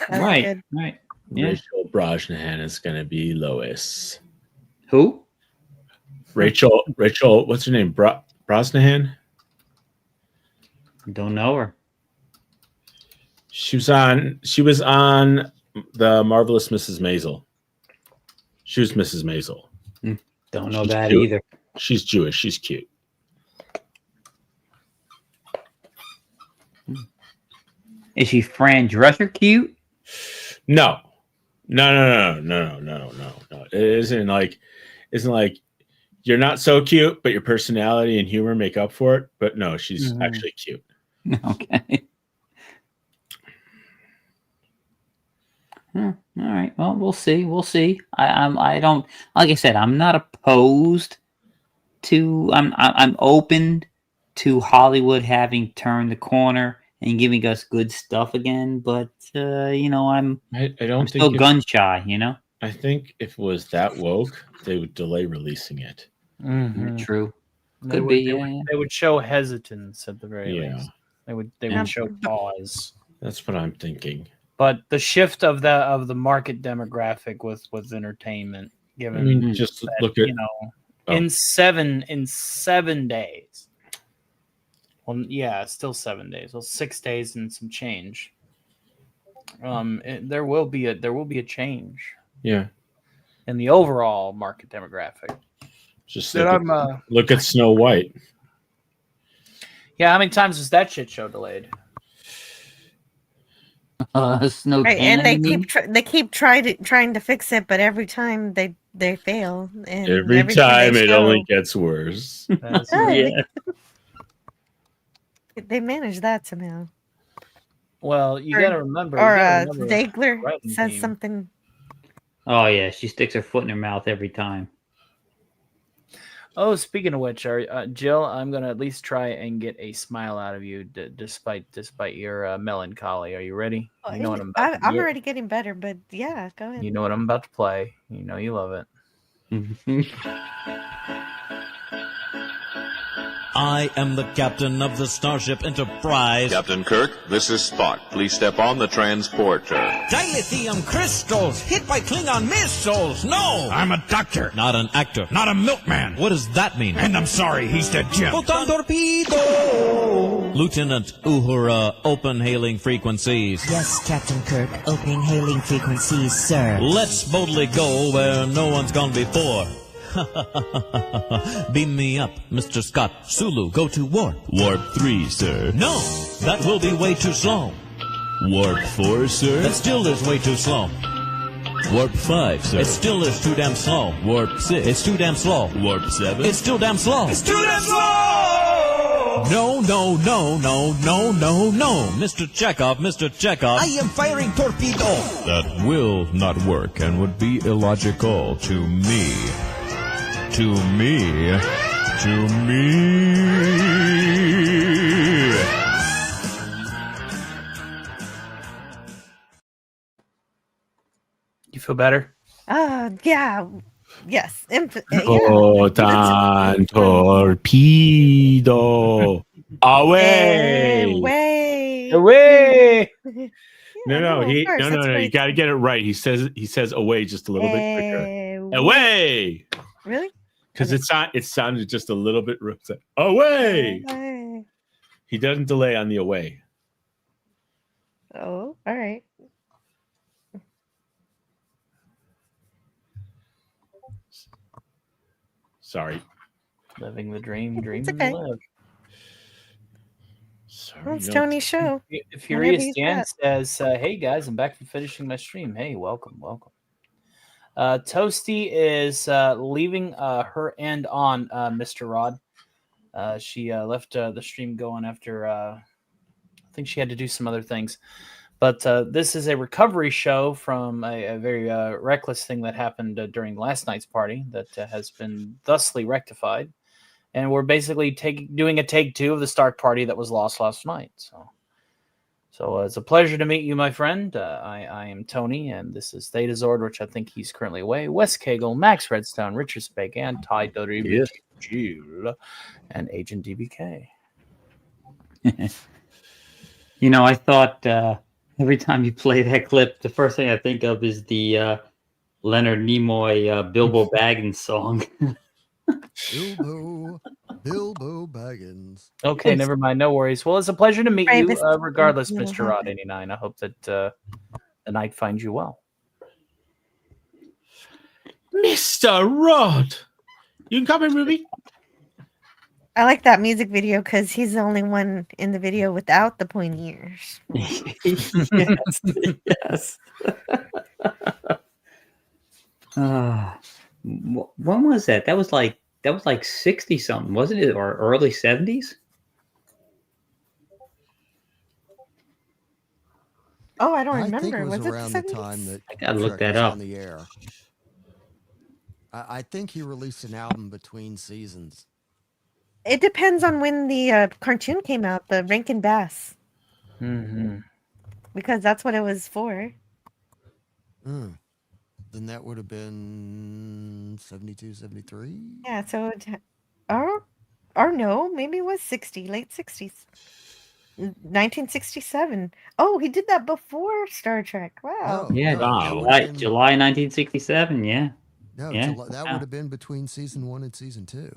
Right. Good. Right. Yeah. Rachel Brosnahan is going to be Lois. Who? Rachel. What's her name? Brosnahan. Don't know her. She was on the Marvelous Mrs. Maisel. She was Mrs. Maisel. Don't know She's that cute. either. She's Jewish. She's cute. Is she Fran Drescher cute? No. It isn't like you're not so cute, but your personality and humor make up for it. But no, she's actually cute. Okay. All right. Well, we'll see. We'll see. I don't, like I said, I'm not opposed to. I'm open to Hollywood having turned the corner and giving us good stuff again. But I'm still gun shy. I think if it was that woke, they would delay releasing it. True. They would show hesitance at the very least. They would show pause. That's what I'm thinking. But the shift of the market demographic with entertainment, given just that, look at in 7 days. Well, yeah, it's still 7 days. Well, 6 days and some change. There will be a change. Yeah. In the overall market demographic. Just look at Snow White. Yeah, how many times was that shit show delayed? Snow right, and Canyon, they keep trying to fix it, but every time they fail. And Every time it only gets worse. Yeah. They manage that somehow. Well, you got to remember. Ziegler says something. Oh yeah, she sticks her foot in her mouth every time. Oh, speaking of which, Jill, I'm gonna at least try and get a smile out of you, despite your melancholy. Are you ready? You know what I'm about. I'm already getting better, but yeah, go ahead. You know what I'm about to play. You know you love it. I am the captain of the Starship Enterprise. Captain Kirk, this is Spock. Please step on the transporter. Dilithium crystals hit by Klingon missiles. No! I'm a doctor. Not an actor. Not a milkman. What does that mean? And I'm sorry, he's dead, Jim. Photon torpedo! Lieutenant Uhura, open hailing frequencies. Yes, Captain Kirk, opening hailing frequencies, sir. Let's boldly go where no one's gone before. Beam me up, Mr. Scott. Sulu, go to warp. Warp 3, sir. No, that will be way too slow. Warp 4, sir. That still is way too slow. Warp 5, sir. It still is too damn slow. Warp 6. It's too damn slow. Warp 7. It's still damn slow. It's too damn slow! No, no, no, no, no, no, no. Mr. Chekhov, Mr. Chekhov. I am firing torpedo. That will not work and would be illogical to me. To me. To me. You feel better? Yeah. Yes. Proton torpedo. Away. Away. Away. No, of course, no. that's You right. got to get it right. He says away just a little bit quicker. Away. Really? Because it sounded just a little bit away. Away. He doesn't delay on the away. Oh, all right. Sorry. Living the dream, dreaming okay. to live. Well, it's Tony's show. Furious Dan says, hey guys, I'm back from finishing my stream. Hey, welcome. Toasty is leaving her end on Mr. Rod. She left the stream going after I think she had to do some other things. But this is a recovery show from a very reckless thing that happened during last night's party that has been thusly rectified. And we're basically doing a take 2 of the Stark party that was lost last night. So it's a pleasure to meet you, my friend. I am Tony, and this is Theta Zord, which I think he's currently away. Wes Cagle, Max Redstone, Richard Spake, and Ty WBG, and Agent DBK. You know, I thought every time you play that clip, the first thing I think of is the Leonard Nimoy Bilbo Baggins song. Bilbo Baggins. Okay, never mind. No worries. Well, it's a pleasure to meet you, Bravest regardless, thing Mr. Rod 89. I hope that the night finds you well. Mr. Rod. You can come in, Ruby. I like that music video because he's the only one in the video without the pointy ears. Yes. When was that? That was like 60 something, wasn't it? Or early 70s? Oh, I don't I remember. think it was Was it around the the time that I gotta look Trek that was up. on the air. I think he released an album between seasons. It depends on when the cartoon came out, the Rankin Bass, Mm-hmm. because that's what it was for. Then that would have been 72, 73? Yeah, so or no, maybe it was 60, late 60s. 1967. Oh, he did that before Star Trek. Wow. Yeah, July 1967. Yeah. No, yeah. that would have been between season 1 and season 2.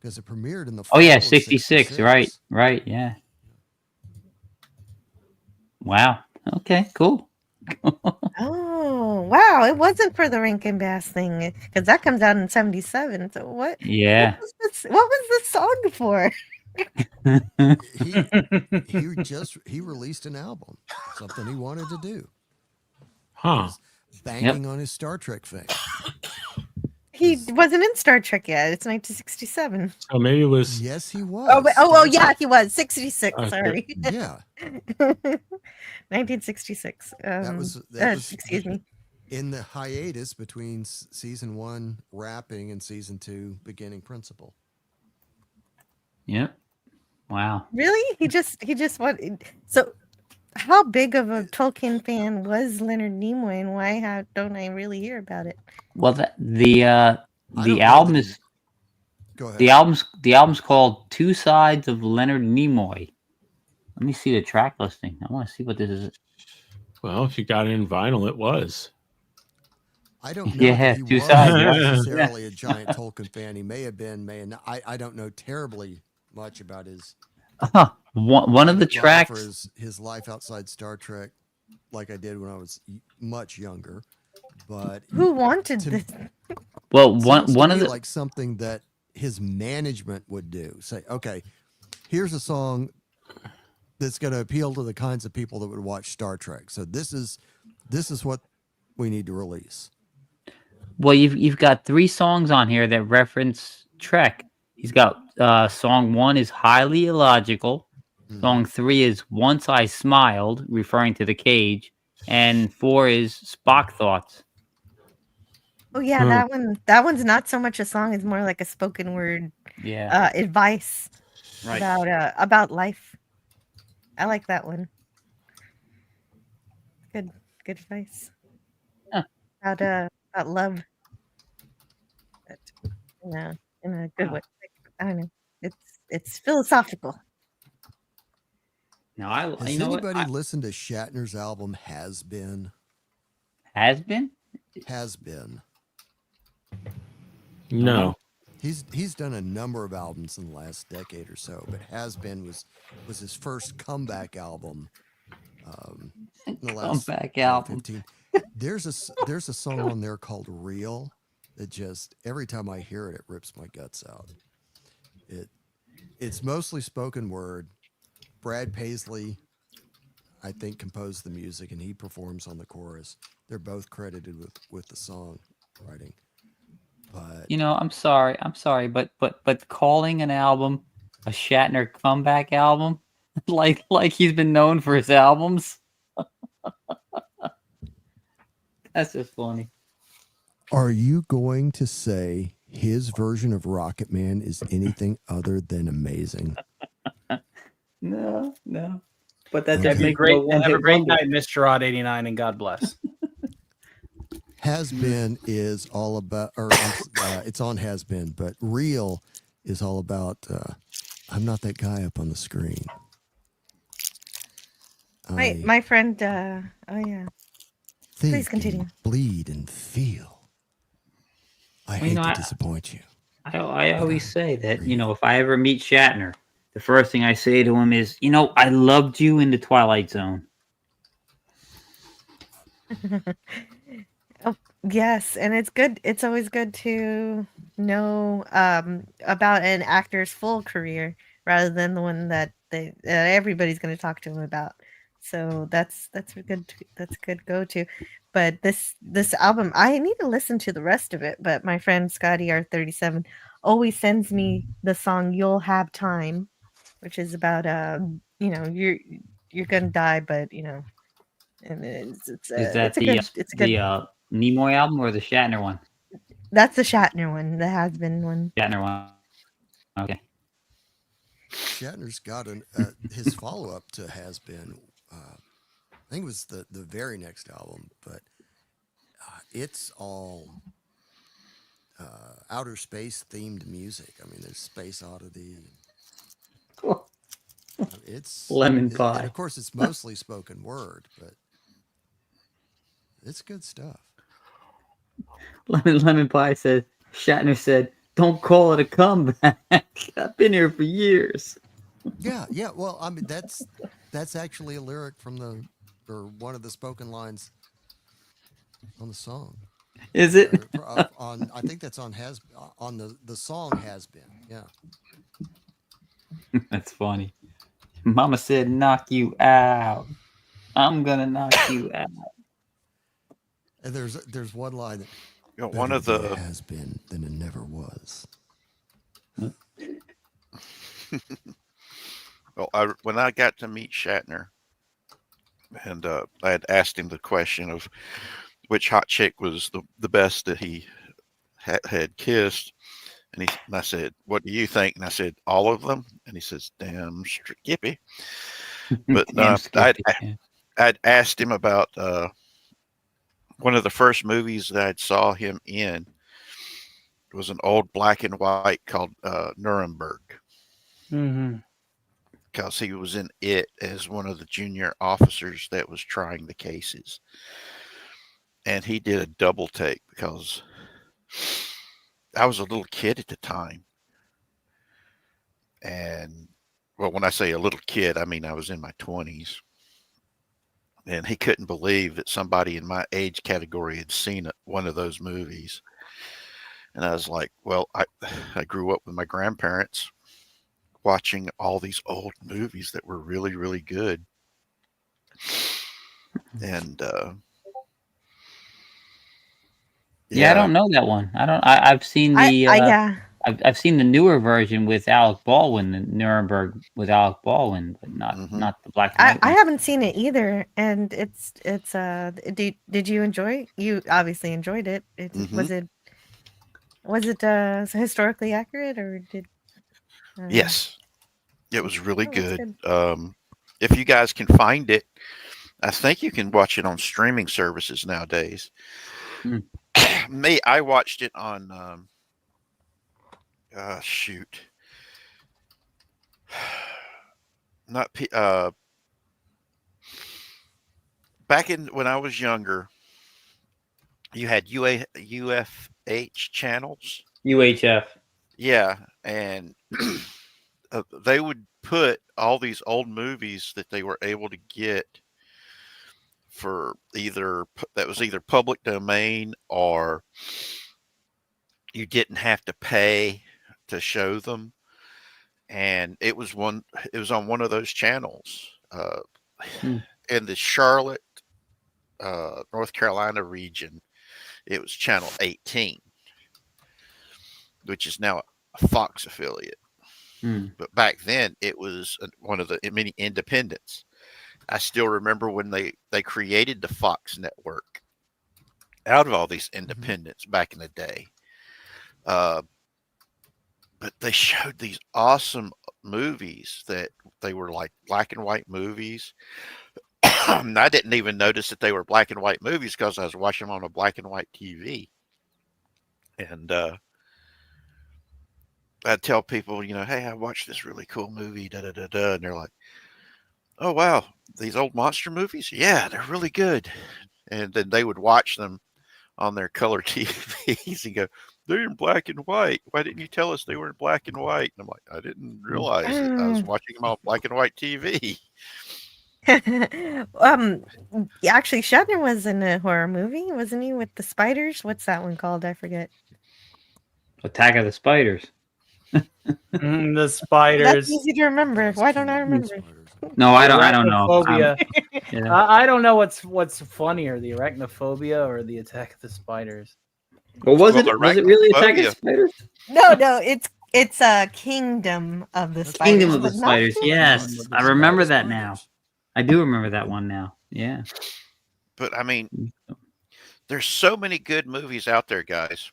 Because it premiered in the Oh yeah, fall of 66. Right. Yeah. Wow. Okay. Cool. Oh, wow. It wasn't for the Rankin Bass thing because that comes out in 77. So what? Yeah. What was this song for? he released an album, something he wanted to do. Huh. Banking on his Star Trek fame. He wasn't in Star Trek yet. It's 1967. Oh, maybe it was. Yes, he was. Oh, yeah, he was 66. Okay. Sorry. Yeah. 1966. That was excuse me. In the hiatus between season 1 wrapping and season 2 beginning principle. Yep. Wow. Really? He just wanted. So, how big of a Tolkien fan was Leonard Nimoy, and why don't I really hear about it? Well, the album is. Go ahead. The album's called Two Sides of Leonard Nimoy. Let me see the track listing. I want to see what this is. Well, if you got it in vinyl, it was. I don't know. Yeah, if he two was sides. necessarily a giant Tolkien fan. He may have been, may have not. I don't know terribly much about his. One of the tracks for his life outside Star Trek, like I did when I was much younger. But who wanted this? Well, It one sounds to one me of the like something that his management would do. Say, okay, here's a song that's going to appeal to the kinds of people that would watch Star Trek. So this is what we need to release. well, you've got 3 songs on here that reference Trek. He's got song 1 is highly illogical. Song 3 is Once I Smiled, referring to the cage, and 4 is Spock Thoughts. Oh yeah, that one's not so much a song; it's more like a spoken word Yeah. advice Right. about life. I like that one. Good advice. Huh. About love. But, in a good way. Like, I don't know. It's philosophical. Now, Has you know what? anybody listened to Shatner's album Has Been? Has been? Has Been. No. He's done a number of albums in the last decade or so, but Has Been was his first comeback album. In the last Comeback album. 15. There's a song on there called Real that just every time I hear it, it rips my guts out. It's mostly spoken word. Brad Paisley, I think, composed the music, and he performs on the chorus. They're both credited with the song writing. But You know, I'm sorry, but calling an album a Shatner comeback album, like he's been known for his albums, that's just funny. are you going to say his version of Rocket Man is anything other than amazing? No. But that's Okay. Have a great night, Mr. Rod 89, and God bless. Has Been is all about, it's on Has Been, but Real is all about, I'm not that guy up on the screen. My friend, oh yeah. Think Please continue. and bleed and feel. I Well, hate you know, to disappoint you. I always say that, if I ever meet Shatner, the first thing I say to him is, I loved you in the Twilight Zone. Oh, yes, and it's good. It's always good to know about an actor's full career rather than the one that everybody's going to talk to him about. So that's a good go to. But this album, I need to listen to the rest of it. But my friend Scotty R37 always sends me the song "You'll Have Time," which is about you're gonna die, but and it's Is that a good. Nimoy album or the Shatner one? That's the Shatner one, the Has Been one. Shatner one. Okay. Shatner's got his follow up to Has Been. I think it was the very next album, but it's all outer space themed music. I mean, there's Space Oddity. Cool. It's Lemon Pie. And of course, it's mostly spoken word, but it's good stuff. Lemon Pie said, Shatner said, "Don't call it a comeback. I've been here for years." Yeah. Well, I mean, that's actually a lyric from one of the spoken lines on the song. Is it? I think that's on the song Has Been. Yeah. That's funny. Mama said, "Knock you out. I'm gonna knock you out." And there's one line that one of the has been than it never was. Well, when I got to meet Shatner, and I had asked him the question of which hot chick was the best that he had kissed, and I said, "What do you think?" And I said, "All of them." And he says, "Damn skippy." But I'd asked him about one of the first movies that I saw him in. It was an old black and white called Nuremberg. Mm-hmm. Because he was in it as one of the junior officers that was trying the cases. And he did a double take because I was a little kid at the time. And, well, when I say a little kid, I mean I was in my 20s. And he couldn't believe that somebody in my age category had seen one of those movies. And I was like, well, I grew up with my grandparents watching all these old movies that were really, really good. And Yeah, I don't know that one. I've seen the yeah. I've seen the newer version with Alec Baldwin, the Nuremberg with Alec Baldwin, but not the black and white I one. haven't seen it either, and it's did you enjoy? You obviously enjoyed it. Was it historically accurate, or did? Yes, it was really Oh, that's good. good. If you guys can find it, I think you can watch it on streaming services nowadays. Me, I watched it on shoot. Not back in when I was younger, you had UFH channels. UHF. Yeah, and they would put all these old movies that they were able to get for either public domain or you didn't have to pay to show them. And it was on one of those channels in the Charlotte, North Carolina region. It was channel 18, which is now a Fox affiliate. But back then it was one of the many independents. I still remember when they created the Fox network out of all these independents back in the day. But they showed these awesome movies that they were like black and white movies. I didn't even notice that they were black and white movies because I was watching them on a black and white TV. And I'd tell people, hey, I watched this really cool movie, da da da da, and they're like, "Oh wow, these old monster movies? Yeah, they're really good." And then they would watch them on their color TVs and go, "They're in black and white. Why didn't you tell us they were in black and white?" And I'm like, "I didn't realize it. I was watching them on black and white TV." Actually, Shatner was in a horror movie, wasn't he? With the spiders. What's that one called? I forget. Attack of the Spiders. The spiders. That's easy to remember. Why don't I remember? No, I don't know. Arachnophobia. Yeah. I don't know what's funnier, the arachnophobia or the Attack of the Spiders. Well, was it really Attack of the Spiders? No, it's a Kingdom of the Spiders. Kingdom of the but not Spiders. Kingdom. Yes, I remember that now. I do remember that one now. Yeah. But I mean, there's so many good movies out there, guys.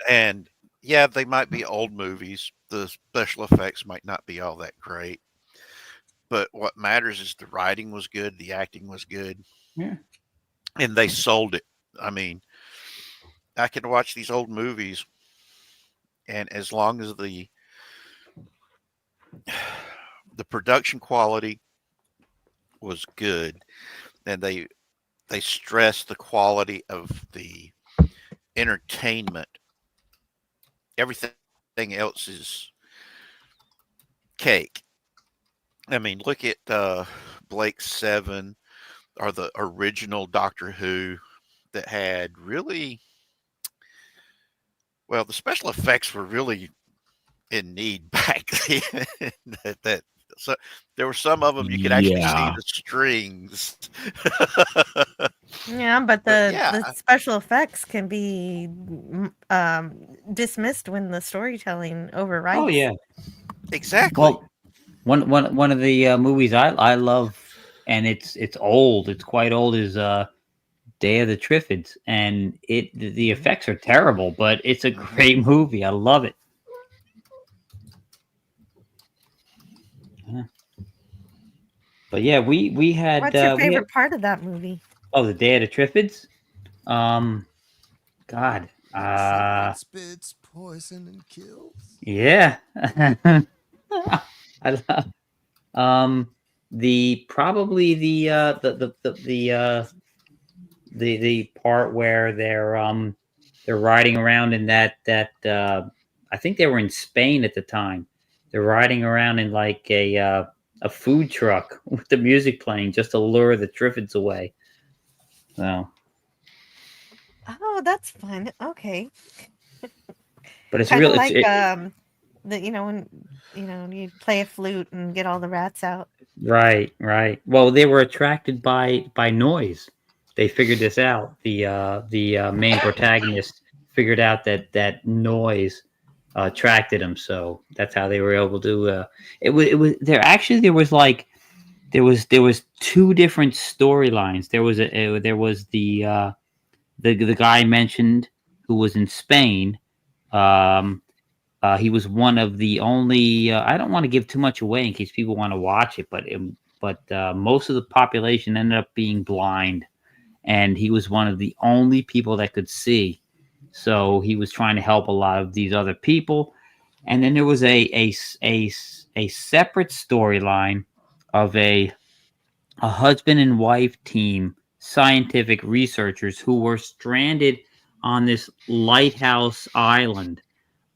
And yeah, they might be old movies. The special effects might not be all that great. But what matters is the writing was good, the acting was good. Yeah. And they sold it. I mean, I can watch these old movies, and as long as the production quality was good, and they stressed the quality of the entertainment, everything else is cake. I mean, look at Blake 7 or the original Doctor Who that had really, well, the special effects were really in need back then. So there were some of them you could actually see the strings. Yeah, but the special effects can be dismissed when the storytelling overrides. Oh yeah, exactly. Well, one of the movies I love, and it's old. It's quite old. Is Day of the Triffids, and the effects are terrible, but it's a great movie. I love it. Yeah. But yeah, we had. What's your favorite part of that movie? Oh, the Day of the Triffids. God. Spits poison and kills. Yeah. I love. The part where they're riding around in that I think they were in Spain at the time. They're riding around in like a food truck with the music playing just to lure the Triffids away. So. Oh, that's fun. Okay. But it's Kind real. of It's like the when you play a flute and get all the rats out. right, right. Well, they were attracted by noise. They figured this out. The main protagonist figured out that noise attracted them. So that's how they were able to. It was there was like there was two different storylines. There was the guy mentioned who was in Spain. He was one of the only. I don't want to give too much away in case people want to watch it, but most of the population ended up being blind, and he was one of the only people that could see. So he was trying to help a lot of these other people, and then there was a separate storyline of a husband and wife team, scientific researchers who were stranded on this lighthouse island,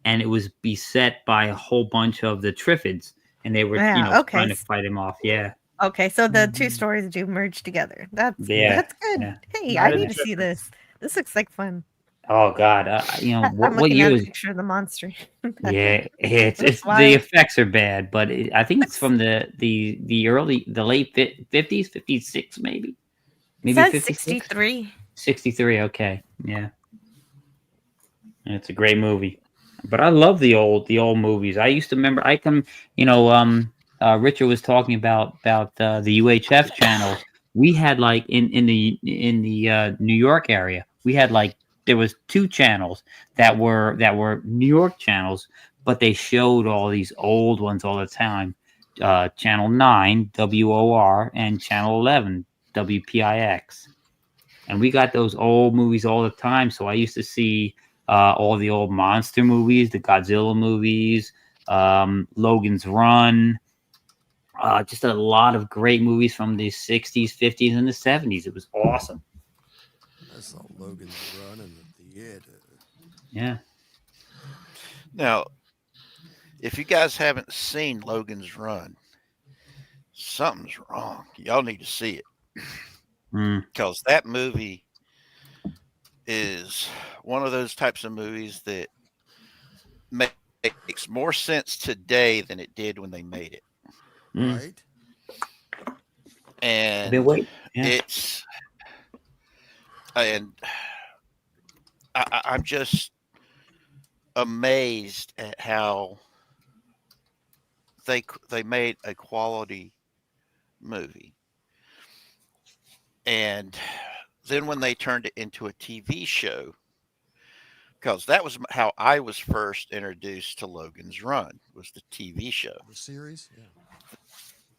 and it was beset by a whole bunch of the Triffids, and they were Yeah. Okay. trying to fight him off. Yeah, Okay. So the two stories do merge together. yeah, That's good. yeah. Hey, Night I of the need to see this. This looks like fun. Oh God, I'm what looking year at a was? picture of the monster. Yeah, Looks it's the wild. effects are bad, but I think it's from the late 50s, 56 maybe, It maybe says 56, 63. 63. Okay, yeah, and it's a great movie. But I love the old movies. I used to remember. Richard was talking about the UHF channel. We had like in the New York area, we had like there was two channels that were New York channels, but they showed all these old ones all the time. Channel 9 WOR and Channel 11 WPIX, and we got those old movies all the time. So I used to see all the old monster movies, the Godzilla movies, Logan's Run, just a lot of great movies from the 60s, 50s, and the 70s. It was awesome. I saw Logan's Run in the theater. Yeah. Now, if you guys haven't seen Logan's Run, something's wrong. Y'all need to see it because that movie is one of those types of movies that makes more sense today than it did when they made it. Right. And it's and I'm just amazed at how they made a quality movie. And then when they turned it into a TV show, because that was how I was first introduced to Logan's Run, was the TV show. The series? Yeah.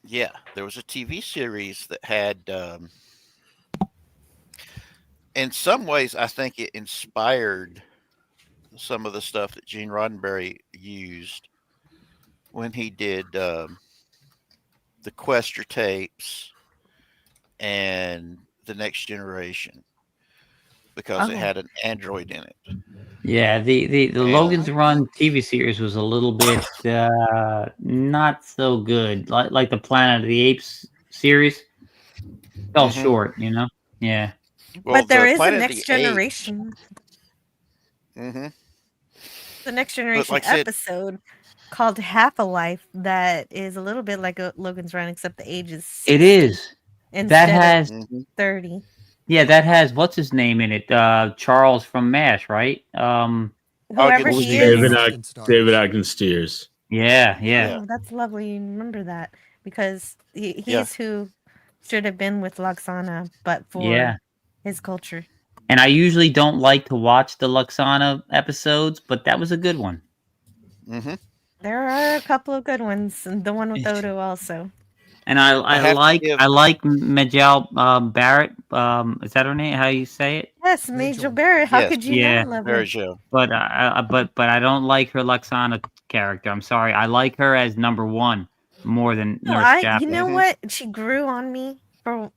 Yeah, there was a TV series that had, in some ways, I think it inspired some of the stuff that Gene Roddenberry used when he did the Quester tapes and the Next Generation, because it had an android in it. Yeah, the Logan's Run TV series was a little bit not so good. Like the Planet of the Apes series fell short, Yeah. Well, But there the is a Planet of Next the Apes- Generation. The Next Generation like I said- episode called Half a Life that is a little bit like a Logan's Run, except the age is 60 It is. instead That has of 30. Yeah, that has what's his name in it? Charles from MASH, right? Whoever what was he his is. name? David Agnes-Steers. Yeah, yeah. Oh, that's lovely. You remember that because he's Yeah. who should have been with Loxana, but for Yeah. his culture. And I usually don't like to watch the Luxana episodes, but that was a good one. There are a couple of good ones, and the one with Odo also. And I like Majel Barrett. Is that her name? How you say it? Yes, Major Barrett. How could you not love her? But I don't like her Luxana character. I'm sorry. I like her as number one more than No, Nurse you Chaplin. know what? She grew on me for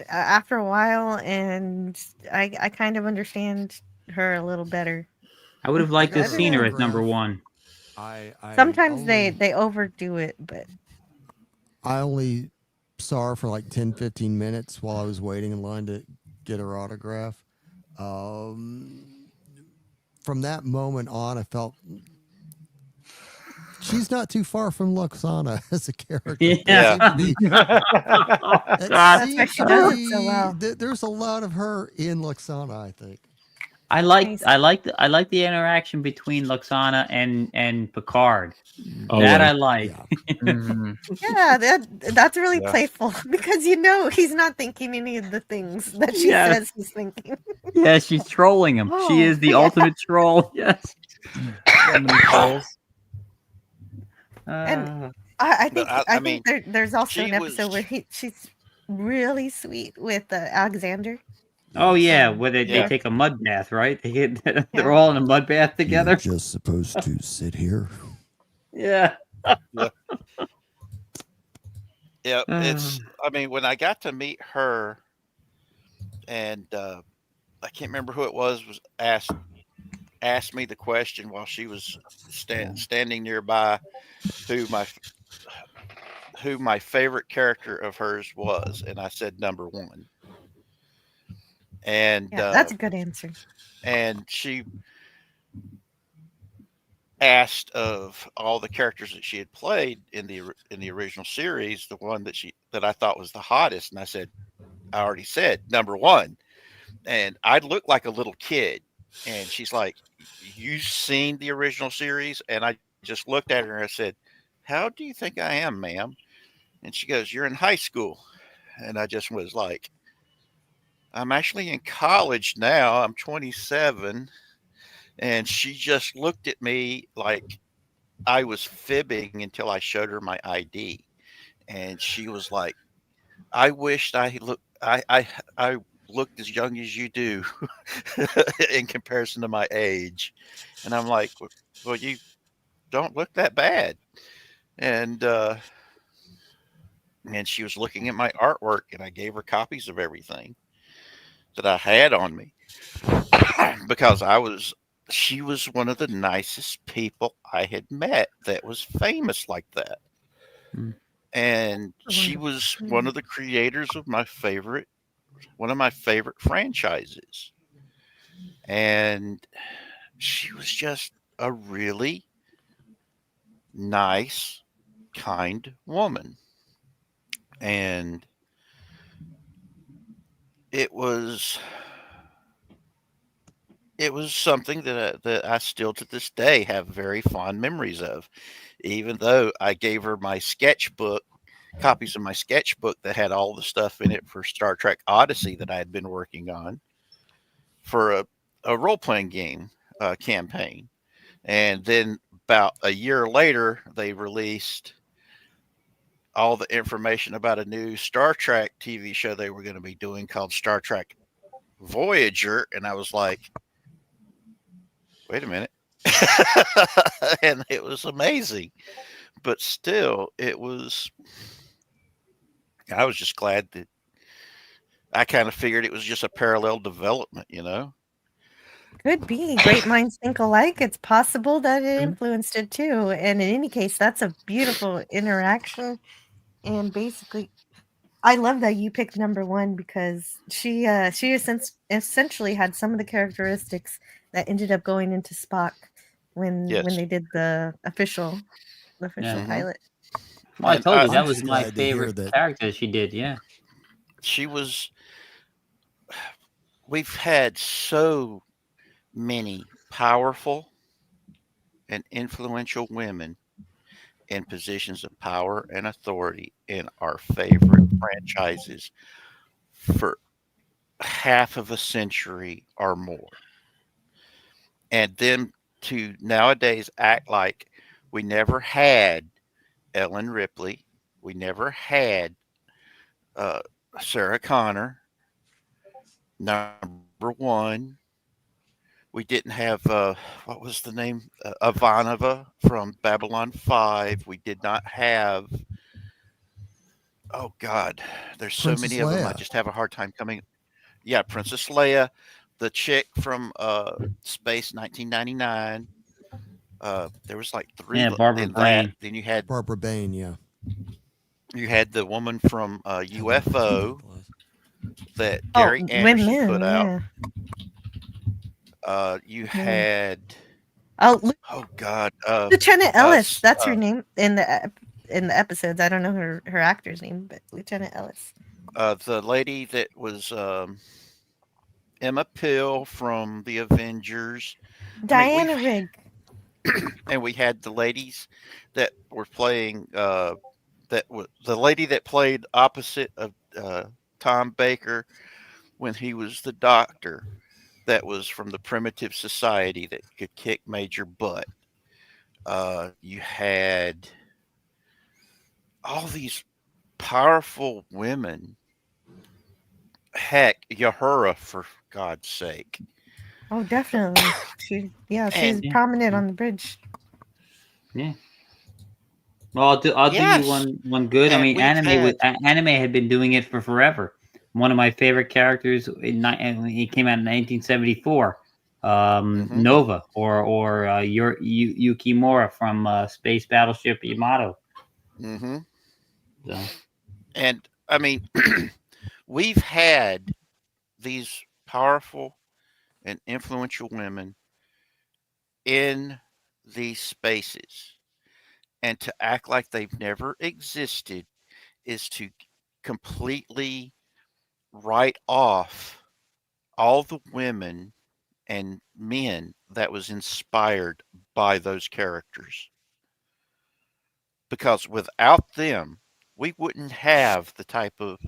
after a while, and I kind of understand her a little better. I would have liked to have seen her as number one. Sometimes they overdo it, but I only saw her for like 10, 15 minutes while I was waiting in line to get her autograph. For from that moment on, I felt she's not too far from Luxana as a character. Yeah. That's why she does it so well. There's a lot of her in Luxana, I think. I like the interaction between Luxana and Picard. Oh, that yeah. I like. Yeah, that's really Yeah. playful because he's not thinking any of the things that she Yeah. says he's thinking. Yeah, she's trolling him. She is the yeah. ultimate troll. Yes. So many trolls. And I think But I think there's also she an episode where she's really sweet with Alexander. Oh yeah, where they Yeah. take a mud bath, right? They're all in a mud bath together. You're just supposed to sit here. Yeah. Yeah. Yeah, it's. I mean, when I got to meet her, and I can't remember who it was asked me the question while she was standing nearby, who my favorite character of hers was, and I said number 1. And Yeah, that's a good answer. And she asked of all the characters that she had played in the original series, the one that I thought was the hottest, and I said, I already said number 1, and I looked like a little kid, and she's like, "You've seen the original series?" And I just looked at her and I said, "How do you think I am, ma'am?" And she goes, "You're in high school," and I just was like, "I'm actually in college now. I'm 27." And she just looked at me like I was fibbing until I showed her my ID. And she was like, "I wished I looked as young as you do in comparison to my age." And I'm like, "Well, you don't look that bad." And she was looking at my artwork, and I gave her copies of everything that I had on me because she was one of the nicest people I had met that was famous like that. And she was one of the creators of one of my favorite franchises. And she was just a really nice, kind woman. And it was something that I still to this day have very fond memories of, even though I gave her my sketchbook, copies of my sketchbook that had all the stuff in it for Star Trek Odyssey that I had been working on for a role-playing game campaign. And then about a year later, they released all the information about a new Star Trek TV show they were going to be doing called Star Trek Voyager. And I was like, wait a minute. And it was amazing. But still, I was just glad that I kind of figured it was just a parallel development, you know? Could be. Great minds think alike. It's possible that it influenced it too. And in any case, that's a beautiful interaction. And basically, I love that you picked number 1 because she essentially had some of the characteristics that ended up going into Spock when they did the official pilot. Well, I And told you that I'm was just my glad to hear favorite that. character she did. Yeah. We've had so many powerful and influential women in positions of power and authority in our favorite franchises for half of a century or more. And then to nowadays act like we never had Ellen Ripley, we never had Sarah Connor, number 1. We didn't have what was the name? Ivanova from Babylon 5. We did not have. Oh God, there's so Princess many of them. I Leia. just have a hard time coming. Yeah, Princess Leia, the chick from Space 1999. There was like 3. Yeah, Barbara in that. Bain. Then you had Barbara Bain, yeah. You had the woman from UFO that Gary Anderson women, put out. You had Oh, God, Lieutenant Ellis. That's her name in the episodes. I don't know her actor's name, but Lieutenant Ellis. The lady that was Emma Pill from the Avengers. Diana Rigg. And we had the ladies that were playing. That was the lady that played opposite of Tom Baker when he was the doctor. That was from the Primitive Society that could kick major butt. You had all these powerful women. Heck, Yahura, for God's sake. Oh, definitely. She's prominent on the bridge. Yeah. Well, I'll do you one good. I mean, anime had been doing it for forever. One of my favorite characters he came out in 1974. Nova or Yukimura from Space Battleship Yamato. Mm-hmm. So. And I mean, we've had these powerful and influential women in these spaces, and to act like they've never existed is to completely write off all the women and men that was inspired by those characters. Because without them, we wouldn't have the type of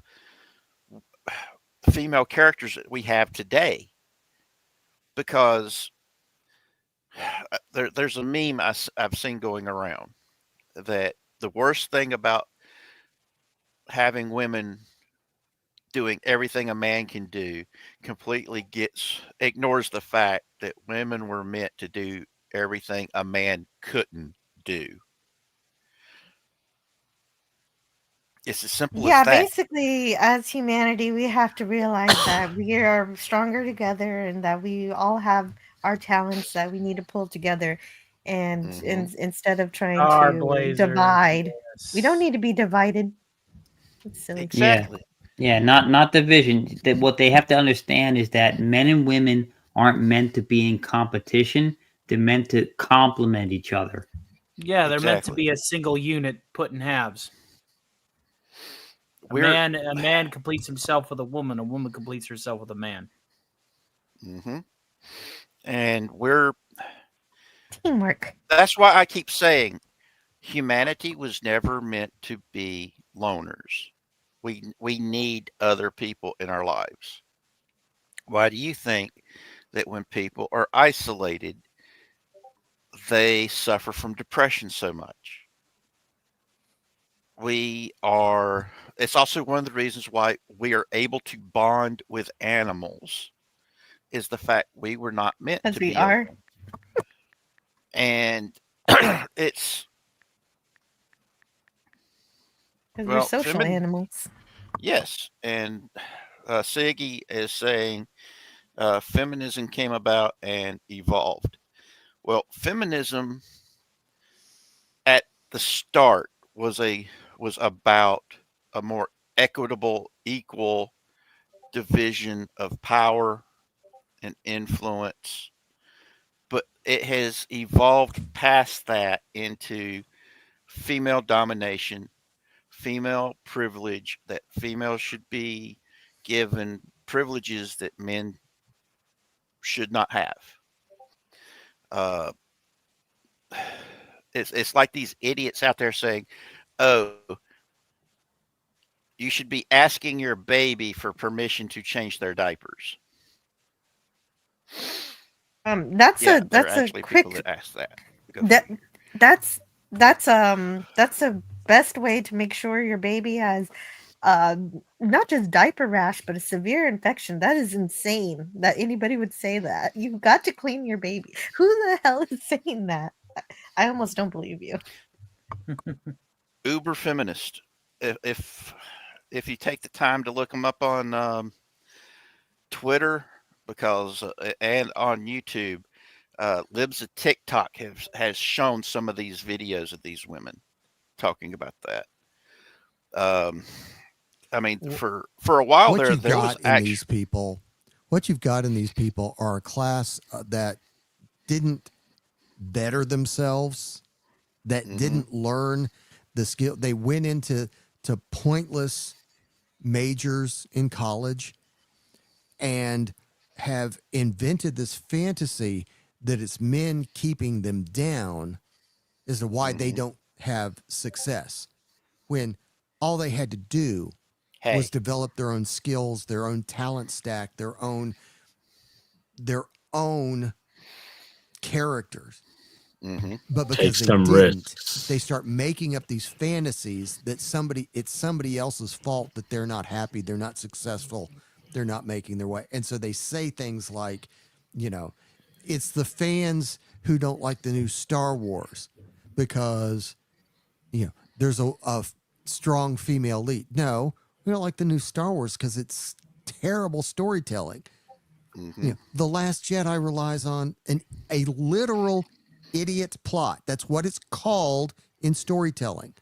female characters that we have today. Because there's a meme I've seen going around that the worst thing about having women doing everything a man can do completely ignores the fact that women were meant to do everything a man couldn't do. It's as simple as that. Basically, as humanity, we have to realize that we are stronger together and that we all have our talents that we need to pull together. And instead of trying to divide, we don't need to be divided. It's silly. Exactly. Yeah, not division. That what they have to understand is that men and women aren't meant to be in competition. They're meant to complement each other. Yeah, they're meant to be a single unit put in halves. A man completes himself with a woman completes herself with a man. Mm-hmm. And we're teamwork. That's why I keep saying humanity was never meant to be loners. We need other people in our lives. Why do you think that when people are isolated, they suffer from depression so much? It's also one of the reasons why we are able to bond with animals is the fact we were not meant to be alone. And it's because we're social animals. Yes, and Siggy is saying feminism came about and evolved. Well, feminism at the start was about a more equitable, equal division of power and influence, but it has evolved past that into female domination, female privilege, that females should be given privileges that men should not have. It's like these idiots out there saying, "Oh, you should be asking your baby for permission to change their diapers." That's a quick. People that ask that. That's the best way to make sure your baby has not just diaper rash but a severe infection. That is insane that anybody would say that. You've got to clean your baby. Who the hell is saying that? I almost don't believe you. Uber feminist. If you take the time to look them up on Twitter and on YouTube, Libs of TikTok has shown some of these videos of these women talking about that. I mean, for a while there was these people. what you've got in these people are a class that didn't better themselves, that didn't learn the skill. They went into pointless majors in college and have invented this fantasy that it's men keeping them down as to why they don't have success, when all they had to do was develop their own skills, their own talent stack, their own characters. But because Take they some didn't, risks. they start making up these fantasies that it's somebody else's fault that they're not happy, they're not successful, they're not making their way. And so they say things like, it's the fans who don't like the new Star Wars because, there's a strong female lead. No, we don't like the new Star Wars because it's terrible storytelling. The Last Jedi relies on a literal idiot plot. That's what it's called in storytelling.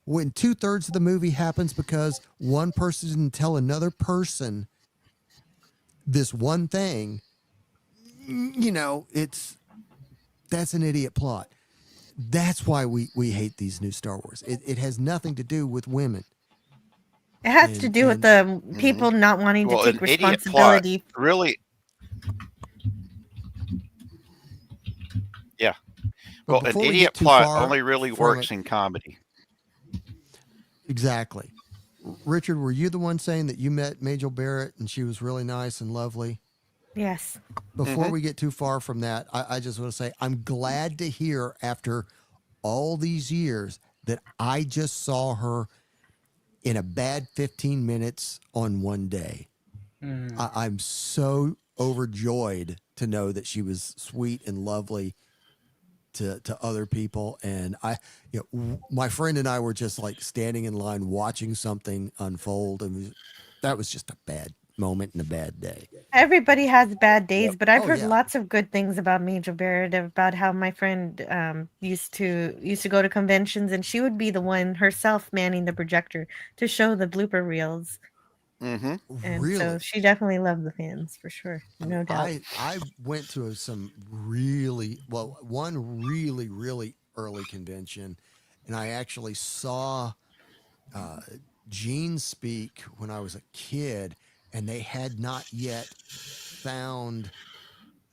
When 2/3 of the movie happens because one person didn't tell another person this one thing, that's an idiot plot. That's why we hate these new Star Wars. It has nothing to do with women. It has to do with the people not wanting to take an idiot responsibility. plot, really. Yeah. Well, an idiot plot only really works in comedy. Exactly. Richard, were you the one saying that you met Majel Barrett and she was really nice and lovely? Yes. Before we get too far from that, I just want to say I'm glad to hear after all these years that I just saw her in a bad 15 minutes on one day. I'm so overjoyed to know that she was sweet and lovely to other people. And my friend and I were just like standing in line watching something unfold. And that was just a bad moment and a bad day. Everybody has bad days, but I've heard lots of good things about Majel Barrett, about how my friend used to go to conventions and she would be the one herself manning the projector to show the blooper reels. And so she definitely loved the fans for sure, no doubt. I went to one really early convention, and I actually saw Gene speak when I was a kid, and they had not yet found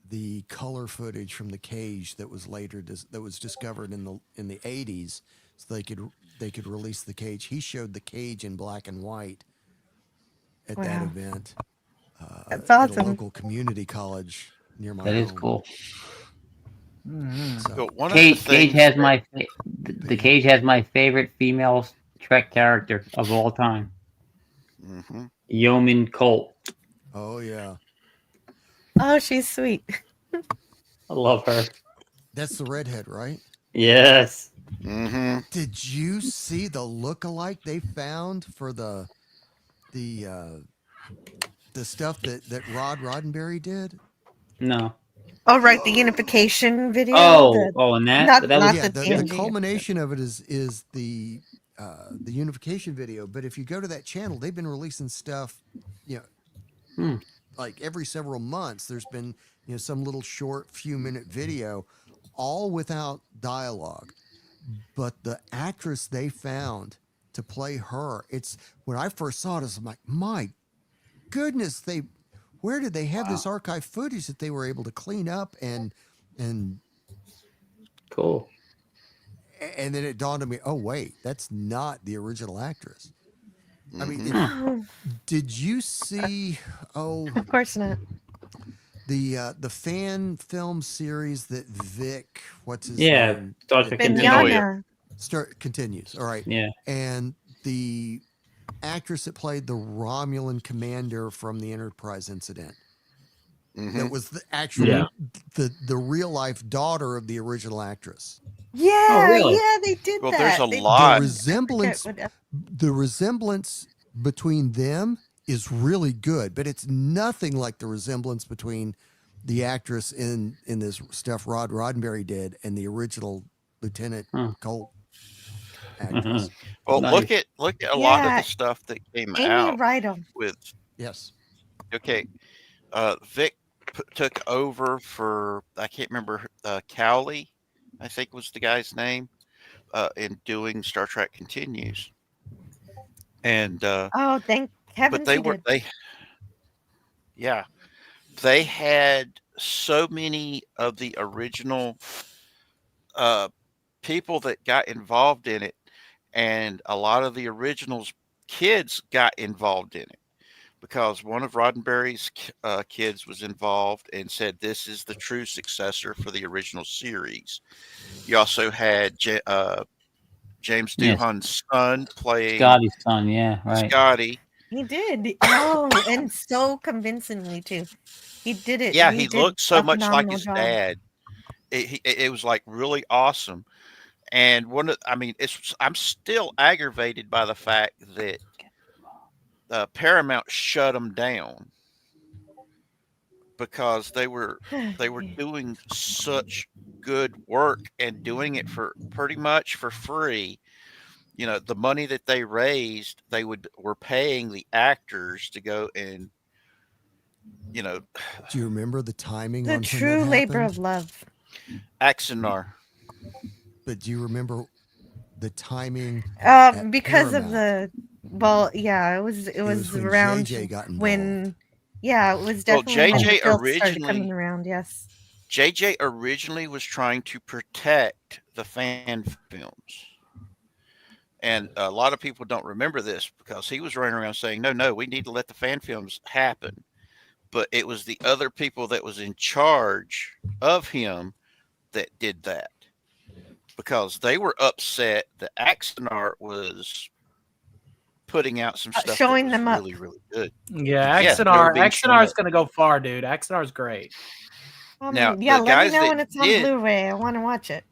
the color footage from the cage that was later that was discovered in the 80s, so they could release the cage. He showed the cage in black and white at that event. That's awesome. At a local community college near my home. That is cool. So, Cage has the Cage has my favorite female Trek character of all time. Yeoman Colt. Oh yeah. Oh, she's sweet. I love her. That's the redhead, right? Yes. Did you see the lookalike they found for the stuff that Rod Roddenberry did? No. Oh, right, the unification video. And that. The culmination of it is the unification video. But if you go to that channel, they've been releasing stuff, like every several months. There's been some little short few minute video, all without dialogue. But the actress they found to play her, when I first saw it, I'm like, my goodness, where did they have this archive footage that they were able to clean up and cool. And then it dawned on me, oh wait, that's not the original actress. I mean, did you see? Oh, of course not. The fan film series that Vic, what's his name? Star Trek continues. All right. Yeah. And the actress that played the Romulan commander from the Enterprise incident. That was the actual the real life daughter of the original actress. Yeah, yeah, they did that. There's a lot. The resemblance between them is really good, but it's nothing like the resemblance between the actress in this stuff Rod Roddenberry did and the original Lieutenant Colt actress. Well, look at a lot of the stuff that came Amy out Rydell. with. Yes. okay, Vic took over for, I can't remember, Cowley, I think was the guy's name, in doing Star Trek Continues. And Oh, thank but heavens they he were did. yeah, they had so many of the original people that got involved in it, and a lot of the originals kids got involved in it because one of Roddenberry's kids was involved and said this is the true successor for the original series. You also had James Yes. Doohan's son playing Scotty's son, yeah, right. Scotty. He did. Oh, and so convincingly too. He did it. Yeah, He he did looked so a much like phenomenal his job. dad. It was like really awesome. And I'm still aggravated by the fact that Paramount shut them down because they were doing such good work and doing it for pretty much for free. You know, the money that they raised, were paying the actors to go and, you know, Do you remember the timing The on when true that labor happened? of love. Axanar. But do you remember the timing? at Because of Paramount? yeah, it was was when around JJ got when yeah, it was Well, definitely when the JJ filth started coming around. Yes. JJ originally was trying to protect the fan films. And a lot of people don't remember this because he was running around saying, no, we need to let the fan films happen. But it was the other people that was in charge of him that did that because they were upset that Axanar was putting out some stuff that Showing was them up. really, really good. Yeah, they were being shown Axanar is up. going to go far, dude. Axanar's great. Now, Yeah, the let me guys know that when it's on did- Blu-ray. I want to watch it.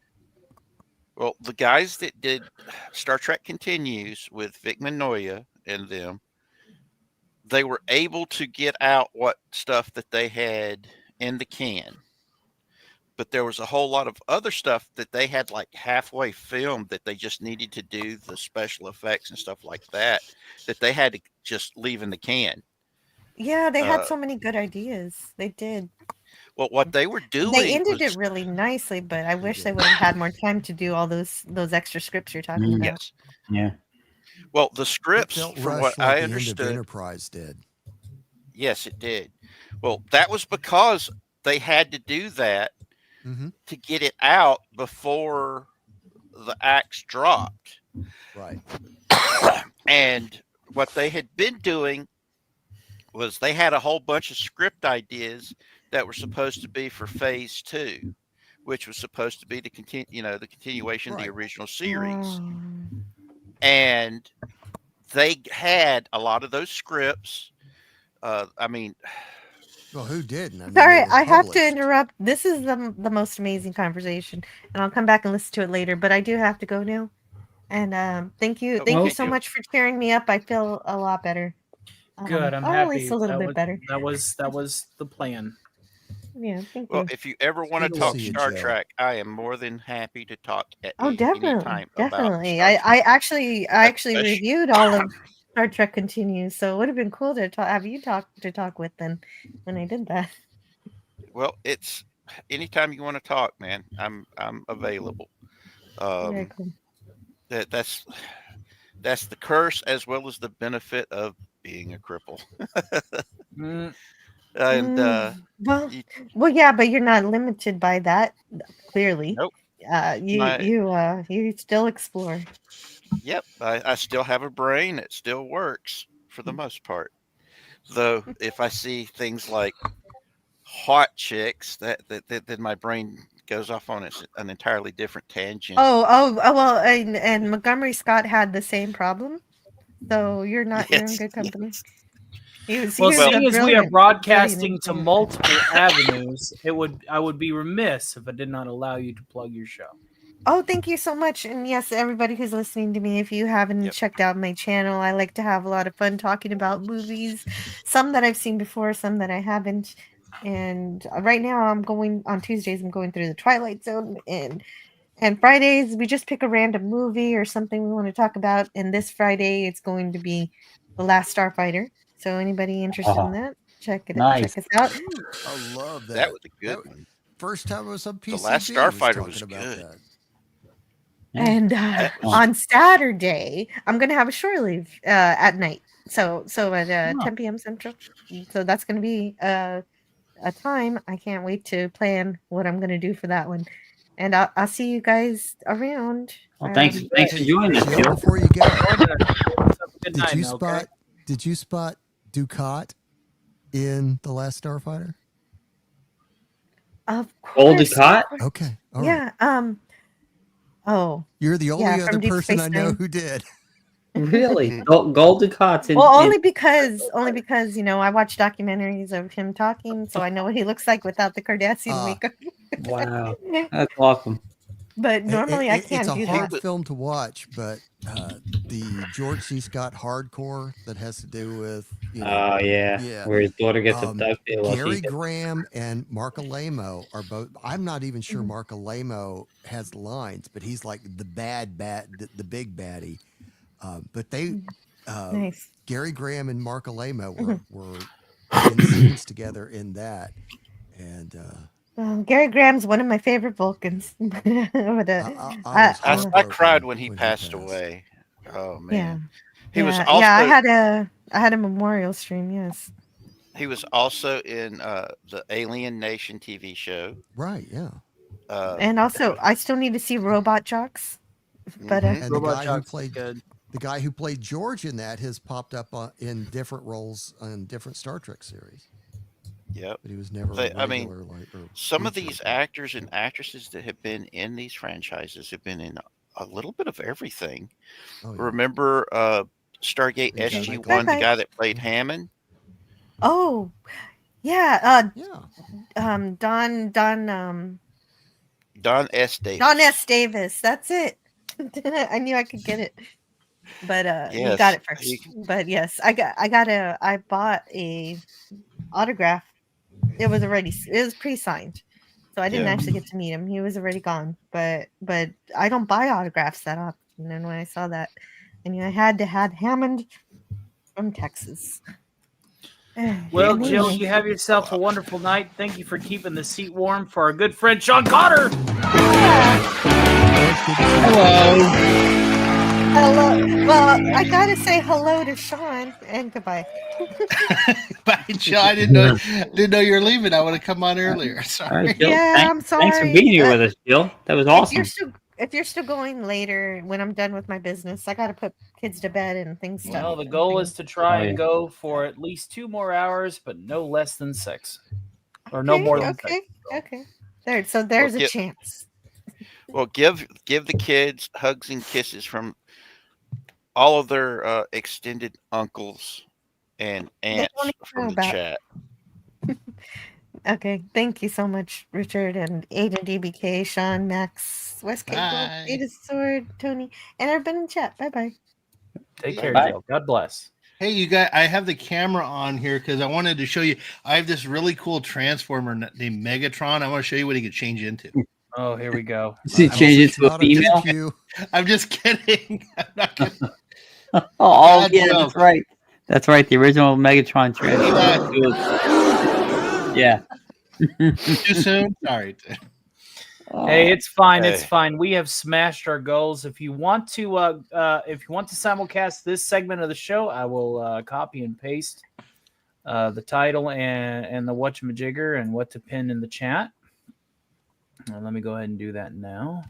Well, the guys that did Star Trek Continues with Vic Minoya and them, they were able to get out what stuff that they had in the can. But there was a whole lot of other stuff that they had like halfway filmed that they just needed to do the special effects and stuff like that they had to just leave in the can. Yeah, they had Uh, so many good ideas. They did. Well, what they were doing They ended was it really nicely, but I wish they would have had more time to do all those extra scripts you're talking about. yes. Yeah. Well, the It scripts, felt from rushed what like I the end of understood, Enterprise did. yes, it did. Well, that was because they had to do that to get it out before the axe dropped. Right. And what they had been doing was they had a whole bunch of script ideas that were supposed to be for phase 2, which was supposed to be the continuation of the original series. And they had a lot of those scripts. I mean, well, who didn't? I mean, Sorry, they were I have to published. interrupt. This is the most amazing conversation, and I'll come back and listen to it later. But I do have to go now. And thank you so much for cheering me up. I feel a lot better. Good. I'm or at happy. least a little bit better. That was the plan. Yeah, thank well, you. if you ever want to Good to talk see you, Star Joe. Trek, I am more than happy to talk at Oh, any definitely, time definitely. about Star I actually Especially- reviewed all of Star Trek Continues, so it would have been cool to have you talk with them when I did that. Well, it's anytime you want to talk, man. I'm available. Very cool. That's the curse as well as the benefit of being a cripple. And well, yeah, but you're not limited by that. Clearly, Nope. You still explore. Yep, I still have a brain. It still works for the most part. Though if I see things like hot chicks, that then my brain goes off on an entirely different tangent. Oh, well, and Montgomery Scott had the same problem, so you're in good company. Well, seeing as we are broadcasting to brilliant. multiple avenues, I would be remiss if I did not allow you to plug your show. Oh, thank you so much. And yes, everybody who's listening to me, if you haven't checked out my channel, I like to have a lot of fun talking about movies, some that I've seen before, some that I haven't. And right now on Tuesdays, I'm going through the Twilight Zone, and Fridays, we just pick a random movie or something we want to talk about. And this Friday, it's going to be The Last Starfighter. So anybody interested in that? Check us out. I love that. That was a good one. First time I was on PCB. The Last Starfighter was good. That. And on Saturday, I'm gonna have a shore leave at night. So at 10 p.m. Central. So that's gonna be a time. I can't wait to plan what I'm gonna do for that one. And I'll see you guys around. Well, thanks for joining us, Jill. Before you go, Good did night, you Mel, spot? okay? Did you spot Ducat in The Last Starfighter? Of course. Gold Ducat? Okay. All right. Yeah. Oh. You're the only from other Deep person Space I know Nine. who did. Really? Gold Ducat's in. Well, only because I watch documentaries of him talking, so I know what he looks like without the Kardashian makeup. Wow, that's awesome. But normally I can't it's do a hard that. film to watch, but the George C. Scott hardcore that has to do with Oh yeah, where his daughter gets abducted. while Gary she gets- Graham and Mark Alamo are both. I'm not even sure Mark Alamo has lines, but he's like the the big baddie. But they, Nice. Gary Graham and Mark Alamo were in scenes together in that, and. Gary Graham's one of my favorite Vulcans. I cried when he passed away. Oh man, he was also. Yeah, I had a memorial stream. Yes, he was also in the Alien Nation TV show. Right. Yeah. And also, I still need to see Robot Jocks. But and the guy who played George in that has popped up in different roles on different Star Trek series. Yep. But he was never. Some of these actors and actresses that have been in these franchises have been in a little bit of everything. Oh, yeah. Remember Stargate SG-1, the guy that played Hammond? Oh, yeah. Don S. Davis. Don S. Davis. That's it. I knew I could get it, but you Yes, got it first. But yes, I bought a autograph. It was pre-signed, so I didn't actually get to meet him. He was already gone. But I don't buy autographs that often, and when I saw that, I knew I had to have Hammond from Texas. Well, Jill, you have yourself a wonderful night. Thank you for keeping the seat warm for our good friend Sean Cotter. Hello. Well, I gotta say hello to Sean and goodbye. Bye, Jill. I didn't know you were leaving. I would have come on earlier. Sorry. Jill, I'm sorry. Thanks for being here with us, Jill. That was awesome. If you're still going later when I'm done with my business, I gotta put kids to bed and things. Well, the goal is to try and go for at least 2 more hours, but no less than 6, or no more than 6. Okay. There's a chance. Well, give the kids hugs and kisses from all of their extended uncles and aunts from the chat. Okay, thank you so much, Richard and Aiden DBK, Sean, Max, Westgate, Ada Sword, Tony, and everybody in chat. Bye. Take care, Jill. God bless. Hey, you guys, I have the camera on here because I wanted to show you. I have this really cool transformer named Megatron. I want to show you what he could change into. Oh, here we go. Change into a female? I'm just kidding. I'm not kidding. Oh, yeah, that's right. That's right. The original Megatron transformer. Yeah. Too soon? Sorry. Hey, it's fine. It's fine. We have smashed our goals. If you want to simulcast this segment of the show, I will copy and paste the title and the whatchamajigger and what to pin in the chat. Let me go ahead and do that now.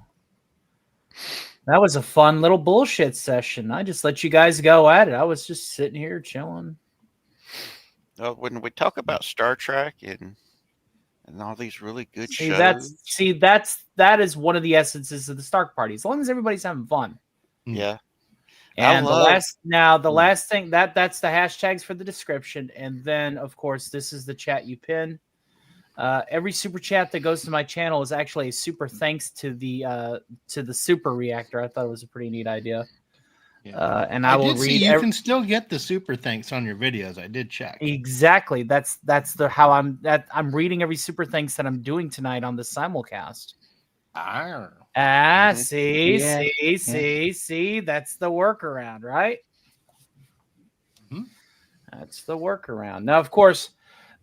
That was a fun little bullshit session. I just let you guys go at it. I was just sitting here chilling. When we talk about Star Trek and all these really good shows, that is one of the essences of the Stark Party. As long as everybody's having fun. Yeah. And the last thing that's the hashtags for the description, and then of course this is the chat you pin. Every super chat that goes to my channel is actually a super thanks to the super reactor. I thought it was a pretty neat idea. Yeah. And I will read. You can still get the super thanks on your videos. I did check. Exactly. That's how I'm reading every super thanks that I'm doing tonight on the simulcast. See, that's the workaround, right? That's the workaround. Now, of course,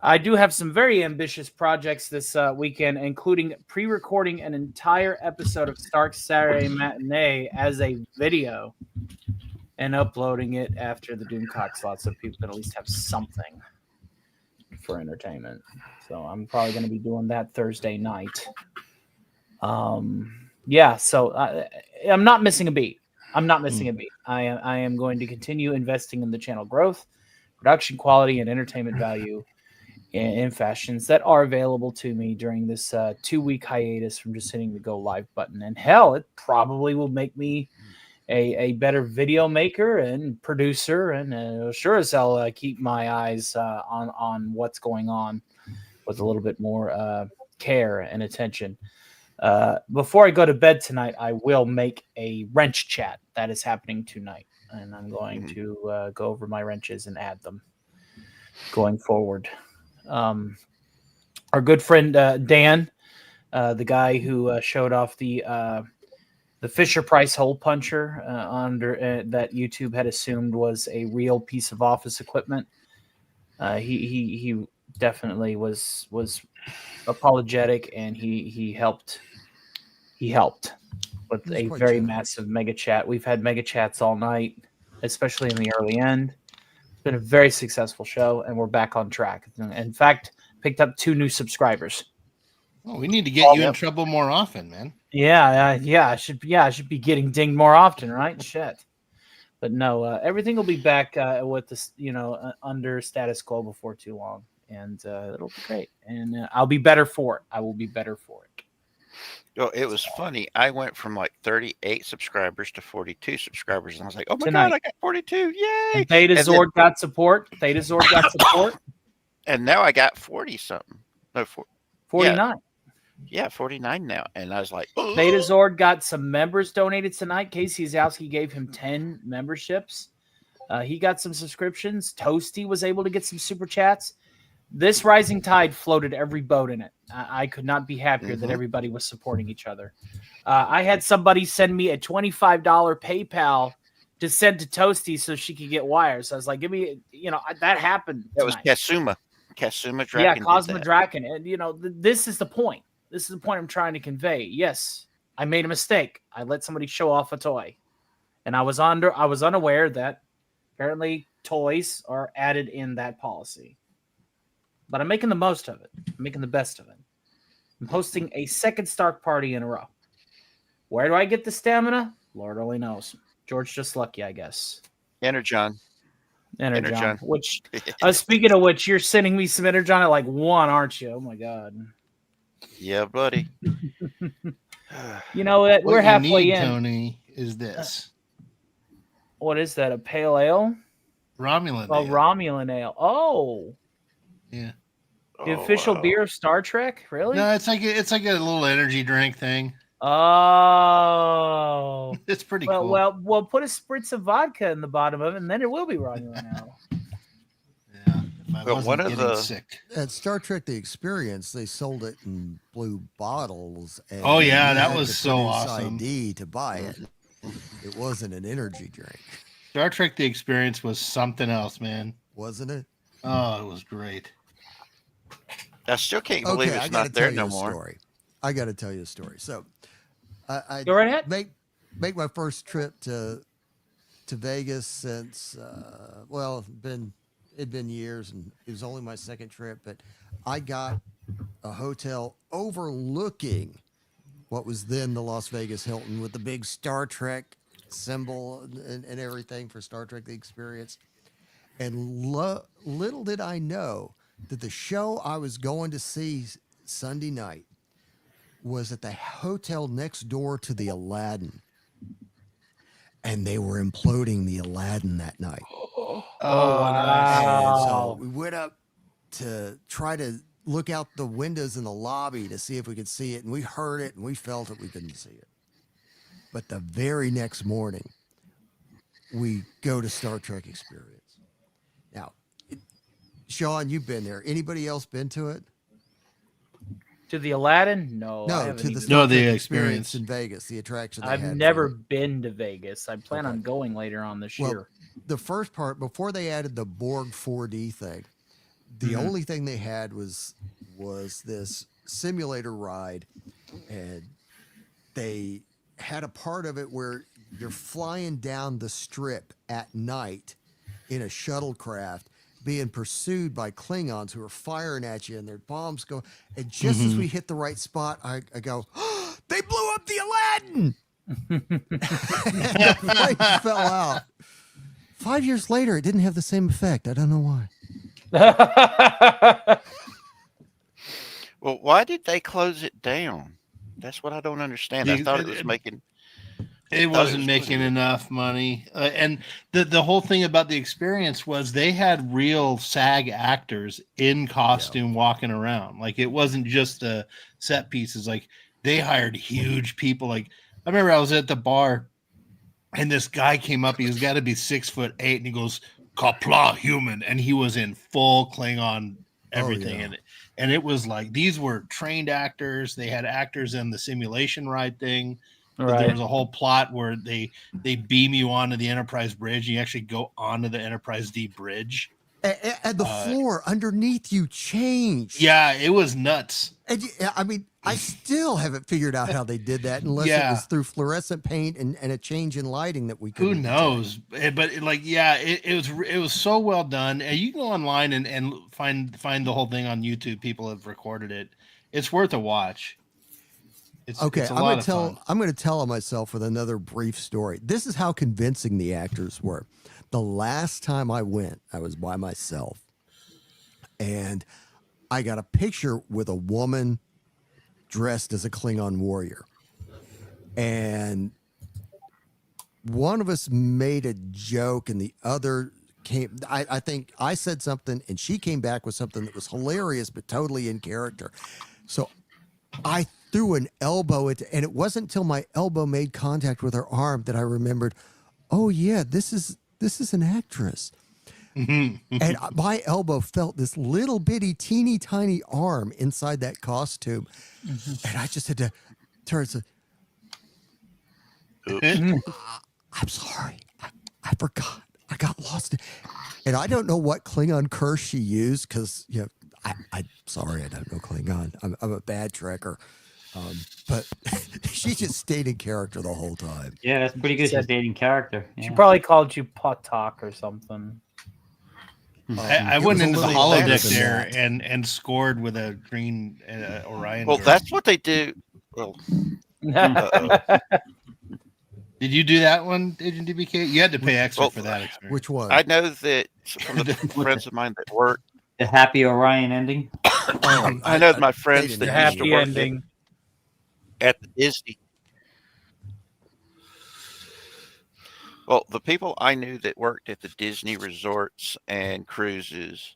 I do have some very ambitious projects this weekend, including pre-recording an entire episode of Stark's Saturday Matinee as a video and uploading it after the Doomcock slot so people can at least have something for entertainment. So I'm probably going to be doing that Thursday night. Yeah, so I'm not missing a beat. I'm not missing a beat. I am going to continue investing in the channel growth, production quality, and entertainment value in fashions that are available to me during this 2-week hiatus from just hitting the go live button. And hell, it probably will make me a better video maker and producer, and sure as hell keep my eyes on what's going on with a little bit more care and attention. Before I go to bed tonight, I will make a wrench chat that is happening tonight, and I'm going to go over my wrenches and add them going forward. Our good friend Dan, the guy who showed off the Fisher Price hole puncher under that YouTube had assumed was a real piece of office equipment. He definitely was apologetic, and he helped. He helped with a very massive mega chat. We've had mega chats all night, especially in the early end. It's been a very successful show, and we're back on track. In fact, picked up 2 new subscribers. Oh, we need to get you in trouble more often, man. Yeah, I should be getting dinged more often, right? Shit. But no, everything will be back with this, under status quo before too long, and it'll be great. And I'll be better for it. I will be better for it. Oh, it was funny. I went from like 38 subscribers to 42 subscribers, and I was like, "Oh my Tonight. god, I got 42! Yay!" Theta And Zord got support. Theta Zord got support. And now I got 40 something. No, 49. Yeah, 49 now. And I was like, "Oh." Theta Zord got some members donated tonight. Casey Zowski gave him 10 memberships. He got some subscriptions. Toasty was able to get some super chats. This rising tide floated every boat in it. I could not be happier that everybody was supporting each other. I had somebody send me a $25 PayPal to send to Toasty so she could get wires. So I was like, give me, that happened. That was tonight. Kasuma Draken. Yeah, Cosma Draken. And, this is the point. This is the point I'm trying to convey. Yes, I made a mistake. I let somebody show off a toy. And I was unaware that apparently toys are added in that policy. But I'm making the most of it. I'm making the best of it. I'm hosting a second Stark party in a row. Where do I get the stamina? Lord only knows. George just lucky, I guess. Energon. Which, speaking of which, you're sending me some Energon at like 1, aren't you? Oh my god. Yeah, buddy. You know what? We're halfway in. Tony, is this? What is that? A pale ale? Romulan ale. Romulan ale. Oh. Yeah. The official beer of Star Trek? Really? No, it's like a little energy drink thing. Oh. It's pretty cool. Well, put a spritz of vodka in the bottom of it, and then it will be Romulan ale. Well, one of the sick. At Star Trek: The Experience, they sold it in blue bottles. And oh yeah, you that had was to so produce awesome. ID to buy it. It wasn't an energy drink. Star Trek: The Experience was something else, man. Wasn't it? Oh, it was great. I still can't believe it's not there no more. Story. I got to tell you a story. So, I go right ahead. Make my first trip to Vegas since it'd been years, and it was only my second trip, but I got a hotel overlooking what was then the Las Vegas Hilton with the big Star Trek symbol and everything for Star Trek: The Experience. And little did I know that the show I was going to see Sunday night was at the hotel next door to the Aladdin. And they were imploding the Aladdin that night. Oh, wow. And so we went up to try to look out the windows in the lobby to see if we could see it. And we heard it and we felt it. We couldn't see it. But the very next morning, we go to Star Trek Experience. Now, Sean, you've been there. Anybody else been to it? To the Aladdin? No. No, to the Star Trek Experience in Vegas, the attraction. I've never been to Vegas. I plan on going later on this year. The first part, before they added the Borg 4D thing, The only thing they had was this simulator ride, and they had a part of it where you're flying down the strip at night in a shuttlecraft, being pursued by Klingons who are firing at you, and their bombs go. And just as we hit the right spot, I go, oh, they blew up the Aladdin. And the plane fell out. 5 years later, it didn't have the same effect. I don't know why. Well, why did they close it down? That's what I don't understand. I thought it was making. It wasn't making enough money, and the whole thing about the experience was they had real SAG actors in costume walking around. Like, it wasn't just the set pieces. Like, they hired huge people. Like, I remember I was at the bar, and this guy came up. He's got to be 6'8", and he goes, "Kapla human," and he was in full Klingon everything. And it was like, these were trained actors. They had actors in the simulation ride thing. Right. There was a whole plot where they beam you onto the Enterprise bridge. You actually go onto the Enterprise D bridge. And the floor underneath you changed. Yeah, it was nuts. And I mean, I still haven't figured out how they did that unless it was through fluorescent paint and a change in lighting that we couldn't. Who knows? But it was so well done. And you can go online and find the whole thing on YouTube. People have recorded it. It's worth a watch. Okay, I'm going to tell myself with another brief story. This is how convincing the actors were. The last time I went, I was by myself, and I got a picture with a woman dressed as a Klingon warrior. And one of us made a joke, and the other came. I think I said something, and she came back with something that was hilarious but totally in character. So I threw an elbow at, and it wasn't until my elbow made contact with her arm that I remembered, oh yeah, this is an actress. And my elbow felt this little bitty teeny tiny arm inside that costume. And I just had to turn and say, I'm sorry. I forgot. I got lost. And I don't know what Klingon curse she used, because I'm sorry, I don't know Klingon. I'm a bad trekker. But she just stayed in character the whole time. Yeah, that's pretty good. She's stayed in character. Yeah. She probably called you Potok or something. I went into the holodeck there and scored with a green Orion. Well, that's what they do. Well, did you do that one, Agent DBK? You had to pay extra for that experience. Which one? I know that from the friends of mine that work. The happy Orion ending. I know my friends that used to happy work ending at the Disney. Well, the people I knew that worked at the Disney resorts and cruises,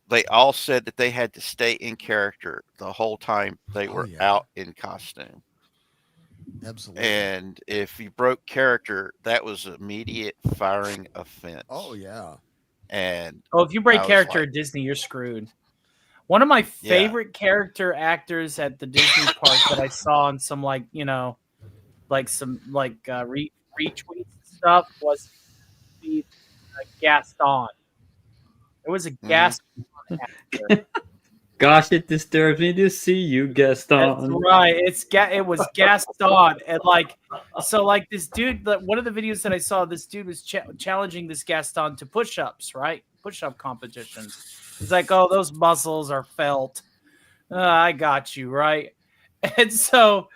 they all said that they had to stay in character the whole time they were out in costume. Absolutely. And if you broke character, that was immediate firing offense. Oh yeah. And if you break character at Disney, you're screwed. One of my favorite character actors at the Disney park that I saw on some retweets and stuff was the Gaston. It was a Gaston actor. Gosh, it disturbs me to see you, Gaston. That's right. It was Gaston, and this dude. One of the videos that I saw, this dude was challenging this Gaston to push-ups, right? Push-up competitions. He's like, "Oh, those muscles are felt. I got you, right?" And so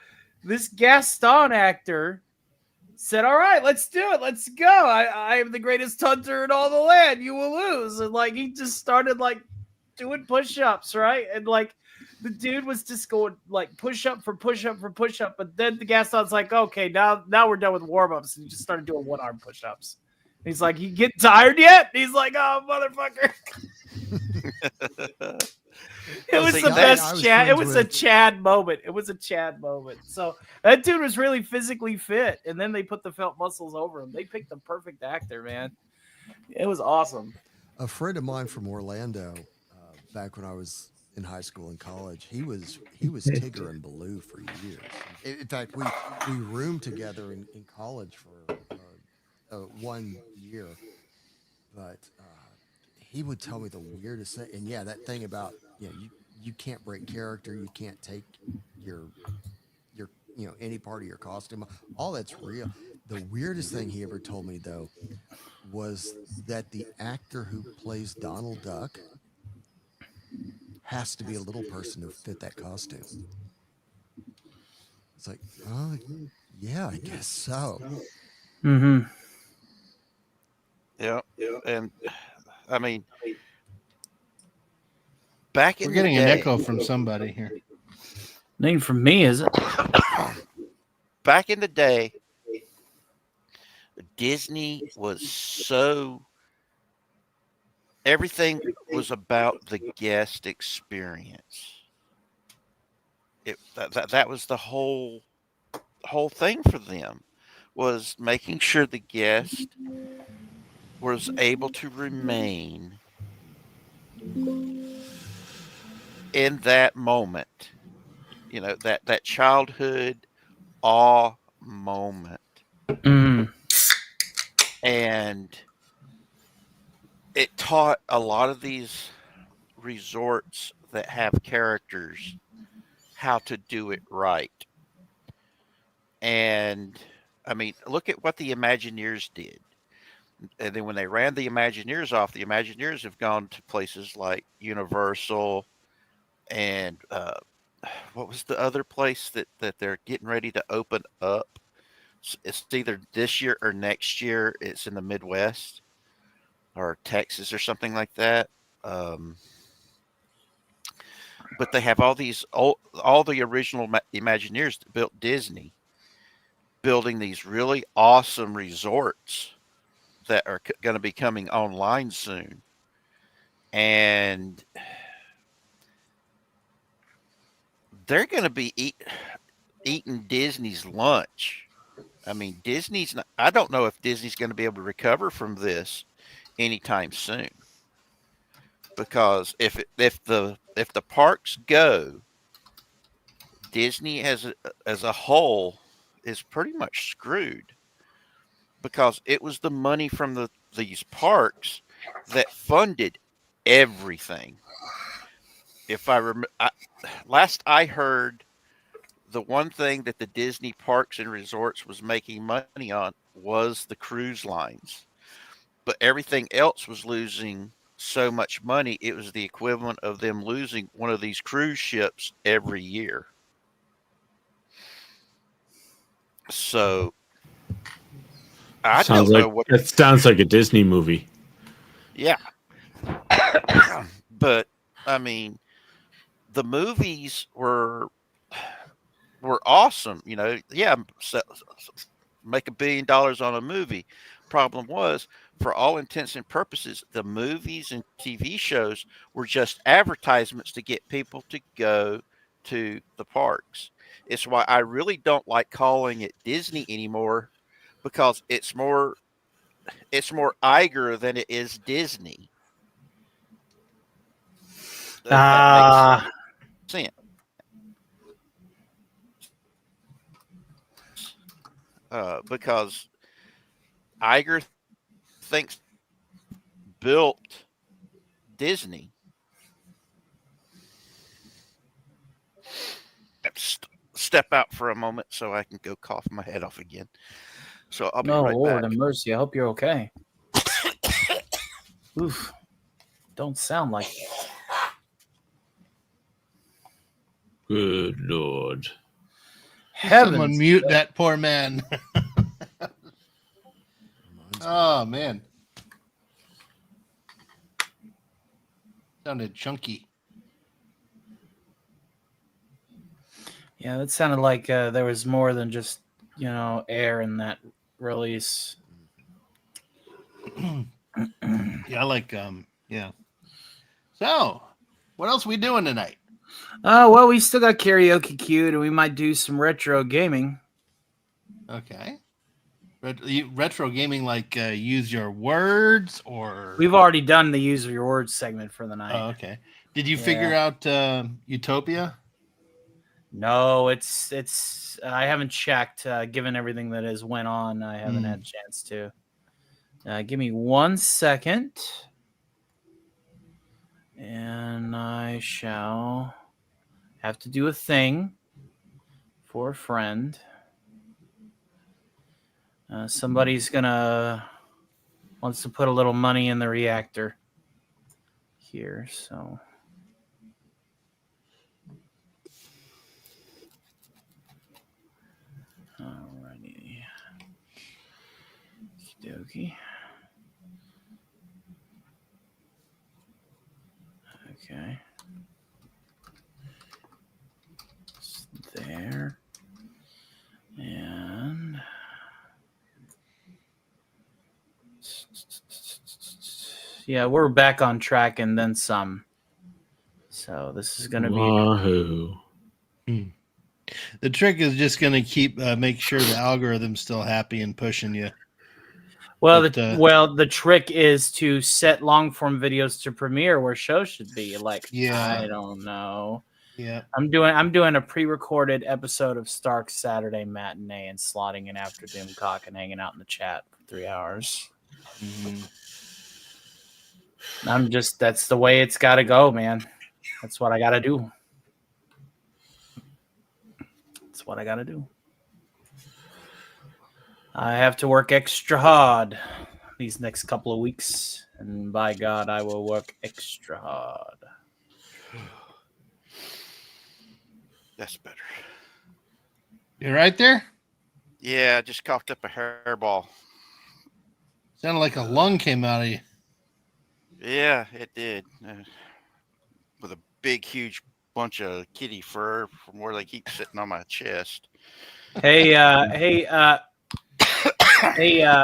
this Gaston actor said, "All right, let's do it. Let's go. I am the greatest hunter in all the land. You will lose." And he just started doing push-ups, right? And the dude was just going push-up for push-up for push-up. But then the Gaston's like, "Okay, now we're done with warm-ups," and he just started doing one-arm push-ups. And he's like, "You get tired yet?" And he's like, "Oh, motherfucker." It was the best Chad. It was a Chad moment. It was a Chad moment. So that dude was really physically fit, and then they put the felt muscles over him. They picked the perfect actor, man. It was awesome. A friend of mine from Orlando, back when I was in high school and college, he was Tigger and Baloo for years. In fact, we roomed together in college for 1 year, but he would tell me the weirdest thing. And yeah, that thing about you can't break character, you can't take your any part of your costume. All that's real. The weirdest thing he ever told me though was that the actor who plays Donald Duck has to be a little person to fit that costume. It's like, oh yeah, I guess so. Mm-hmm. Yeah. And I mean, back in We're getting the an day, echo from somebody here. Name from me, is it? back in the day, Disney was so everything was about the guest experience. That was the whole thing for them, was making sure the guest was able to remain in that moment, that childhood awe moment. And it taught a lot of these resorts that have characters how to do it right. And I mean, look at what the Imagineers did. And then when they ran the Imagineers off, the Imagineers have gone to places like Universal and what was the other place that they're getting ready to open up? It's either this year or next year. It's in the Midwest or Texas or something like that. But they have all the original Imagineers that built Disney, building these really awesome resorts that are going to be coming online soon. And they're going to be eating Disney's lunch. I mean, I don't know if Disney's going to be able to recover from this anytime soon. Because if the parks go, Disney as a whole is pretty much screwed, because it was the money from these parks that funded everything. If I remember, last I heard, the one thing that the Disney parks and resorts was making money on was the cruise lines, but everything else was losing so much money. It was the equivalent of them losing one of these cruise ships every year. So I don't know what. That sounds like a Disney movie. Yeah. But I mean, the movies were awesome. Yeah, make $1 billion on a movie. Problem was, for all intents and purposes, the movies and TV shows were just advertisements to get people to go to the parks. It's why I really don't like calling it Disney anymore, because it's more Iger than it is Disney. That makes sense. Because Iger thinks built Disney. Step out for a moment so I can go cough my head off again. So I'll be right Lord back. have mercy. I hope you're okay. Oof. Don't sound like it. Good Lord. Someone mute that poor man. Oh, man. Sounded chunky. Yeah, that sounded like there was more than just, air in that release. Yeah, I like, yeah. So, what else are we doing tonight? Well, we still got karaoke queued, and we might do some retro gaming. Okay. Retro gaming, like use your words, or we've already done the use your words segment for the night. Oh, okay. Did you figure out Utopia? No, it's I haven't checked. Given everything that has went on, I haven't had a chance to. Give me 1 second. I shall have to do a thing for a friend. Somebody's wants to put a little money in the reactor here, so. Alrighty. Okey-dokey. Okay. It's there. And yeah, we're back on track and then some. So this is going to be Wahoo. The trick is just going to keep make sure the algorithm's still happy and pushing you. Well, But, the trick is to set long form videos to premiere where shows should be. Like, Yeah. I don't know. Yeah. I'm doing a pre-recorded episode of Stark's Saturday Matinee and slotting in after Doomcock and hanging out in the chat for 3 hours. That's the way it's got to go, man. That's what I got to do. That's what I got to do. I have to work extra hard these next couple of weeks, and by God, I will work extra hard. That's better. You right there? Yeah, I just coughed up a hairball. Sounded like a lung came out of you. Yeah, it did. With a big, huge bunch of kitty fur from where they keep sitting on my chest. Hey,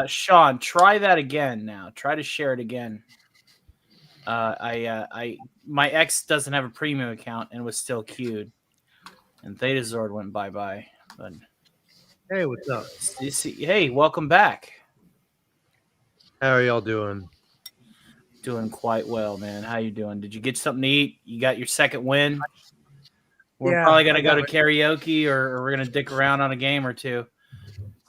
Sean, try that again now. Try to share it again. My ex doesn't have a premium account and was still queued, and Thetazord went bye-bye. But Hey, what's up? Hey, welcome back. How are y'all doing? Doing quite well, man. How you doing? Did you get something to eat? You got your second win? We're probably going to go to karaoke, or we're going to dick around on a game or two.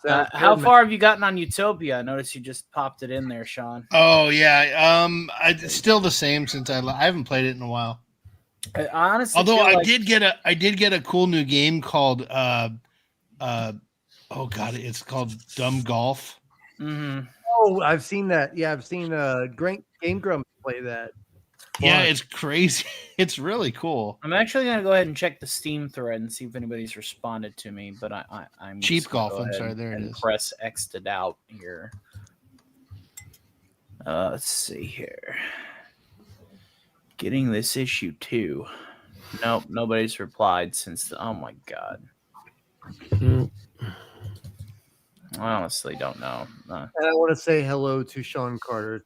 How far have you gotten on Utopia? I noticed you just popped it in there, Sean. Oh yeah, it's still the same since I haven't played it in a while. I honestly, although feel I like... did get a cool new game called oh god, it's called Dumb Golf. Mm-hmm. Oh, I've seen that. Yeah, I've seen Game Grumps play that. Yeah, it's crazy. It's really cool. I'm actually going to go ahead and check the Steam thread and see if anybody's responded to me. But I'm Cheap just gonna Golf. go I'm ahead sorry, there it and is. Press X'd out here. Let's see here. Getting this issue too. Nope, nobody's replied since the. Oh my god. I honestly don't know. And I want to say hello to Sean Carter.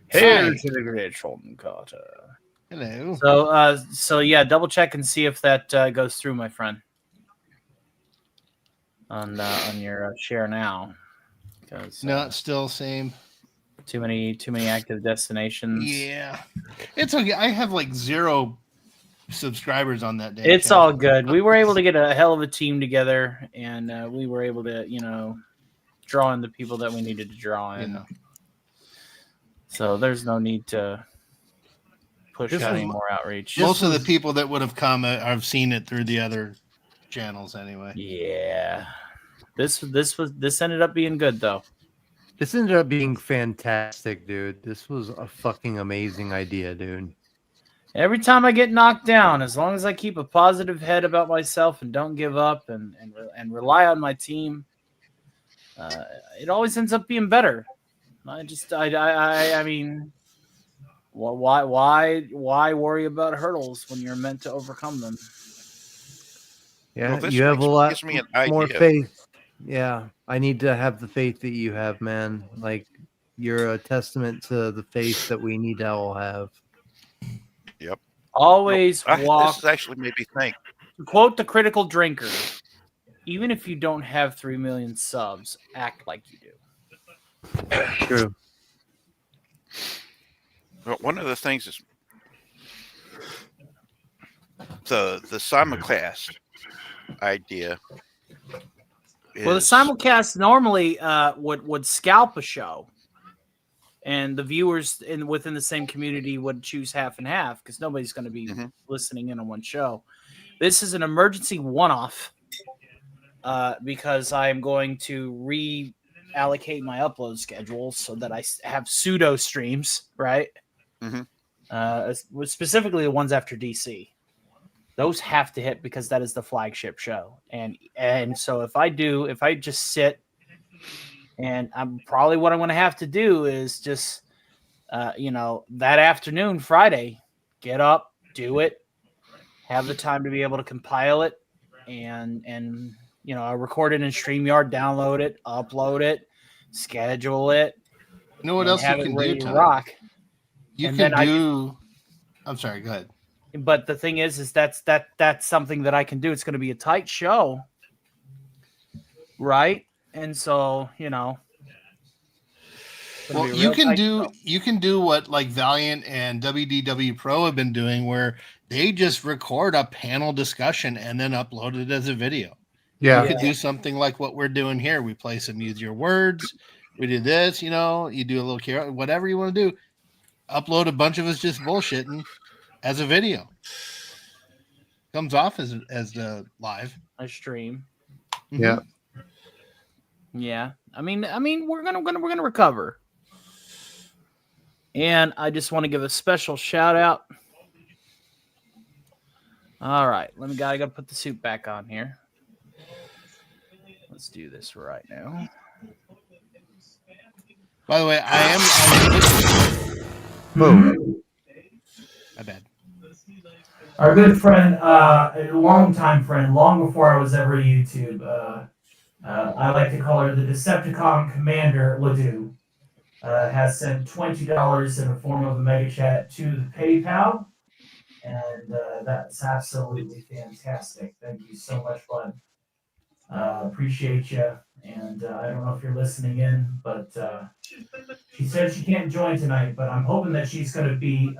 Hey to the great Sean Carter. Hello. So yeah, double check and see if that goes through, my friend. On your share now. No, it's still same. Too many active destinations. Yeah, it's okay. I have like 0 subscribers on that day. It's all good. We were able to get a hell of a team together, and we were able to, draw in the people that we needed to draw in. Yeah. So there's no need to push out any more outreach. Most of the people that would have come, I've seen it through the other channels anyway. Yeah, this ended up being good though. This ended up being fantastic, dude. This was a fucking amazing idea, dude. Every time I get knocked down, as long as I keep a positive head about myself and don't give up and rely on my team, it always ends up being better. I mean, why worry about hurdles when you're meant to overcome them? Yeah, Well, you have a lot gives me an more idea. faith. Yeah, I need to have the faith that you have, man. Like, you're a testament to the faith that we need to all have. Yep. Always walk. This actually made me think. To quote the Critical Drinker, even if you don't have 3 million subs, act like you do. True. Well, one of the things is the simulcast idea. Well, the simulcast normally would scalp a show and the viewers within the same community would choose half and half because nobody's going to be listening in on one show. This is an emergency one-off because I am going to reallocate my upload schedule so that I have pseudo streams, right? Specifically the ones after DC. Those have to hit because that is the flagship show. And so if I just sit, and I'm probably what I'm going to have to do is just, that afternoon, Friday, get up, do it, have the time to be able to compile it, and I record it in StreamYard, download it, upload it, schedule it. You know what else you can do, Tom? Rock. You can do. I'm sorry. Go ahead. But the thing is that's something that I can do. It's going to be a tight show, right? And so, well, you can do what like Valiant and WDW Pro have been doing, where they just record a panel discussion and then upload it as a video. Yeah, you could do something like what we're doing here. We play some Use Your Words. We do this. You do a little care, whatever you want to do. Upload a bunch of us just bullshitting as a video. Comes off as the live a stream. Yeah. Yeah. I mean we're gonna recover. And I just want to give a special shout out. All right, gotta put the suit back on here. Let's do this right now. By the way, I am boom. My bad. Our good friend, a longtime friend, long before I was ever YouTube, I like to call her the Decepticon Commander Ledoux, has sent $20 in the form of a mega chat to the PayPal, and that's absolutely fantastic. Thank you so much, bud. Appreciate you, and I don't know if you're listening in, but she said she can't join tonight, but I'm hoping that she's going to be.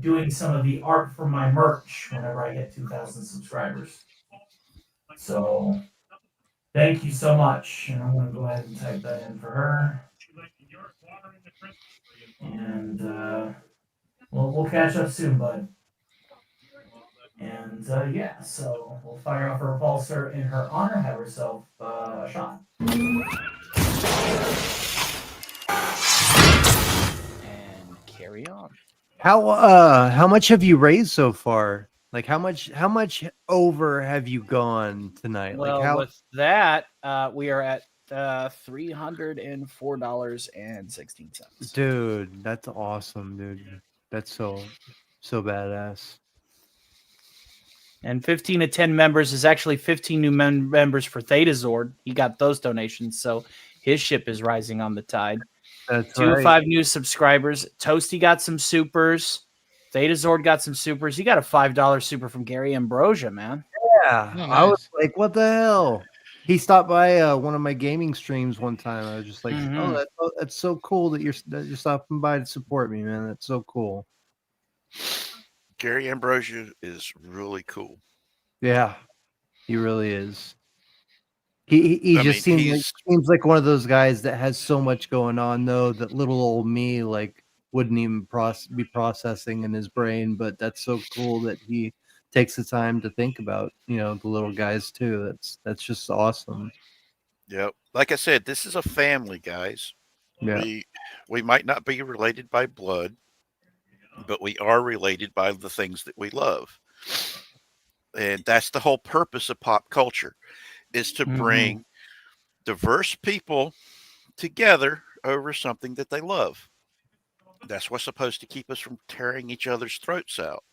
Doing some of the art for my merch whenever I hit 2,000 subscribers. So, thank you so much, and I'm going to go ahead and type that in for her. And we'll catch up soon, bud. And so we'll fire off her repulsor in her honor, have herself a shot. Carry on. How much have you raised so far? Like how much over have you gone tonight? Well, with that, we are at $304.16. Dude, that's awesome, dude. That's so badass. And 15 to 10 members is actually 15 new members for Theta Zord. He got those donations, so his ship is rising on the tide. That's 2 to 5 new subscribers. Toasty got some supers. Theta Zord got some supers. He got a $5 super from Gary Ambrosia, man. Yeah. Oh, nice. I was like, what the hell? He stopped by one of my gaming streams one time. I was just like, that's so cool that you're stopping by to support me, man. That's so cool. Gary Ambrosia is really cool. Yeah, he really is. He just seems like one of those guys that has so much going on, though, that little old me like wouldn't even be processing in his brain. But that's so cool that he takes the time to think about, the little guys too. That's just awesome. Yep. Like I said, this is a family, guys. Yeah. We might not be related by blood, but we are related by the things that we love. And that's the whole purpose of pop culture, is to bring diverse people together over something that they love. That's what's supposed to keep us from tearing each other's throats out.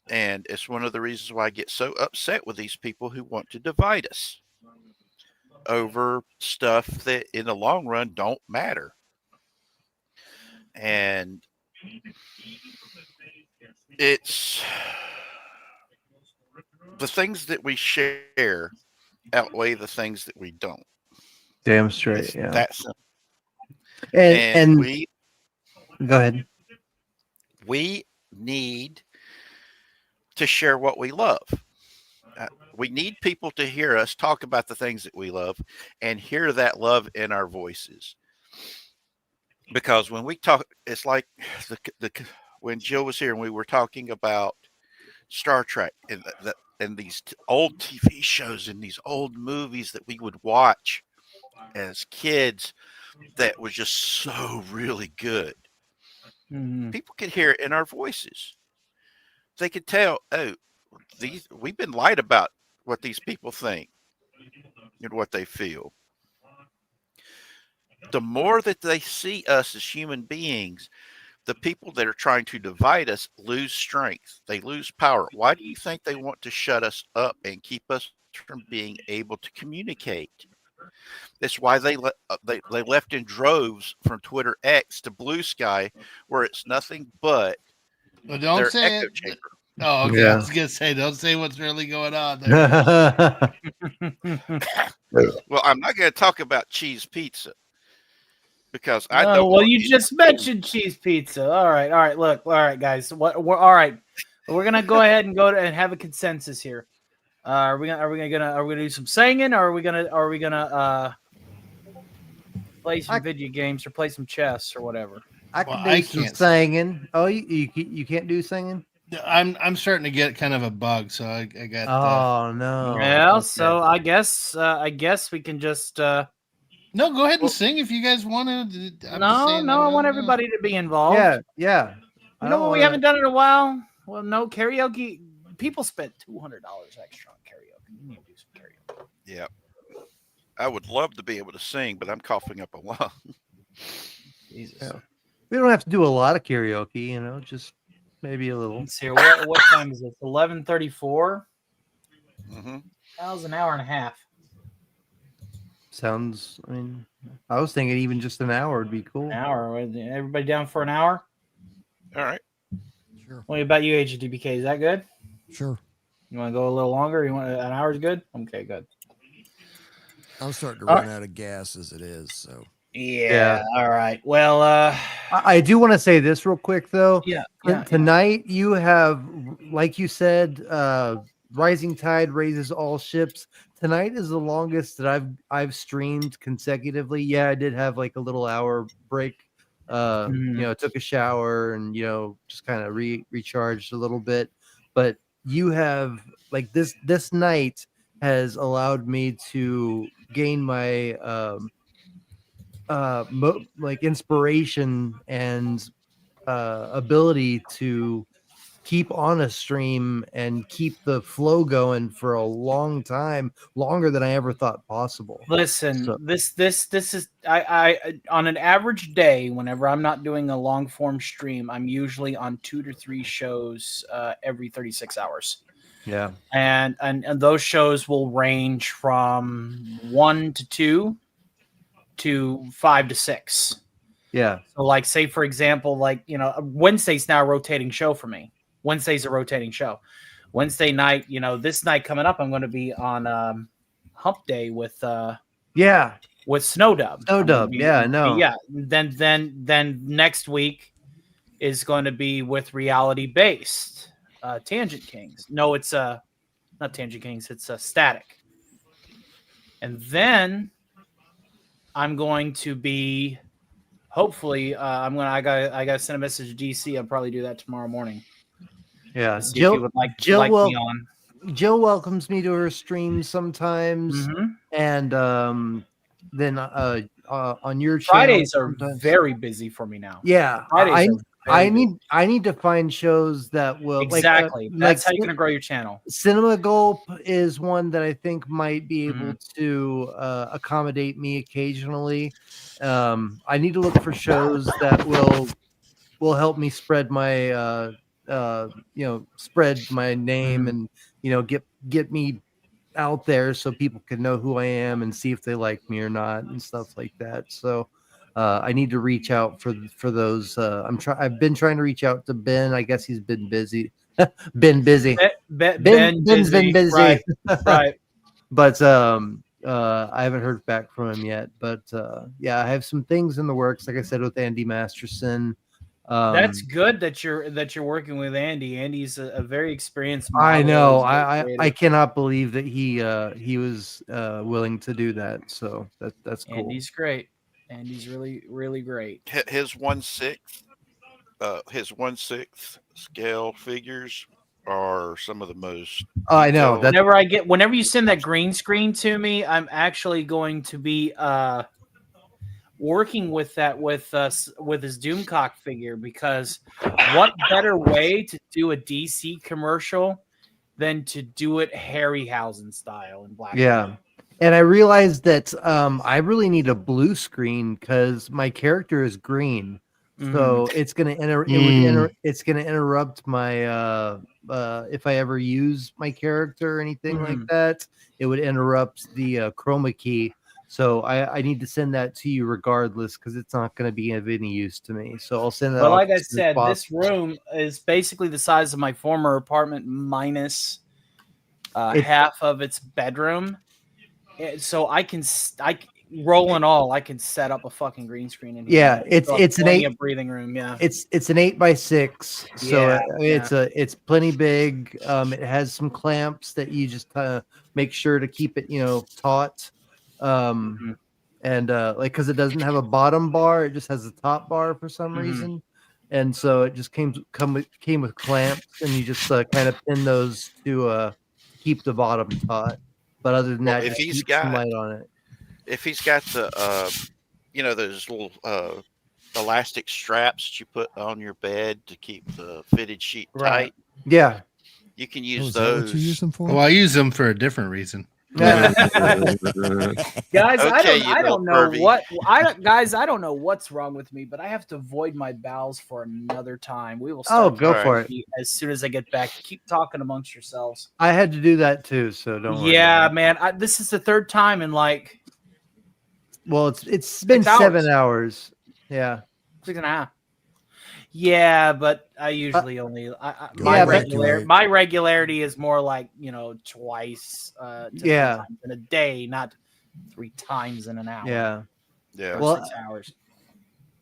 And it's one of the reasons why I get so upset with these people who want to divide us over stuff that in the long run don't matter. And it's the things that we share outweigh the things that we don't. Damn straight. Yeah. That's simple. And we go ahead. We need to share what we love. We need people to hear us talk about the things that we love and hear that love in our voices. Because when we talk, it's like when Jill was here and we were talking about Star Trek and these old TV shows and these old movies that we would watch as kids that was just so really good. People could hear it in our voices. They could tell, oh, we've been lied about what these people think and what they feel. The more that they see us as human beings, the people that are trying to divide us lose strength. They lose power. Why do you think they want to shut us up and keep us from being able to communicate? That's why they left in droves from Twitter X to Blue Sky, where it's nothing but don't their say echo it. chamber. Oh, okay. Yeah. I was gonna say, don't say what's really going on there. Well, I'm not going to talk about cheese pizza because I Oh, don't. well, you just mentioned cheese pizza. All right. Look, all right, guys. We're all right. We're gonna go ahead and and have a consensus here. Are we gonna do some singing, or are we gonna play some video games or play some chess or whatever? I can do some singing. Oh, you can't do singing? I'm starting to get kind of a bug, so I got. Oh no. Well, Okay. so I guess we can just. No, go ahead and sing if you guys want to. No, I want everybody to be involved. Yeah. You know what? We haven't done it in a while. Well, no karaoke. People spent $200 extra on karaoke. You need to do some karaoke. Yeah, I would love to be able to sing, but I'm coughing up a lung. Jesus. Yeah. We don't have to do a lot of karaoke, just maybe a little. Let's see. What time is it? 11:34. That was an hour and a half. Sounds. I was thinking even just an hour would be cool. An hour. Everybody down for an hour? All right. Sure. What about you, HDBK? Is that good? Sure. You want to go a little longer? You want an hour is good? Okay, good. I'm starting to run out of gas as it is, so. Yeah. All right. Well, I do want to say this real quick though. Yeah. Tonight you have, like you said, rising tide raises all ships. Tonight is the longest that I've streamed consecutively. Yeah, I did have like a little hour break. Took a shower and just kind of recharged a little bit. But you have like this night has allowed me to gain my inspiration and ability to keep on a stream and keep the flow going for a long time, longer than I ever thought possible. Listen, So- this is I on an average day, whenever I'm not doing a long form stream, I'm usually on 2 to 3 shows every 36 hours. Yeah. And those shows will range from 1 to 2 to 5 to 6. Yeah. So like say for example, Wednesday's now a rotating show for me. Wednesday's a rotating show. Wednesday night, this night coming up, I'm going to be on Hump Day with Snowdub. Yeah, I know. Yeah. Then next week is going to be with Reality Based. Tangent Kings. No, it's not Tangent Kings, it's Static. And then I'm going to be hopefully I gotta send a message to DC. I'll probably do that tomorrow morning. Yeah. See if you would like me on. Jill welcomes me to her stream sometimes, and then on your channel, Fridays are sometimes. very busy for me now. Yeah, Fridays I need to find shows that will exactly. That's how you're gonna grow your channel. Cinema Gulp is one that I think might be able to accommodate me occasionally. I need to look for shows that will help me spread my spread my name and get me out there so people can know who I am and see if they like me or not and stuff like that. So I need to reach out for those. I've been trying to reach out to Ben. I guess he's been busy. Ben's been busy. Right. But I haven't heard back from him yet. But I have some things in the works. Like I said, with Andy Masterson, That's good that you're working with Andy. Andy's a very experienced modeler. I know. He's very I creative. cannot believe that he was willing to do that. So that's cool. Andy's great. Andy's really, really great. His 1/6 scale figures are some of the most. Oh, I know. Whenever you send that green screen to me, I'm actually going to be working with that with his Doomcock figure, because what better way to do a DC commercial than to do it Harryhausen style in black. Yeah. And I realized that I really need a blue screen because my character is green, so it's gonna it's gonna interrupt my if I ever use my character or anything like that, it would interrupt the chroma key. So I need to send that to you regardless because it's not going to be of any use to me. So I'll send that. But like I said, this room is basically the size of my former apartment minus half of its bedroom. So I can roll and all, I can set up a fucking green screen in here. Yeah, it's an 8 breathing room. Yeah, it's an 8x6, so it's plenty big. It has some clamps that you just make sure to keep it taut. And like because it doesn't have a bottom bar, it just has a top bar for some reason, and so it just came with clamps, and you just kind of pin those to keep the bottom taut. But other than that, if just he's keep got some light on it. If he's got the those little elastic straps that you put on your bed to keep the fitted sheet tight, yeah, you can use those. What you use them for? Well, I use them for a different reason. Guys, Okay, I don't know I don't know what's wrong with me, but I have to void my bowels for another time. We will start go for it as soon as I get back. Keep talking amongst yourselves. I had to do that too, so don't worry. Yeah, man. This is the third time in like. Well, it's been 7 hours. Yeah, 6.5. Yeah, but I usually only my regularity is more like twice to 3 times in a day, not 3 times in an hour. Yeah. Well, 6 hours.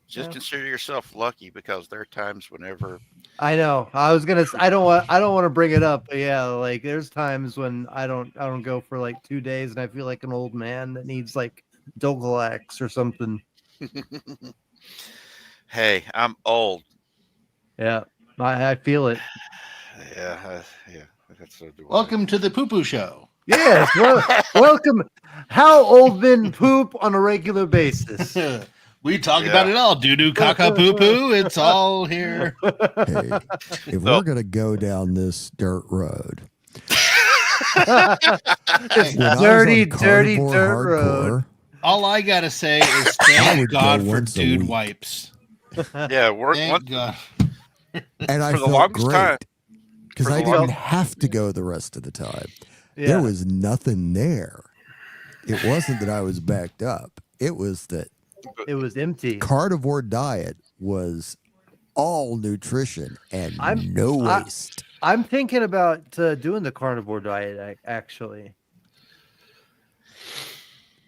Just consider yourself lucky because there are times whenever. I know. I was gonna. I don't want to bring it up, but yeah, like there's times when I don't go for like 2 days, and I feel like an old man that needs like Dogalax or something. Hey, I'm old. Yeah, I feel it. Yeah. That's Welcome to the Poo Poo Show. Yes, welcome. How old men poop on a regular basis. We talk about it all. Doo-doo, caca, poo-poo. It's all here. Hey, if we're going to go down this dirt road. dirty dirt road. All I got to say is thank God for dude wipes. Yeah, thank God. And I felt great because I didn't have to go the rest of the time. Yeah. There was nothing there. It wasn't that I was backed up. It was that it was empty. Carnivore diet was all nutrition and no waste. I'm thinking about doing the carnivore diet actually.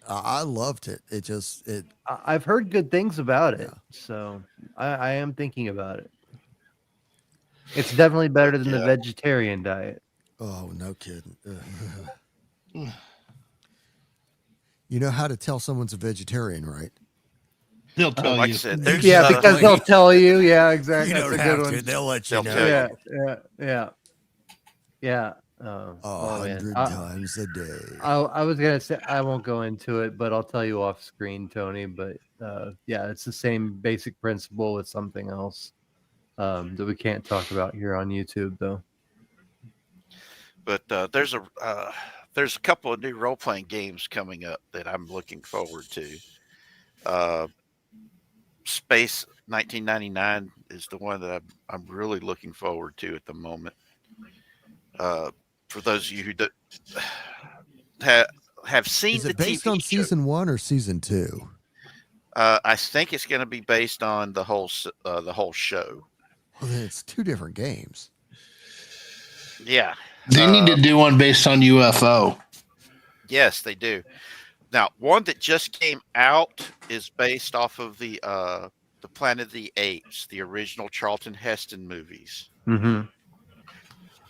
I loved it. I've heard good things about it, so I am thinking about it. It's definitely better than the vegetarian diet. Oh, no kidding. You know how to tell someone's a vegetarian, right? They'll tell you. Because they'll tell you. Yeah, exactly. You don't have to. They'll let you know. Yeah. 100 times a day. I was gonna say I won't go into it, but I'll tell you off screen, Tony. But it's the same basic principle with something else that we can't talk about here on YouTube, though. But there's a couple of new role-playing games coming up that I'm looking forward to. Space 1999 is the one that I'm really looking forward to at the moment. For those of you who have seen is it the based TV on show, season 1 or season 2? I think it's going to be based on the whole show. Well, then it's 2 different games. Yeah, they need to do one based on UFO. Yes, they do. Now, one that just came out is based off of the the Planet of the Apes, the original Charlton Heston movies, Mm-hmm.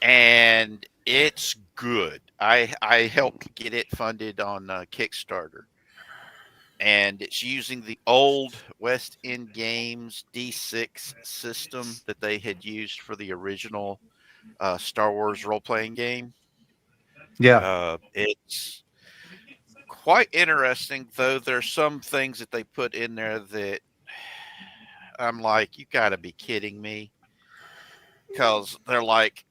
and it's good. I helped get it funded on Kickstarter, and it's using the old West End Games D6 system that they had used for the original Star Wars role-playing game. Yeah. It's quite interesting, though there's some things that they put in there that I'm like, you got to be kidding me, because they're like,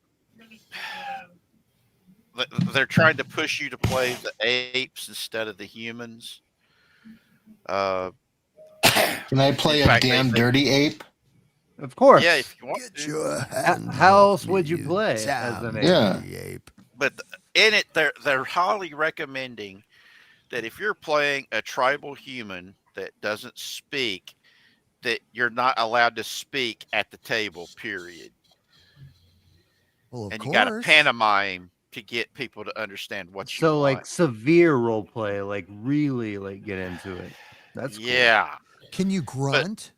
they're trying to push you to play the apes instead of the humans. Can I play in a fact, damn dirty ape? Of course. Yeah, if you want to. How else would you play as an ape? Yeah. But in it, they're highly recommending that if you're playing a tribal human that doesn't speak, that you're not allowed to speak at the table, period. Well, of and course. You got to pantomime to get people to understand what you So want. like severe role play, like really like get into it. That's cool. Yeah. Can you grunt?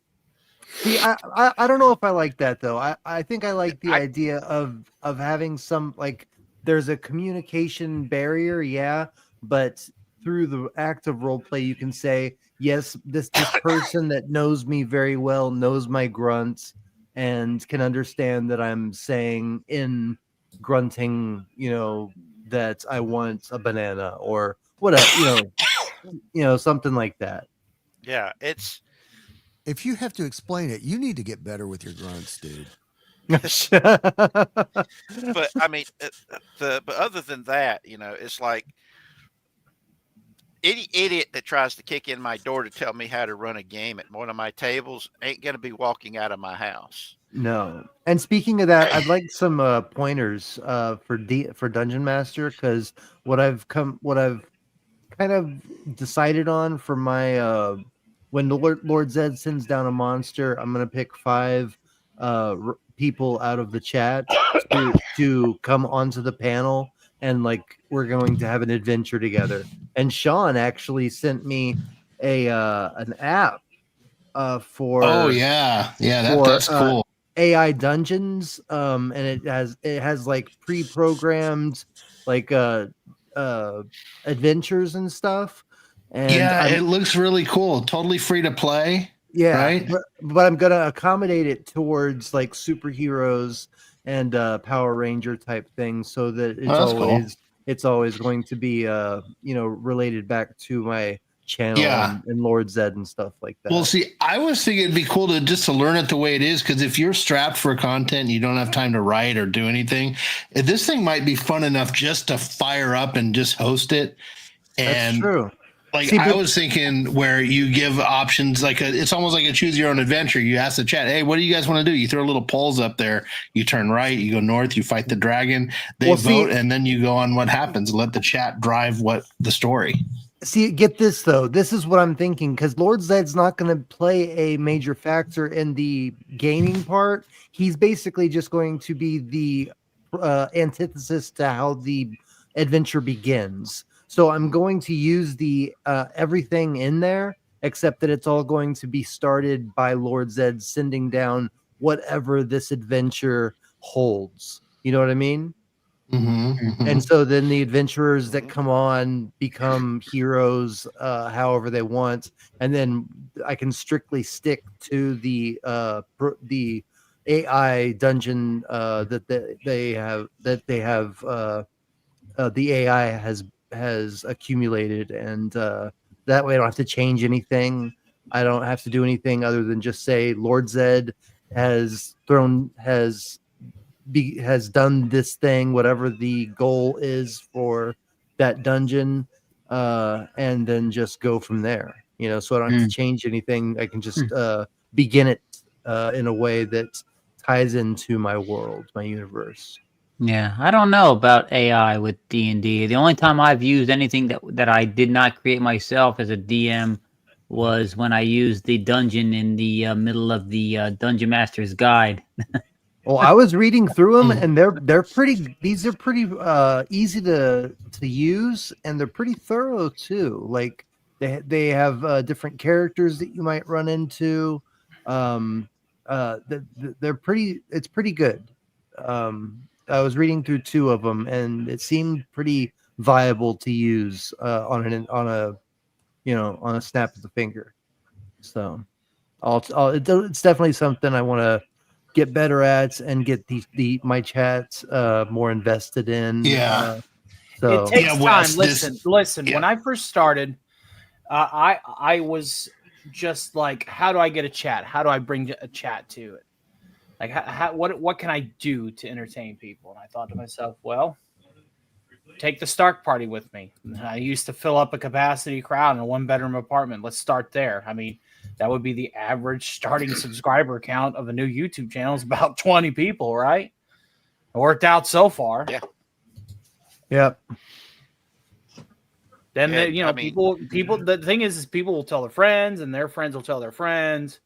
See, I don't know if I like that though. I think I like the idea of having some like there's a communication barrier, yeah, but through the act of role play you can say, yes, this person that knows me very well knows my grunts and can understand that I'm saying in grunting, that I want a banana or whatever, something like that. Yeah, it's if you have to explain it, you need to get better with your grunts, dude. But I mean, but other than that, it's like any idiot that tries to kick in my door to tell me how to run a game at one of my tables ain't going to be walking out of my house. No. And speaking of that, I'd like some pointers for Dungeon Master, because what I've kind of decided on for my when the Lord Zed sends down a monster, I'm gonna pick 5 people out of the chat to come onto the panel, and like we're going to have an adventure together. And Sean actually sent me an app for that's cool. AI dungeons, and it has like pre-programmed like adventures and stuff. And it looks really cool. Totally free to play. Yeah, right. But I'm gonna accommodate it towards like superheroes and Power Ranger type things, so that it's always going to be related back to my channel and Lord Zed and stuff like that. Well, see, I was thinking it'd be cool to learn it the way it is, because if you're strapped for content and you don't have time to write or do anything, this thing might be fun enough just to fire up and just host it. And that's true. Like, I was thinking where you give options, like it's almost like a choose your own adventure. You ask the chat, hey, what do you guys want to do? You throw little polls up there. You turn right, you go north, you fight the dragon, they vote, and then you go on what happens. Let the chat drive the story. See, get this though. This is what I'm thinking, because Lord Zed's not going to play a major factor in the gaming part. He's basically just going to be the antithesis to how the adventure begins. So I'm going to use the everything in there, except that it's all going to be started by Lord Zed sending down whatever this adventure holds. You know what I mean? Mm-hmm. And so then the adventurers that come on become heroes, however they want, and then I can strictly stick to the AI dungeon that they have the AI has accumulated, and that way I don't have to change anything. I don't have to do anything other than just say Lord Zed has done this thing, whatever the goal is for that dungeon, and then just go from there. So I don't have to change anything. I can just begin it in a way that ties into my world, my universe. Yeah, I don't know about AI with D&D. The only time I've used anything that I did not create myself as a DM was when I used the dungeon in the middle of the Dungeon Master's Guide. Well, I was reading through them, and they're pretty. These are pretty easy to use, and they're pretty thorough too. Like they have different characters that you might run into, they're pretty. It's pretty good. I was reading through 2 of them, and it seemed pretty viable to use on a on a snap of the finger. So, it's definitely something I want to get better at and get my chats more invested in. Yeah. So It takes Yeah, time. Wes, Listen. yeah. When I first started, I was just like, how do I get a chat? How do I bring a chat to it? Like, what can I do to entertain people? And I thought to myself, well, take the Stark Party with me. I used to fill up a capacity crowd in a 1-bedroom apartment. Let's start there. I mean, that would be the average starting subscriber count of a new YouTube channel is about 20 people, right? It worked out so far. Yeah. Yep. Then And, I mean- people. The thing is people will tell their friends, and their friends will tell their friends.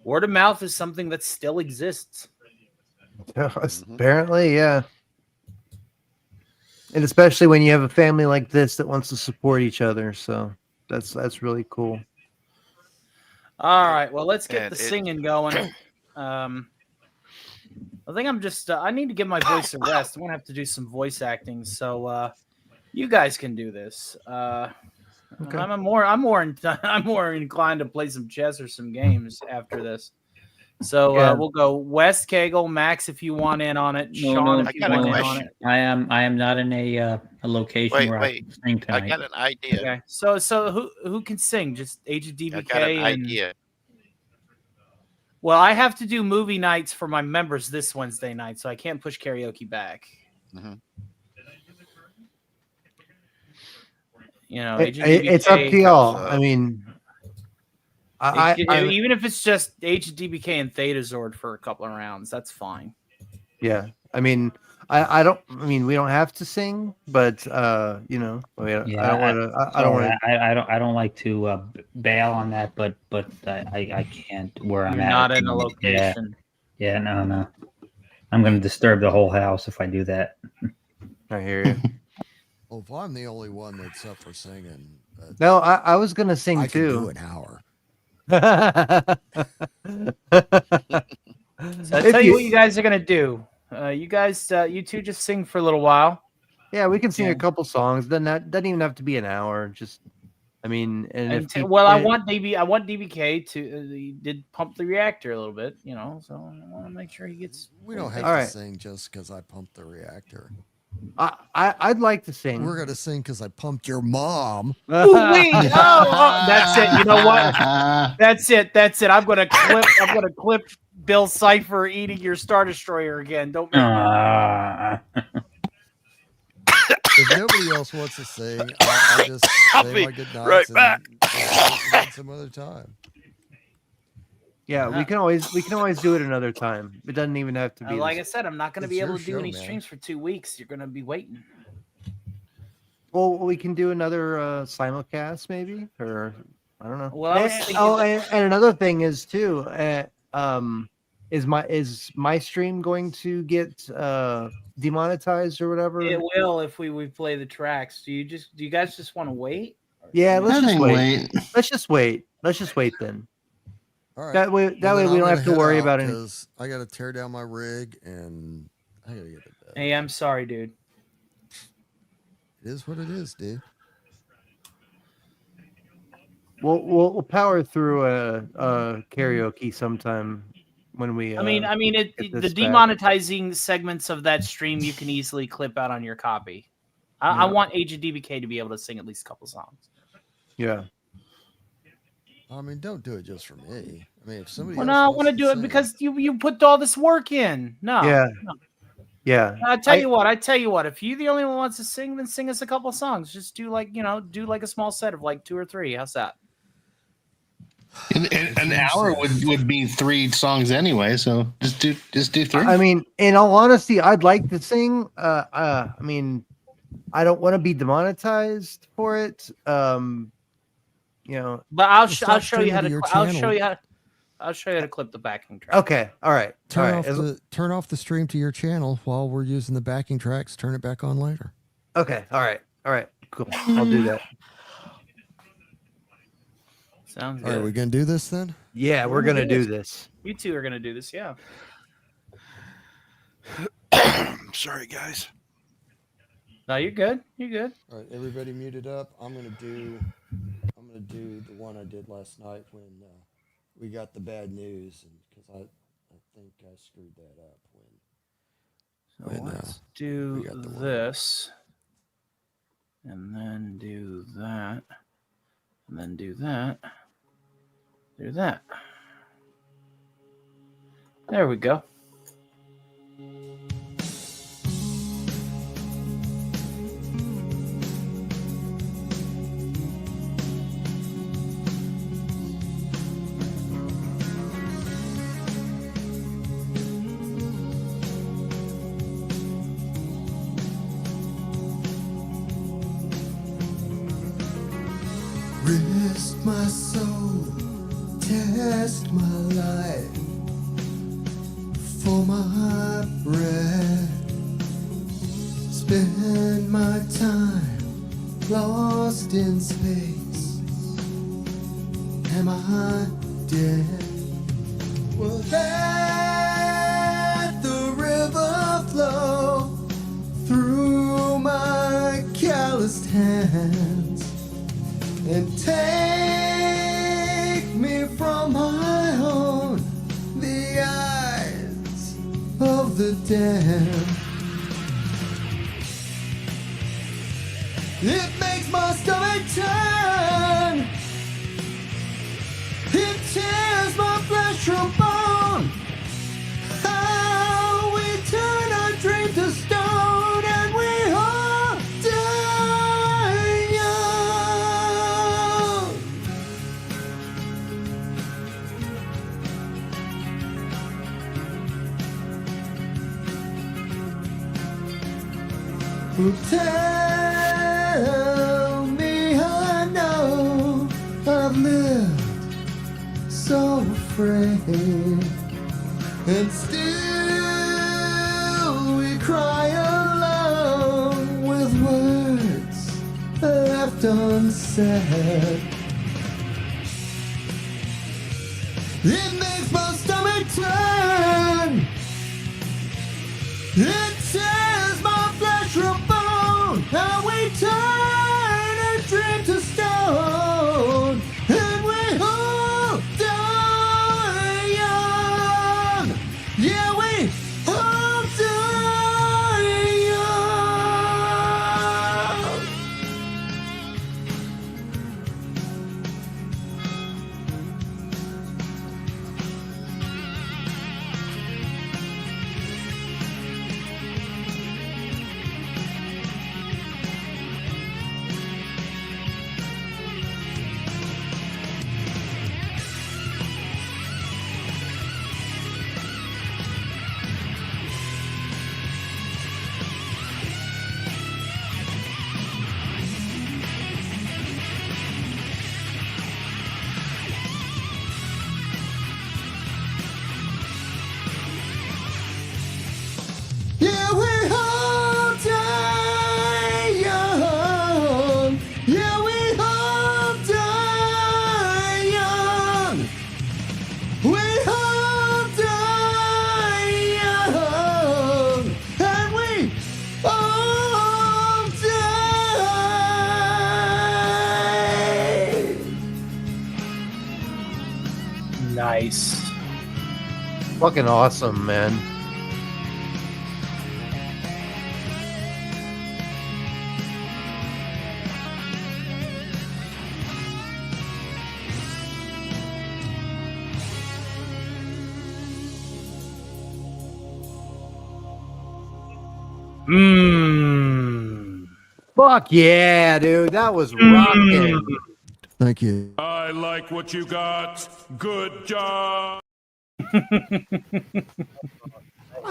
Word of mouth is something that still exists. Apparently, yeah. And especially when you have a family like this that wants to support each other, so that's really cool. All right, well, let's get And the it- singing going. I think I'm just. I need to give my voice a rest. I'm gonna have to do some voice acting, so you guys can do this. Okay. I'm more inclined to play some chess or some games after this. So Yeah. we'll go West Kegel, Max, if you want in on it. Sean, if you got a want in on question. it. I am not in a location where I Wait. can sing I tonight. got an idea. Okay. So who can sing? Just Age of DBK. I got an and- idea. Well, I have to do movie nights for my members this Wednesday night, so I can't push karaoke back. Mhm. You know, It's up to y'all. I mean, even if it's just HDBK and Theta Zord for a couple of rounds, that's fine. yeah. I mean, I don't. I mean, we don't have to sing, but I mean, Yeah, I don't want to. I don't like to bail on that, but I can't where I'm You're at. not in a location. Yeah, no. I'm going to disturb the whole house if I do that. I hear you. Well, if I'm the only one that's up for singing, No, I was gonna sing I can too. do an hour. So I'll tell you what you guys are gonna do. You guys, you two, just sing for a little while. Yeah, we can sing Yeah. a couple songs. Then that doesn't even have to be an hour. Just, I mean, and if peop- I and- want DBK to. He did pump the reactor a little bit, so I want to make sure he gets. We don't have All to right. sing just because I pumped the reactor. I'd like to sing. We're gonna sing because I pumped your mom. Ooh-wee! Oh, that's it. You know what? That's it. I'm gonna clip Bill Cipher eating your Star Destroyer again. Don't make If nobody else wants to sing, I'll just I'll say be my good right nights back. and some other time. Yeah, we can always do it another time. It doesn't even have to be. like I said, I'm not going to It's be able your to do show, any man. streams for 2 weeks. You're going to be waiting. Well, we can do another simulcast, maybe, or I don't know. Well, I was thinking and another thing is too. Is my stream going to get demonetized or whatever? It will if we play the tracks. Do you guys just want to wait? Yeah, let's I just think wait. Let's just wait. Let's just wait then. All right. That way Well, we then don't I'm have to gonna worry head about out any. 'cause I got to tear down my rig and I got to get to bed. Hey, I'm sorry, dude. It is what it is, dude. We'll power through a karaoke sometime when we. I mean, get the this back. demonetizing segments of that stream you can easily clip out on your copy. I Yeah. want Age of DBK to be able to sing at least a couple songs. Yeah. I mean, don't do it just for me. I mean, if somebody Well, else no, I wants want to to do it sing, because you put all this work in. No. Yeah. no. Yeah. I tell you what. If you're the only one who wants to sing, then sing us a couple songs. Just do like a small set of like 2 or 3. How's that? An hour would be 3 songs anyway, so just do 3. I mean, in all honesty, I'd like to sing. I mean, I don't want to be demonetized for it. But I'll stop show you how streaming to. to your I'll show channel. you how. I'll show you how to clip the backing track. Okay. All right. turn all off right. turn off the stream to your channel while we're using the backing tracks. Turn it back on later. Okay. All right. All right. Cool. I'll do that. Sounds All right, good. we gonna do this then? Yeah, we're gonna do this. You two are gonna do this, yeah. Sorry, guys. No, you're good. You're good. All right, everybody muted up. I'm gonna do the one I did last night when we got the bad news, and because I think I screwed that up So when let's we do got the one. this, and then do that, and then do that, do that. There we go. Rest my soul, test my life for my breath. Spend my time lost in space. Am I dead? Well, let the river flow through my calloused hands and take me from my home, the eyes of the damned. It makes my stomach turn. It tears my flesh from bone. How we turn our dream to stone, and we all die young. Well, tell me I know I've lived so afraid, and still we cry alone with words left unsaid. It makes my stomach turn. It tears my flesh from bone. How we turn a dream to stone, and we all die young. Yeah, we all die young. Yeah, we all die young. Yeah, we all die young. We all die young. And we all die. Nice. Fucking awesome, man. Fuck yeah, dude. That was rocking. Thank you. I like what you got. Good job. I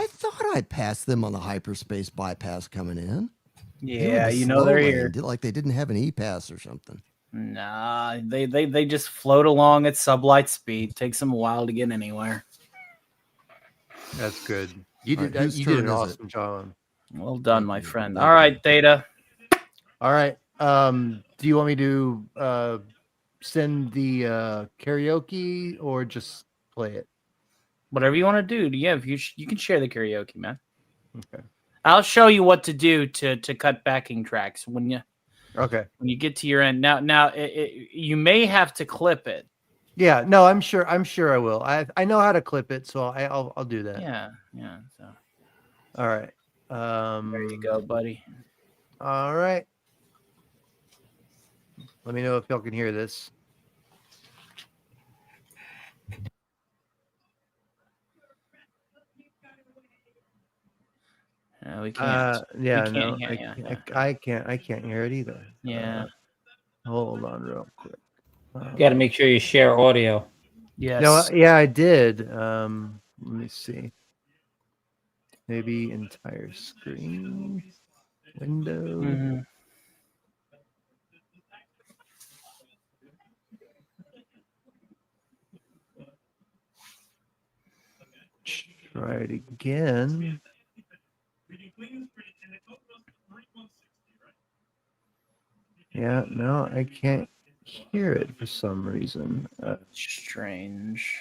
thought I passed them on the hyperspace bypass coming in. Yeah, They you were know they're slow here. lane, like they didn't have an E-pass or something. Nah, they just float along at sublight speed. Takes them a while to get anywhere. That's good. You All did right, whose you did turn an is it? awesome job. Well done, my friend. Thank All right, Theta. All right. Do you want me to send the karaoke or just play it? Whatever you want to do. Yeah, if you can share the karaoke, man. Okay. I'll show you what to do to cut backing tracks when you get to your end. Now you may have to clip it. Yeah, no, I'm sure I will. I know how to clip it, so I'll do that. Yeah. So all right. There you go, buddy. All right. Let me know if y'all can hear this. We can't. I can't hear it either. Yeah. Hold on real quick. You got to make sure you share audio. Yes. No, yeah, I did. Let me see. Maybe entire screen window. Mm-hmm. Try it again. Yeah, no, I can't hear it for some reason. Strange.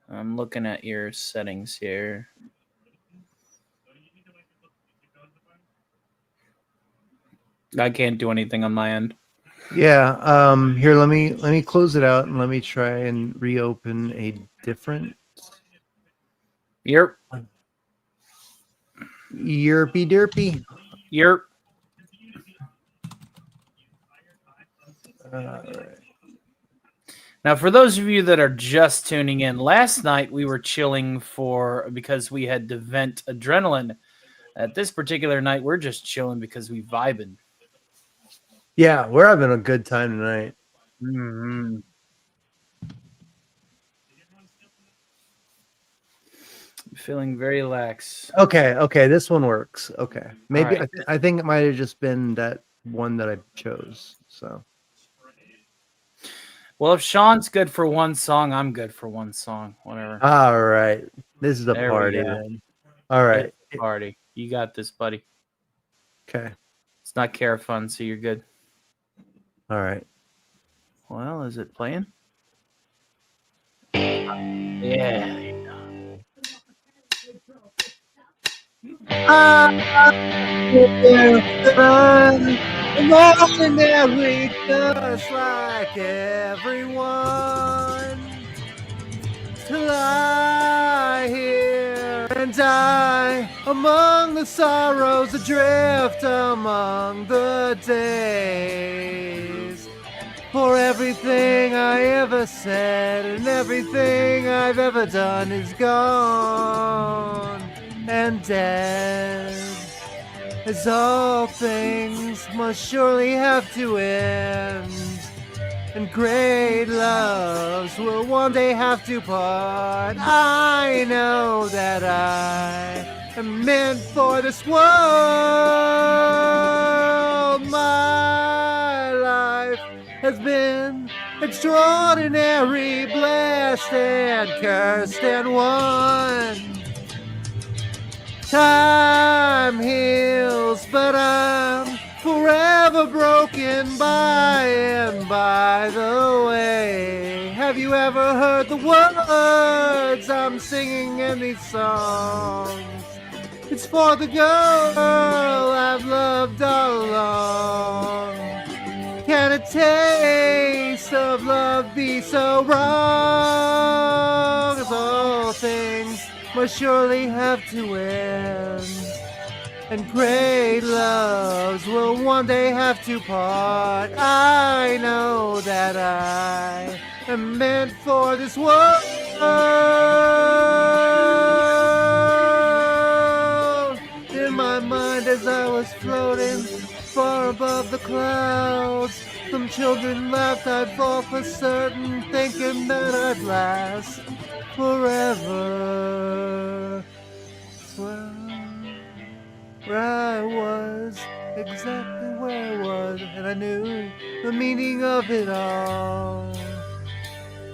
I'm looking at your settings here. I can't do anything on my end. Yeah. Here, let me close it out and let me try and reopen a different. Yerp. Yerpy derpy. Yerp. All right. Now, for those of you that are just tuning in, last night we were chilling because we had to vent adrenaline. At this particular night, we're just chilling because we vibing. Yeah, we're having a good time tonight. Mm-hmm. Feeling very lax. Okay, this one works. Okay, maybe right. I think it might have just been that one that I chose. So, well, if Sean's good for one song, I'm good for one song. Whatever. All right, this is a There we party go. then. All right, It's a party. You got this, buddy. Okay. It's not care fun, so you're good. All right. Well, is it playing? Yeah. I'm ordinary, just like everyone. To lie here and die among the sorrows, adrift among the days. For everything I ever said and everything I've ever done is gone and dead. As all things must surely have to end, and great loves will one day have to part. I know that I am meant for this world. My life has been extraordinary, blessed and cursed and won. Time heals, but I'm forever broken by and by the way. Have you ever heard the words I'm singing in these songs? It's for the girl I've loved all along. Can a taste of love be so wrong? As all things must surely have to end, and great loves will one day have to part. I know that I am meant for this world. In my mind as I was floating far above the clouds, some children laughed, I'd fall for certain, thinking that I'd last forever. Well, where I was, exactly where I was, and I knew the meaning of it all.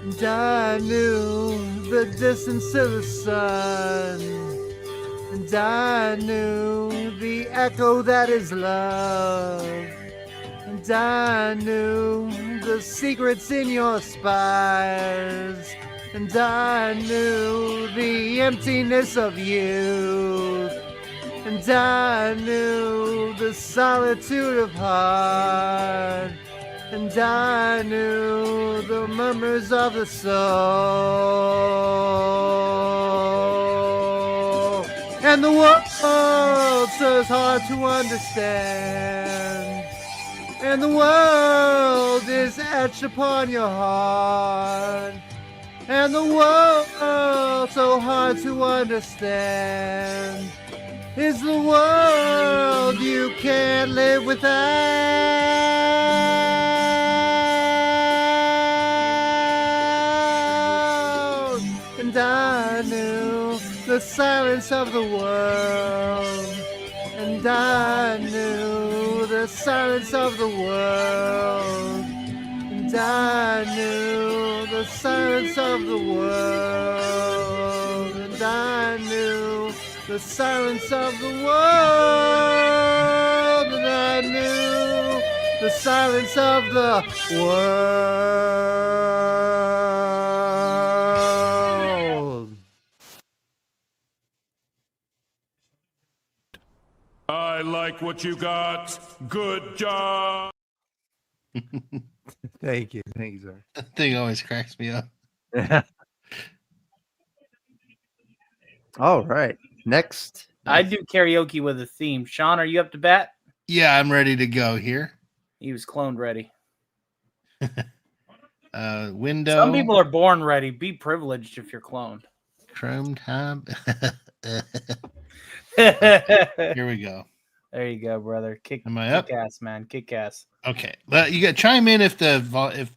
And I knew the distance to the sun, and I knew the echo that is love, and I knew the secrets in your spires. And I knew the emptiness of youth. And I knew the solitude of heart. And I knew the murmurs of the soul. And the world so hard to understand. And the world is etched upon your heart. And the world so hard to understand. Is the world you can't live without. And I knew the silence of the world. And I knew the silence of the world. And I knew the silence of the world. And I knew the silence of the world. And I knew the silence of the world. I like what you got. Good job. Thank you. Thank you, sir. That thing always cracks me up. All right. Next. I do karaoke with a theme. Sean, are you up to bat? Yeah, I'm ready to go here. He was cloned ready. Window. Some people are born ready. Be privileged if you're cloned. Chrome tab. Here we go. There you go, brother. Am I up? Kick ass, man. Kick ass. Okay, but you got to chime in if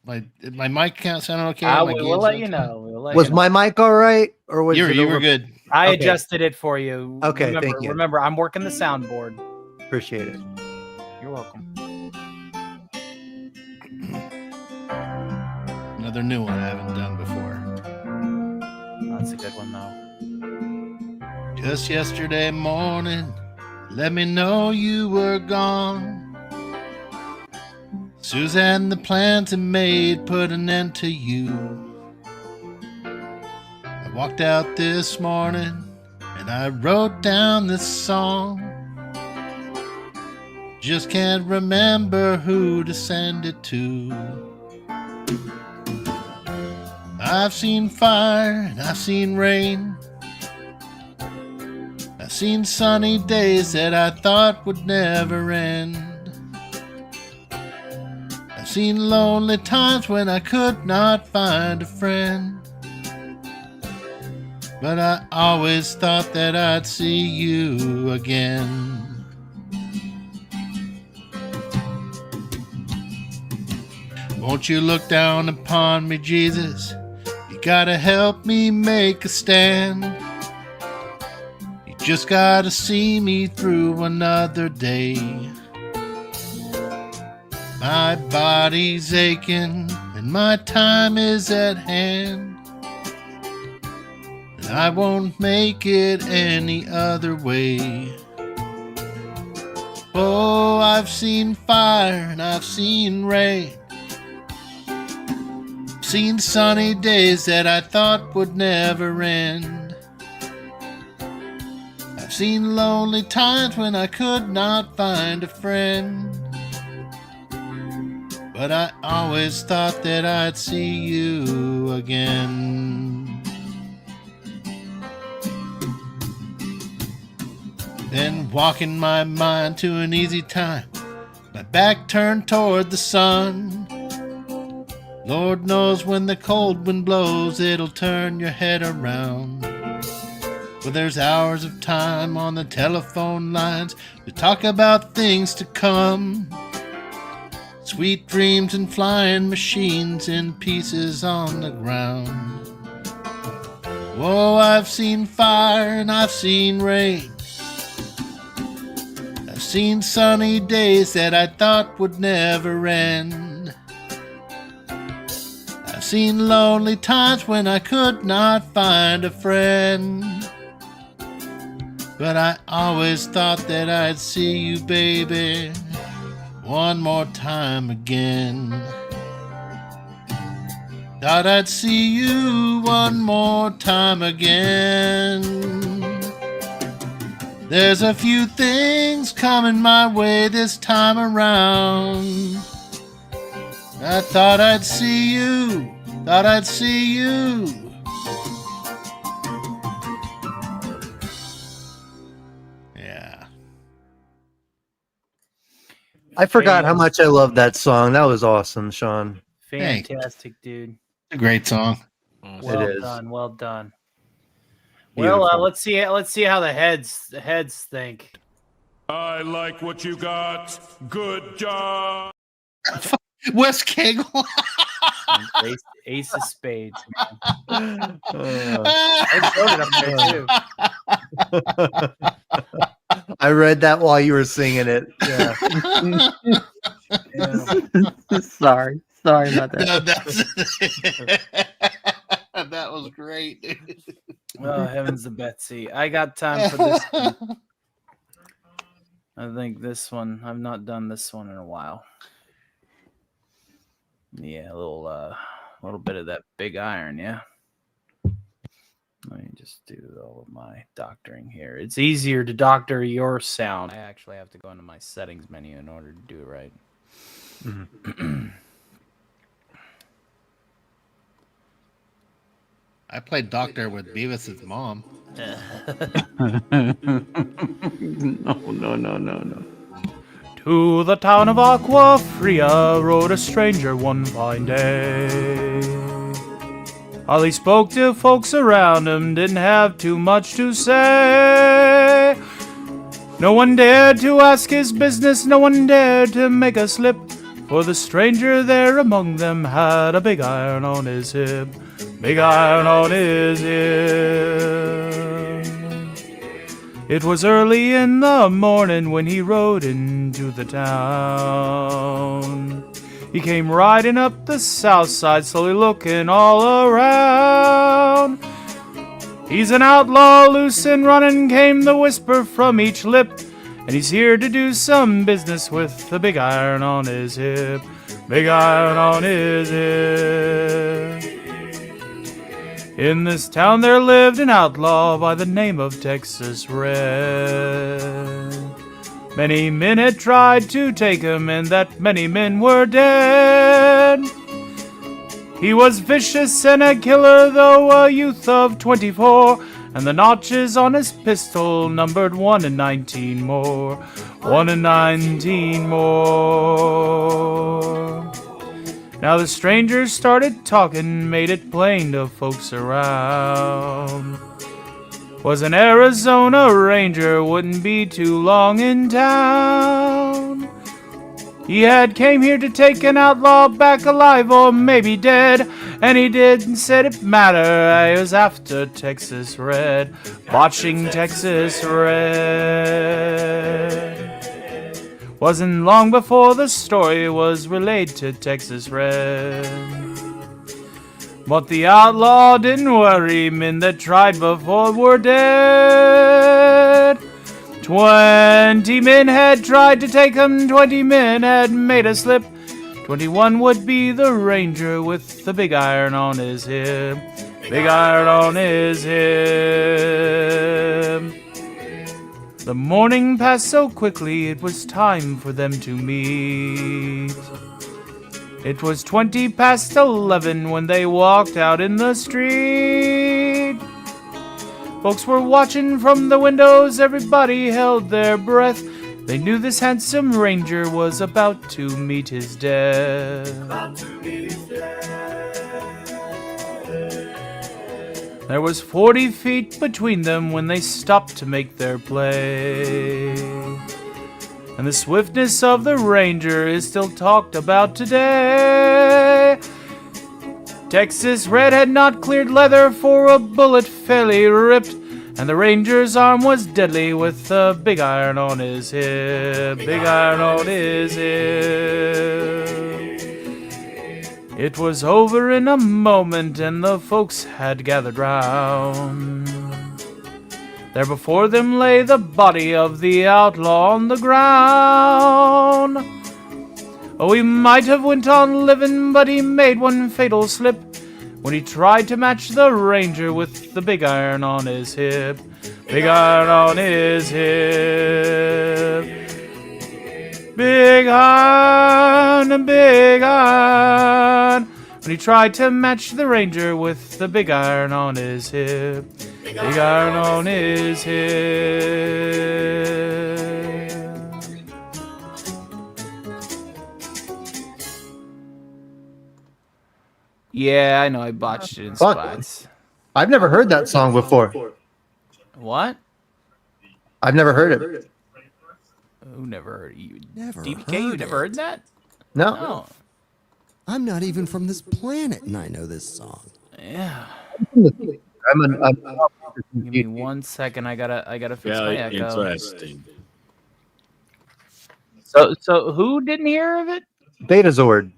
my mic can't sound okay. We'll let you know. Was my mic all right, or was you were good? I Okay. adjusted it for you. Okay, thank you. Remember, I'm working the soundboard. Appreciate it. You're welcome. Another new one I haven't done before. That's a good one, though. Just yesterday morning, let me know you were gone. Suzanne, the plans I made put an end to you. I walked out this morning and I wrote down this song. Just can't remember who to send it to. I've seen fire and I've seen rain. I've seen sunny days that I thought would never end. I've seen lonely times when I could not find a friend. But I always thought that I'd see you again. Won't you look down upon me, Jesus? You gotta help me make a stand. You just gotta see me through another day. My body's aching and my time is at hand. And I won't make it any other way. Oh, I've seen fire and I've seen rain. Seen sunny days that I thought would never end. I've seen lonely times when I could not find a friend. But I always thought that I'd see you again. Then walking my mind to an easy time, my back turned toward the sun. Lord knows when the cold wind blows, it'll turn your head around. But there's hours of time on the telephone lines to talk about things to come. Sweet dreams and flying machines in pieces on the ground. Whoa, I've seen fire and I've seen rain. I've seen sunny days that I thought would never end. I've seen lonely times when I could not find a friend. But I always thought that I'd see you, baby, one more time again. Thought I'd see you one more time again. There's a few things coming my way this time around. I thought I'd see you. Thought I'd see you. Yeah. I forgot how much I love that song. That was awesome, Sean. Fantastic, dude. A great song. Well It is. done. Well done. Beautiful. Well, let's see how the heads think. I like what you got. Good job. Wes Cagle. Ace of spades. I I read that while you were singing it. Yeah. Sorry about that. No, that was great. Oh, heavens to Betsy. I got time for this one. I think this one, I've not done this one in a while. Yeah, a little bit of that big iron, yeah. Let me just do all of my doctoring here. It's easier to doctor your sound. I actually have to go into my settings menu in order to do it right. I played doctor with Beavis's mom. No. To the town of Aquafria rode a stranger one fine day. All he spoke to folks around him didn't have too much to say. No one dared to ask his business, no one dared to make a slip, for the stranger there among them had a big iron on his hip. Big iron on his hip. It was early in the morning when he rode into the town. He came riding up the south side, slowly looking all around. He's an outlaw, loose and running, came the whisper from each lip, and he's here to do some business with the big iron on his hip. Big iron on his hip. In this town there lived an outlaw by the name of Texas Red. Many men had tried to take him, and that many men were dead. He was vicious and a killer, though a youth of 24, and the notches on his pistol numbered 1 in 19 more. 1 in 19 more. Now the strangers started talking, made it plain to folks around. Was an Arizona Ranger, wouldn't be too long in town. He had came here to take an outlaw back alive or maybe dead, and he didn't said it matter, I was after Texas Red, watching Texas Red. Wasn't long before the story was relayed to Texas Red. But the outlaw didn't worry, men that tried before were dead. 20 men had tried to take him, 20 men had made a slip. 21 would be the ranger with the big iron on his hip. Big iron on his hip. The morning passed so quickly, it was time for them to meet. It was 20 past 11 when they walked out in the street. Folks were watching from the windows, everybody held their breath. They knew this handsome ranger was about to meet his death. There was 40 feet between them when they stopped to make their play. And the swiftness of the ranger is still talked about today. Texas Red had not cleared leather, for a bullet fairly ripped, and the ranger's arm was deadly with a big iron on his hip. Big iron on his hip. It was over in a moment, and the folks had gathered round. There before them lay the body of the outlaw on the ground. Oh, he might have went on living, but he made one fatal slip. when he tried to match the ranger with the big iron on his hip. Big iron on his hip. Big iron, big iron. When he tried to match the ranger with the big iron on his hip. Big iron on his hip. Yeah, I know I botched it in Fuck. spots. I've never heard that song before. What? I've never heard it. Who never heard you? Never DBK, you heard never heard that? No. I'm not even from this planet, and I know this song. Yeah. I'm Give me 1 second. I gotta fix my Very echo. interesting. So who didn't hear of it? Betazord.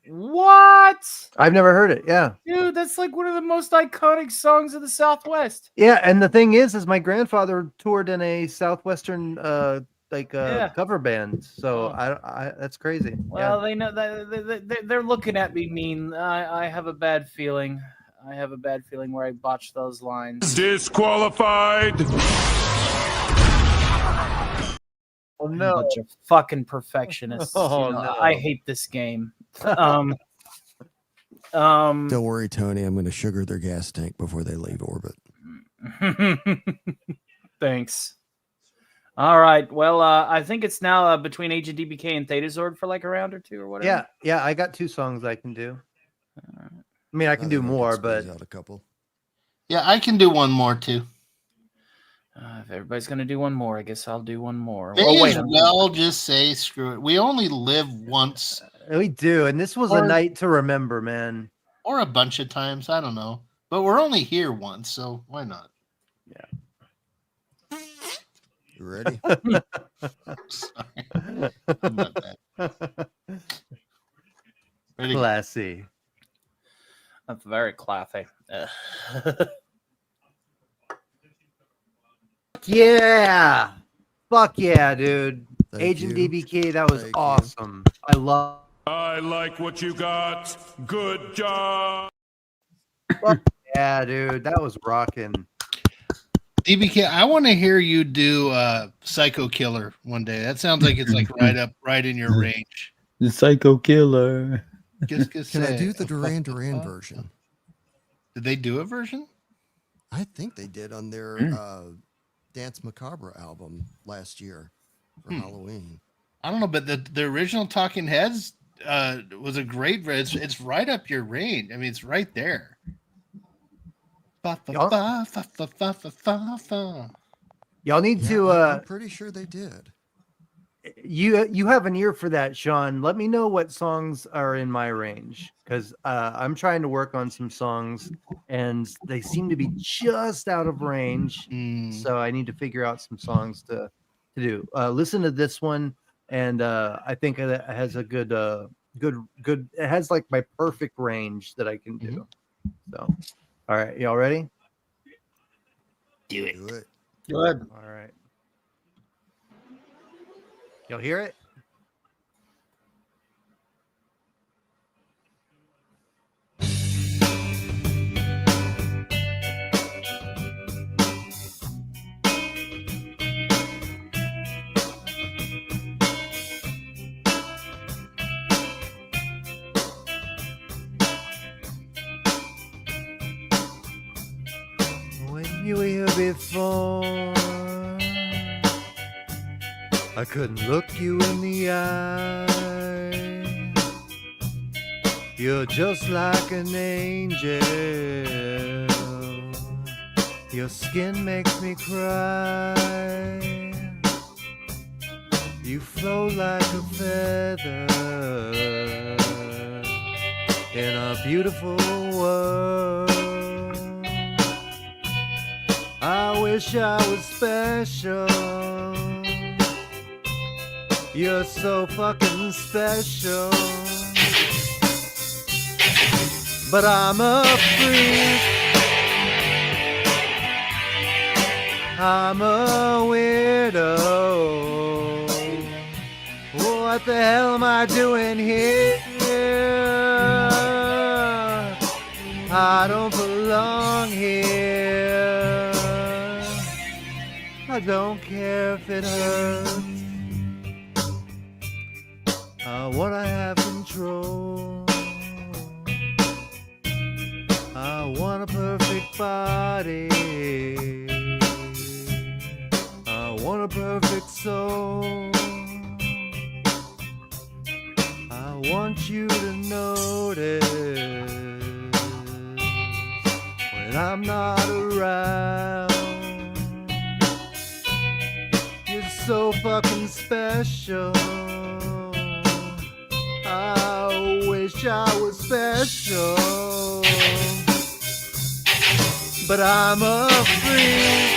What? I've never heard it. Yeah. Dude, that's like one of the most iconic songs of the Southwest. Yeah, and the thing is my grandfather toured in a southwestern cover band. So I that's crazy. Well, they know that they're looking at me mean. I have a bad feeling. I have a bad feeling where I botched those lines. Disqualified. Oh no! Bunch of fucking perfectionists. Oh, You know, no. I hate this game. Don't worry, Tony. I'm going to sugar their gas tank before they leave orbit. Thanks. All right. Well, I think it's now between Agent DBK and Thetazord for like a round or two or whatever. Yeah, I got 2 songs I can do. I mean, I can do more, but out a couple. Yeah, I can do one more too. If everybody's gonna do one more, I guess I'll do one more. May Oh, wait as a minute. well just say screw it. We only live once we do, and this was a night to remember, man. or a bunch of times. I don't know, but we're only here once, so why not? You ready? Sorry. I'm not that. Ready? Classy. That's very classy. Yeah. Fuck yeah, dude. Thank Agent you. DBK, that was awesome. I love. I like what you got. Good job. Fuck yeah, dude. That was rocking. DBK, I want to hear you do Psycho Killer one day. That sounds like it's like right in your range. The Psycho Killer. Can I do the Duran Duran version? Did they do a version? I think they did on their Dance Macabre album last year for Halloween. I don't know, but the original Talking Heads was a great. It's right up your range. I mean, it's right there. Y'all need to. I'm pretty sure they did. You have an ear for that, Sean. Let me know what songs are in my range, because I'm trying to work on some songs and they seem to be just out of range. So I need to figure out some songs to do. Listen to this one, and I think it has a good. It has like my perfect range that I can do. So, all right, y'all ready? Do it. Do it. Good. All right. You'll hear it? When you were here before, I couldn't look you in the eye. You're just like an angel. Your skin makes me cry. You float like a feather in a beautiful world. I wish I was special. You're so fucking special. But I'm a freak. I'm a weirdo. What the hell am I doing here? I don't belong here. I don't care if it hurts. I wanna have control. I want a perfect body. I want a perfect soul. I want you to notice when I'm not around. You're so fucking special. I wish I was special, but I'm a freak.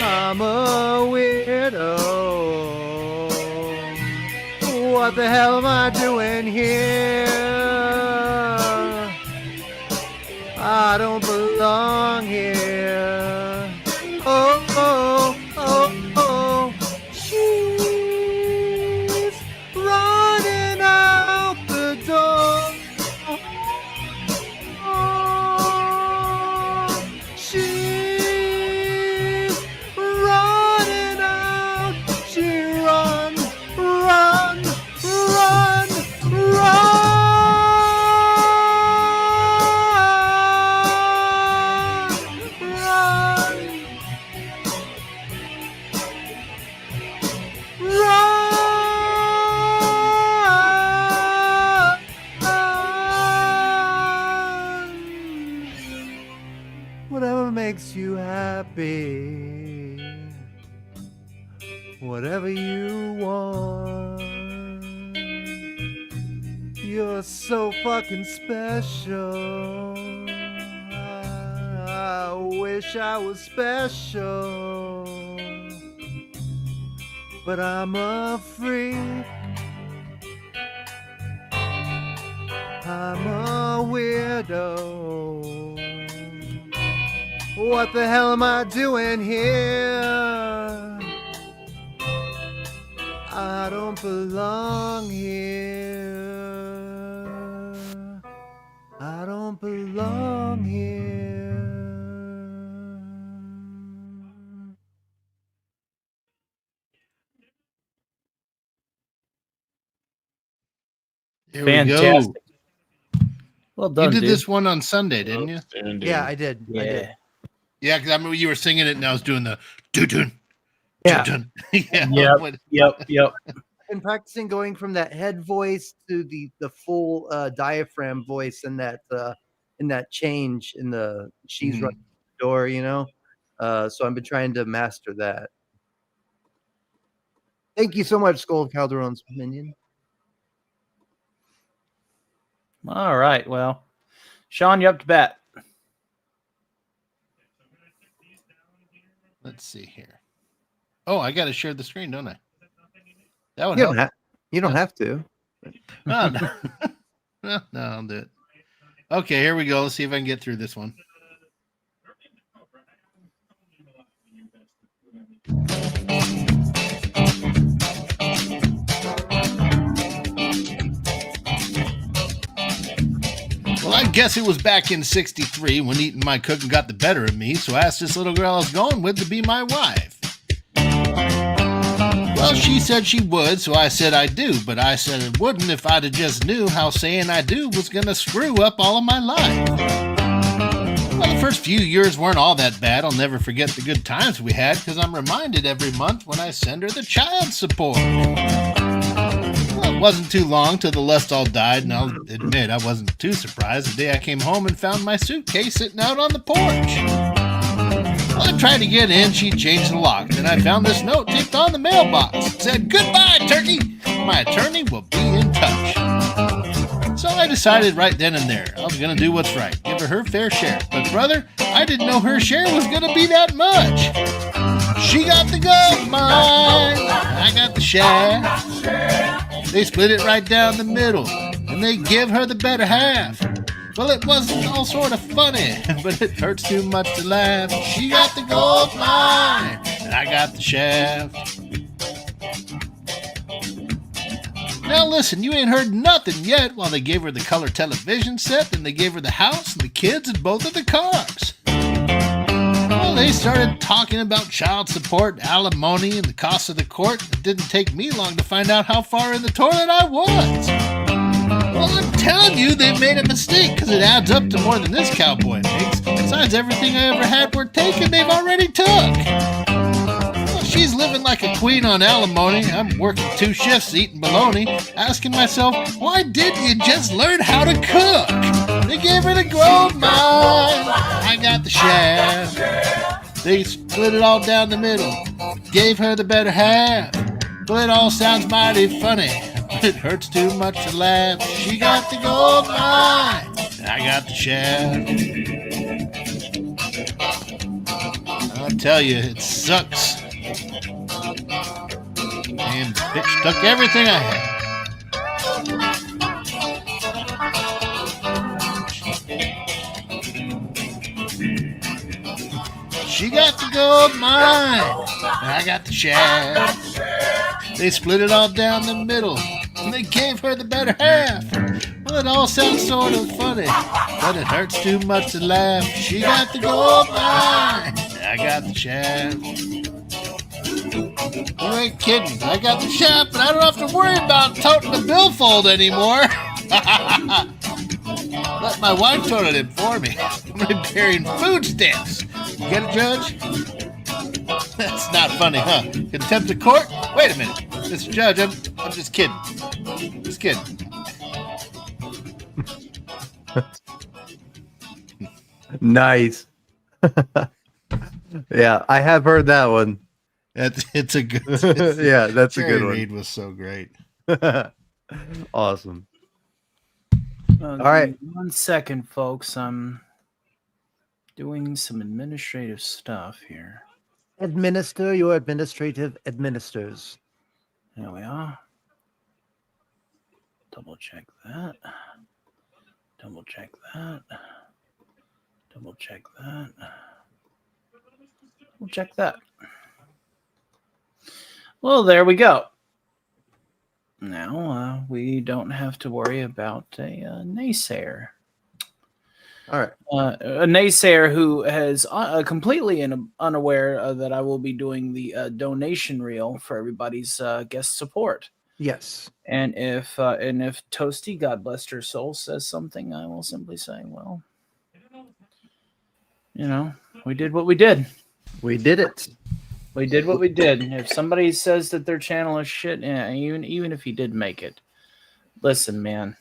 I'm a weirdo. What the hell am I doing here? I don't belong here. Oh, oh, oh, oh. She's running out the door. She's running out. She run, run, run, whatever makes you happy, whatever you want. You're so fucking special. I wish I was special, but I'm a freak. I'm a weirdo. What the hell am I doing here? I don't belong here. I don't belong here. Here we Fantastic. go. Well done, You did dude. this one on Sunday, didn't you? Yeah, I did. I did. Yeah, because I remember you were singing it and I was doing the doo-doo. Yeah. Yeah. Yep. Been practicing going from that head voice to the full diaphragm voice in that change in the she's Mhm. running the door, you know. So I've been trying to master that. Thank you so much, Skull Calderon's minion. All right. Well, Sean, you're up to bat. Let's see here. Oh, I got to share the screen, don't I? That would You help. don't have to. No, no, I'll do it. Okay, here we go. Let's see if I can get through this one. Well, I guess it was back in '63 when eating my cooking got the better of me, so I asked this little girl I was going with to be my wife. Well, she said she would, so I said I do, but I said it wouldn't if I'd have just knew how saying I do was gonna screw up all of my life. Well, the first few years weren't all that bad. I'll never forget the good times we had, because I'm reminded every month when I send her the child support. Well, it wasn't too long till the lust all died, and I'll admit I wasn't too surprised the day I came home and found my suitcase sitting out on the porch. Well, I tried to get in, she changed the lock. Then I found this note taped on the mailbox. It said, "Goodbye, turkey. My attorney will be in touch." So I decided right then and there, I was going to do what's right, give her fair share. But brother, I didn't know her share was going to be that much. She got the gold mine, I got the shaft. They split it right down the middle, and they give her the better half. Well, it wasn't all sort of funny, but it hurts too much to laugh. She got the gold mine, and I got the shaft. Now listen, you ain't heard nothing yet. While they gave her the color television set, then they gave her the house and the kids and both of the cars. Well, they started talking about child support, alimony, and the cost of the court. It didn't take me long to find out how far in the toilet I was. Well, I'm telling you, they've made a mistake because it adds up to more than this cowboy makes. Besides, everything I ever had were taken, they've already took. Well, she's living like a queen on alimony. I'm working 2 shifts eating bologna, asking myself, why didn't you just learn how to cook? They gave her the gold mine. I got the shaft. They split it all down the middle. Gave her the better half. Well, it all sounds mighty funny. It hurts too much to laugh. She got the gold mine. I got the shaft. I'll tell you, it sucks. Damn bitch took everything I had. She got the gold mine. I got the shaft. They split it all down the middle. And they gave her the better half. Well, it all sounds sort of funny, but it hurts too much to laugh. She got the gold mine. I got the shaft. You ain't kidding. I got the shaft, but I don't have to worry about toting the billfold anymore. Let my wife tote it in for me. I'm repairing food stamps. You get it, Judge? That's not funny, huh? Contempt of court? Wait a minute. Mr. Judge, I'm just kidding. Just kidding. Nice. Yeah, I have heard that one. It's a good. Yeah, that's a good Jerry one. Reed was so great. Awesome. All right. 1 second, folks. I'm doing some administrative stuff here. Administer your administrative administers. There we are. Double check that. Double check that. Double check that. We'll check that. Well, there we go. Now we don't have to worry about a naysayer. All right. A naysayer who has completely unaware that I will be doing the donation reel for everybody's guest support. Yes. And if Toasty, God bless her soul, says something, I will simply say, well, we did what we did. We did it. We did what we did. If somebody says that their channel is shit, even if he did make it, listen, man,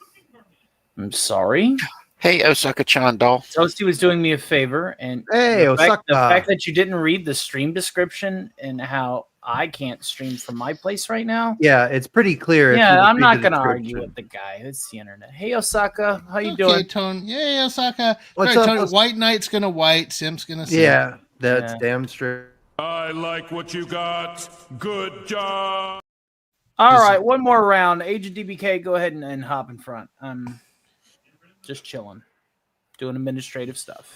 I'm sorry. Hey, Osaka-chan doll. Toasty was doing me a favor, and hey, the Osaka. fact that you didn't read the stream description and how I can't stream from my place right now. Yeah, it's pretty clear. Yeah, I'm not going to argue with the guy. It's the internet. Hey, Osaka, how you doing? Tone. Yeah, Osaka. What's Sorry, up, Tony. White Knight's gonna white. Sim's gonna sim. Yeah, that's damn straight. I like what you got. Good job. All right, one more round. Agent DBK, go ahead and hop in front. I'm just chilling, doing administrative stuff.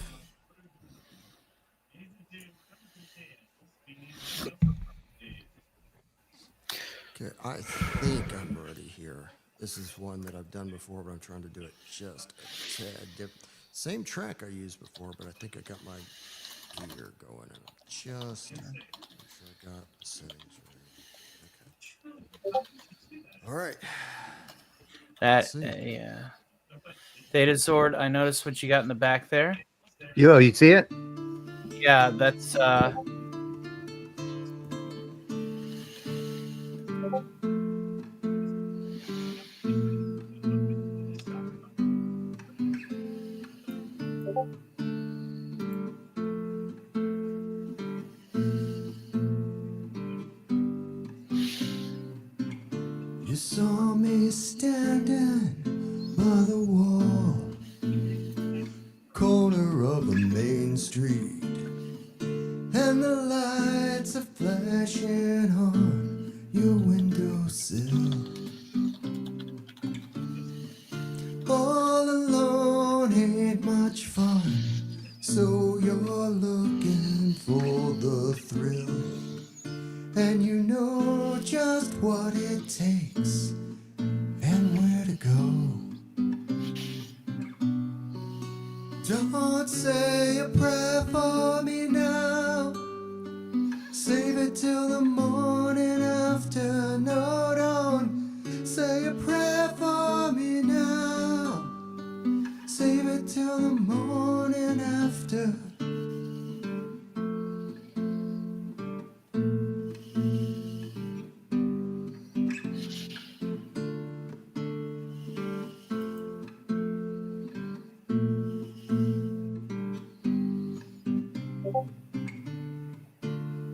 Okay, I think I'm ready here. This is one that I've done before, but I'm trying to do it just a tad different. Same track I used before, but I think I got my gear going. And I'm just make sure I got the settings right. Okay. All right. That, yeah. Theta Sword, I noticed what you got in the back there. You see it? Yeah, that's You saw me standing by the wall, corner of the main street, and the lights are flashing on your windowsill. All alone ain't much fun, so you're looking for the thrill, and you know just what it takes Don't say a prayer for me now. Save it till the morning after. No, don't say a prayer for me now. Save it till the morning after.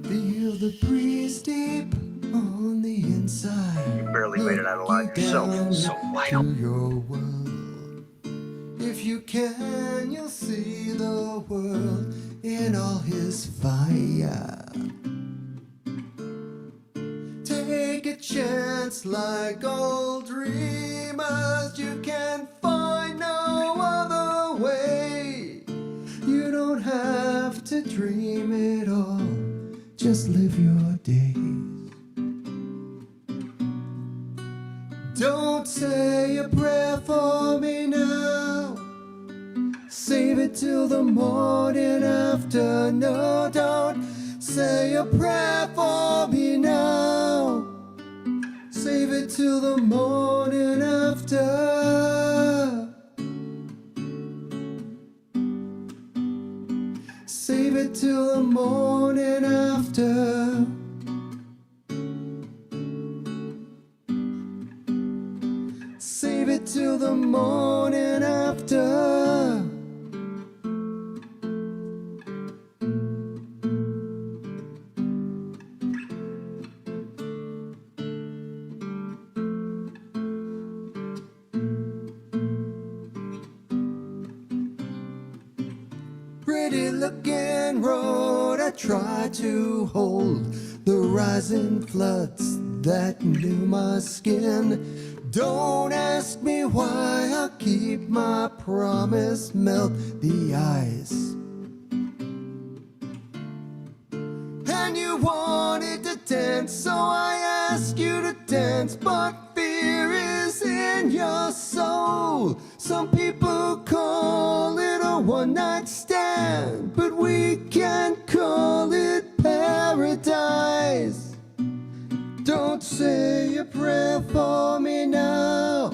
Feel the breeze deep on the inside. You barely made it out alive yourself. So why don't your world? If you can, you'll see the world in all his fire. Take a chance like old dreamers. You can find no other way. You don't have to dream it all. Just live your days. Don't say a prayer for me now. Save it till the morning after. No, don't say a prayer for me now. Save it till the morning after. Save it till the morning after. Save it till the morning after. Pretty looking road, I try to hold the rising floods that knew my skin. Don't ask me why, I'll keep my promise, melt the ice. And you wanted to dance, so I asked you to dance, but fear is in your soul. Some people call it a one-night stand, but we can't call it paradise. Don't say a prayer for me now.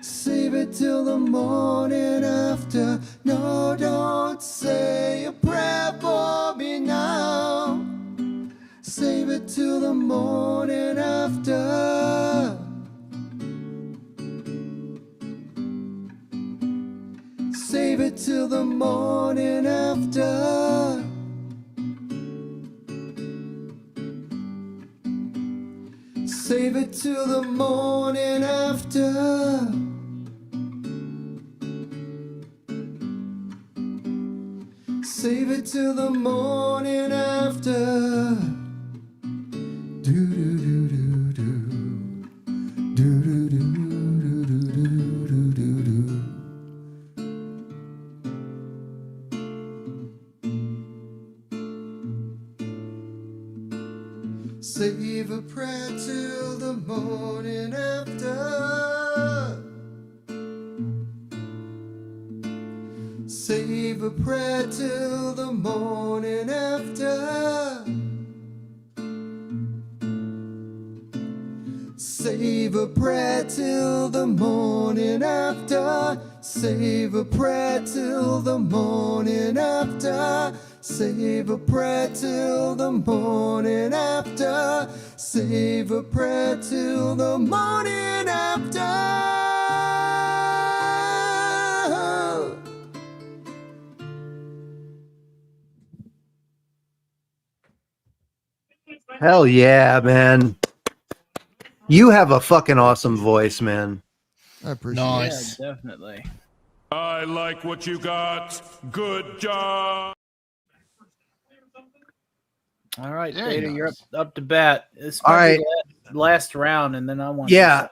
Save it till the morning after. No, don't say a prayer for me now. Save it till the morning after. Save it till the morning after. Save it till the morning after. Save it till the morning after. Do do do do do. Do do do do do do do do. Save a prayer till the morning after. Save a prayer till the morning after. Save a prayer till the morning after. Save a prayer till the morning after. Save a prayer till the morning after. Save a prayer till the morning after. Hell yeah, man. You have a fucking awesome voice, man. I appreciate Nice. Yeah, definitely. I like what you got. Good job. All right, Very Data, you're nice. up to bat. This All might be right. the last round, and then I want. Yeah,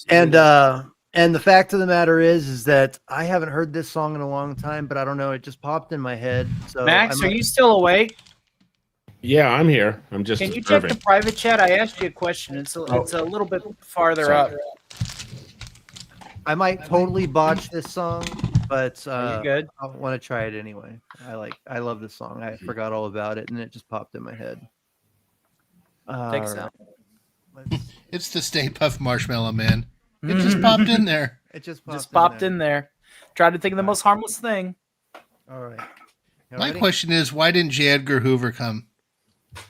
to and the fact of the matter is that I haven't heard this song in a long time, but I don't know, it just popped in my head. So Max, I are might- you still awake? Yeah, I'm here. I'm just Can you check observing. the private chat? I asked you a question. It's a little bit farther Sorry. up. I might totally botch this song, but you're good. I want to try it anyway. I love this song. I forgot all about it, and it just popped in my head. Take a sound. It's the Stay Puft Marshmallow Man. It just popped in there. It just popped in there. Tried to think of the most harmless thing. All right. My question is, why didn't J. Edgar Hoover come?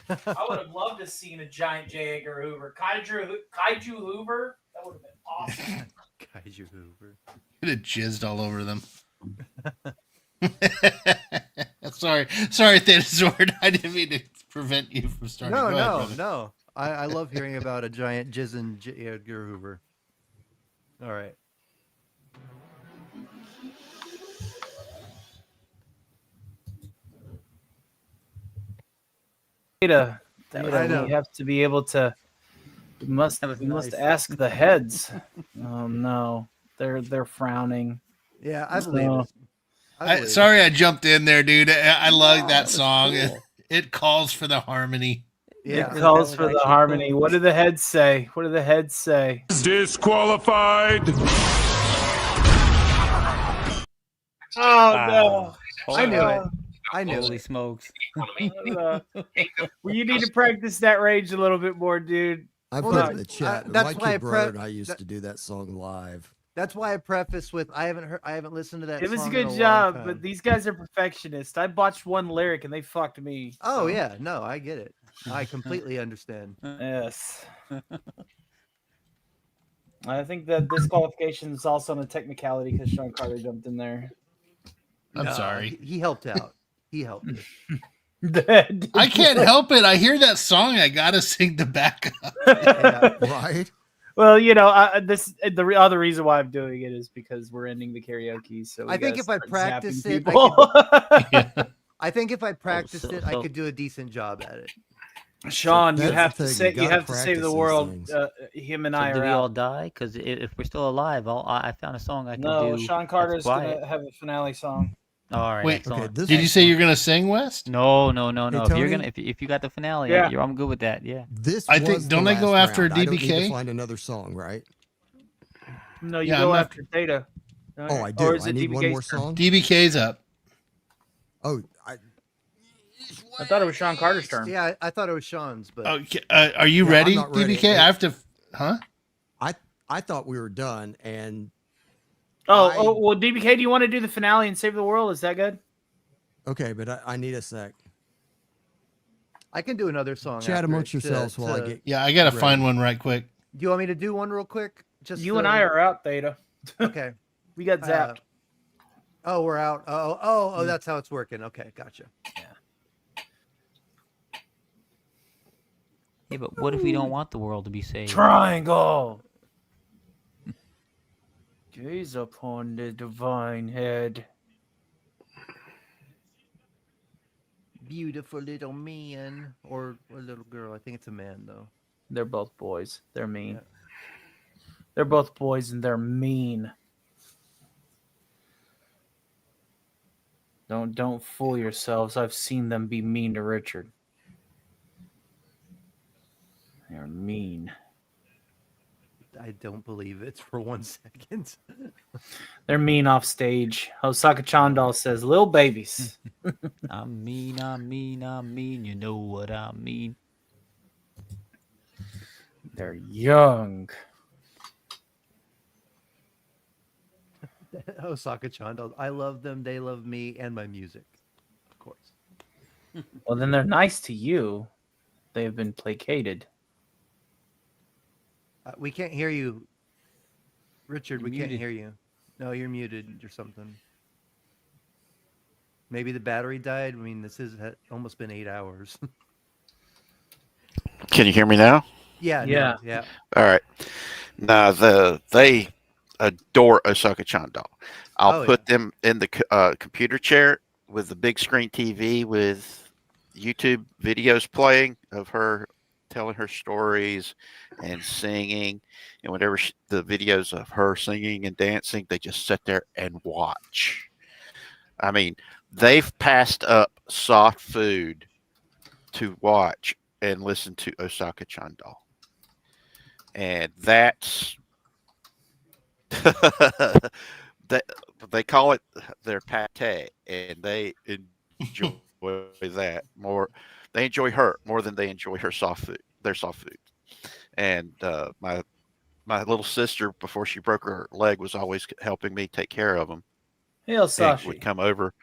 I would have loved to have seen a giant J. Edgar Hoover. Kaiju Hoover? That would have been awesome. Kaiju Hoover. Could have jizzed all over them. Sorry, Thanazord. I didn't mean to prevent you from starting. No. I love hearing about a giant jizzing J. Edgar Hoover. All right. Data. I know. We have to be able to. We must ask the heads. Oh no, they're frowning. Yeah, I believe it. Sorry, I jumped in there, dude. I love that song. Cool. It calls for the harmony. Yeah, it calls for the harmony. Cool. What do the heads say? What do the heads say? Disqualified. Oh no! I knew it. I knew. Holy smokes! Well, you need to practice that range a little bit more, dude. I put in the chat. That's why I used to do that song live. That's why I preface with I haven't listened to that. It was song a good in job, but these guys are perfectionists. I botched one lyric and they fucked me. Oh yeah, no, I get it. I completely understand. Yes. I think that disqualification is also on a technicality because Sean Carter jumped in there. I'm sorry. He helped out. He helped. I can't help it. I hear that song. I gotta sing the backup. Yeah. Right. Well, you know, the other reason why I'm doing it is because we're ending the karaoke. So I think if I practiced it, I think if I practiced it, I could do a decent job at it. Sean, you have to save the world. Him and I do are we out. all die? Because if we're still alive, I found a song I can do. No, Sean Carter's gonna have a finale song. All right. Wait, did you say you're gonna sing, West? No. Hey, If you're gonna, if you got the finale, I'm good with that. Yeah. I think. Don't I go after round. I don't DBK? need to find another song, right? No, you go after Data. Oh, I do. Or is I it need one DBK's more song. DBK's up. Oh, I thought it was Sean Carter's turn. Yeah, I thought it was Sean's, but Are you ready, I'm not ready. DBK? I have to. Huh? I thought we were done, and well, DBK, do you want to do the finale and save the world? Is that good? okay, but I need a sec. I can do another song. Chat after amongst it yourselves while I get. Yeah, I gotta ready. find one right quick. Do you want me to do one real quick? Just You and I are out, Theta. Okay. We got zapped. Oh, we're out. Oh, that's how it's working. Okay, gotcha. Yeah, but what if we don't want the world to be saved? Triangle. Gaze upon the divine head. Beautiful little man or little girl. I think it's a man though. They're both boys. They're mean. Yeah. They're both boys and they're mean. Don't fool yourselves. I've seen them be mean to Richard. They're mean. I don't believe it for 1 second. They're mean off stage. Osaka Chandal says, "Little babies." I'm mean. You know what I mean. They're young. Osaka Chandal. I love them. They love me and my music, of course. Well, then they're nice to you. They've been placated. We can't hear you, Richard. You're we can't muted. hear you. No, you're muted or something. Maybe the battery died. I mean, this has almost been 8 hours. Can you hear me now? Yeah. All right. Now they adore Osaka Chandal. I'll put them in the computer chair with the big screen TV with YouTube videos playing of her telling her stories and singing, and whenever the videos of her singing and dancing, they just sit there and watch. I mean, they've passed up soft food to watch and listen to Osaka Chandal, and that's they call it their pate, and they enjoy that more. They enjoy her more than they enjoy her soft food, their soft food. And my little sister, before she broke her leg, was always helping me take care of them. Hail, And Sashi. would come over,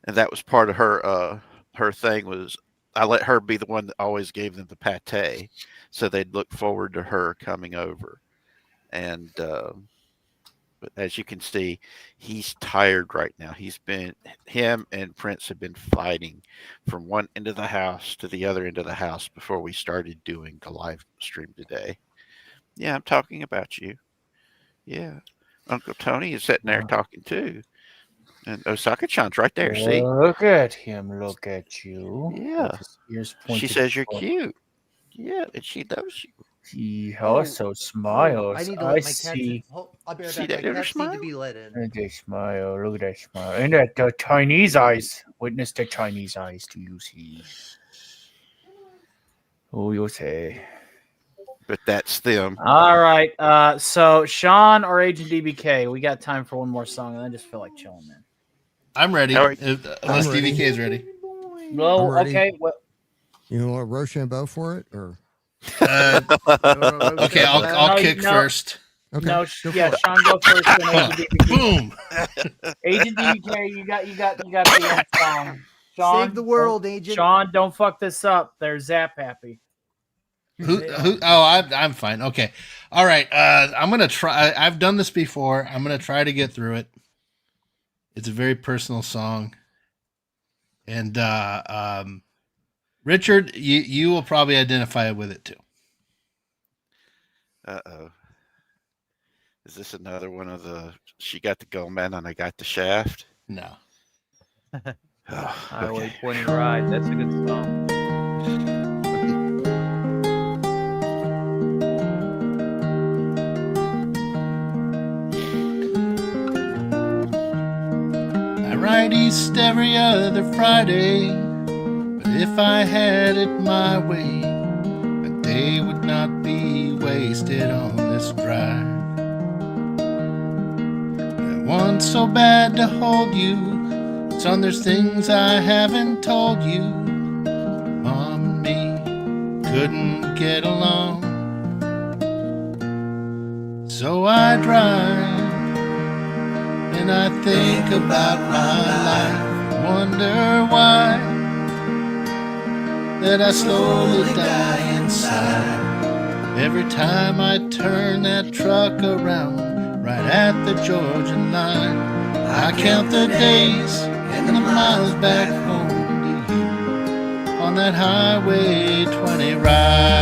and that was part of her thing was I let her be the one that always gave them the pate, so they'd look forward to her coming over. And but as you can see, he's tired right now. Him and Prince have been fighting from one end of the house to the other end of the house before we started doing the live stream today. Yeah, I'm talking about you. Yeah. Uncle Tony is sitting there talking too. And Osaka-chan's right there, see? Look at him. Look at you. Yeah. She says you're cute. Yeah, and she knows you. He also smiles. I need to I let my see. cats. I'll be right See back. that My little cats need to be let in. Look at that smile. Look at that smile. And that the Chinese eyes. Witness the Chinese eyes. Do you see? Oh, you'll say. But that's them. All right. So Sean or Agent DBK, we got time for one more song, and I just feel like chilling, man. I'm ready. All right. Unless I'm ready. DBK is ready. Well, I'm ready. okay. Well, You want Rochambeau for it, or Okay, I'll kick first. okay? no, go yeah, for it. Sean, go first. Then Agent DBK. Boom. Agent DBK, you got the end song. Sean, Save the world, Agent. Sean, don't fuck this up. There's Zap Happy. Who? Oh, I'm fine. Okay. All right. I'm gonna try. I've done this before. I'm gonna try to get through it. It's a very personal song, and Richard, you will probably identify with it too. Uh-oh. Is this another one of the she got the Goldman and I got the shaft? No. Highway 20 Ride. That's a good song. I ride east every other Friday, but if I had it my way, a day would not be wasted on this drive. I want so bad to hold you, son, there's things I haven't told you. Mom and me couldn't get along, so I drive. And I think about my life, wonder why that I slowly die inside. Every time I turn that truck around, right at the Georgia line, I count the days and the miles back home to you on that Highway 20 ride.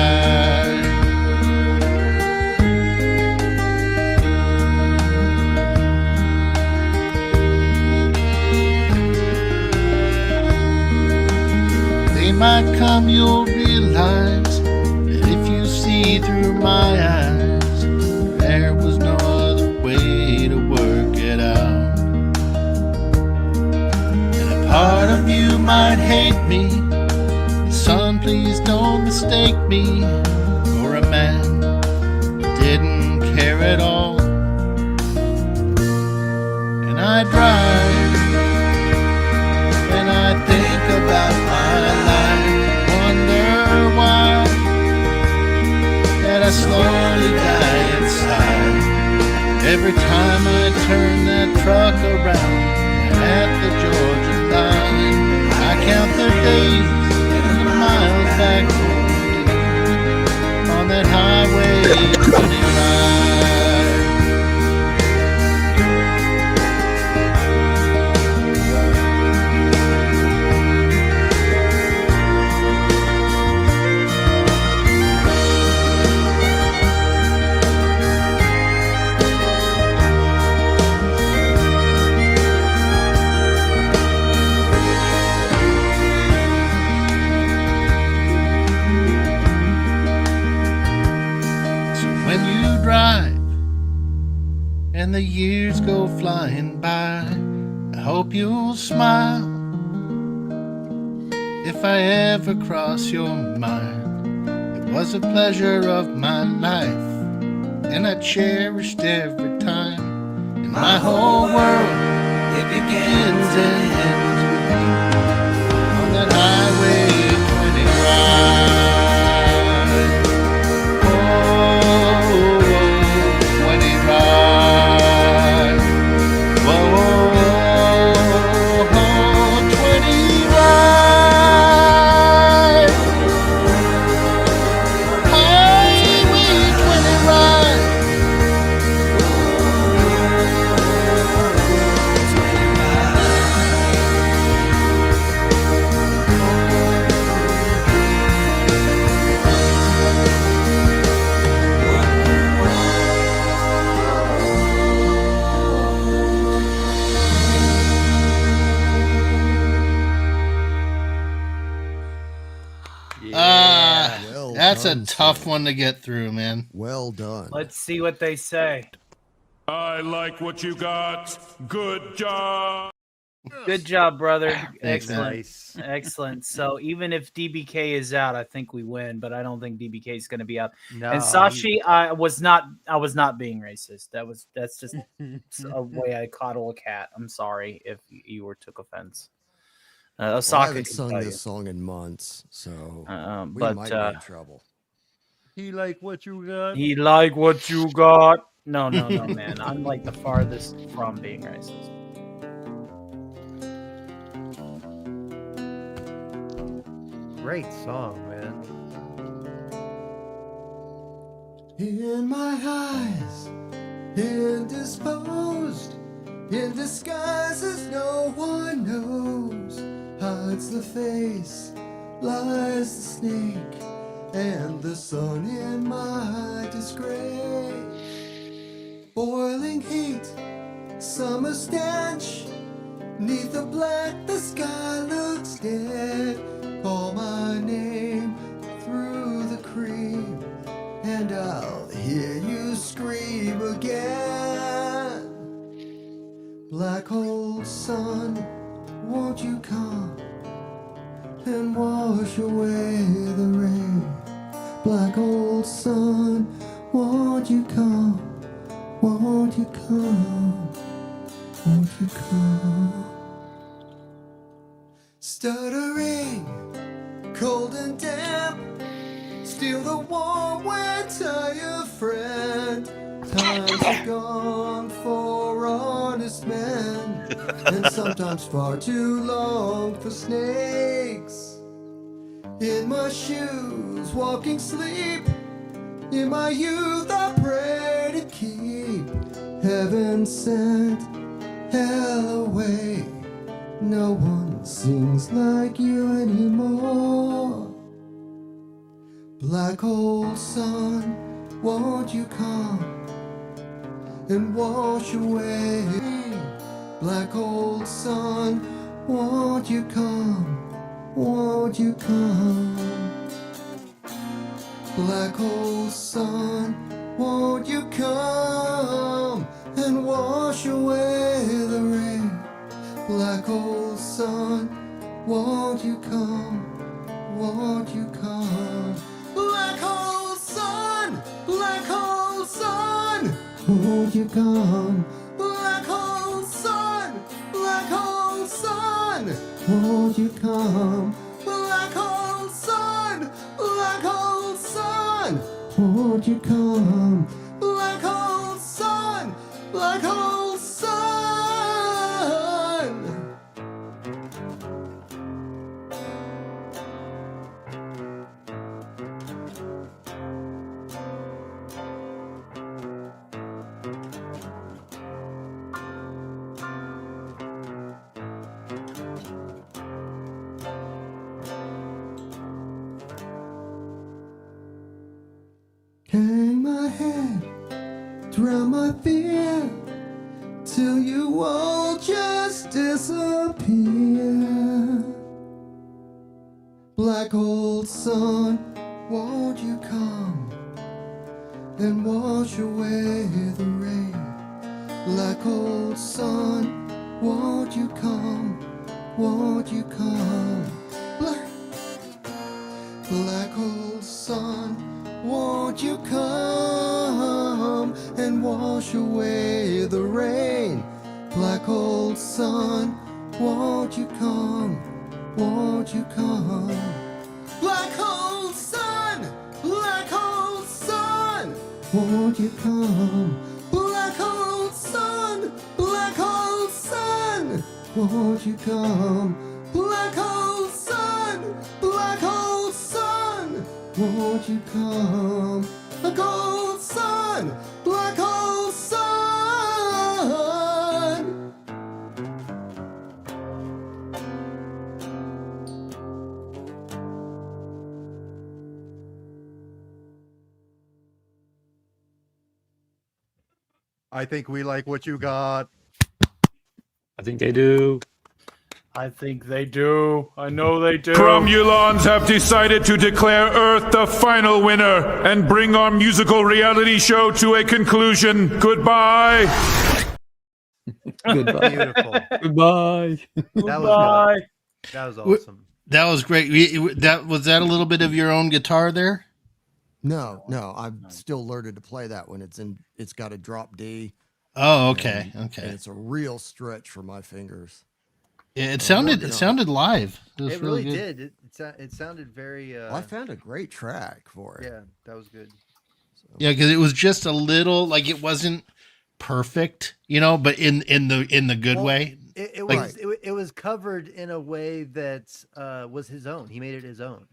Might come, you'll realize that if you see through my eyes, there was no other way to work it out. And a part of you might hate me, son, please don't mistake me for a man who didn't care at all. And I drive and I think about my life. Why that I slowly die inside every time I turn that truck around at the Georgia line. I count the days and the miles back home on that Highway 20 ride. And the years go flying by, I hope you'll smile if I ever cross your mind. It was a pleasure of my life, and I cherished every time. My whole world, it begins and ends with you. On that highway 20 ride. Oh, 20 ride. Whoa, 20 ride. Highway 20 ride. That's a tough one to get through, man. Well done. Let's see what they say. I like what you got. Good job. Good job, brother. Thanks, Excellent. Nice. Excellent. So even if DBK is out, I think we win, but I don't think DBK is going to be out. No, And Sashi, I was not being racist. That's just a way I coddle a cat. I'm sorry if you took offense. Well, I Osaka haven't can sung tell this you. song in months, so we but, might be in trouble. He like what you got? He like what you got. No, man. I'm like the farthest from being racist. Great song, man. In my eyes, indisposed, in disguises no one knows, hides the face, lies the snake, and the sun in my disgrace. Boiling heat, summer stench, neath the black the sky looks dead. Call my name through the cream, and I'll hear you scream again. Black hole sun, won't you come and wash away the rain? Black hole sun, won't you come? Won't you come? Won't you come? Stuttering, cold and damp, steal the warm winter, your friend. Times are gone for honest men, and sometimes far too long for snakes. In my shoes, walking sleep, in my youth I pray to keep heaven sent hell away. No one sings like you anymore. Black hole sun, won't you come and wash away? Black hole sun, won't you come? Won't you come? Black hole sun, won't you come and wash away the rain? Black hole sun, won't you come? Won't you come? Black hole sun, won't you come? Black hole sun, won't you come? Black hole sun, won't you come? Black hole sun, hang my head, drown my fear, till you all just disappear. Black hole sun, won't you come and wash away the rain? Black hole sun, won't you come? Won't you come? Black hole sun, won't you come and wash away the rain? sun, won't you come? Won't you come? Black hole sun, won't you come? Black hole sun, won't you come? Black hole sun, won't you come? A gold sun, black hole sun. I think we like what you got. I think they do. I think they do. I know they do. Cromulons have decided to declare Earth the final winner and bring our musical reality show to a conclusion. Goodbye. Goodbye. Beautiful. Goodbye. That was good. That was awesome. That was great. Was that a little bit of your own guitar there? No, I'm still learning to play that when it's got a drop D. Oh, okay. And Okay. it's a real stretch for my fingers. Yeah, it sounded live. Was It really good. did. It sounded very. Well, I found a great track for it. Yeah, that was good. Yeah, because it was just a little like it wasn't perfect, but in the good Well, way. It Like- was it was covered in a way that was his own. He made it his own.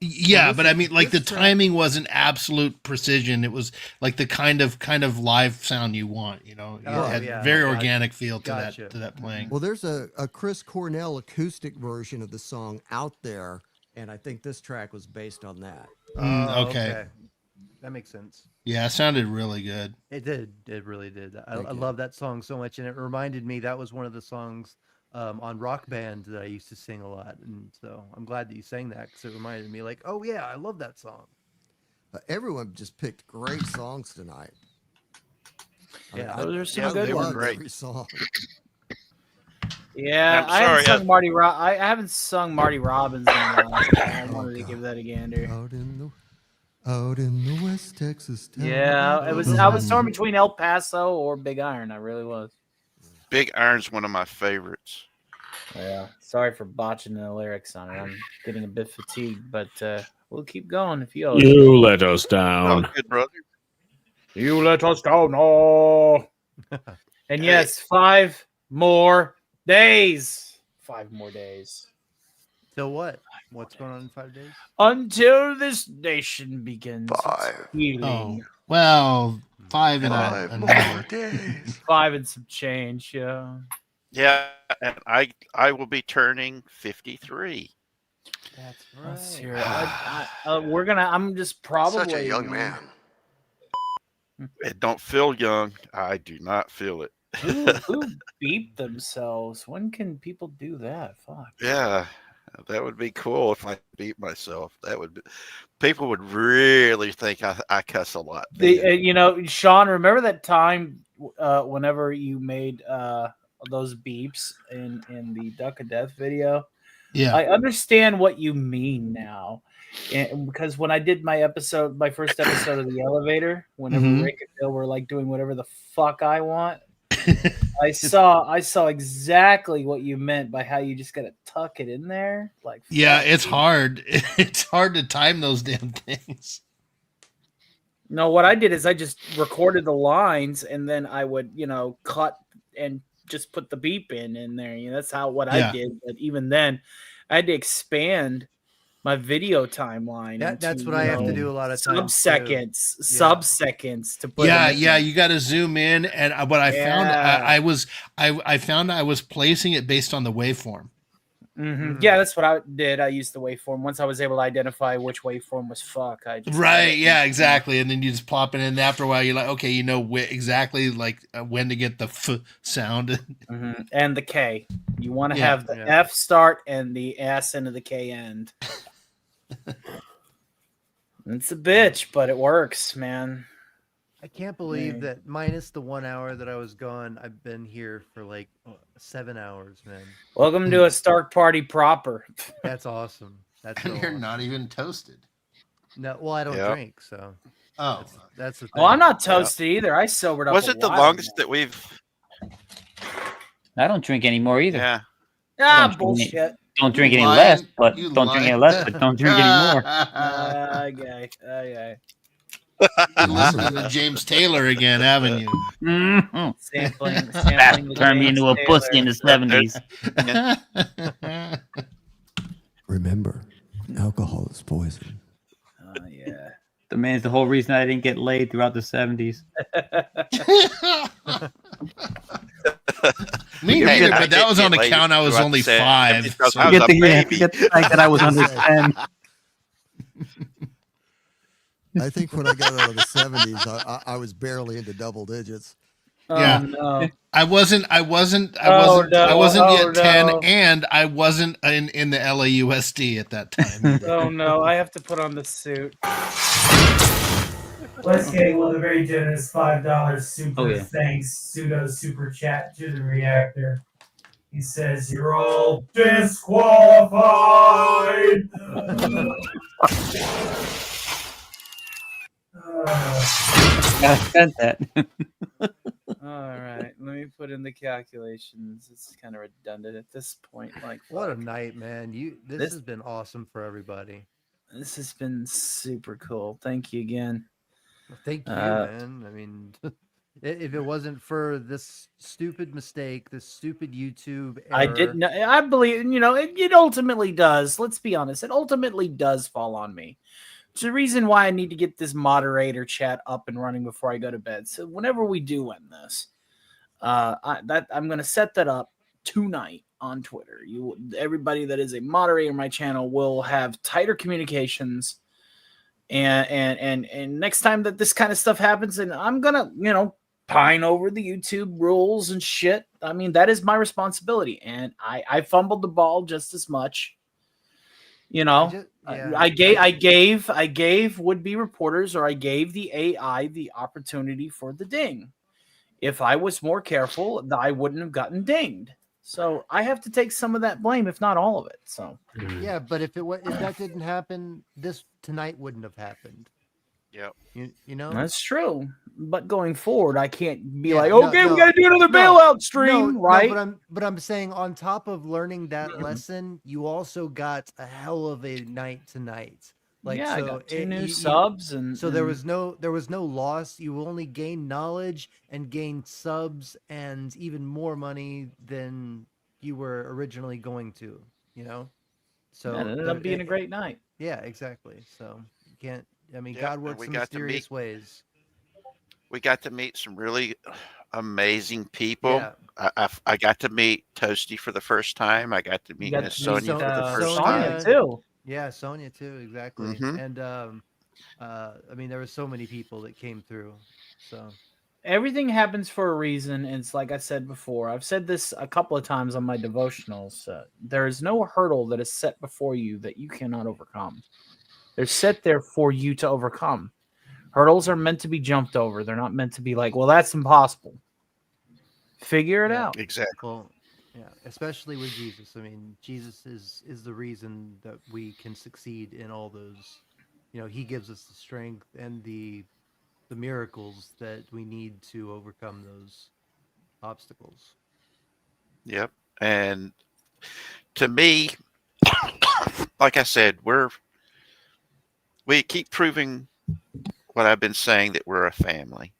Yeah, this but I is- mean, like the this track- timing wasn't absolute precision. It was like the kind of live sound you want. It Oh, had yeah. very Gotcha. organic feel to Gotcha. that playing. Well, there's a Chris Cornell acoustic version of the song out there, and I think this track was based on that. Okay. That makes sense. Yeah, it sounded really good. It did. It really did. I Thank you. love that song so much, and it reminded me that was one of the songs on Rock Band that I used to sing a lot, and so I'm glad that you sang that because it reminded me, like, oh yeah, I love that song. Everyone just picked great songs tonight. Yeah, I those are some I good loved ones. every song. Yeah, I'm I haven't sorry, sung Marty. I haven't sung Marty Robbins in a while. I wanted to give that a gander. Out in the West Texas town. Yeah, I was torn between El Paso or Big Iron. I really was. Big Iron's one of my favorites. Yeah, sorry for botching the lyrics on it. I'm getting a bit fatigued, but we'll keep going if you. You let us down. Oh, good brother. You let us down. No. And yes, 5 more days. 5 more days. So what? What's going on in 5 days? Until this nation begins healing. Oh, well, 5 and a number. days. 5 and some change, yeah. Yeah, and I will be turning 53. That's right. Let's hear it. I'm just probably Such a young man. It don't feel young. I do not feel it. Who beeped themselves? When can people do that? Fuck. Yeah, that would be cool if I beat myself. People would really think I cuss a lot. Sean, remember that time whenever you made those beeps in the Duck of Death video? Yeah. I understand what you mean now. And because when I did my first episode of the elevator, whenever Rick and Bill were like doing whatever the fuck I want, I saw exactly what you meant by how you just gotta tuck it in there. Like, Yeah, it's hard. It's hard to time those damn things. No, what I did is I just recorded the lines and then I would, cut and just put the beep in there. That's what I did. But even then, I had to expand my video timeline. That's what I have to do a lot of times. Sub-seconds to put. Yeah. You got to zoom in, and what I found, I found I was placing it based on the waveform. Mm-hmm. Yeah, that's what I did. I used the waveform. Once I was able to identify which waveform was fuck, I just Yeah, exactly. And then you just plop it in. And after a while, you're like, okay, you know exactly like when to get the f sound and the K. You want to have the F start and the S into the K end. It's a bitch, but it works, man. I can't believe that minus the 1 hour that I was gone, I've been here for like 7 hours, man. Welcome to a Stark party proper. That's awesome. That's and so you're awesome. not even toasted. No, well, I don't drink, so. Oh, that's the thing. Well, I'm not toasted either. I sobered up. Was it the longest that we've? I don't drink anymore either. Yeah. Ah, bullshit. Don't drink You any lying- less, but you don't drink any lying- less, but don't drink anymore. Okay. Okay. You're listening to James Taylor again, haven't you? Mhm. Sampling That the turned me James into a pussy Taylor. in the 70s. Remember, alcohol is poison. Oh yeah. The man's the whole reason I didn't get laid throughout the 70s. Me Hey, neither, I but that did was get on laid account I was throughout only the 70s 5. because so- I was a baby. Forget the fact that I was under 10. I think when I got out of the 70s, I was barely into double digits. Yeah. No. I wasn't Oh, yet 10, no. and I wasn't in the LAUSD at that time. Oh no, I have to put on the suit. Let's get with a very generous $5 super Oh, yeah. thanks pseudo super chat to the reactor. He says you're all disqualified. I said that. All right, let me put in the calculations. It's kind of redundant at this point. Like, What a night, man! This This- has been awesome for everybody. this has been super cool. Thank you again. Well, thank you, Uh, man. I mean, if it wasn't for this stupid mistake, this stupid YouTube error, I didn't. I believe it ultimately does. Let's be honest. It ultimately does fall on me. It's the reason why I need to get this moderator chat up and running before I go to bed. So whenever we do end this, I'm going to set that up tonight on Twitter. Everybody that is a moderator on my channel will have tighter communications. And next time that this kind of stuff happens, and I'm gonna pine over the YouTube rules and shit. I mean, that is my responsibility, and I fumbled the ball just as much. I gave would-be reporters, or I gave the AI the opportunity for the ding. If I was more careful, I wouldn't have gotten dinged. So I have to take some of that blame, if not all of it. So yeah. But if that didn't happen, this tonight wouldn't have happened. Yep. You know that's true. But going forward, I can't be Yeah, like, no, okay, we no, got to do another no, bailout stream, no, right? but I'm saying on top of learning that lesson, you also got a hell of a night tonight. Like, Yeah, I so got 2 new you- subs, and so there was no loss. You only gained knowledge and gained subs and even more money than you were originally going to. So it ended up being a great night. Yeah, exactly. So you can't. I mean, Yeah, God and works we in got to mysterious ways. We got to meet some really amazing people. Yeah. I got to meet Toasty for the first time. I got to meet got Miss to meet, Sonia for the first Sonia, time. too. Yeah, Sonia too, exactly. Mhm. And I mean, there were so many people that came through. So Everything happens for a reason. And it's like I said before, I've said this a couple of times on my devotionals. There is no hurdle that is set before you that you cannot overcome. They're set there for you to overcome. Hurdles are meant to be jumped over. They're not meant to be like, well, that's impossible. Figure it out. Exactly. Well, yeah, especially with Jesus. I mean, Jesus is the reason that we can succeed in all those. He gives us the strength and the miracles that we need to overcome those obstacles. Yep. And to me, like I said, we keep proving what I've been saying, that we're a family,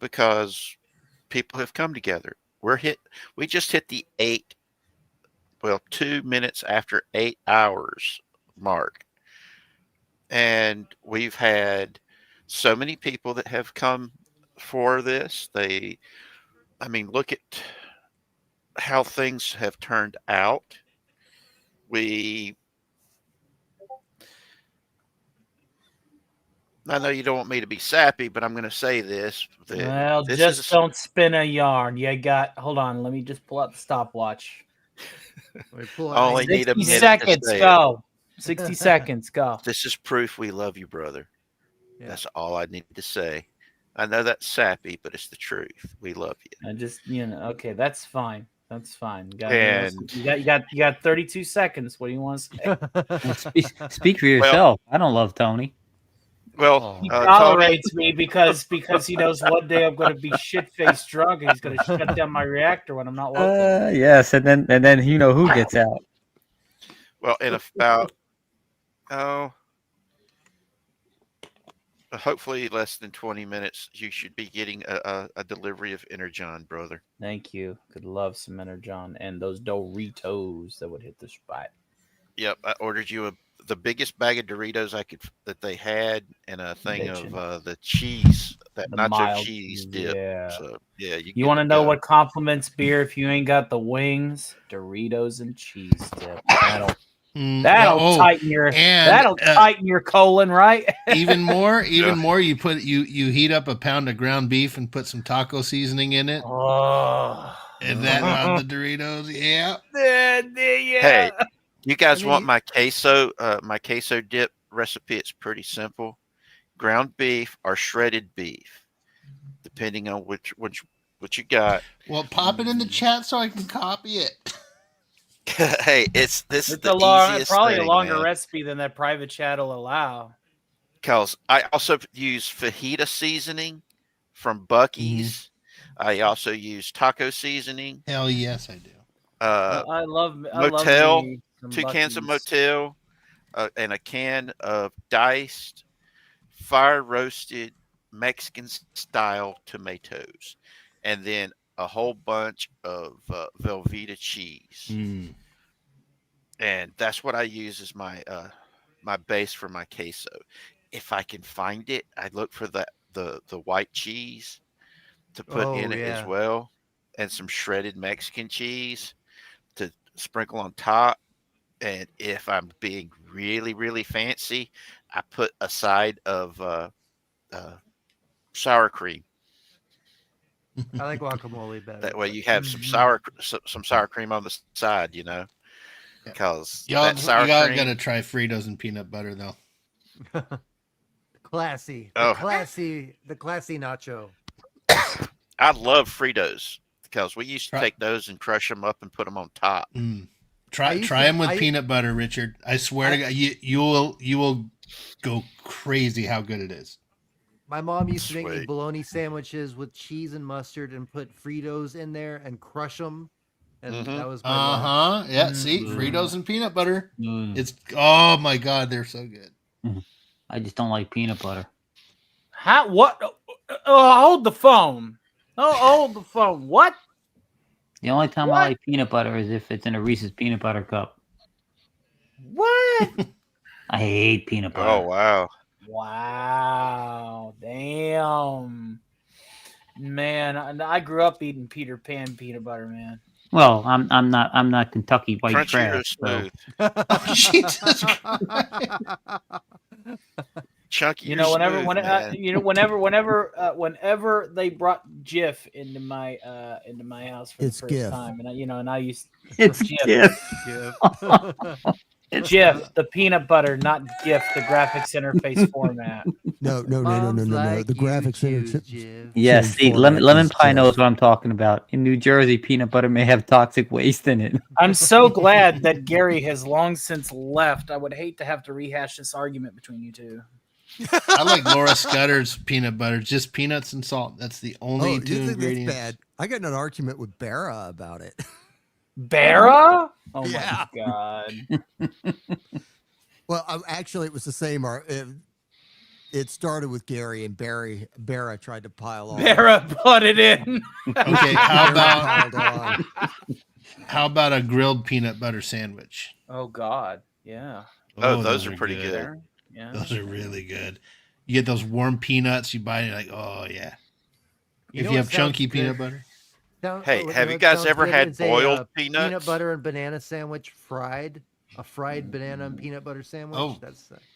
because people have come together. We just hit the 2 minutes after 8 hours mark. And we've had so many people that have come for this. Look at how things have turned out. I know you don't want me to be sappy, but I'm going to say this. Well, don't spin a yarn. Hold on. Let me just pull out the stopwatch. I only need a 60 minute seconds. to say Go. 60 seconds. Go. This is proof we love you, brother. Yeah. That's all I need to say. I know that's sappy, but it's the truth. We love you. I just, okay, that's fine. That's fine. And- You got 32 seconds. What do you want to say? Speak for yourself. I don't love Tony. Well, He Tony, tolerates me because he knows one day I'm going to be shit-faced drunk and he's going to shut down my reactor when I'm not looking. Yes, and then you know who gets out. well, in about hopefully less than 20 minutes, you should be getting a delivery of Energon, brother. Thank you. Could love some Energon and those Doritos that would hit the spot. Yep, I ordered you the biggest bag of Doritos that they had, and a thing of the cheese, that The nacho mild cheese cheese, dip. yeah. So yeah, You want to know what compliments beer if you ain't got the wings? Doritos and cheese dip. That'll tighten your tighten your colon, right? even more, you heat up a pound of ground beef and put some taco seasoning in it. Oh, and that on the Doritos, yeah. Hey, you guys want my queso dip recipe? It's pretty simple. Ground beef or shredded beef, depending on which you got. Well, pop it in the chat so I can copy it. Hey, it's the easiest probably thing, a longer man. recipe than that private chat will allow. Because I also use fajita seasoning from Bucky's. I also use taco seasoning. Hell yes, I do. I love Motel, me some 2 cans of Buc-ee's. Motel, and a can of diced, fire roasted Mexican style tomatoes, and then a whole bunch of Velveeta cheese. And that's what I use as my my base for my queso. If I can find it, I look for the white cheese to put in it as well, and some shredded Mexican cheese to sprinkle on top. And if I'm being really, really fancy, I put a side of sour cream. I like guacamole better. That way you have some sour cream on the side, you know. Because Y'all sour cream, gotta try Fritos and peanut butter though. Classy. Oh. The classy nacho. I love Fritos because we used to take those and crush them up and put them on top. Try them with peanut butter, Richard. I swear to God, you will go crazy how good it is. My mom used to make me bologna sandwiches with cheese and mustard and put Fritos in there and crush them. And that was my lunch. Yeah, see, Fritos and peanut butter. It's oh my God, they're so good. I just don't like peanut butter. What? Hold the phone. Hold the phone. What? The only time I like peanut butter is if it's in a Reese's peanut butter cup. What? I hate peanut butter. Oh wow. Wow. Damn. Man, I grew up eating Peter Pan peanut butter, man. Well, I'm not Kentucky white Crunchy trash. or smooth? Oh, Jesus Christ. Chunky. Whenever they brought Jif into my house for the first GIF. time, and I used It's Jif. It's Jif, the peanut butter, not GIF, the graphics interface format. No. The graphics interface. Yes, see, lemon pie knows what I'm talking about. In New Jersey, peanut butter may have toxic waste in it. I'm so glad that Gary has long since left. I would hate to have to rehash this argument between you two. I like Laura Scudder's peanut butter, just peanuts and salt. That's the only two you think ingredients. that's bad? I got in an argument with Barra about it. Barra? Oh Yeah. my God. Well, actually, it was the same. It started with Gary and Barra tried to pile on. Barra put it in. Okay, how about a grilled peanut butter sandwich? Oh God, yeah. Oh, those are pretty good. Yeah, those are really good. You get those warm peanuts, you buy it, like, oh yeah. You If know you what have chunky sounds peanut good? butter. Hey, have you guys ever had boiled peanuts? Peanut butter and banana sandwich fried. A fried banana and peanut butter sandwich. Oh.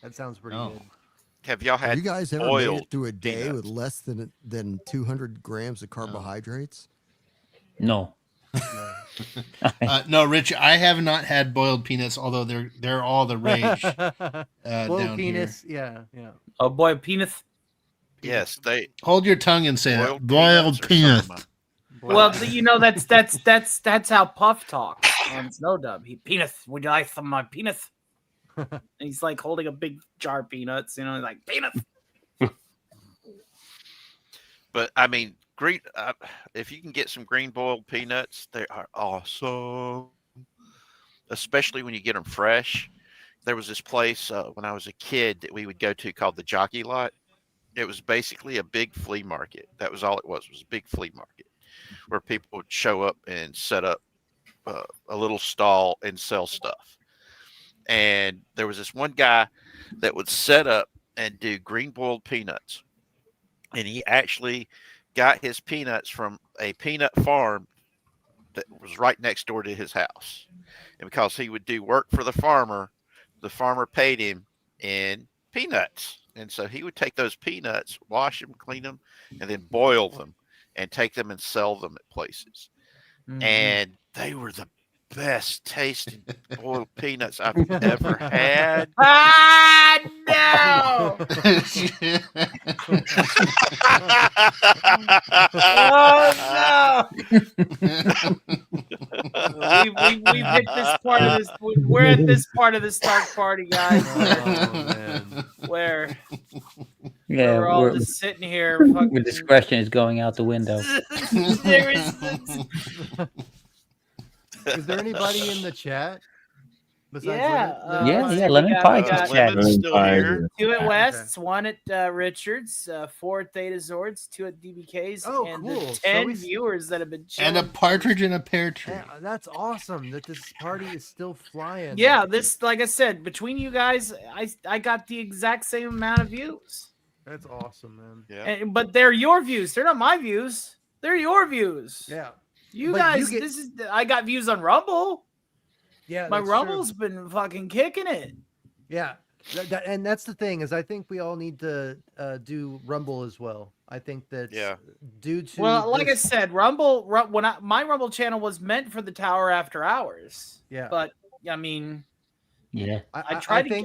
That sounds pretty good. Have y'all had Have you guys ever made boiled it through a day peanuts? with less than 200 grams of carbohydrates? No. No, Rich, I have not had boiled peanuts, although they're all the rage. Boiled down penis, here. yeah. Oh boy, penis. Yes, they Hold your tongue and say that. Boiled Boiled peanuts penis. Well, that's how Puff talks on Snow Dub. Penis, would you like some of my penis? And he's like holding a big jar of peanuts, he's like penis. But I mean, green. If you can get some green boiled peanuts, they are awesome. Especially when you get them fresh. There was this place when I was a kid that we would go to called the Jockey Lot. It was basically a big flea market. That was all it was. It was a big flea market where people would show up and set up a little stall and sell stuff. And there was this one guy that would set up and do green boiled peanuts. And he actually got his peanuts from a peanut farm that was right next door to his house. And because he would do work for the farmer paid him in peanuts. And so he would take those peanuts, wash them, clean them, and then boil them and take them and sell them at places. And they were the best tasting boiled peanuts I've ever had. Ah, no! Oh, no! We've hit this part of this. We're at this part of this dark party, guys. Where we're all just sitting here. Your discretion is going out the window. There is. Is there anybody in the chat? Besides Yeah, Lemon Pie just chatted. Still here. 2 at West's, 1 at Richards, 4 at Theta Zords, 2 at DBK's, and cool. the So 10 we- viewers that have been And chilling. a partridge in a pear tree. Yeah, that's awesome that this party is still flying. Yeah, this, like I said, between you guys, I got the exact same amount of views. That's awesome, man. Yeah. But they're your views. They're not my views. They're your views. Yeah. You But guys, you get- this is. I got views on Rumble. Yeah, My that's Rumble's been fucking kicking it. Yeah, and that's the thing is I think we all need to do Rumble as well. I think that due to Well, like I this- said, my Rumble channel was meant for the Tower After Hours. Yeah. But I mean, yeah, I tried to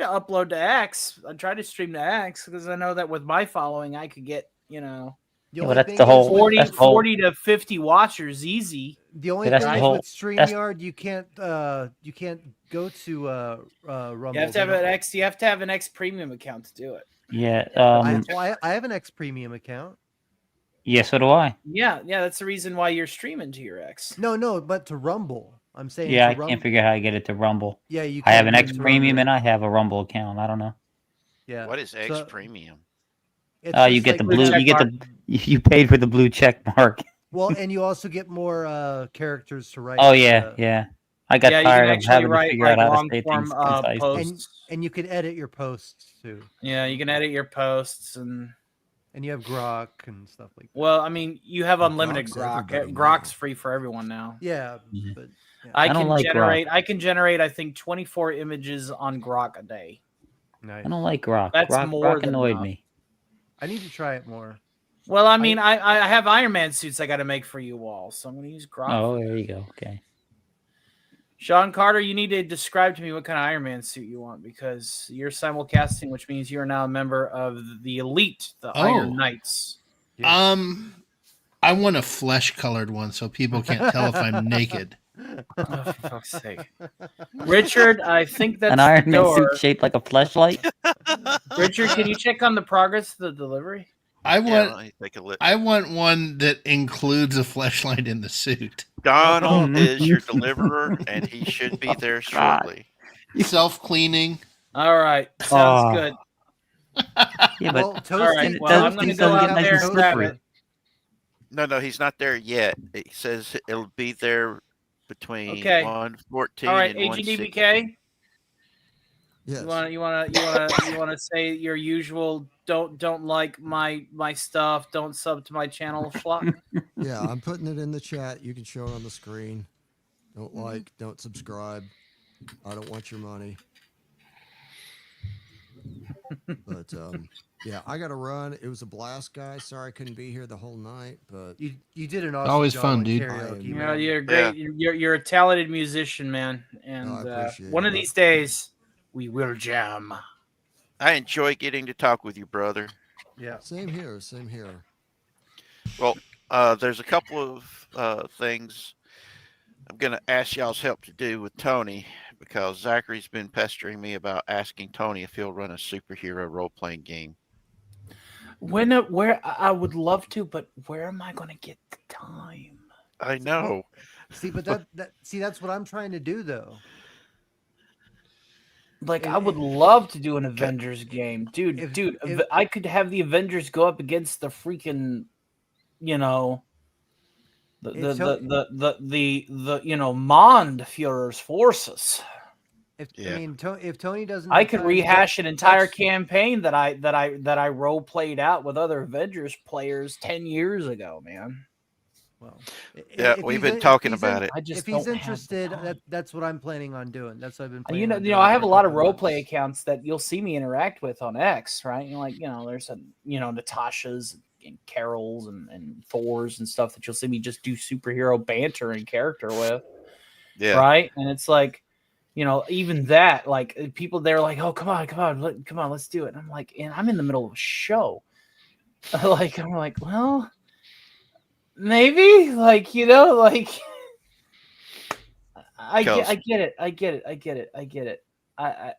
upload to X. I tried to stream to X because I know that with my following, I could get well, that's the whole 40 to 50 watchers easy. The only that's thing the is whole- with StreamYard, you can't go to Rumble. You have to have an X. You have to have an X premium account to do it. Yeah. I have an X premium account. Yeah, so do I. Yeah, that's the reason why you're streaming to your X. No, but to Rumble. I'm saying. Yeah, to I can't figure out how to get it to Rumble. Yeah, you I have can't an get X it to Premium Rumble. and I have a Rumble account. I don't know. Yeah. What is X So- Premium? It's You just get like the blue. check You get mark. you paid for the blue check mark. Well, and you also get more characters to write. Oh yeah. I got Yeah, you can tired of actually having to write, figure out like, how to long say form, things concisely. posts. And you can edit your posts too. Yeah, you can edit your posts and you have Grok and stuff like that. well, I mean, you have unlimited Grok's Grok. everybody Grok's free for everyone now. Yeah, but I don't can like generate. Grok. I can generate. I think 24 images on Grok a day. nice. I don't like Grok. That's Grok, more Grok than annoyed enough. me. I need to try it more. Well, I mean, I have Iron Man suits I got to make for you all, so I'm going to use Grok. Oh, there you go. Okay. Sean Carter, you need to describe to me what kind of Iron Man suit you want because you're simulcasting, which means you are now a member of the elite, the Iron Knights. I want a flesh-colored one so people can't tell if I'm naked. Oh, for fuck's sake. Richard, I think that's An Iron the Man door. suit shaped like a fleshlight. Richard, can you check on the progress of the delivery? I want let me take a look. I want one that includes a fleshlight in the suit. Donald is your deliverer, and he should be there shortly. Self-cleaning. All right, sounds Oh. good. Yeah, but Well, All Toasty right, well, I'm going to go out there and grab it. No, he's not there yet. It says it'll be there between Okay. 1:14 All right, and 1:16. AGDBK. Yes. You want to say your usual don't like my stuff, don't sub to my channel schlock. Yeah, I'm putting it in the chat. You can show it on the screen. Don't like, don't subscribe. I don't want your money. But yeah, I got to run. It was a blast, guys. Sorry I couldn't be here the whole night, but You did an awesome Always job fun, with dude. karaoke, You man. know, you're great. You're a talented musician, man. And I appreciate one it, of these days, we will jam. I enjoy getting to talk with you, brother. Yeah. Same here. Same here. Well, there's a couple of things I'm going to ask y'all's help to do with Tony because Zachary's been pestering me about asking Tony if he'll run a superhero role-playing game. Where I would love to, but where am I going to get the time? I know. See, but that's what I'm trying to do though. Like, I would love to do an Avengers game, dude. I could have the Avengers go up against the freaking, you know, the Mond Führer's forces. I mean, if Tony doesn't, I have could time, rehash an entire that's- campaign that I role played out with other Avengers players 10 years ago, man. Well, Yeah, if we've he's been talking if he's about it. If he's interested, that's what I'm planning on doing. That's what I've been planning. You on doing know, I have for a lot of couple role months. play accounts that you'll see me interact with on X, right? There's Natasha's and Carol's and Thor's and stuff that you'll see me just do superhero banter and character with. Yeah. Right. And it's like, even that, like, people, they're like, oh, come on, let's do it. And I'm like, and I'm in the middle of a show. I'm like, well, maybe, I get it. I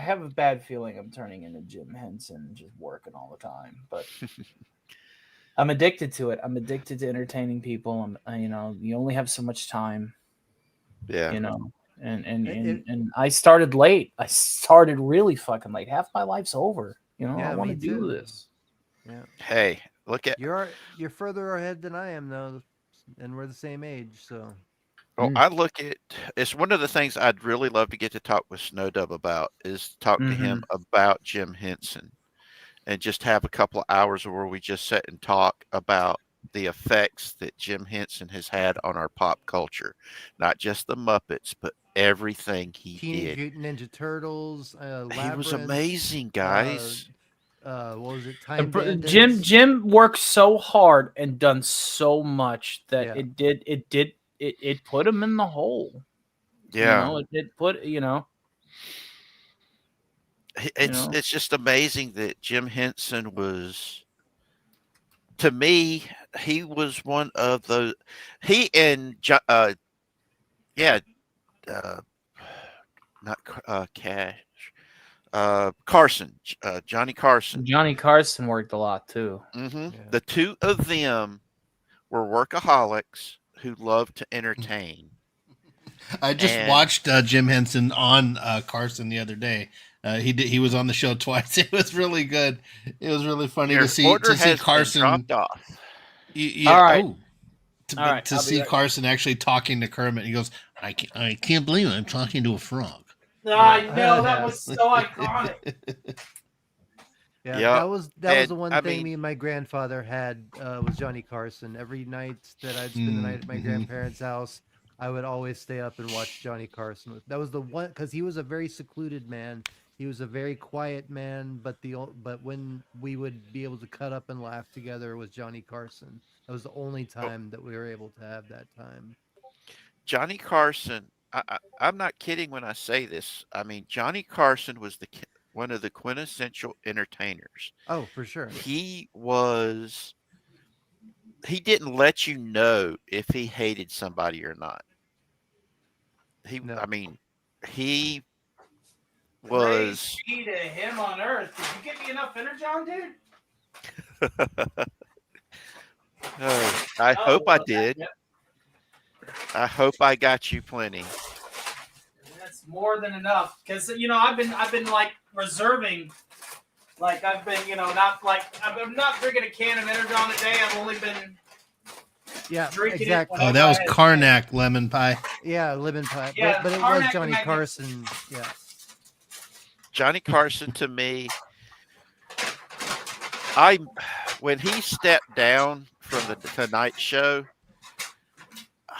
have a bad feeling I'm turning into Jim Henson, just working all the time, but I'm addicted to it. I'm addicted to entertaining people. You only have so much time. Yeah. And I started late. I started really fucking late. Half my life's over. Yeah, I want to me do too. this. Yeah. Hey, look at You're further ahead than I am though, and we're the same age. So. Well, I look at it's one of the things I'd really love to get to talk with Snowdub about is talk to him about Jim Henson and just have a couple of hours where we just sit and talk about the effects that Jim Henson has had on our pop culture, not just the Muppets, but everything he Teenage did. Mutant Ninja Turtles. He was Labyrinth, amazing, guys. What was it? Time Bandits? Jim worked so hard and done so much that it put him in the hole. Yeah. It did put. It's just amazing that Jim Henson was, to me, he was one of those. He and not Cash, Carson, Johnny Carson. Johnny Carson worked a lot too. The two of them were workaholics who loved to entertain. I just watched Jim Henson on Carson the other day. He was on the show twice. It was really good. It was really funny Your to see order has been Carson dropped off. Yeah, All right. To see Carson actually talking to Kermit. He goes, I can't believe I'm talking to a frog. I know, that was so iconic. Yeah, Yep. that was And, the one I thing mean- me and my grandfather had was Johnny Carson. Every night that I'd spend the night at my grandparents' house, I would always stay up and watch Johnny Carson. That was the one because he was a very secluded man. He was a very quiet man, but when we would be able to cut up and laugh together was Johnny Carson. That was the only time that we were able to have that time. Johnny Carson, I'm not kidding when I say this. I mean, Johnny Carson was one of the quintessential entertainers. Oh, for sure. He didn't let you know if he hated somebody or not. I mean, he was. Praise be to him on earth. Did you give me enough Energon, dude? I hope I well, did. yep. I hope I got you plenty. That's more than enough because I've been like reserving, like I've been not like I'm not drinking a can of Energon a day. I've only been drinking exactly. it. Oh, that was whenever I- Karnak lemon pie. Yeah, lemon pie. Yeah, but it Karnak was Johnny Magnet. Carson. Yeah. Johnny Carson to me, when he stepped down from the Tonight Show,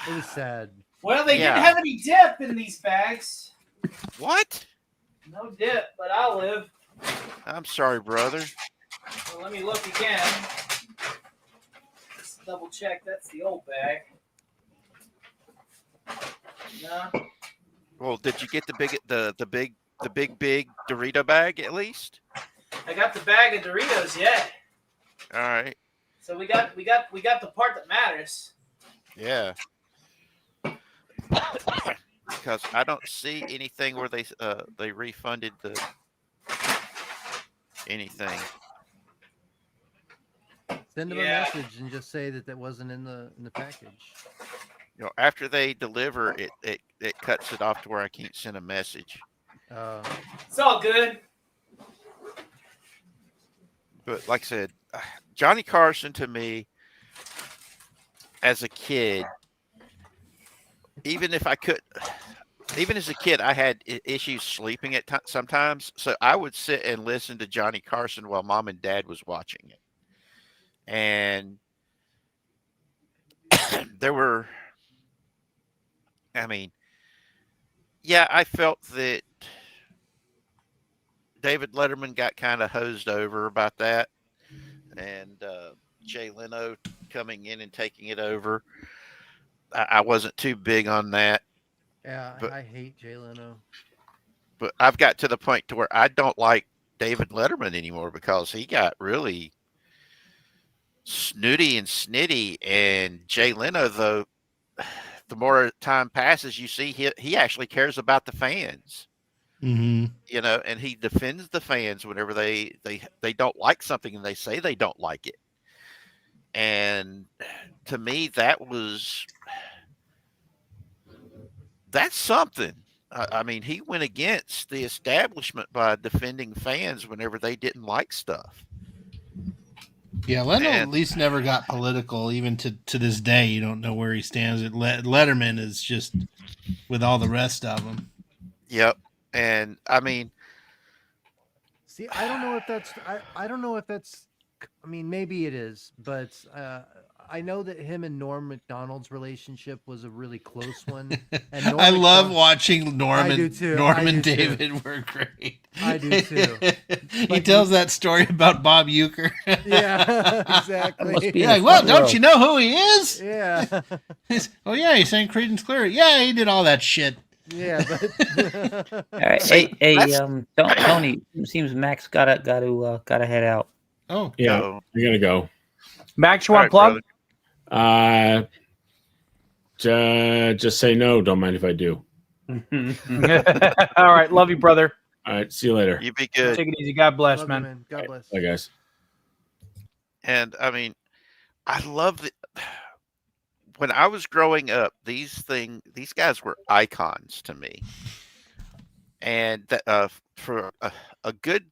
It was sad. Well, they Yeah. didn't have any dip in these bags. What? No dip, but I'll live. I'm sorry, brother. Well, let me look again. Just double check. That's the old bag. No. Well, did you get the big Dorito bag at least? I got the bag of Doritos. Yeah. All right. So we got the part that matters. Yeah. Because I don't see anything where they refunded anything. Send them a message and just say that wasn't in the package. After they deliver it, it cuts it off to where I can't send a message. It's all good. But like I said, Johnny Carson to me, as a kid, even as a kid, I had issues sleeping at sometimes. So I would sit and listen to Johnny Carson while mom and dad was watching it. And I felt that David Letterman got kind of hosed over about that. And Jay Leno coming in and taking it over. I wasn't too big on that. Yeah, but I hate Jay Leno. But I've got to the point to where I don't like David Letterman anymore because he got really snooty and snitty. And Jay Leno, though, the more time passes, you see he actually cares about the fans. Mm-hmm. And he defends the fans whenever they don't like something and they say they don't like it. And to me, that's something. I mean, he went against the establishment by defending fans whenever they didn't like stuff. Yeah, Leno at least never got political. Even to this day, you don't know where he stands. Letterman is just with all the rest of them. Yep. And I mean, see, I don't know if that's. I don't know if that's. I mean, maybe it is, but I know that him and Norm Macdonald's relationship was a really close one. And I love watching Norm and David too. were great. I do too. He tells that story about Bob Euchre. Yeah, exactly. You're like, well, don't you know who he is? Yeah. Oh yeah, he sang Creedence Clearwater. Yeah, he did all that shit. Yeah, but all right. Hey, Tony. Seems Max gotta head out. Oh yeah, you're gonna go. Max, you want to plug? Just say no. Don't mind if I do. All right, love you, brother. All right, see you later. You be good. Take it easy. God bless, Love man. you, man. God bless. Bye, guys. And I mean, I love that. When I was growing up, these guys were icons to me, and that for a good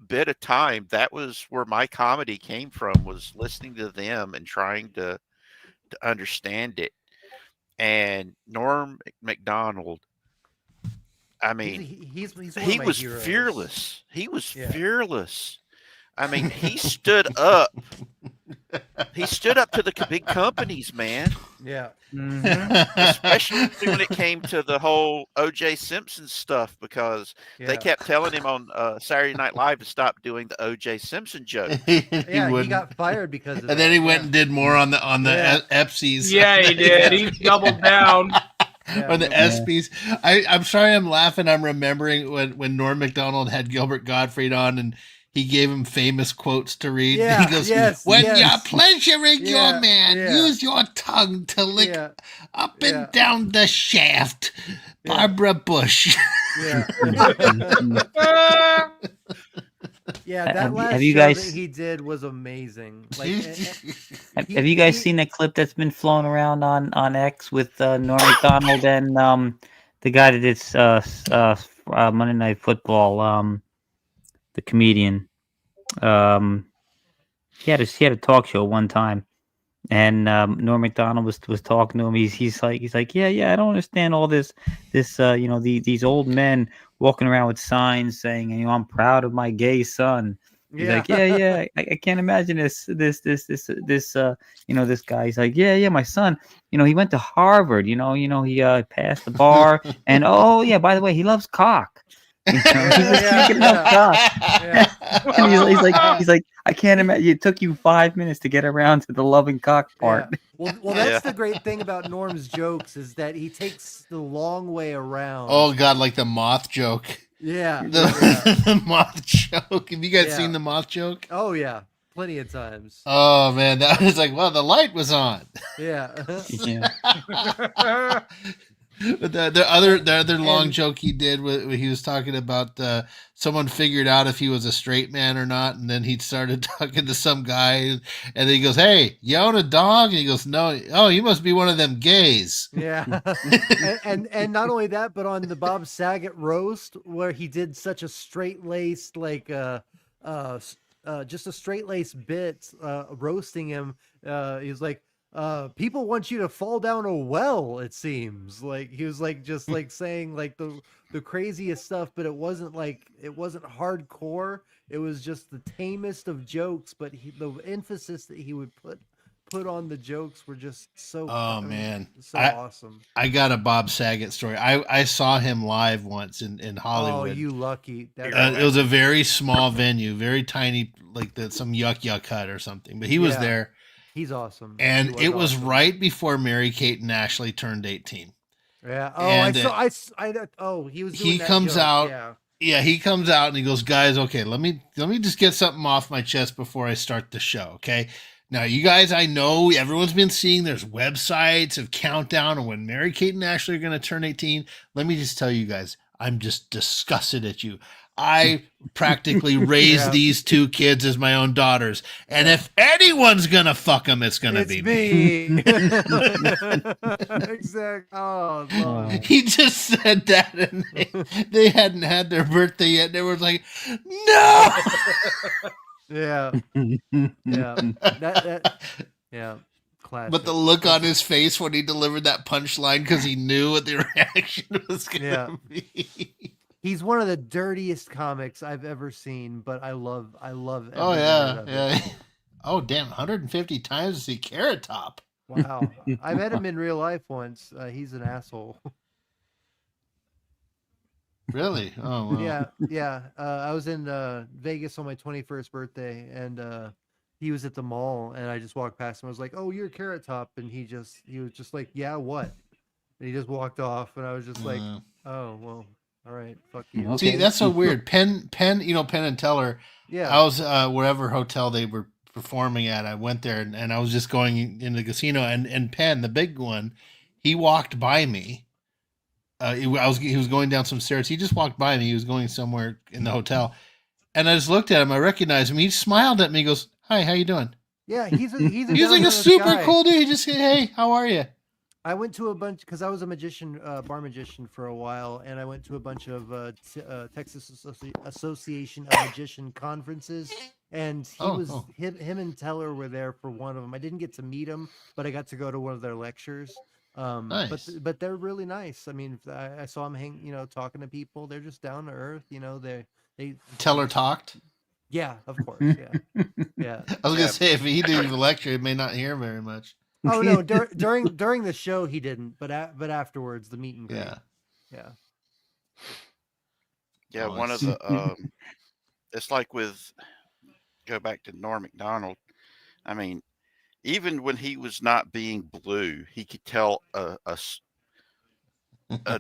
bit of time, that was where my comedy came from, was listening to them and trying to understand it. And Norm Macdonald, I mean, he's one of he my was heroes. fearless. He was fearless. I mean, he stood up. He stood up to the big companies, man. Yeah. Especially when it came to the whole O.J. Simpson stuff, because they kept telling him on Saturday Night Live to stop doing the O.J. Simpson joke. He got fired because of that. And then he went and did more on the Epsies. Yeah, he did. He doubled down. Or the ESPYs. I'm sorry I'm laughing. I'm remembering when Norm Macdonald had Gilbert Gottfried on and he gave him famous quotes to read. Yeah, he goes, when you're pleasuring your man, yeah. use your tongue to lick up and down the shaft. Barbara Bush. Yeah. Yeah, that last have you show guys- that he did was amazing. Like, Have you guys seen that clip that's been flown around on X with Norm Macdonald and the guy that did Monday Night Football, the comedian? He had a talk show one time, and Norm Macdonald was talking to him. He's like, yeah, I don't understand all this these old men walking around with signs saying, I'm proud of my gay son. He's like, I can't imagine this guy. He's like, yeah, my son, he went to Harvard, he passed the bar, and by the way, he loves cock. He's like, I can't imagine. It took you 5 minutes to get around to the loving cock part. Well, that's the great thing about Norm's jokes is that he takes the long way around. Oh God, like the moth joke. Yeah, the moth joke. Have you guys seen the moth joke? Oh yeah, plenty of times. Oh man, that was like, well, the light was on. Yeah. But the other long joke he did, he was talking about someone figured out if he was a straight man or not, and then he started talking to some guy, and then he goes, "Hey, you own a dog?" And he goes, "No." "Oh, you must be one of them gays." Yeah, and not only that, but on the Bob Saget roast, where he did such a straight laced just a straight laced bit roasting him. He's like, people want you to fall down a well, it seems. Like he was like just like saying like the craziest stuff, but it wasn't hardcore. It was just the tamest of jokes, but the emphasis that he would put on the jokes were just so awesome. I got a Bob Saget story. I saw him live once in Hollywood. Oh, you lucky. It was a very small venue, very tiny, like some yuck hut or something, but he was there. He's awesome. And it was right before Mary-Kate and Ashley turned 18. Yeah. Oh, and he was doing he that comes joke. out. Yeah, he comes out and he goes, "Guys, okay, let me just get something off my chest before I start the show, okay? Now, you guys, I know everyone's been seeing there's websites of countdown and when Mary-Kate and Ashley are going to turn 18. Let me just tell you guys, I'm just disgusted at you. I practically raised these two kids as my own daughters. And if anyone's going to fuck them, it's going to be me." Exactly. Oh, Lord. He just said that and they hadn't had their birthday yet. They were like, "No!" Yeah. Yeah. Classic. But the look on his face when he delivered that punchline, because he knew what the reaction was going to be. He's one of the dirtiest comics I've ever seen, but I love every Oh, minute yeah. of it. Yeah. Oh, damn. 150 times to see Carrot Top. Wow. I met him in real life once. He's an asshole. Really? Oh, wow. Yeah. I was in Vegas on my 21st birthday, and he was at the mall, and I just walked past him. I was like, "Oh, you're Carrot Top," and he was just like, "Yeah, what?" And he just walked off, and I was just like, "Oh, well, all right, fuck you." Okay. See, that's so weird. Penn and Teller. Yeah. I was wherever hotel they were performing at. I went there, and I was just going in the casino, and Penn, the big one, he walked by me. He was going down some stairs. He just walked by me. He was going somewhere in the hotel, and I just looked at him. I recognized him. He smiled at me. He goes, "Hi, how you doing?" Yeah, he's like a he's super guy. cool dude. He just said, "Hey, how are you?" I went to a bunch because I was a magician, bar magician for a while, and I went to a bunch of Texas Association of Magician conferences, and him and Teller were there for one of them. I didn't get to meet him, but I got to go to one of their lectures. Nice. But they're really nice. I mean, I saw them talking to people. They're just down to earth. They Teller talked. Yeah, of course. Yeah, yeah. I was gonna say if he did the lecture, he may not hear very much. Oh no! During the show he didn't, but afterwards the meet and greet. Yeah. One of the it's like go back to Norm Macdonald. I mean, even when he was not being blue, he could tell a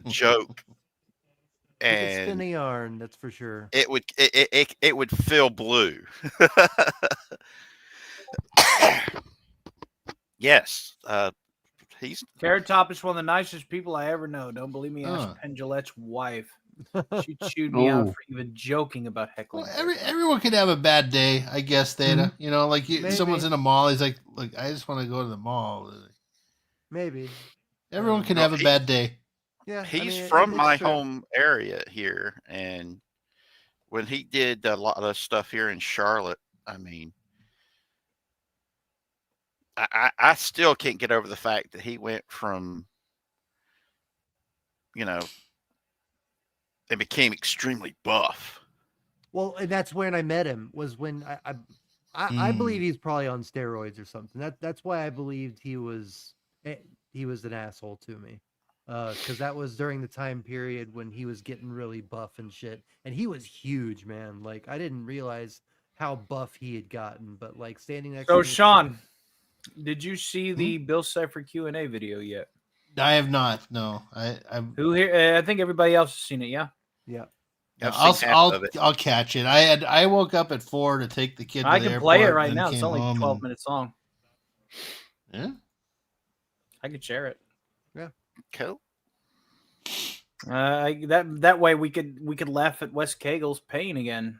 joke, and spin a yarn. That's for sure. It would feel blue. Yes, Carrot Top is one of the nicest people I ever know. Don't believe me? Ask Penn Jillette's wife. She chewed me out for even joking about heckling. Well, everyone could have a bad day, I guess. Theta, like someone's in a mall. He's like, "Look, I just want to go to the mall." Maybe everyone can have a bad day. Yeah, he's from my home area here, and when he did a lot of stuff here in Charlotte, I mean, I still can't get over the fact that he went from, and became extremely buff. Well, and that's when I met him. Was when I believe he's probably on steroids or something. That's why I believed he was an asshole to me. Because that was during the time period when he was getting really buff and shit, and he was huge, man. Like I didn't realize how buff he had gotten, but like standing next. So Sean, did you see the Bill Cipher Q&A video yet? I have not. No, Who here? I think everybody else has seen it. Yeah. Yeah. I'll catch it. I woke up at 4 to take the kid. To I the can play it airport right and now. It's came only home 12 minutes long. Yeah. I could share it. Yeah. Cool. That way we could laugh at Wes Cagel's pain again.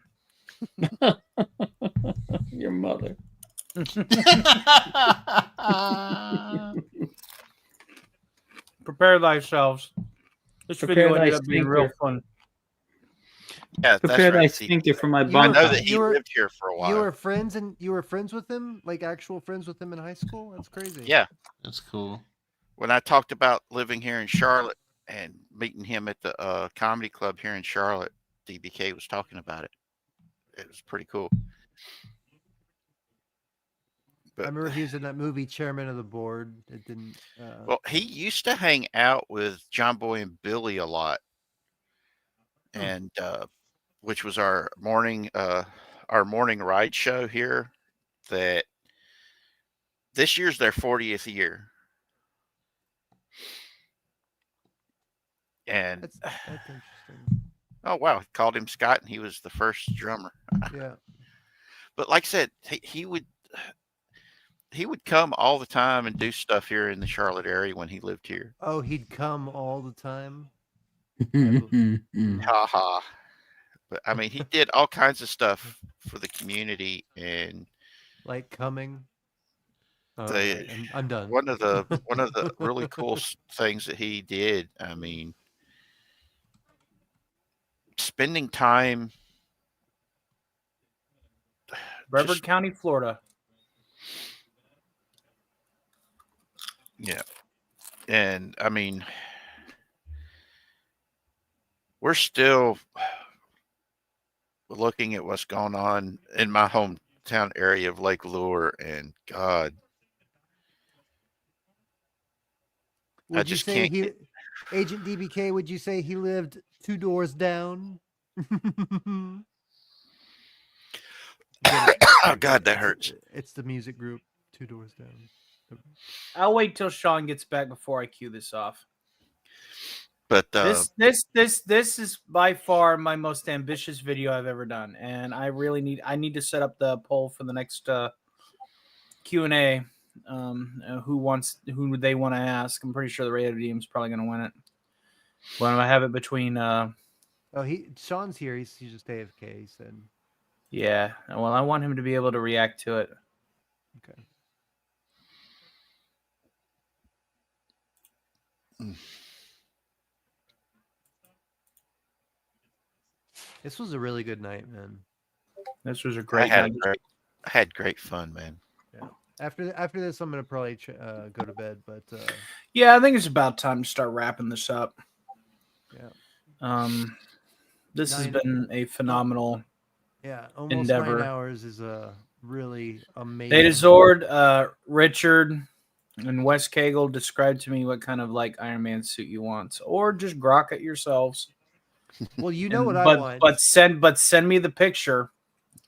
Your mother. Prepare thyself. This Prepare video ended thy up being real sphincter. fun. Yeah, Prepare thy right. sphincter for my You bump. I know that he you were- lived here for a while. You were friends with him, like actual friends with him in high school. That's crazy. Yeah, That's cool. when I talked about living here in Charlotte and meeting him at the comedy club here in Charlotte, DBK was talking about it. It was pretty cool. I remember he was in that movie, Chairman of the Board. It didn't. Well, he used to hang out with John Boy and Billy a lot, and which was our morning ride show here. That this year's their 40th year, and That's interesting. oh wow, called him Scott, and he was the first drummer. Yeah. But like I said, he would come all the time and do stuff here in the Charlotte area when he lived here. Oh, he'd come all the time. Ha ha. But I mean, he did all kinds of stuff for the community, and Like coming. Oh, they, okay, I'm done. one of the really cool things that he did. I mean, spending time. Brevard County, Florida. Yeah. And I mean, we're still looking at what's going on in my hometown area of Lake Lure, and God, I Would you just say can't. Agent DBK? Would you say he lived 2 doors down? Oh God, that hurts. It's the music group, 2 doors down. I'll wait till Sean gets back before I cue this off. But this is by far my most ambitious video I've ever done, and I need to set up the poll for the next Q&A. Who they want to ask? I'm pretty sure the Radio Team is probably going to win it. When I have it between. Sean's here. He's just AFK. He said. Yeah, well, I want him to be able to react to it. Okay. This was a really good night, man. This was a great I night. had great fun, man. Yeah. After this, I'm gonna probably go to bed. But yeah, I think it's about time to start wrapping this up. Yeah. This has been a phenomenal. Yeah, almost endeavor. 9 hours is a really amazing. Data Zord, Richard, and Wes Cagle, describe to me what kind of like Iron Man suit you want, or just grok it yourselves. Well, you know what I want. But send me the picture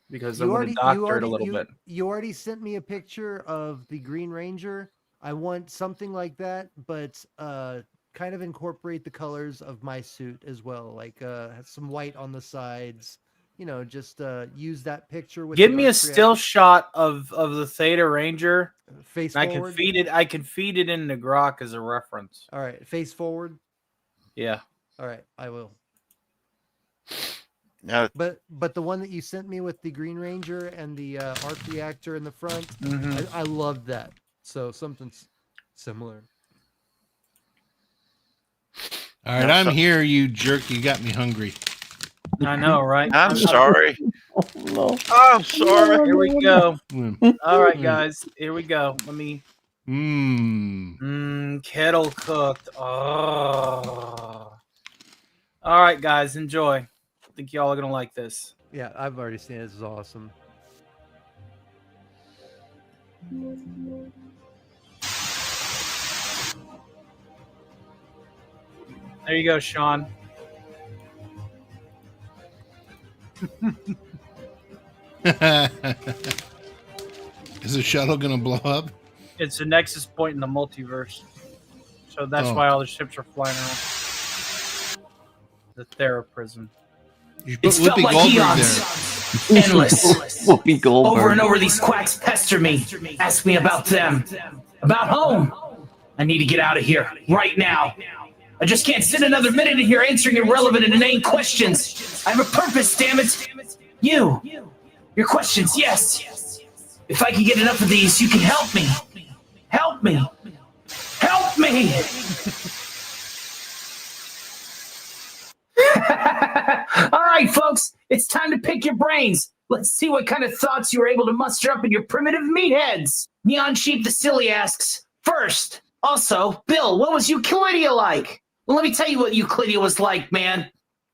because I'm going to doctor it a little bit. You already sent me a picture of the Green Ranger. I want something like that, but kind of incorporate the colors of my suit as well, like some white on the sides. You know, just use that picture with. Give me a still shot of the Theta Ranger. Face forward. I can feed it into Grok as a reference. All right, face forward. Yeah. All right, I will. No. But the one that you sent me with the Green Ranger and the arc reactor in the front, I loved that. So something similar. All right, I'm here, you jerk. You got me hungry. I know, right? I'm sorry. No. I'm sorry. Here we go. All right, guys. Here we go. Let me. Kettle cooked. Oh. All right, guys. Enjoy. I think y'all are gonna like this. Yeah, I've already seen it. This is awesome. There you go, Sean. Is the shuttle gonna blow up? It's a nexus point in the multiverse, so that's why all the ships are flying around. The Thera prison. You put Whoopi Goldberg there. Endless. Whoopi Goldberg. Over and over, these quacks pester me. Ask me about them. About home. I need to get out of here right now. I just can't sit another minute in here answering irrelevant and inane questions. I have a purpose, damn it. You. Your questions, yes. If I can get enough of these, you can help me. Help me. Help me. All right, folks, it's time to pick your brains. Let's see what kind of thoughts you were able to muster up in your primitive meatheads. Neon Sheep the Silly asks, first, also, Bill, what was Euclidia like? Well, let me tell you what Euclidia was like, man.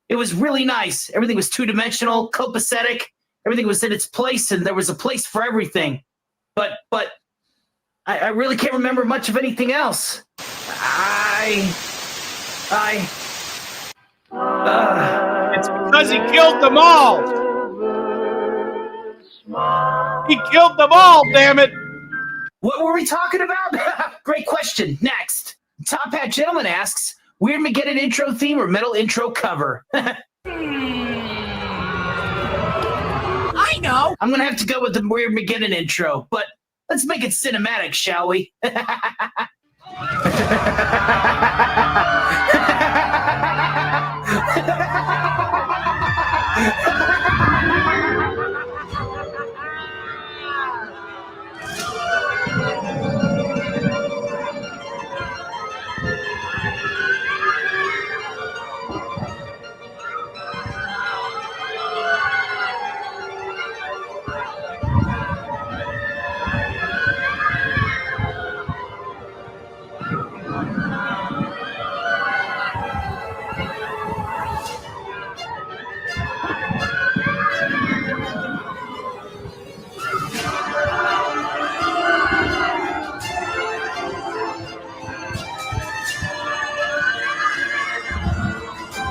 It was really nice. Everything was two-dimensional, copacetic. Everything was in its place, and there was a place for everything. But I really can't remember much of anything else. It's because he killed them all. He killed them all, damn it. What were we talking about? Great question. Next. Top Hat Gentleman asks, Weird Mageddon intro theme or metal intro cover? I know. I'm going to have to go with the Weird Mageddon intro, but let's make it cinematic, shall we?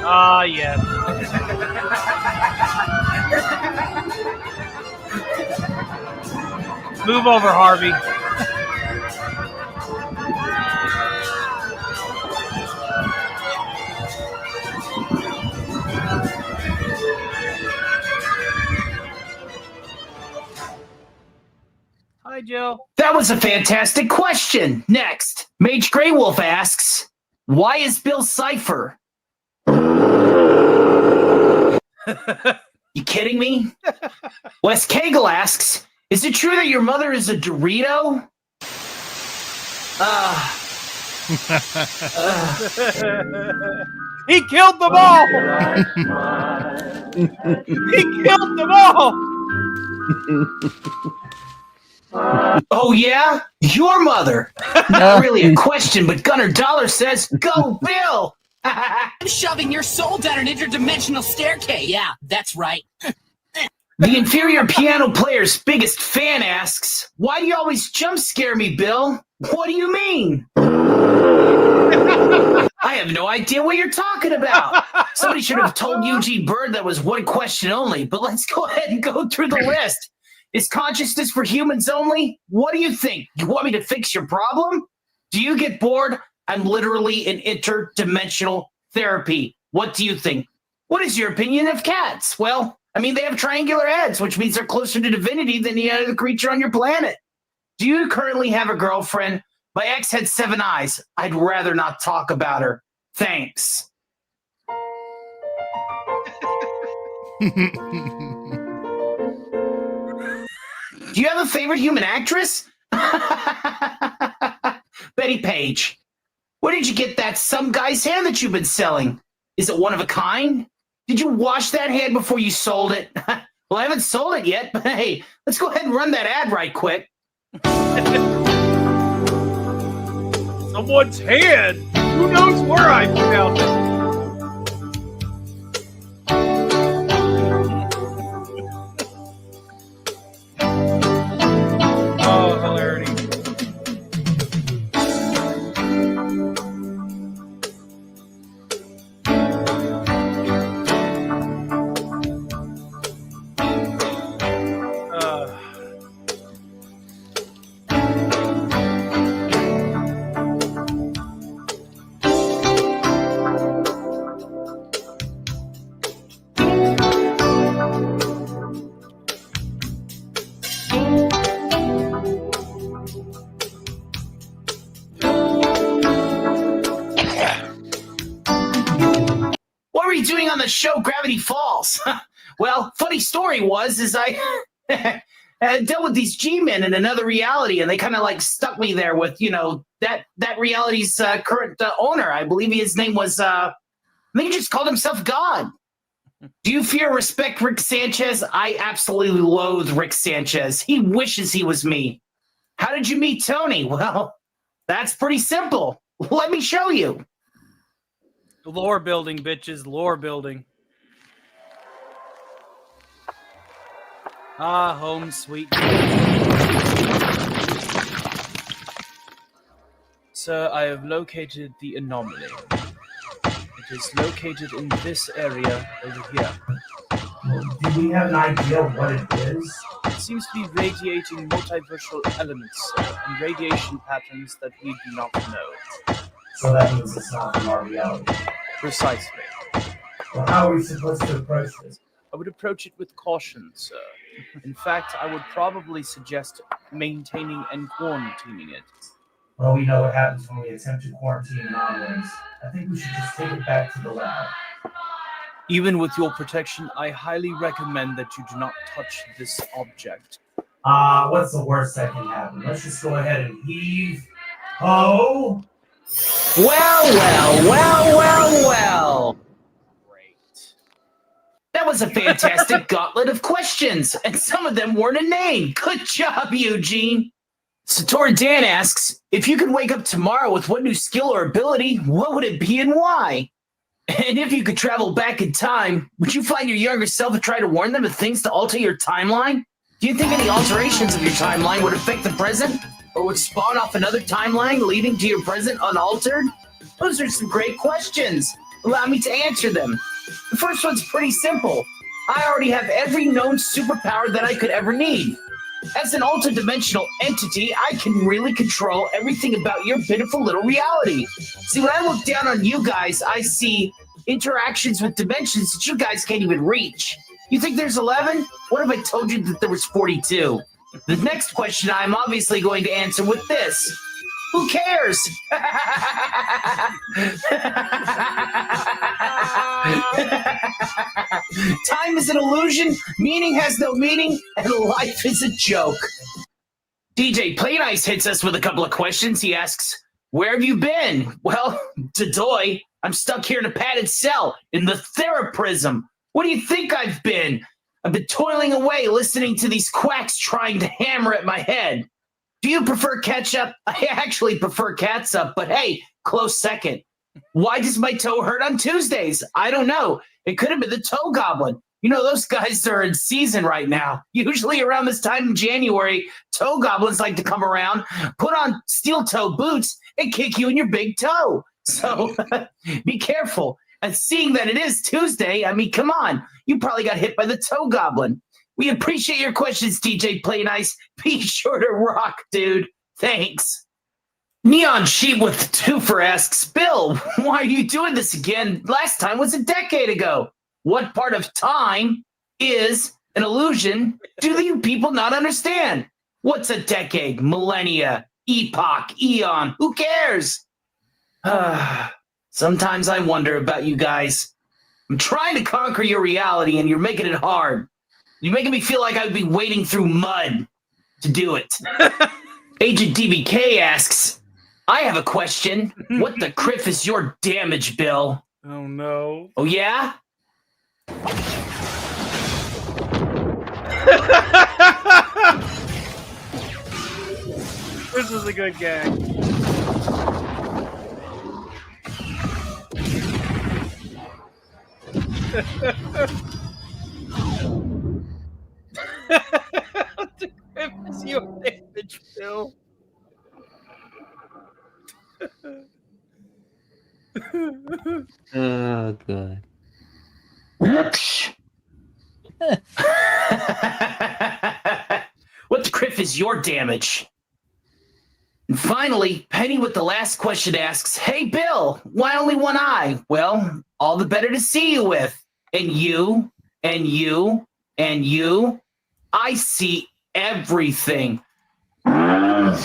Ah, yes. Move over, Harvey. Hi, Joe. That was a fantastic question. Next, Mage Grey Wolf asks, why is Bill Cipher? You kidding me? Wes Cagle asks, is it true that your mother is a Dorito? He killed them all. He killed them all. Oh, yeah? Your mother? Not really a question, but Gunnar Dollar says, go, Bill! I'm shoving your soul down an interdimensional staircase. Yeah, that's right. The inferior piano player's biggest fan asks, why do you always jump scare me, Bill? What do you mean? I have no idea what you're talking about. Somebody should have told Eugene Bird that was one question only, but let's go ahead and go through the list. Is consciousness for humans only? What do you think? You want me to fix your problem? Do you get bored? I'm literally in interdimensional therapy. What do you think? What is your opinion of cats? Well, I mean, they have triangular heads, which means they're closer to divinity than any other creature on your planet. Do you currently have a girlfriend? My ex had 7 eyes. I'd rather not talk about her. Thanks. Do you have a favorite human actress? Betty Page. Where did you get that some guy's hand that you've been selling? Is it one of a kind? Did you wash that hand before you sold it? Well, I haven't sold it yet, but hey, let's go ahead and run that ad right quick. Someone's hand. Who knows where I found it? Oh, hilarity. doing on the show Gravity Falls? Well, funny story is I dealt with these G-men in another reality, and they kind of like stuck me there with, that reality's current owner. I believe his name was, I think he just called himself God. Do you fear or respect Rick Sanchez? I absolutely loathe Rick Sanchez. He wishes he was me. How did you meet Tony? Well, that's pretty simple. Let me show you. Lore building, bitches. Lore building. Ah, home sweet. Sir, I have located the anomaly. It is located in this area over here. Do we have an idea of what it is? It seems to be radiating multiversal elements, sir, and radiation patterns that we do not know. So that means it's not from our reality. Precisely. Well, how are we supposed to approach this? I would approach it with caution, sir. In fact, I would probably suggest maintaining and quarantining it. Well, we know what happens when we attempt to quarantine anomalies. I think we should just take it back to the lab. Even with your protection, I highly recommend that you do not touch this object. What's the worst that can happen? Let's just go ahead and heave. Oh! Well. That was a fantastic gauntlet of questions, and some of them weren't a name. Good job, Eugene. Satori Dan asks, if you could wake up tomorrow with what new skill or ability, what would it be and why? And if you could travel back in time, would you find your younger self and try to warn them of things to alter your timeline? Do you think any alterations of your timeline would affect the present? Or would spawn off another timeline leading to your present unaltered? Those are some great questions. Allow me to answer them. The first one's pretty simple. I already have every known superpower that I could ever need. As an interdimensional entity, I can really control everything about your pitiful little reality. See, when I look down on you guys, I see interactions with dimensions that you guys can't even reach. You think there's 11? What if I told you that there was 42? The next question I'm obviously going to answer with this. Who cares? Time is an illusion, meaning has no meaning, and life is a joke. DJ Play Nice hits us with a couple of questions. He asks, where have you been? Well, Dodoy, I'm stuck here in a padded cell in the Theraprism. What do you think I've been? I've been toiling away listening to these quacks trying to hammer at my head. Do you prefer ketchup? I actually prefer catsup, but hey, close second. Why does my toe hurt on Tuesdays? I don't know. It could have been the toe goblin. You know, those guys are in season right now. Usually around this time in January, toe goblins like to come around, put on steel toe boots, and kick you in your big toe. So be careful. And seeing that it is Tuesday, I mean, come on. You probably got hit by the toe goblin. We appreciate your questions, DJ Play Nice. Be sure to rock, dude. Thanks. Neon Sheep with Twofer asks, Bill, why are you doing this again? Last time was a decade ago. What part of time is an illusion do you people not understand? What's a decade, millennia, epoch, eon? Who cares? Sometimes I wonder about you guys. I'm trying to conquer your reality, and you're making it hard. You're making me feel like I'd be wading through mud to do it. Agent DBK asks, I have a question. What the criff is your damage, Bill? Oh, no. Oh, yeah? This is a good gag. The grip is your damage, Bill. Oh, God. What the criff is your damage? And finally, Penny with the last question asks, hey, Bill, why only one eye? Well, all the better to see you with. And you, and you, and you. I see everything. I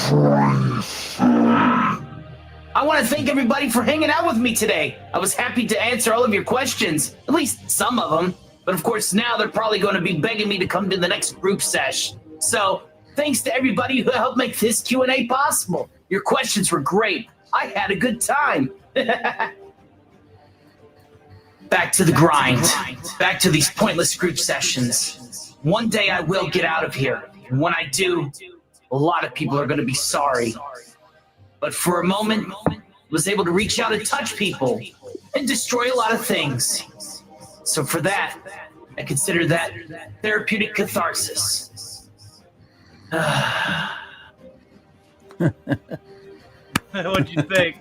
I want to thank everybody for hanging out with me today. I was happy to answer all of your questions, at least some of them. But of course, now they're probably going to be begging me to come to the next group sesh. So thanks to everybody who helped make this Q&A possible. Your questions were great. I had a good time. Back to the grind. Back to these pointless group sessions. One day I will get out of here. And when I do, a lot of people are going to be sorry. But for a moment, I was able to reach out and touch people and destroy a lot of things. So for that, I consider that therapeutic catharsis. What'd you think?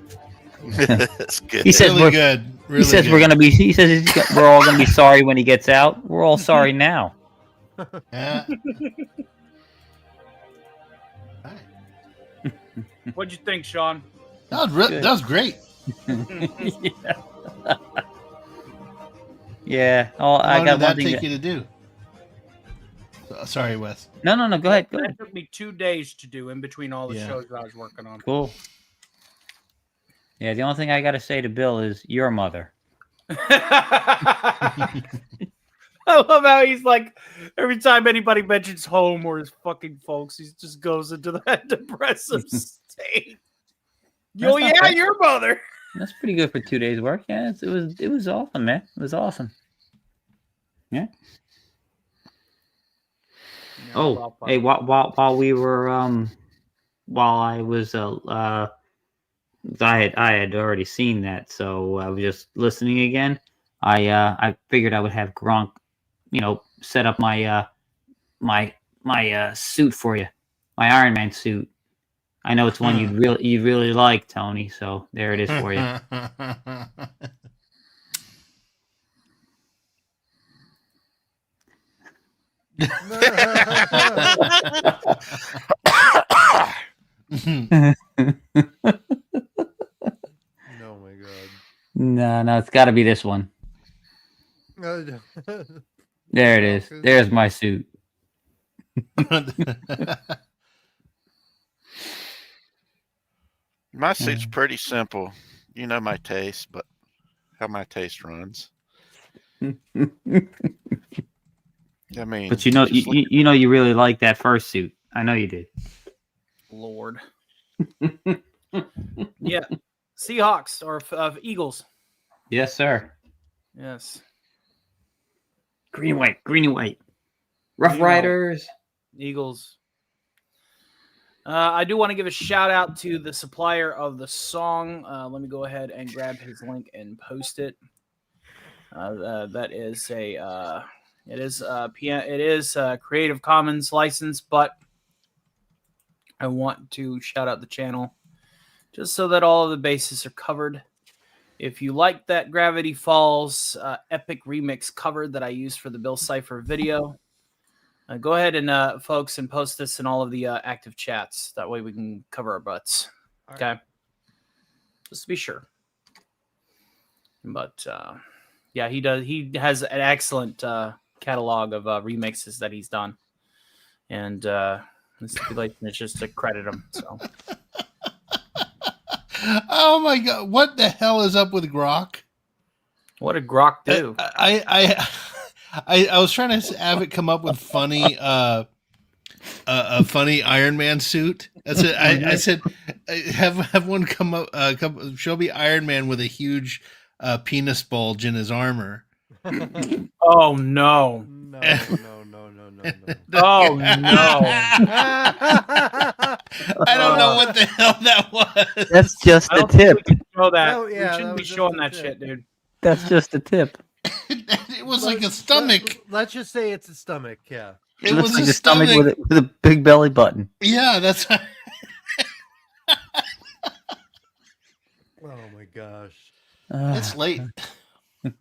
That's good. He says Really we're good. He Really says good. we're gonna be. He says we're all gonna be sorry when he gets out. We're all sorry now. Yeah. What'd you think, Sean? That was great. Yeah. Oh, How I long got did that one thing. take you to do? Sorry, Wes. No. Go ahead. Go That ahead. took me 2 days to do in between all the Yeah. shows that I was working on. Cool. Yeah. The only thing I got to say to Bill is your mother. I love how he's like, every time anybody mentions home or his fucking folks, he just goes into that depressive state. That's Oh not yeah, bad. your mother. That's pretty good for 2 days' work. Yeah. It was awesome, man. It was awesome. Yeah. Oh, hey, while we were while I was I had already seen that, so I was just listening again. I figured I would have Gronk, set up my my suit for you, my Iron Man suit. I know it's one you'd really like, Tony. So there it is for you. Oh my god. No, it's got to be this one. There it is. There's my suit. My suit's pretty simple. You know my taste, but how my taste runs. I mean, But you really like that first suit. I know you did. Lord. Yeah. Seahawks or Eagles. Yes, sir. Yes. Green and white. Rough You know, Riders. Eagles. I do want to give a shout out to the supplier of the song. Let me go ahead and grab his link and post it. That is it is Creative Commons license, but I want to shout out the channel just so that all of the bases are covered. If you like that Gravity Falls epic remix cover that I used for the Bill Cipher video, go ahead and folks and post this in all of the active chats. That way we can cover our butts. Okay. Just to be sure. But yeah, he does. He has an excellent catalog of remixes that he's done. And the stipulation is just to credit him. So Oh my god! What the hell is up with Grok? what did Grok do? I was trying to have it come up with funny a funny Iron Man suit. That's it. I said have one come up show me Iron Man with a huge penis bulge in his armor. Oh no! No. Oh no! I don't know what the hell that was. That's just I a don't think tip. we can show that. Oh, yeah, we shouldn't that be was showing just a that tip. shit, dude. That's just a tip. It was like a stomach. Let's just say it's a stomach. Yeah. It looks was like a a stomach stomach. with a big belly button. Yeah, that's. Oh my gosh. It's late.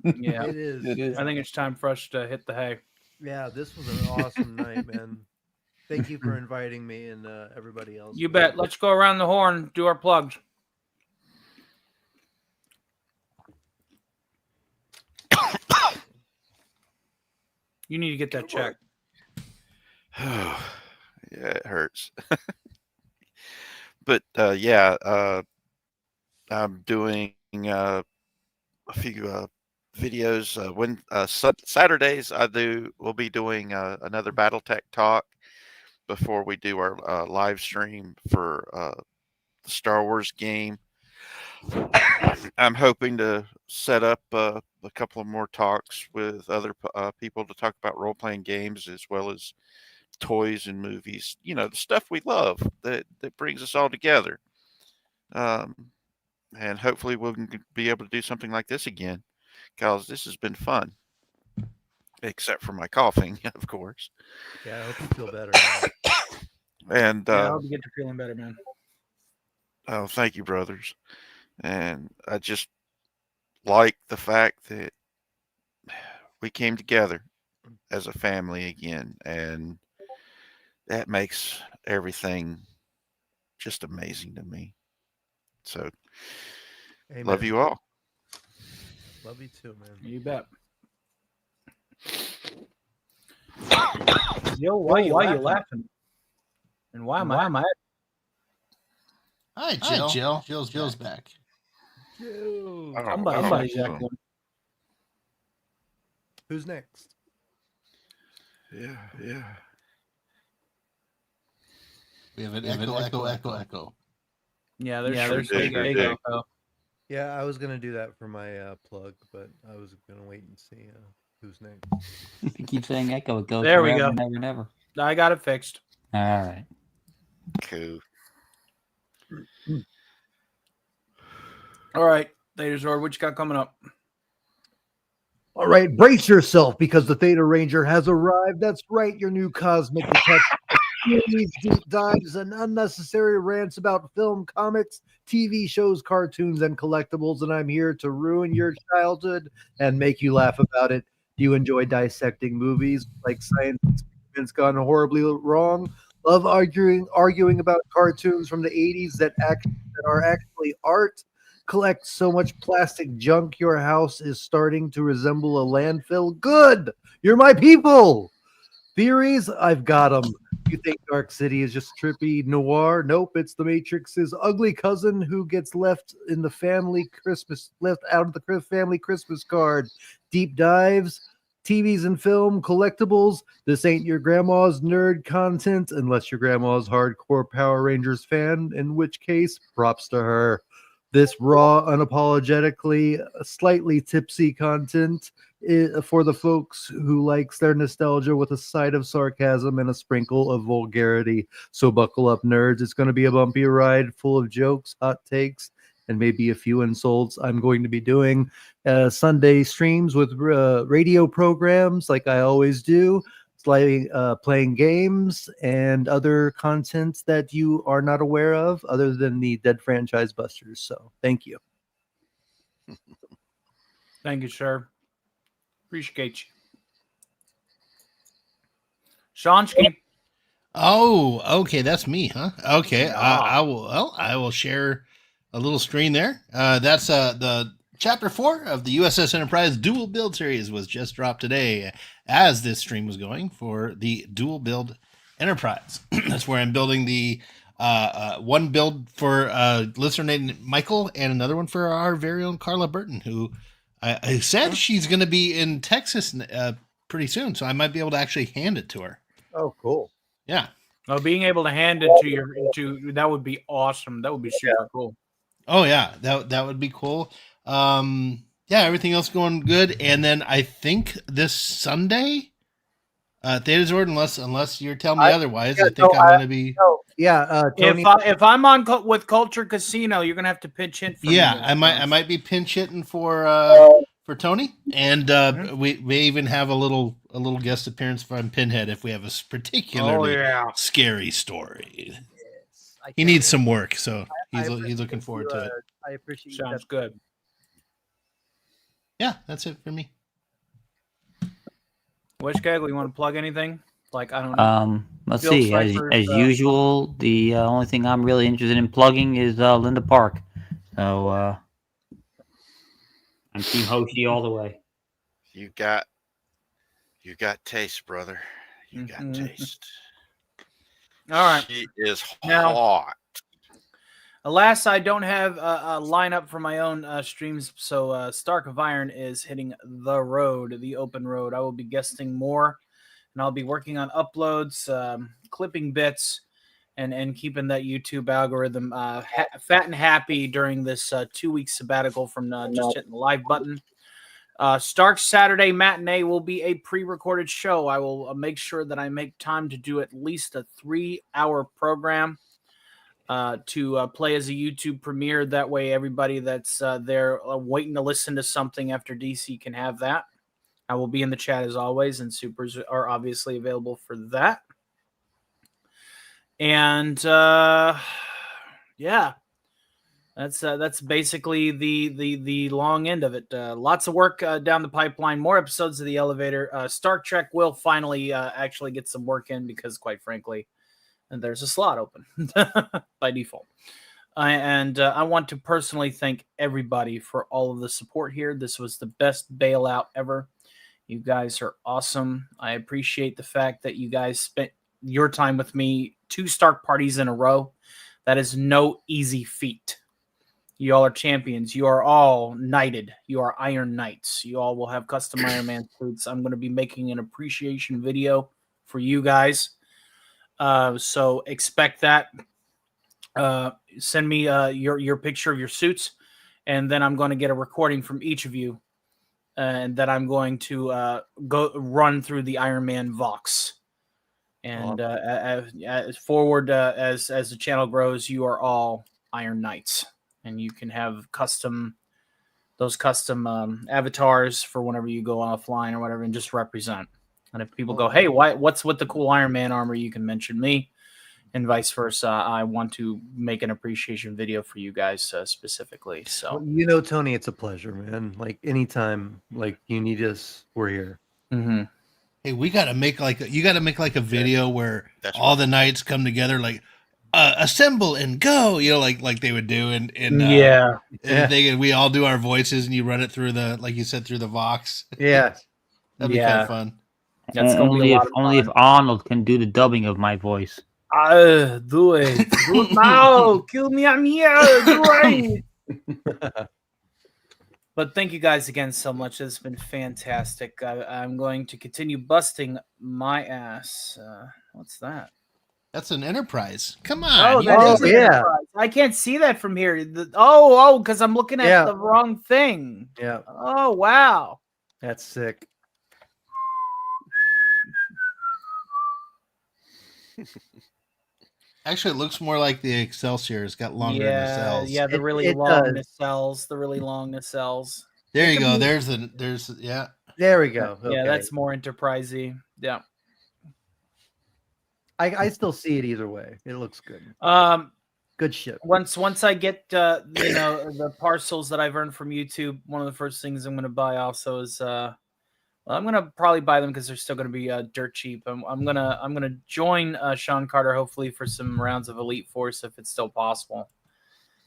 Yeah, It is. I think it's time for us to hit the hay. Yeah, this was an awesome night, man. Thank you for inviting me and everybody else. You bet. Let's go around the horn, do our plugs. You need to get that checked. yeah, it hurts. But yeah, I'm doing a few videos. When Saturdays we'll be doing another BattleTech talk before we do our live stream for the Star Wars game. I'm hoping to set up a couple of more talks with other people to talk about role-playing games as well as toys and movies. You know, the stuff we love that brings us all together. And hopefully we'll be able to do something like this again, because this has been fun. Except for my coughing, of course. Yeah, I hope you feel better. And I hope you get to feeling better, man. oh, thank you, brothers. And I just like the fact that we came together as a family again, and that makes everything just amazing to me. So, Amen. love you all. Love you too, man. You bet. Yo, why you laughing? And why am I? Hi, Jill. Jill's back. Somebody's echoing. Who's next? Yeah. We have an echo. Yeah, there's big echo. Yeah, I was gonna do that for my plug, but I was gonna wait and see who's next. You keep saying echo. It goes There we forever, go. never. I got it fixed. All right. Cool. All right, Theta Zord, what you got coming up? All right, brace yourself because the Theta Ranger has arrived. That's right, your new cosmic detective. Series, deep dives, and unnecessary rants about film, comics, TV shows, cartoons, and collectibles. And I'm here to ruin your childhood and make you laugh about it. Do you enjoy dissecting movies like science experiments gone horribly wrong? Love arguing about cartoons from the 80s that are actually art? Collect so much plastic junk your house is starting to resemble a landfill? Good! You're my people! Theories? I've got them. You think Dark City is just trippy noir? Nope, it's the Matrix's ugly cousin who gets left out of the family Christmas card. Deep dives, TVs and film, collectibles. This ain't your grandma's nerd content unless your grandma's hardcore Power Rangers fan, in which case, props to her. This raw, unapologetically, slightly tipsy content for the folks who likes their nostalgia with a side of sarcasm and a sprinkle of vulgarity. So buckle up, nerds. It's going to be a bumpy ride full of jokes, hot takes, and maybe a few insults. I'm going to be doing Sunday streams with radio programs like I always do, playing games and other content that you are not aware of other than the Dead Franchise Busters. So thank you. Thank you, sir. Appreciate you. Seanski. Oh, okay, that's me, huh? Okay, I will share a little screen there. That's the Chapter 4 of the USS Enterprise Dual Build series was just dropped today as this stream was going for the Dual Build Enterprise. That's where I'm building the one build for listener named Michael and another one for our very own Carla Burton, who I said she's going to be in Texas pretty soon, so I might be able to actually hand it to her. Oh, cool. Yeah. Well, being able to hand it to that would be awesome. That would be super cool. Oh yeah, that would be cool. Yeah, everything else going good, and then I think this Sunday, Theta Zord, unless you're telling me otherwise, I think I'm going to be. Tony, if I'm on with Culture Casino, you're going to have to pinch hit. For me. I might be pinch hitting for Tony, and we may even have a little guest appearance from Pinhead if we have a particularly scary story. He needs some work, so he's looking forward to it. I appreciate Sounds good. Yeah, that's it for me. Wish Kegel, you want to plug anything? Like, I don't know. Let's see. As usual, the only thing I'm really interested in plugging is Linda Park. So I'm Team Hoshi all the way. You got taste, brother. You got taste. All right. She is now, hot. Alas, I don't have a lineup for my own streams, so Stark of Iron is hitting the road, the open road. I will be guesting more, and I'll be working on uploads, clipping bits, and keeping that YouTube algorithm fat and happy during this 2-week sabbatical from just hitting the live button. Stark's Saturday matinee will be a pre-recorded show. I will make sure that I make time to do at least a 3-hour program to play as a YouTube premiere. That way everybody that's there waiting to listen to something after DC can have that. I will be in the chat as always, and supers are obviously available for that. And yeah, that's basically the long end of it. Lots of work down the pipeline. More episodes of The Elevator. Star Trek will finally actually get some work in because, quite frankly, there's a slot open by default. And I want to personally thank everybody for all of the support here. This was the best bailout ever. You guys are awesome. I appreciate the fact that you guys spent your time with me 2 Stark parties in a row. That is no easy feat. You all are champions. You are all knighted. You are Iron Knights. You all will have custom Iron Man suits. I'm going to be making an appreciation video for you guys. So expect that. Send me your picture of your suits, and then I'm going to get a recording from each of you, and that I'm going to go run through the Iron Man Vox. And as forward as the channel grows, you are all Iron Knights, and you can have those custom avatars for whenever you go offline or whatever, and just represent. And if people go, hey, what's with the cool Iron Man armor? You can mention me, and vice versa. I want to make an appreciation video for you guys specifically. So, Well, Tony, it's a pleasure, man. Like anytime, like you need us, we're here. Mm-hmm. Hey, you got to make like a video where all the knights come together, like assemble and go, like they would do in we all do our voices, and you run it through like you said, through the Vox. Yeah, that'd be kind of fun. That's only if Arnold can do the dubbing of my voice. Do it. Do it now. Kill me. I'm here. Do it. But thank you guys again so much. It's been fantastic. I'm going to continue busting my ass. What's that? That's an Enterprise. Come on. Oh, that is an Enterprise. I can't see that from here. Because I'm looking at the wrong thing. Yeah. Oh, wow. That's sick. Actually, it looks more like the Excelsior. It's got longer nacelles. Yeah, the really long nacelles. The really long nacelles. There you go. There's There we go. Okay. Yeah, that's more enterprisey. Yeah. I still see it either way. It looks good. Good shit. Once I get the parcels that I've earned from YouTube, one of the first things I'm going to buy also is I'm going to probably buy them because they're still going to be dirt cheap. I'm gonna join Sean Carter hopefully for some rounds of Elite Force if it's still possible.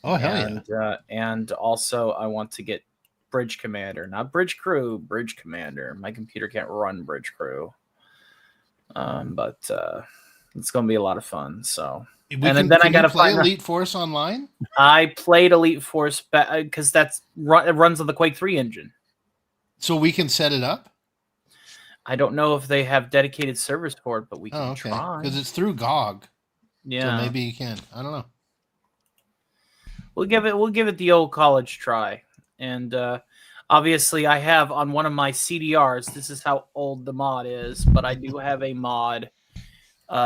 Oh hell yeah! And also I want to get Bridge Commander, not Bridge Crew, Bridge Commander. My computer can't run Bridge Crew, but it's going to be a lot of fun. So. Then I got to play Elite Force online. I played Elite Force because it runs on the Quake 3 engine. So we can set it up. I don't know if they have dedicated servers for it, but we can try because it's through GOG. Yeah, so maybe you can. I don't know. We'll give it the old college try, and obviously I have on one of my CDRs. This is how old the mod is, but I do have a mod.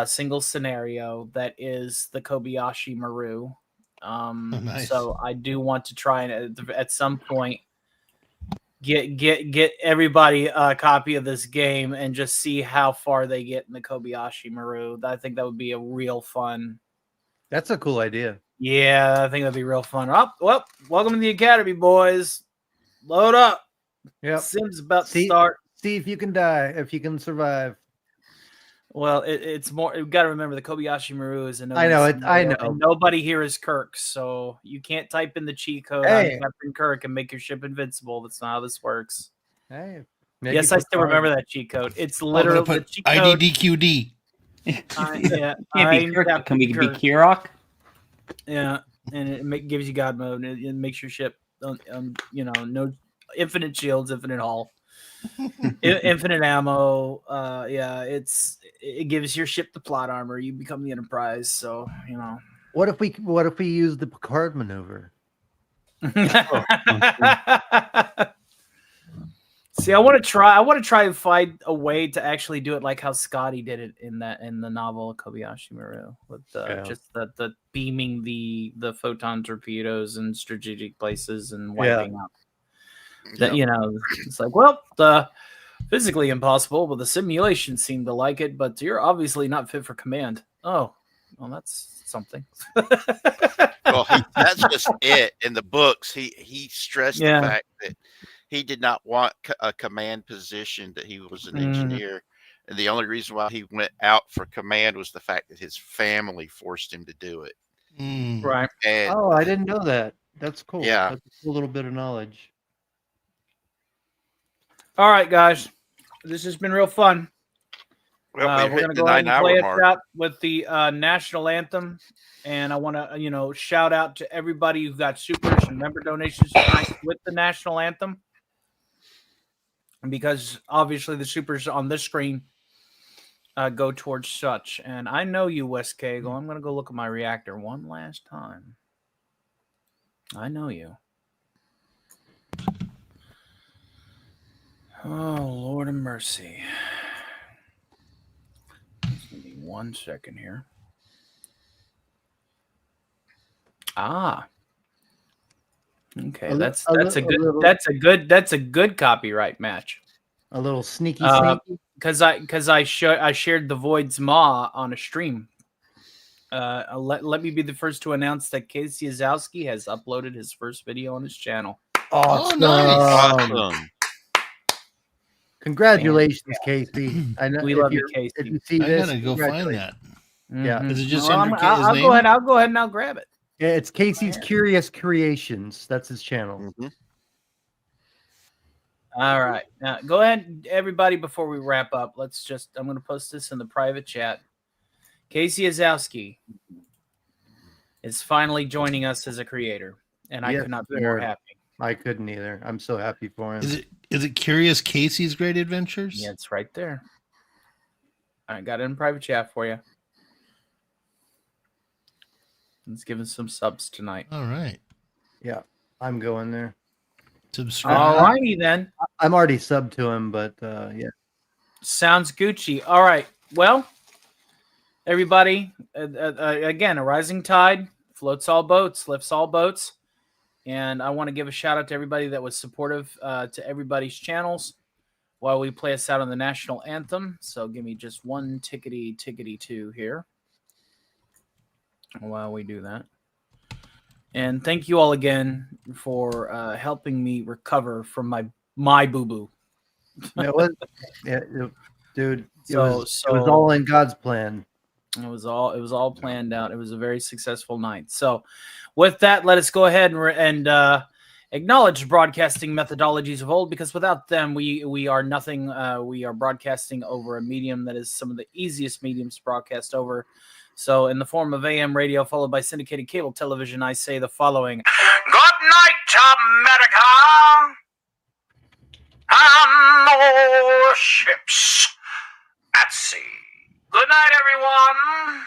Single scenario that is the Kobayashi Maru. Nice. So I do want to try and at some point get everybody a copy of this game and just see how far they get in the Kobayashi Maru. I think that would be a real fun. That's a cool idea. Yeah, I think that'd be real fun. Well, welcome to the Academy, boys. Load up. Yeah, Sim's about to start. See if you can die, if you can survive. Well, it's more. You've got to remember the Kobayashi Maru is I know it. I know. And nobody here is Kirk, so you can't type in the cheat code on Captain Kirk and make your ship invincible. That's not how this works. Hey. Yes, I still remember that cheat code. It's literally the cheat code. IDDQD. Can we be Kirok? Yeah. and it gives you God mode, and it makes your ship, no infinite shields, infinite hull, infinite ammo. It gives your ship the plot armor. You become the Enterprise, so What if we use the Picard maneuver? See, I want to try and find a way to actually do it like how Scotty did it in the novel Kobayashi Maru, with just the beaming the photon torpedoes in strategic places and wiping out. It's like, well, the physically impossible, but the simulation seemed to like it. But you're obviously not fit for command. Oh, well, that's something. Well, that's just it. In the books, he stressed the fact that he did not want a command position, that he was an engineer. And the only reason why he went out for command was the fact that his family forced him to do it. Right. And, I didn't know that. That's cool. Yeah. That's a cool little bit of knowledge. All right, guys. This has been real fun. Well, we're going to go ahead and play us out with the national anthem. And I want to, shout out to everybody who got supers and member donations tonight with the national anthem. Because obviously the supers on this screen go towards such. And I know you, Wes Cagle. I'm going to go look at my reactor one last time. I know you. Oh, Lord of mercy. Just give me 1 second here. Okay, that's a good copyright match. A little sneaky. Because I shared the Void's Maw on a stream. Let me be the first to announce that Casey Azowski has uploaded his first video on his channel. Awesome. Awesome. Congratulations, Casey. I know we love you, Casey. If you see this, I gotta go find that. Yeah. Is it just Well, under his I'll name? go ahead and I'll grab it. Yeah, it's Casey's Curious Creations. That's his channel. All right. Now, go ahead, everybody, before we wrap up. I'm going to post this in the private chat. Casey Azowski is finally joining us as a creator, and I could not be more happy. I couldn't either. I'm so happy for him. Is it Curious Casey's Great Adventures? Yeah, it's right there. I got it in private chat for you. Let's give us some subs tonight. All right. Yeah, I'm going there. Subscribe. All righty then. I'm already subbed to him, but yeah. Sounds Gucci. All right. Well, everybody, again, a rising tide floats all boats, lifts all boats. And I want to give a shout out to everybody that was supportive to everybody's channels while we play us out on the national anthem. So give me just one tickety two here while we do that. And thank you all again for helping me recover from my boo-boo. Dude, it was all in God's plan. It was all planned out. It was a very successful night. So with that, let us go ahead and acknowledge broadcasting methodologies of old, because without them, we are nothing. We are broadcasting over a medium that is some of the easiest mediums to broadcast over. So in the form of AM radio followed by syndicated cable television, I say the following. Good night, America, and all ships at sea. Good night, everyone.